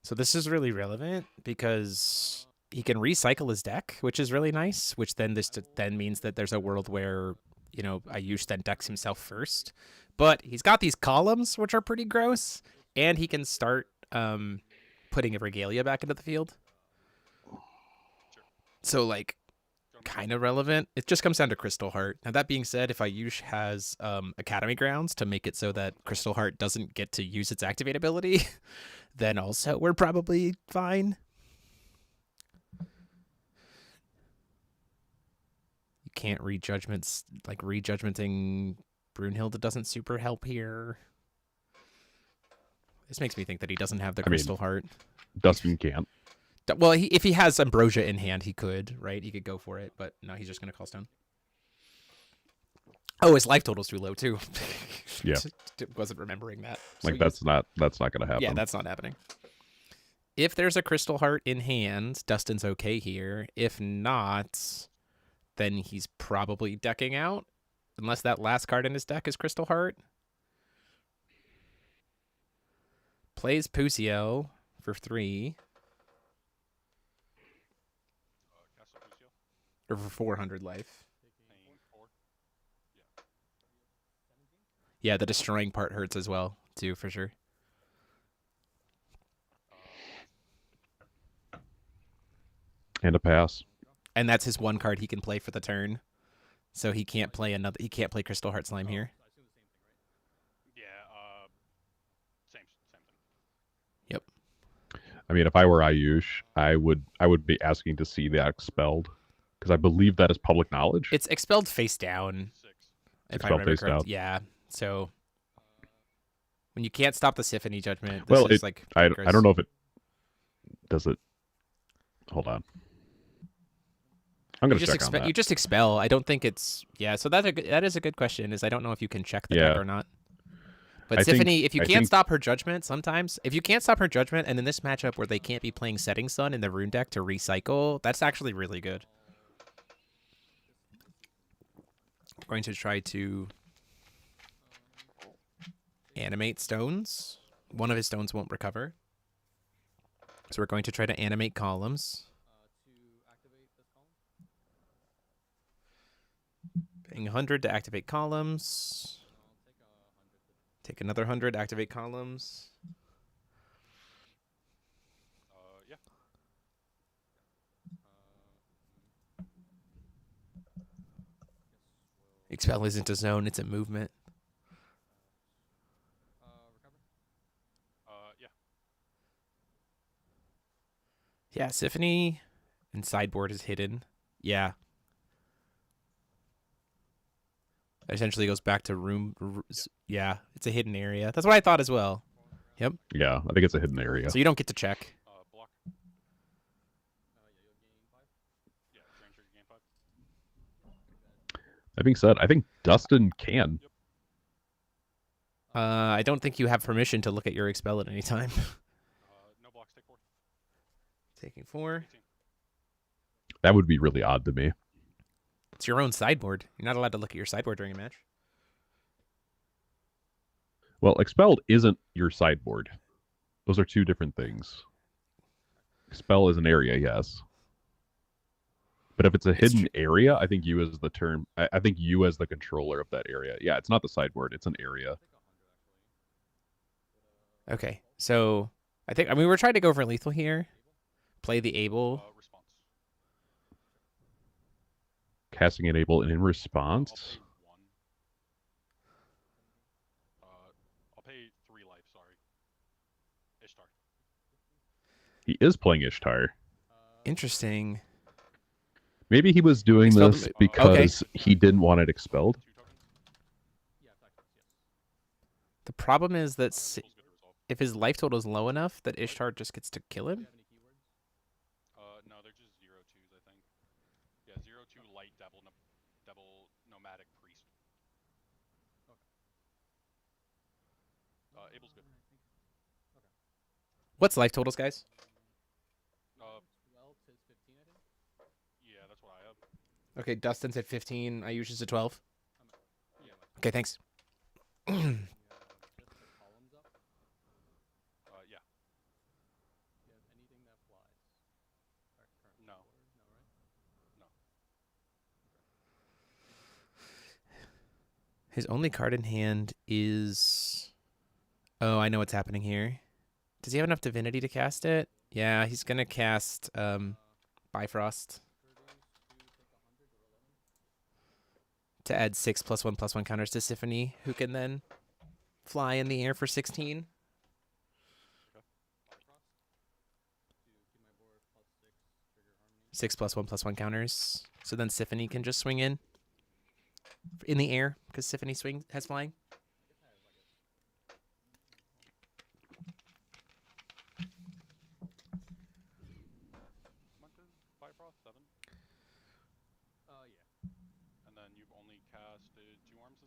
So this is really relevant because he can recycle his deck, which is really nice, which then means that there's a world where, you know, Ayush then decks himself first. But he's got these columns, which are pretty gross, and he can start putting a Regalia back into the field. So, like, kind of relevant. It just comes down to Crystal Heart. Now, that being said, if Ayush has Academy Grounds to make it so that Crystal Heart doesn't get to use its activate ability, then also we're probably fine. You can't read judgments, like rejudgmenting Brunhild doesn't super help here. This makes me think that he doesn't have the Crystal Heart. Dustin can't. Well, if he has Ambrosia in hand, he could, right? He could go for it, but no, he's just going to call stone. Oh, his life total's too low too. Yeah. Wasn't remembering that. Like So that's not going to happen. Yeah, that's not happening. If there's a Crystal Heart in hand, Dustin's okay here. If not, then he's probably decking out, unless that last card in his deck is Crystal Heart. Plays Pusiel for 3. Castle Pucio. Or for 400 life. Paying 4. Yeah, the destroying part hurts as well, too, for sure. And a pass. And that's his one card he can play for the turn. So he can't play another. He can't play Crystal Heart Slime here. Yeah. Same thing. Yep. I mean, if I were Ayush, I would be asking to see that expelled, because I believe that is public knowledge. It's expelled face down. 6. If Expelled I remember face correctly. down. Yeah. So when you can't stop the Symphony Judgment, this Well, is like I gross. don't know if it does it. Hold on. I'm gonna check on that. You just expel. I don't think it's So that is a good question. Is I don't know if you can check the deck or not. But Symphony, if you can't stop her judgment, sometimes if you can't stop her judgment, and in this matchup where they can't be playing Setting Sun in the Rune deck to recycle, that's actually really good. I'm going to try to animate stones. One of his stones won't recover, so we're going to try to animate columns. Paying 100 to activate columns. Take another 100, activate columns. Yeah. Expel isn't a zone, it's a movement. Yeah. Yeah, Symphony and sideboard is hidden. Yeah. That essentially goes back to room. Yeah, it's a hidden area. That's what I thought as well. Yep. Yeah, I think it's a hidden area. So you don't get to check. Block. Yeah, drain trigger, gain 5. That being said, I think Dustin can. I don't think you have permission to look at your expel at any time. No blocks, take 4. Taking 4. 18. That would be really odd to me. It's your own sideboard. You're not allowed to look at your sideboard during a match. Well, expelled isn't your sideboard. Those are two different things. Expel is an area, yes. But if it's a hidden area, I think you as the term. I think you as the controller of that area. Yeah, it's not the sideboard. It's an area. Okay, so I mean we're trying to go for lethal here. Play the Able. Response. Casting Enable and in response. I'll pay 3 life, sorry. Ishtar. He is playing Ishtar. Interesting. Maybe he was doing Expelled this because he didn't want it expelled. The problem is that if his life total is low enough that Ishtar just gets to kill him. No, they're just 0-2s, I think. Yeah, 0-2 light devil nomadic priest. Abel's good. What's life totals, guys? 12 to 15, I think. Yeah, that's what I have. Okay, Dustin's at 15. Ayush is at 12. Yeah. Okay, thanks. Columns up. Yeah. Do you have anything that flies? No. No, right? No. His only card in hand is... Oh, I know what's happening here. Does he have enough divinity to cast it? Yeah, he's going to cast Bifrost. To add 6 +1/+1 counters to Symphony, who can then fly in the air for 16. Okay. 6 +1/+1 counters. So then Symphony can just swing in the air because Symphony has flying. Bifrost 7. Yeah. And then you've only casted 2 arms?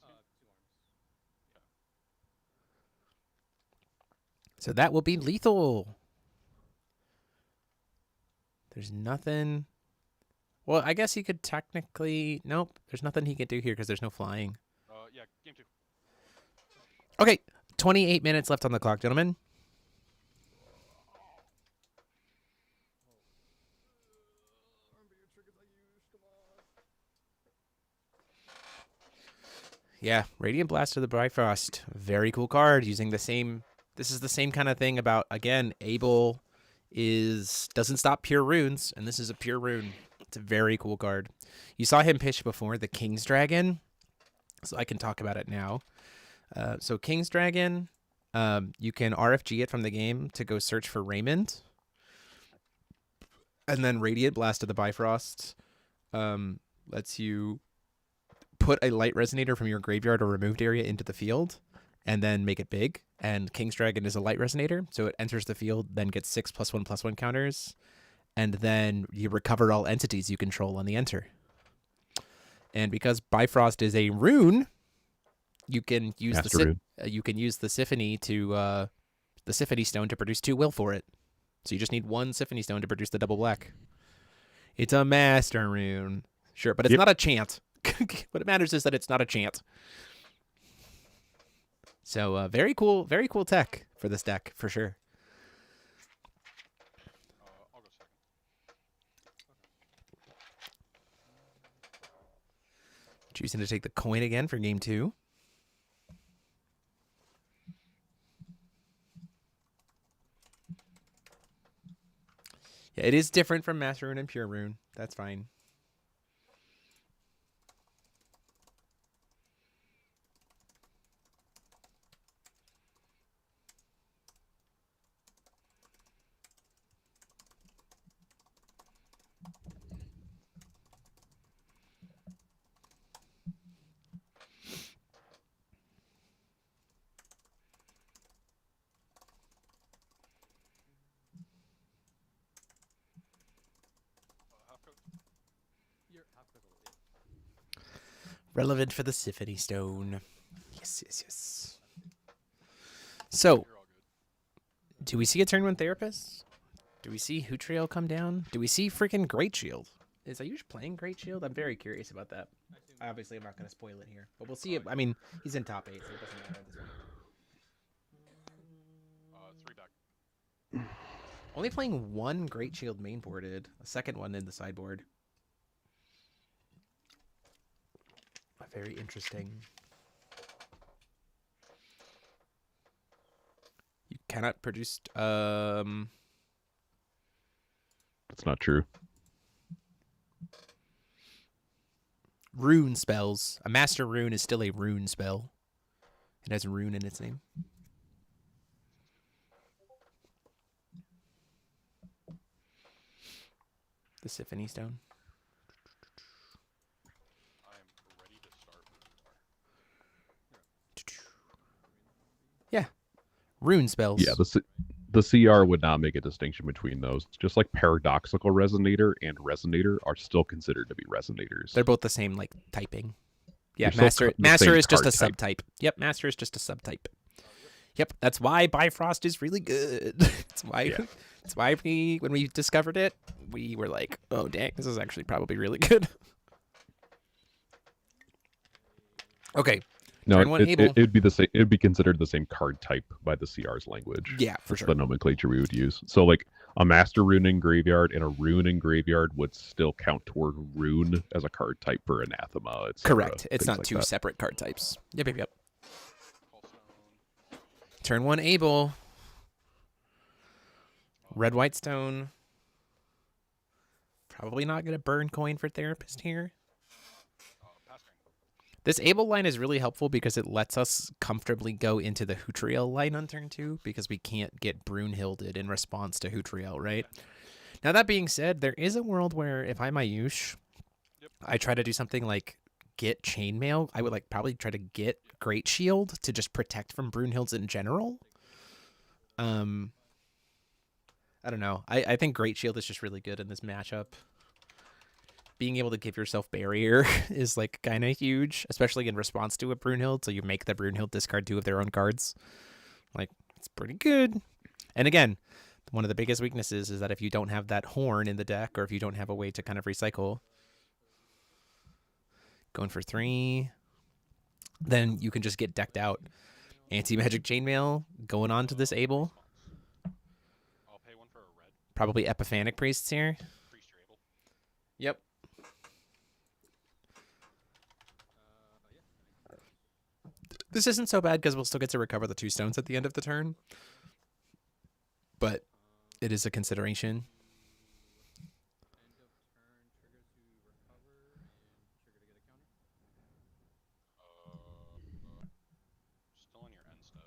So that will be lethal. There's nothing. Well, I guess he could technically. Nope. There's nothing he can do here because there's no flying. Yeah, game 2. Okay. 28 minutes left on the clock, gentlemen. Yeah, Radiant Blast of the Bifrost. Very cool card using the same. This is the same kind of thing about, again, Abel doesn't stop pure runes, and this is a pure rune. It's a very cool card. You saw him pitch before, the King's Dragon, so I can talk about it now. So King's Dragon, you can RFG it from the game to go search for Raymond. And then Radiant Blast of the Bifrost lets you put a light resonator from your graveyard or removed area into the field and then make it big. And King's Dragon is a light resonator, so it enters the field, then gets 6+1/+1 counters, and then you recover all entities you control on the enter. And because Bifrost is a rune, you can use you can use the Symphony to the Symphony Stone to produce 2 will for it. So you just need 1 Symphony Stone to produce the double black. It's a master rune, sure, but it's not a chant. What matters is that it's not a chant. So very cool tech for this deck for sure. I'll go second. Choosing to take the coin again for game 2. Yeah, it is different from Master Rune and Pure Rune. That's fine. Relevant for the Symphony Stone. Yes. So, do we see a turn 1 Therapist? Do we see Hootriel come down? Do we see freaking Great Shield? Is Ayush playing Great Shield? I'm very curious about that. Obviously, I'm not going to spoil it here, but we'll see it. I mean, he's in top 8, so it doesn't matter at this point. 3 back. Only playing 1 Great Shield mainboarded, a second one in the sideboard. Very interesting. You cannot produce. That's not true. Rune spells. A master rune is still a rune spell. It has rune in its name. The Symphony Stone. Yeah. Rune spells. Yeah, the CR would not make a distinction between those. Just like Paradoxical Resonator and Resonator are still considered to be Resonators. They're both the same, like, typing. Yeah, They're still Master is just a card type. subtype. Yep, Master is just a subtype. Yep, that's why Bifrost is really good. That's why when we discovered it, we were like, oh, dang, this is actually probably really good. Okay. No, Turn 1 Able. it'd be the same. It'd be considered the same card type by the CR's language. Yeah, for That's sure. the nomenclature we would use. So, like a Master Rune in graveyard and a Rune in graveyard would still count toward Rune as a card type for Anathema. Correct. It's not like 2 that. separate card types. Yep. Turn 1 Able. Red White Stone. Probably not going to burn coin for Therapist here. This Able line is really helpful because it lets us comfortably go into the Hootriel line on turn 2 because we can't get Brunhilded in response to Hootriel, right? Now, that being said, there is a world where if I'm Ayush, I try to do something like get Chainmail. I would like probably try to get Great Shield to just protect from Brunhilds in general. I don't know. I think Great Shield is just really good in this matchup. Being able to give yourself barrier is like kind of huge, especially in response to a Brunhild. So you make the Brunhild discard 2 of their own cards. Like, it's pretty good. And again, one of the biggest weaknesses is that if you don't have that horn in the deck, or if you don't have a way to kind of recycle, going for 3, then you can just get decked out. Anti-magic chainmail going on to this Able. I'll pay 1 for a red. Probably Epiphanic Priests here. Priest your able. Yep. This isn't so bad because we'll still get to recover the 2 stones at the end of the turn. But it is a consideration. Still on your end step.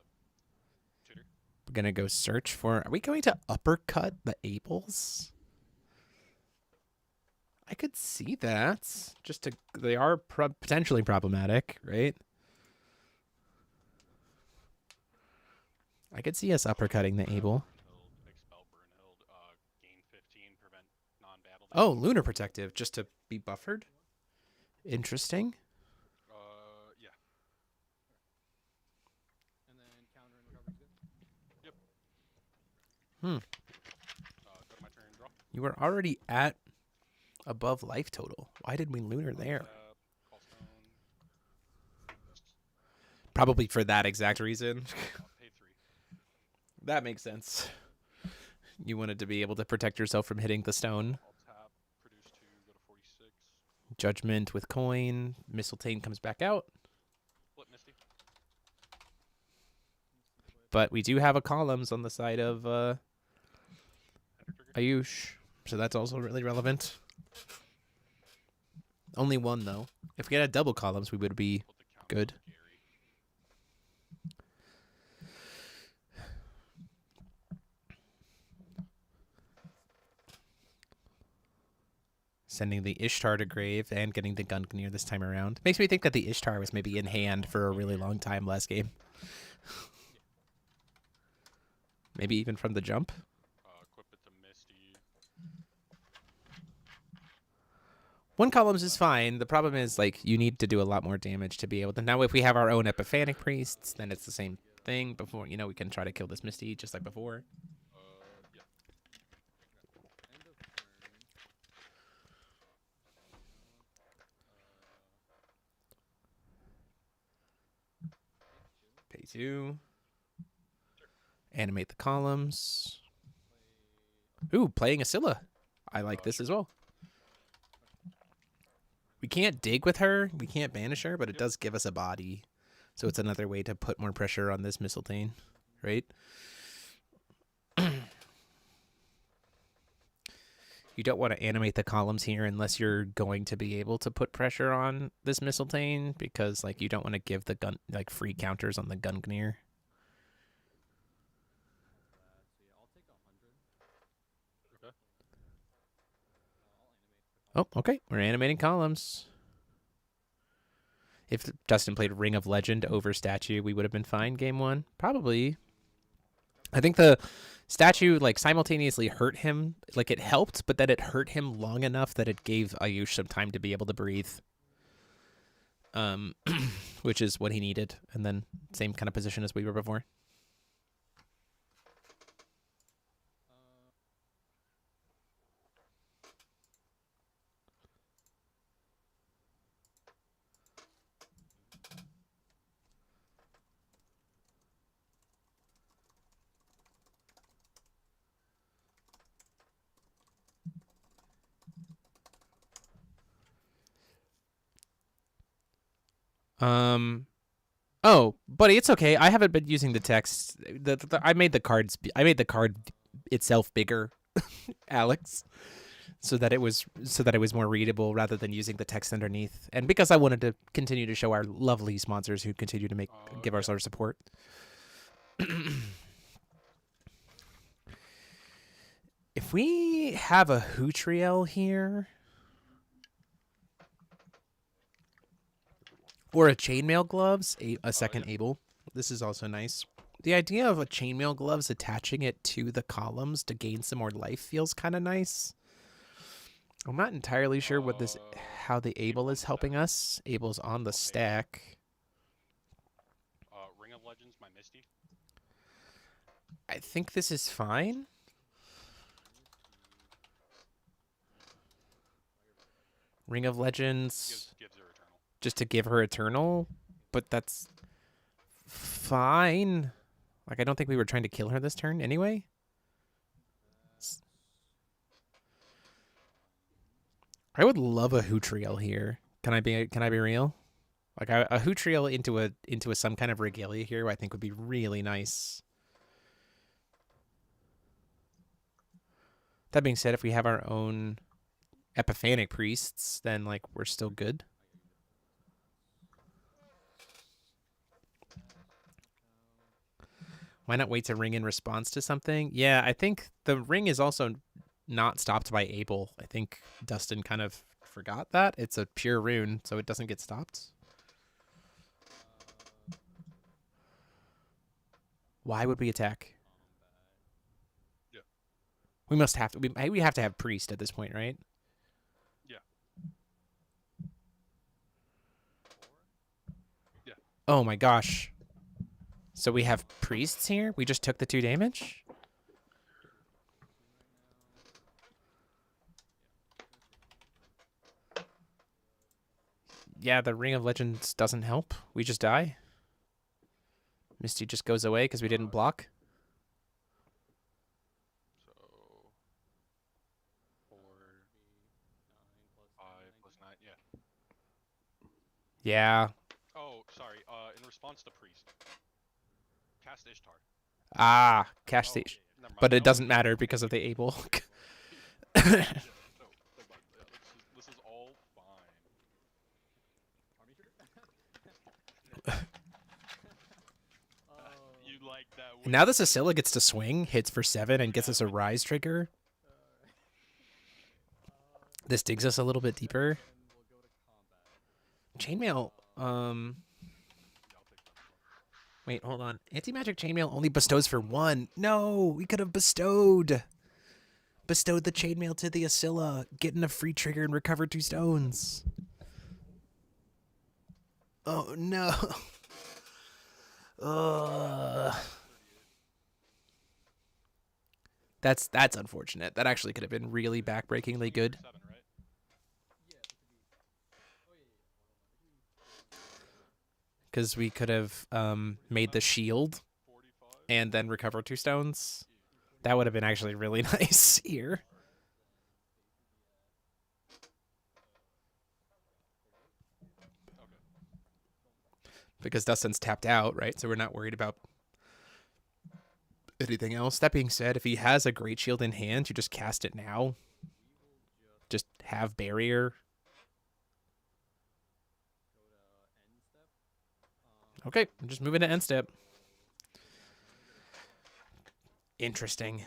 Tutor. We're going to go search for... Are we going to uppercut the Ables? I could see that. Just to... They are potentially problematic, right? I could see us uppercutting the Able. Oh, Lunar Protective, just to be buffered? Interesting. Yeah. And then counter and recovery good? Yep. Hmm. Go to my turn, draw. You were already at above life total. Why did we Lunar there? Call stone. Probably for that exact reason. Pay 3. That makes sense. You wanted to be able to protect yourself from hitting the stone. I'll tap, produce 2, go to 46. Judgment with coin. Mistletoe comes back out. Flip Misty. But we do have a columns on the side of Ayush. So that's also really relevant. Only 1, though. If we had double columns, we would be good. Sending the Ishtar to grave and getting the Gungnir this time around. Makes me think that the Ishtar was maybe in hand for a really long time last game. Maybe even from the jump. Equip it to Misty. 1 columns is fine. The problem is, like, you need to do a lot more damage to be able to... Now, if we have our own Epiphanic Priests, then it's the same thing. Before, you know, we can try to kill this Misty just like before. Yeah. End of turn. Pay 2. Animate the columns. Ooh, playing a Scylla. I like this as well. We can't dig with her. We can't banish her, but it does give us a body. So it's another way to put more pressure on this Mistletoe, right? You don't want to animate the columns here unless you're going to be able to put pressure on this Mistletoe, because like you don't want to give the gun like free counters on the Gungnir. Oh, okay. We're animating columns. If Dustin played Ring of Legend over Statue, we would have been fine game 1. Probably. I think the Statue like simultaneously hurt him. Like it helped, but then it hurt him long enough that it gave Ayush some time to be able to breathe. Which is what he needed. And then same kind of position as we were before. Oh, buddy, it's okay. I haven't been using the text. I made the cards. I made the card itself bigger, Alex, so that it was more readable rather than using the text underneath. And because I wanted to continue to show our lovely sponsors who continue to give us our support. If we have a Hootriel here. Or a chainmail gloves, a second Able. This is also nice. The idea of a chainmail gloves attaching it to the columns to gain some more life feels kind of nice. I'm not entirely sure what this, how the Able is helping us. Able's on the stack. Ring of Legends, my Misty. I think this is fine. Ring of Legends. Gives her eternal. Just to give her Eternal, but that's fine. Like, I don't think we were trying to kill her this turn anyway. I would love a Hootriel here. Can I be real? Like a Hootriel into a some kind of regalia here, I think would be really nice. That being said, if we have our own Epiphanic priests, then like we're still good. Why not wait to ring in response to something? Yeah, I think the ring is also not stopped by Able. I think Dustin kind of forgot that. It's a pure rune, so it doesn't get stopped. Why would we attack? Yeah. We must have to. We have to have priest at this point, right? Yeah. Yeah. Oh my gosh. So we have priests here? We just took the 2 damage? Yeah, the Ring of Legends doesn't help. We just die. Misty just goes away because we didn't block. So 4, 5 plus 9, yeah. Yeah. Oh, sorry. In response to priest, cast Ishtar. Ah, cash Oh, station. never mind. But it That was- doesn't matter because of the Able. Yeah, no, never mind. This is all fine. You like that? And now the Cecilia gets to swing, hits for 7, and gets us a Rise trigger. This digs us a little bit deeper. Chainmail, wait, hold on. Anti-magic chainmail only bestows for 1. No, we could have bestowed the chainmail to the Ascilla, getting a free trigger and recover 2 stones. Oh no. That's unfortunate. That actually could have been really backbreakingly good. Because we could have made the shield and then recover 2 stones. That would have been actually really nice here. Because Dustin's tapped out, right? So we're not worried about anything else. That being said, if he has a Great Shield in hand, you just cast it now. Just have barrier. Okay, I'm just moving to end step. Interesting.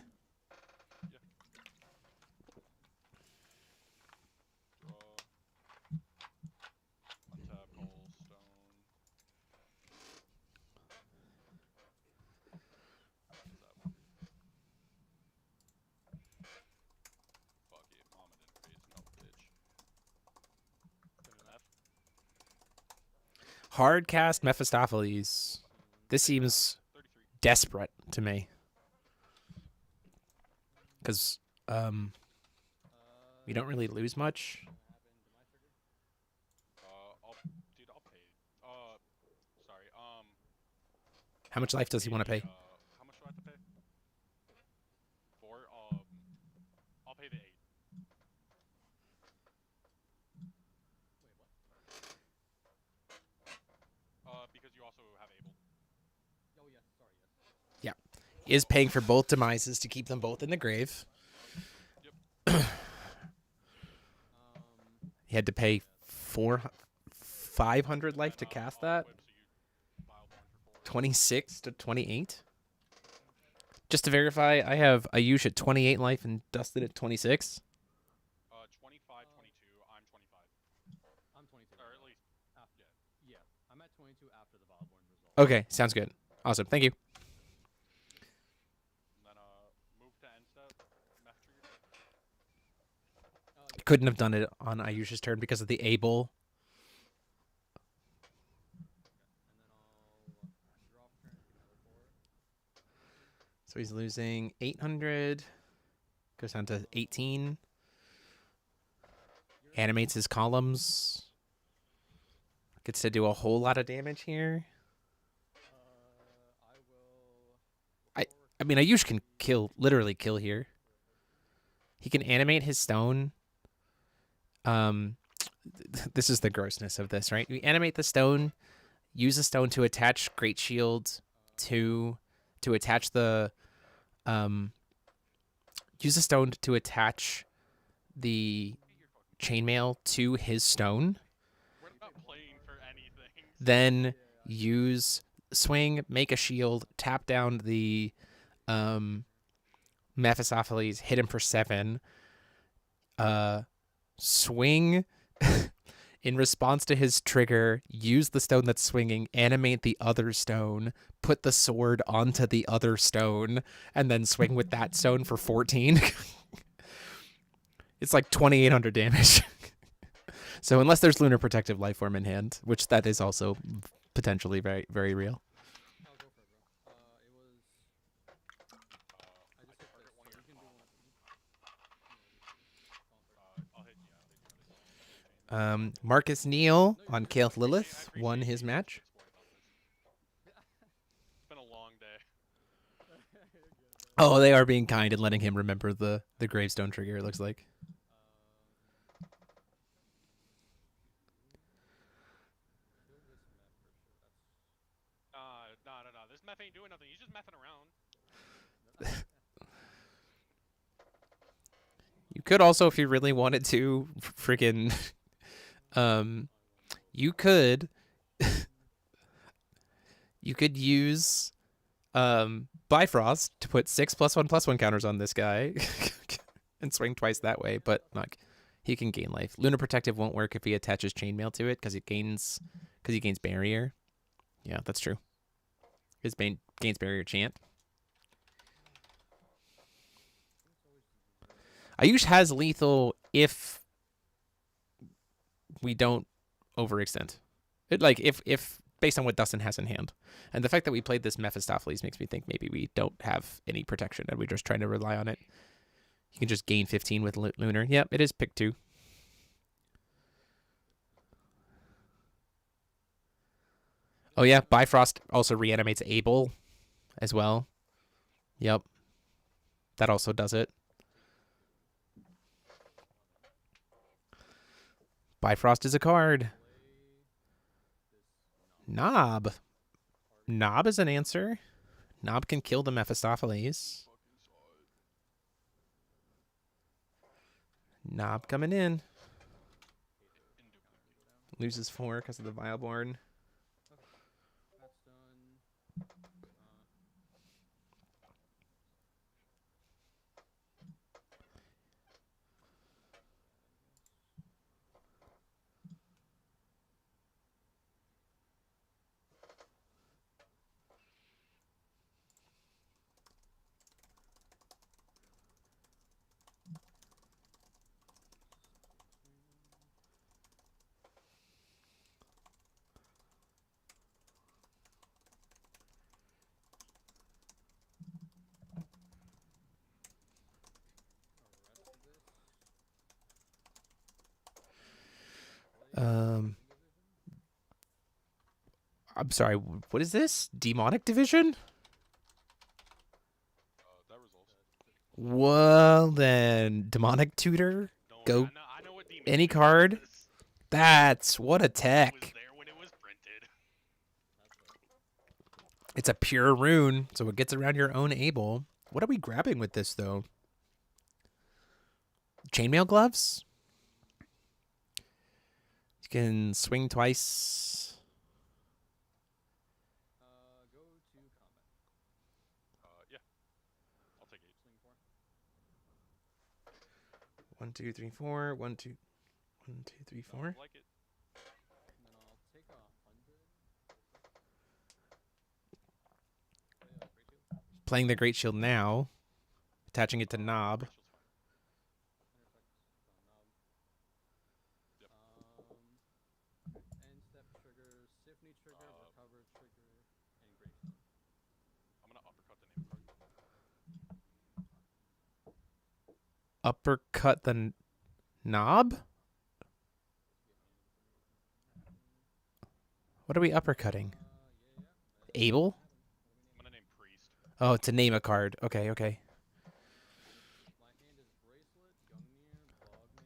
Hard cast Mephistopheles. This seems desperate to me. Because we don't really lose much. Dude, I'll pay. Sorry. How much life does he want to pay? How much do I have to pay? 4. I'll pay the 8. Because you also have Able. Oh yes, sorry, yes. Yeah. He is paying for both demises to keep them both in the grave. Yep. He had to pay 500 life to cast that. 26 to 28. Just to verify, I have Ayush at 28 life and Dustin at 26. 25, 22. I'm 25. I'm 22. Or at least, After, yeah, I'm at 22 after the Valborn result. Okay, sounds good. Awesome. Thank you. And then move to end step. Meth trigger. Couldn't have done it on Ayush's turn because of the Able. So So he's losing 800. Goes down to 18. Animates his columns. Gets to do a whole lot of damage here. I mean, Ayush can literally kill here. He can animate his stone. This is the grossness of this, right? We animate the stone, use the stone to attach Great Shield to attach the use the stone to attach the chainmail to his stone. We're not playing for anything. Then use swing, make a shield, tap down the Mephistopheles, hit him for 7. Swing in response to his trigger, use the stone that's swinging, animate the other stone, put the sword onto the other stone, and then swing with that stone for 14. It's like 2,800 damage. So unless there's Lunar Protective Lifeform in hand, which that is also potentially very, very real. Marcus Neal on Kael'th Lilith won his match. It's been a long day. Oh, they are being kind and letting him remember the gravestone trigger, it looks like. No. This meth ain't doing nothing. He's just messing around. You could also, if you really wanted to, freaking... you could use Bifrost to put 6 +1/+1 counters on this guy and swing twice that way, but like he can gain life. Lunar Protective won't work if he attaches chainmail to it because he gains barrier. Yeah, that's true. His gains barrier chant. Ayush has lethal if we don't overextend. If based on what Dustin has in hand. And the fact that we played this Mephistopheles makes me think maybe we don't have any protection and we're just trying to rely on it. You can just gain 15 with Lunar. Yep, it is pick 2. Oh yeah, Bifrost also reanimates Abel as well. Yep. That also does it. Bifrost is a card. Knob. Knob is an answer. Knob can kill the Mephistopheles. Knob coming in. Loses 4 because of the Vileborn. I'm sorry, what is this? Demonic Division? That results. Well, then, Demonic Tutor? Go I know what any card? That's, what a tech. was there when it was printed. It's a pure rune, so it gets around your own Able. What are we grabbing with this, though? Chainmail gloves? You can swing twice. Yeah. I'll take 8. Swing 4. 1, 2, 3, 4. 1, 2, 1, 2, 3, 4. Like it. And then I'll take 100. Playing the Great Shield now. Attaching it to Knob. End step trigger, Symphony trigger, recover trigger, and Great Shield. I'm gonna uppercut the name card. uppercut the knob? What are we uppercutting? Abel? I'm gonna name Priest. Oh, to name a card. Okay, okay. My hand is Bracelet, Gungnir, Bogman,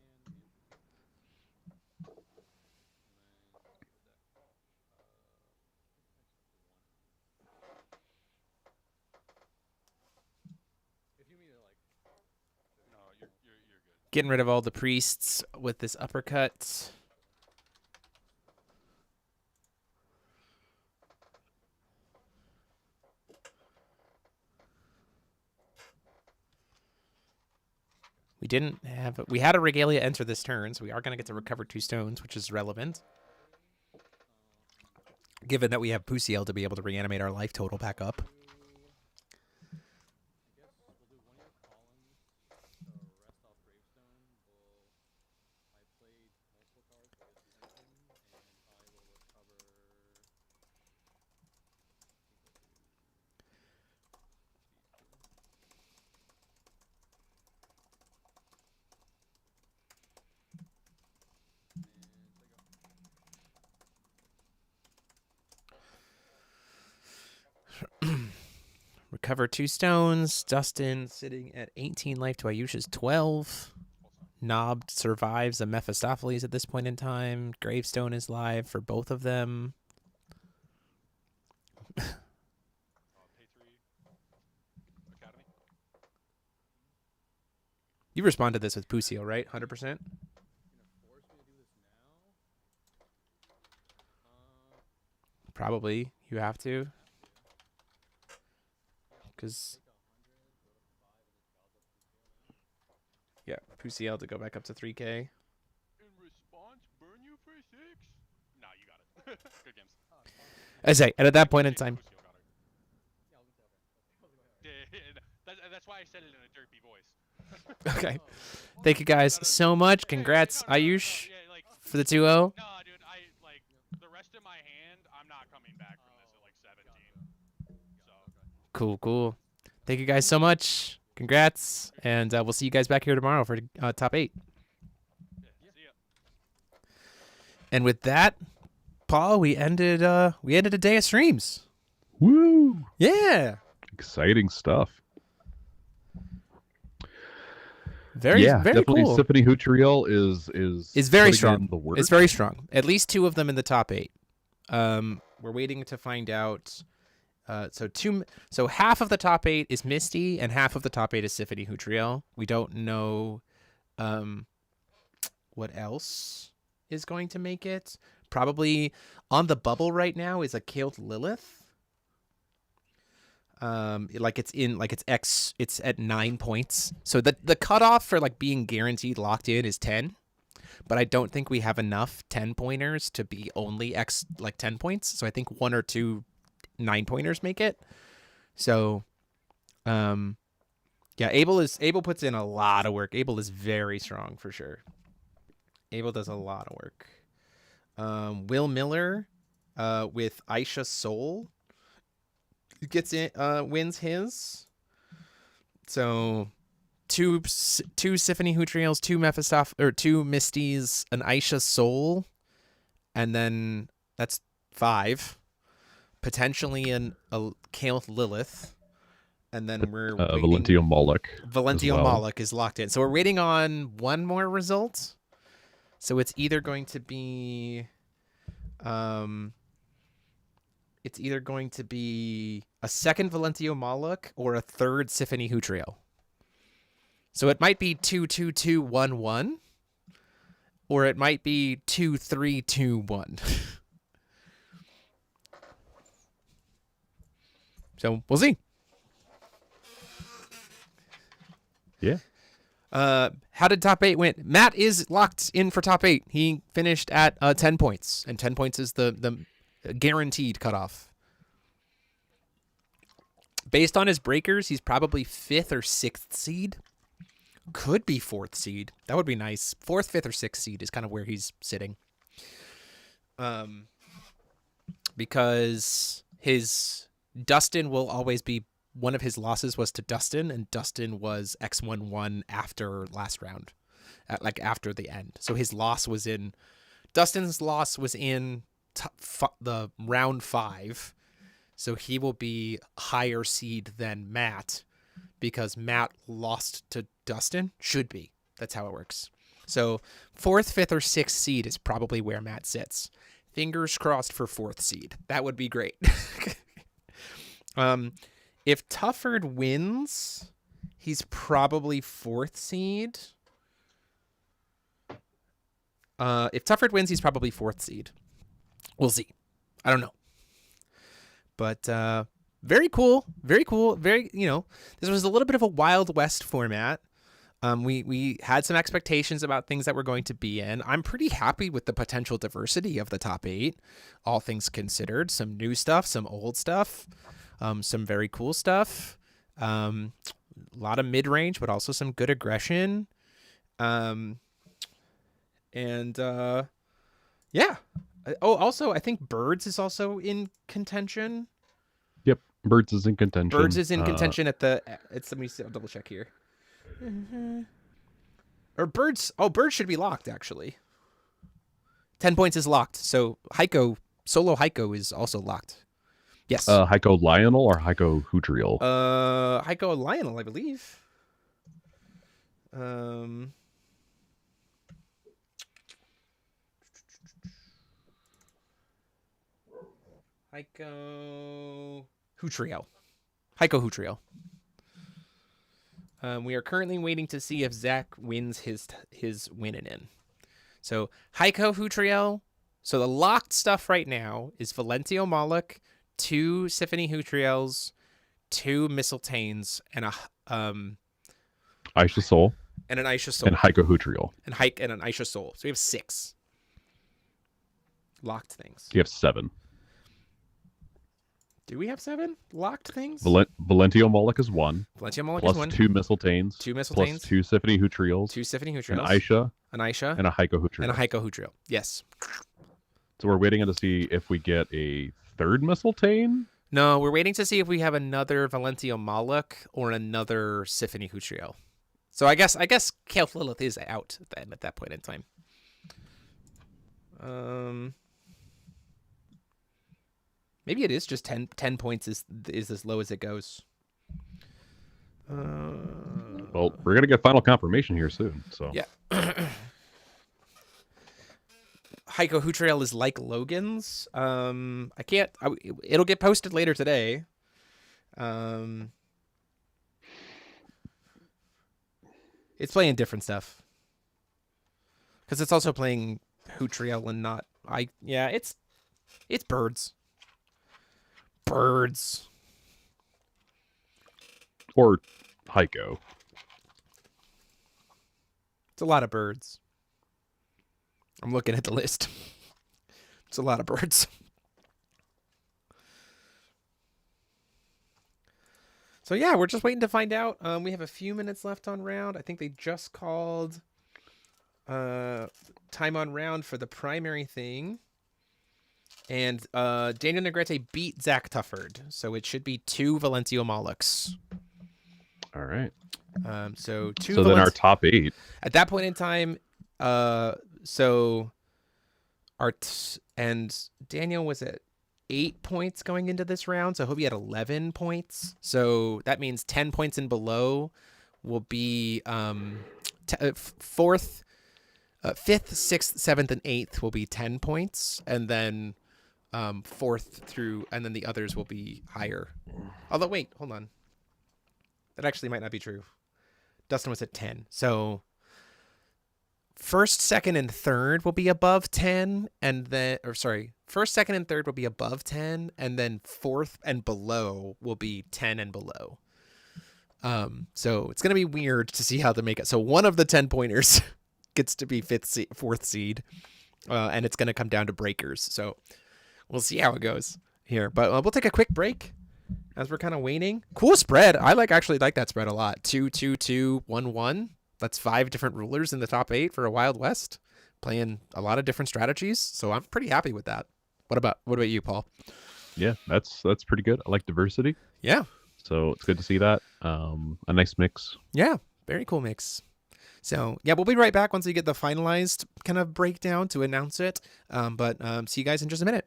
if you mean to like, No, you're good. Getting rid of all the priests with this uppercut. We had a Regalia enter this turn, so we are going to get to recover 2 stones, which is relevant. Given that we have Pusiel to be able to reanimate our life total back up. I guess we'll do one of your columns to rest off Gravestone. I played multiple cards because Titan, and I will recover. Recover 2 stones. Dustin sitting at 18 life to Ayush's 12. Nob survives a Mephistopheles at this point in time. Gravestone is live for both of them. Pay 3 Academy. You respond to this with Pusiel, right? 100%? You're gonna force me to do this now? Probably. You have to. Because... yeah, Pusiel to go back up to 3K. In response, burn you for 6? Nah, you got it. Good games. I say, and at that point in time... That's why I said it in a derpy voice. Okay. Thank you guys so much. Congrats, Ayush, for the 2-0. No, dude, the rest of my hand, I'm not coming back from this at 17. So. Cool, cool. Thank you guys so much. Congrats. And we'll see you guys back here tomorrow for top 8. Yeah, see ya. And with that, Paul, we ended a day of streams. Woo! Yeah. Exciting stuff. Very definitely cool. Symphony Hootriel is very putting strong. in the work. It's very strong. At least 2 of them in the top 8. We're waiting to find out. So half of the top 8 is Misty, and half of the top 8 is Symphony Hootriel. We don't know what else is going to make it. Probably on the bubble right now is a Kael'th Lilith. It's at 9 points. So the cutoff for like being guaranteed locked in is 10, but I don't think we have enough 10-pointers to be only 10 points. So I think 1 or 2 9-pointers make it. So, yeah, Abel puts in a lot of work. Abel is very strong for sure. Abel does a lot of work. Will Miller, with Aisha Soul, gets in, wins his. So 2 Symphony Hootriels, 2 2 Misties, an Aisha Soul, and then that's 5. Potentially a Kael'th Lilith, and then we're Valentio Moloch. Valentio Moloch is locked in. So we're waiting on one more result. So it's either going to be a second Valentio Moloch or a 3rd Symphony Hootriel. So it might be 2-2-2-1-1, or it might be 2-3-2-1. So we'll see. Yeah. How did top 8 win? Matt is locked in for top 8. He finished at 10 points, and 10 points is the guaranteed cutoff. Based on his breakers, he's probably 5th or 6th seed. Could be 4th seed. That would be nice. 4th, 5th, or 6th seed is kind of where he's sitting. Because his Dustin will always be one of his losses was to Dustin, and Dustin was X1-1 after last round, after the end. So his loss was in Dustin's loss was in the round 5. So he will be higher seed than Matt because Matt lost to Dustin. Should be. That's how it works. So 4th, 5th, or 6th seed is probably where Matt sits. Fingers crossed for 4th seed. That would be great. If Tufford wins, he's probably 4th seed. If Tufford wins, he's probably 4th seed. We'll see. I don't know. But very cool. Very cool. Very, this was a little bit of a Wild West format. We had some expectations about things that we're going to be in. I'm pretty happy with the potential diversity of the top 8, all things considered. Some new stuff, some old stuff, some very cool stuff. A lot of mid-range, but also some good aggression. Yeah. Oh, also, I think Birds is also in contention. Yep, Birds is in contention. Birds is in contention at the. Let me see, I'll double check here. Or Birds. Oh, Birds should be locked actually. 10 points is locked. So Solo Heiko is also locked. Yes. Heiko Lionel or Heiko Hudriel? Heiko Lionel, I believe. Heiko Hudriel. We are currently waiting to see if Zach wins his winning in. So Heiko Hudriel. So the locked stuff right now is Valentio Moloch, 2 Symphony Hudriels, 2 Mistletanes, and a Aisha Soul. And an Aisha Soul. And Heiko Hudriel. And an Aisha Soul. So we have 6 locked things. You have 7. Do we have 7 locked things? Valentio Moloch is 1. Valentio Moloch plus is 1. 2 Mistletanes. 2 Mistletanes. Plus 2 Symphony Hudriels. 2 Symphony Hudriels. An Aisha. And a Heiko Hudriel. And a Heiko Hudriel. Yes. So we're waiting to see if we get a 3rd Mistletane? No, we're waiting to see if we have another Valentio Moloch or another Symphony Hudriel. So I guess Kael'th Lilith is out then at that point in time. Maybe it is just 10 points is as low as it goes. Well, we're gonna get final confirmation here soon. So yeah. Heiko Hudriel is like Logan's. It'll get posted later today. It's playing different stuff. Because it's also playing Hudriel and not it's Birds. Birds. Or Heiko. It's a lot of birds. I'm looking at the list. It's a lot of birds. So yeah, we're just waiting to find out. We have a few minutes left on round. I think they just called time on round for the primary thing. And Daniel Negrete beat Zach Tufford. So it should be 2 Valentio Molochs. All right. So 2 So then our top 8. At that point in time, and Daniel was at 8 points going into this round, so he'll be at 11 points. So that means 10 points and below will be 4th, 5th, 6th, 7th, and 8th will be 10 points, and then 4th through, and then the others will be higher. Although, wait, hold on. That actually might not be true. Dustin was at 10, so 1st, 2nd, and 3rd will be above 10, and then, 1st, 2nd, and 3rd will be above 10, and then 4th and below will be 10 and below. So it's gonna be weird to see how to make it. So one of the 10 pointers gets to be 4th seed, and it's gonna come down to breakers. So we'll see how it goes here. But we'll take a quick break as we're kind of waiting. Cool spread. I actually like that spread a lot. 2, 2, 2, 1, 1. That's 5 different rulers in the top 8 for a Wild West, playing a lot of different strategies. So I'm pretty happy with that. What about you, Paul? Yeah, that's pretty good. I like diversity. Yeah. So it's good to see that. A nice mix. Yeah, very cool mix. So yeah, we'll be right back once we get the finalized kind of breakdown to announce it. But see you guys in just a minute.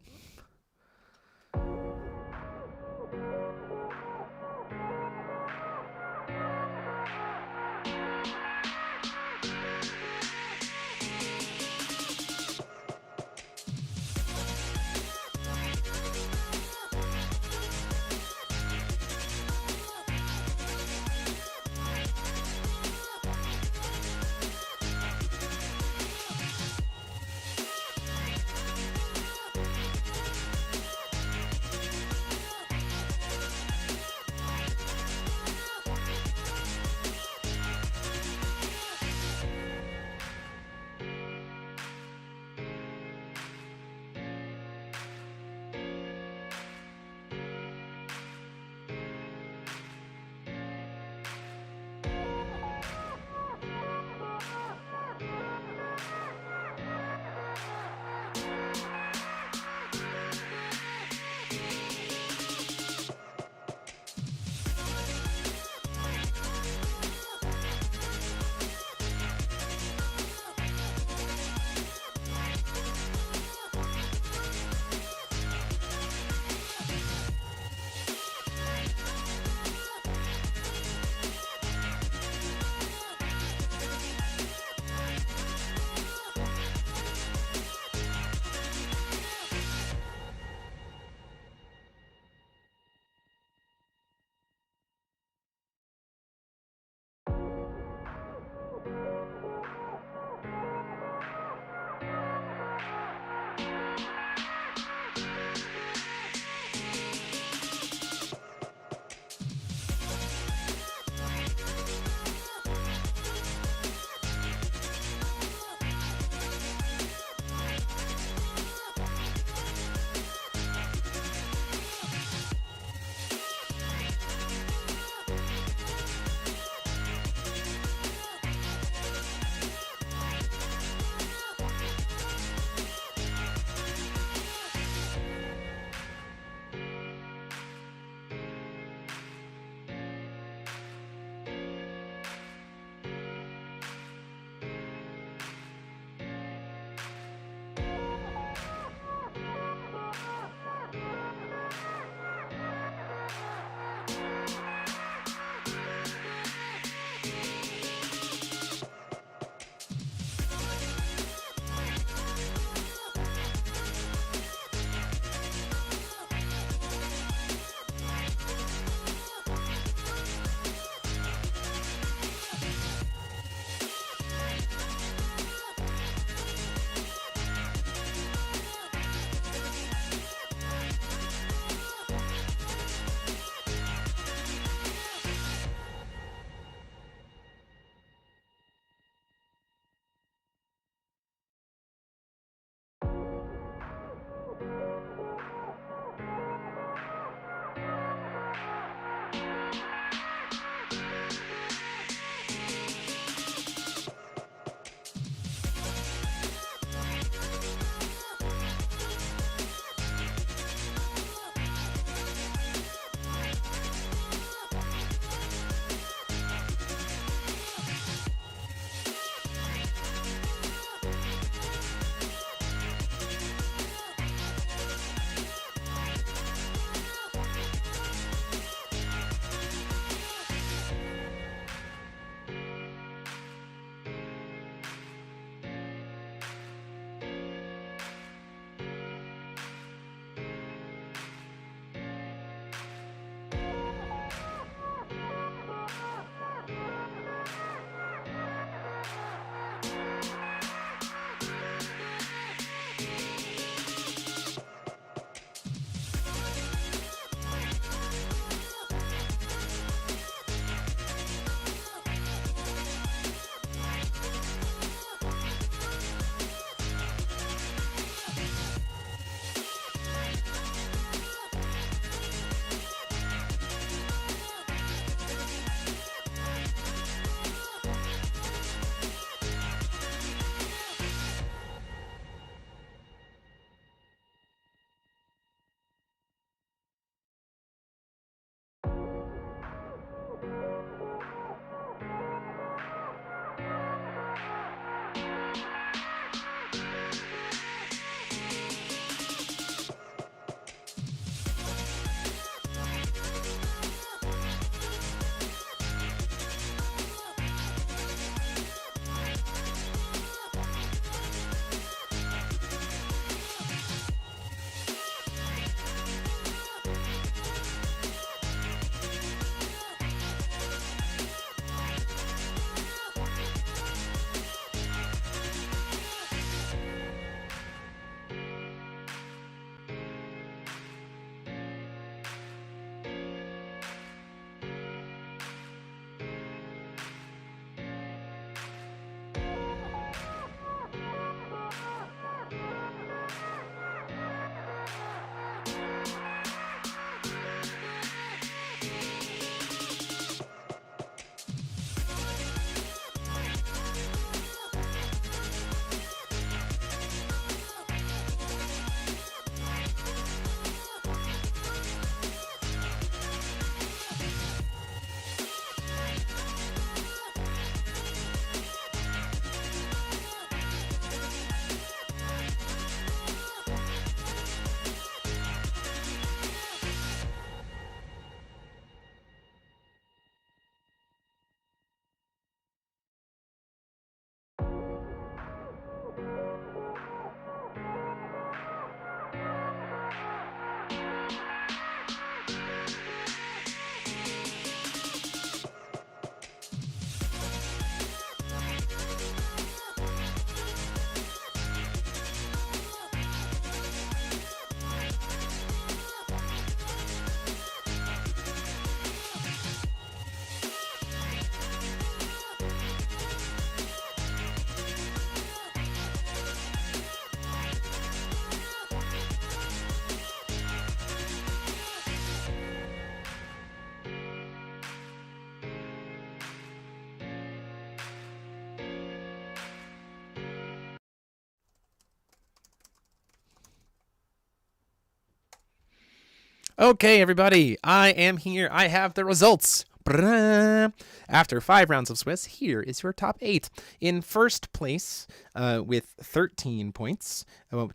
Okay, everybody, I am here. I have the results. After 5 rounds of Swiss, here is your top 8. In first place, with 13 points,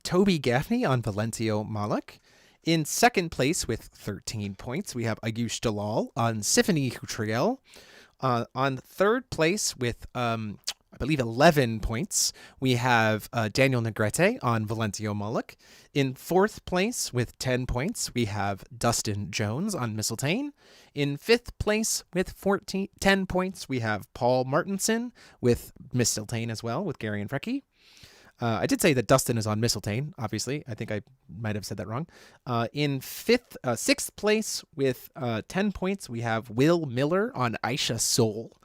Toby Gaffney on Valentio Malik. In second place with 13 points, we have Ayush Dalal on Symphony Hutriel. On third place with, I believe, 11 points, we have Daniel Negrete on Valentio Malik. In fourth place with 10 points, we have Dustin Jones on Misseltane. In fifth place with 10 points, we have Paul Martinson with Misseltane as well, with Gary and Frecky. I did say that Dustin is on Misseltane, obviously. I think I might have said that wrong. In sixth place with 10 points, we have Will Miller on Aisha Soul.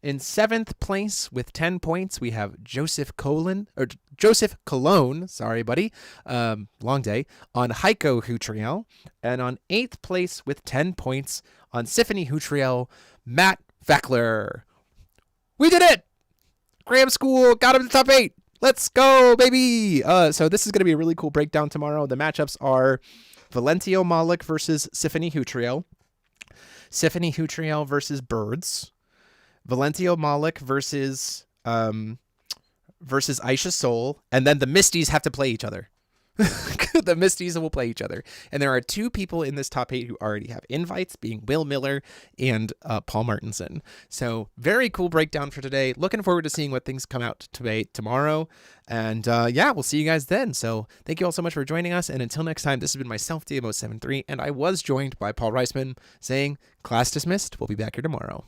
In seventh place with 10 points, we have Joseph Cologne, sorry, buddy, long day, on Heiko Hutriel. And on eighth place with 10 points on Symphony Hutriel, Matt Fackler. We did it! Graham School got him to top 8. Let's go, baby! So this is going to be a really cool breakdown tomorrow. The matchups are Valentio Malik versus Symphony Hutriel, Symphony Hutriel versus Birds, Valentio Malik versus Aisha Soul, and then the Misties have to play each other. The Misties will play each other. And there are 2 people in this top 8 who already have invites, being Will Miller and Paul Martinson. So very cool breakdown for today. Looking forward to seeing what things come out tomorrow. And yeah, we'll see you guys then. So thank you all so much for joining us. And until next time, this has been myself, DMO73, and I was joined by Paul Reisman saying, class dismissed. We'll be back here tomorrow.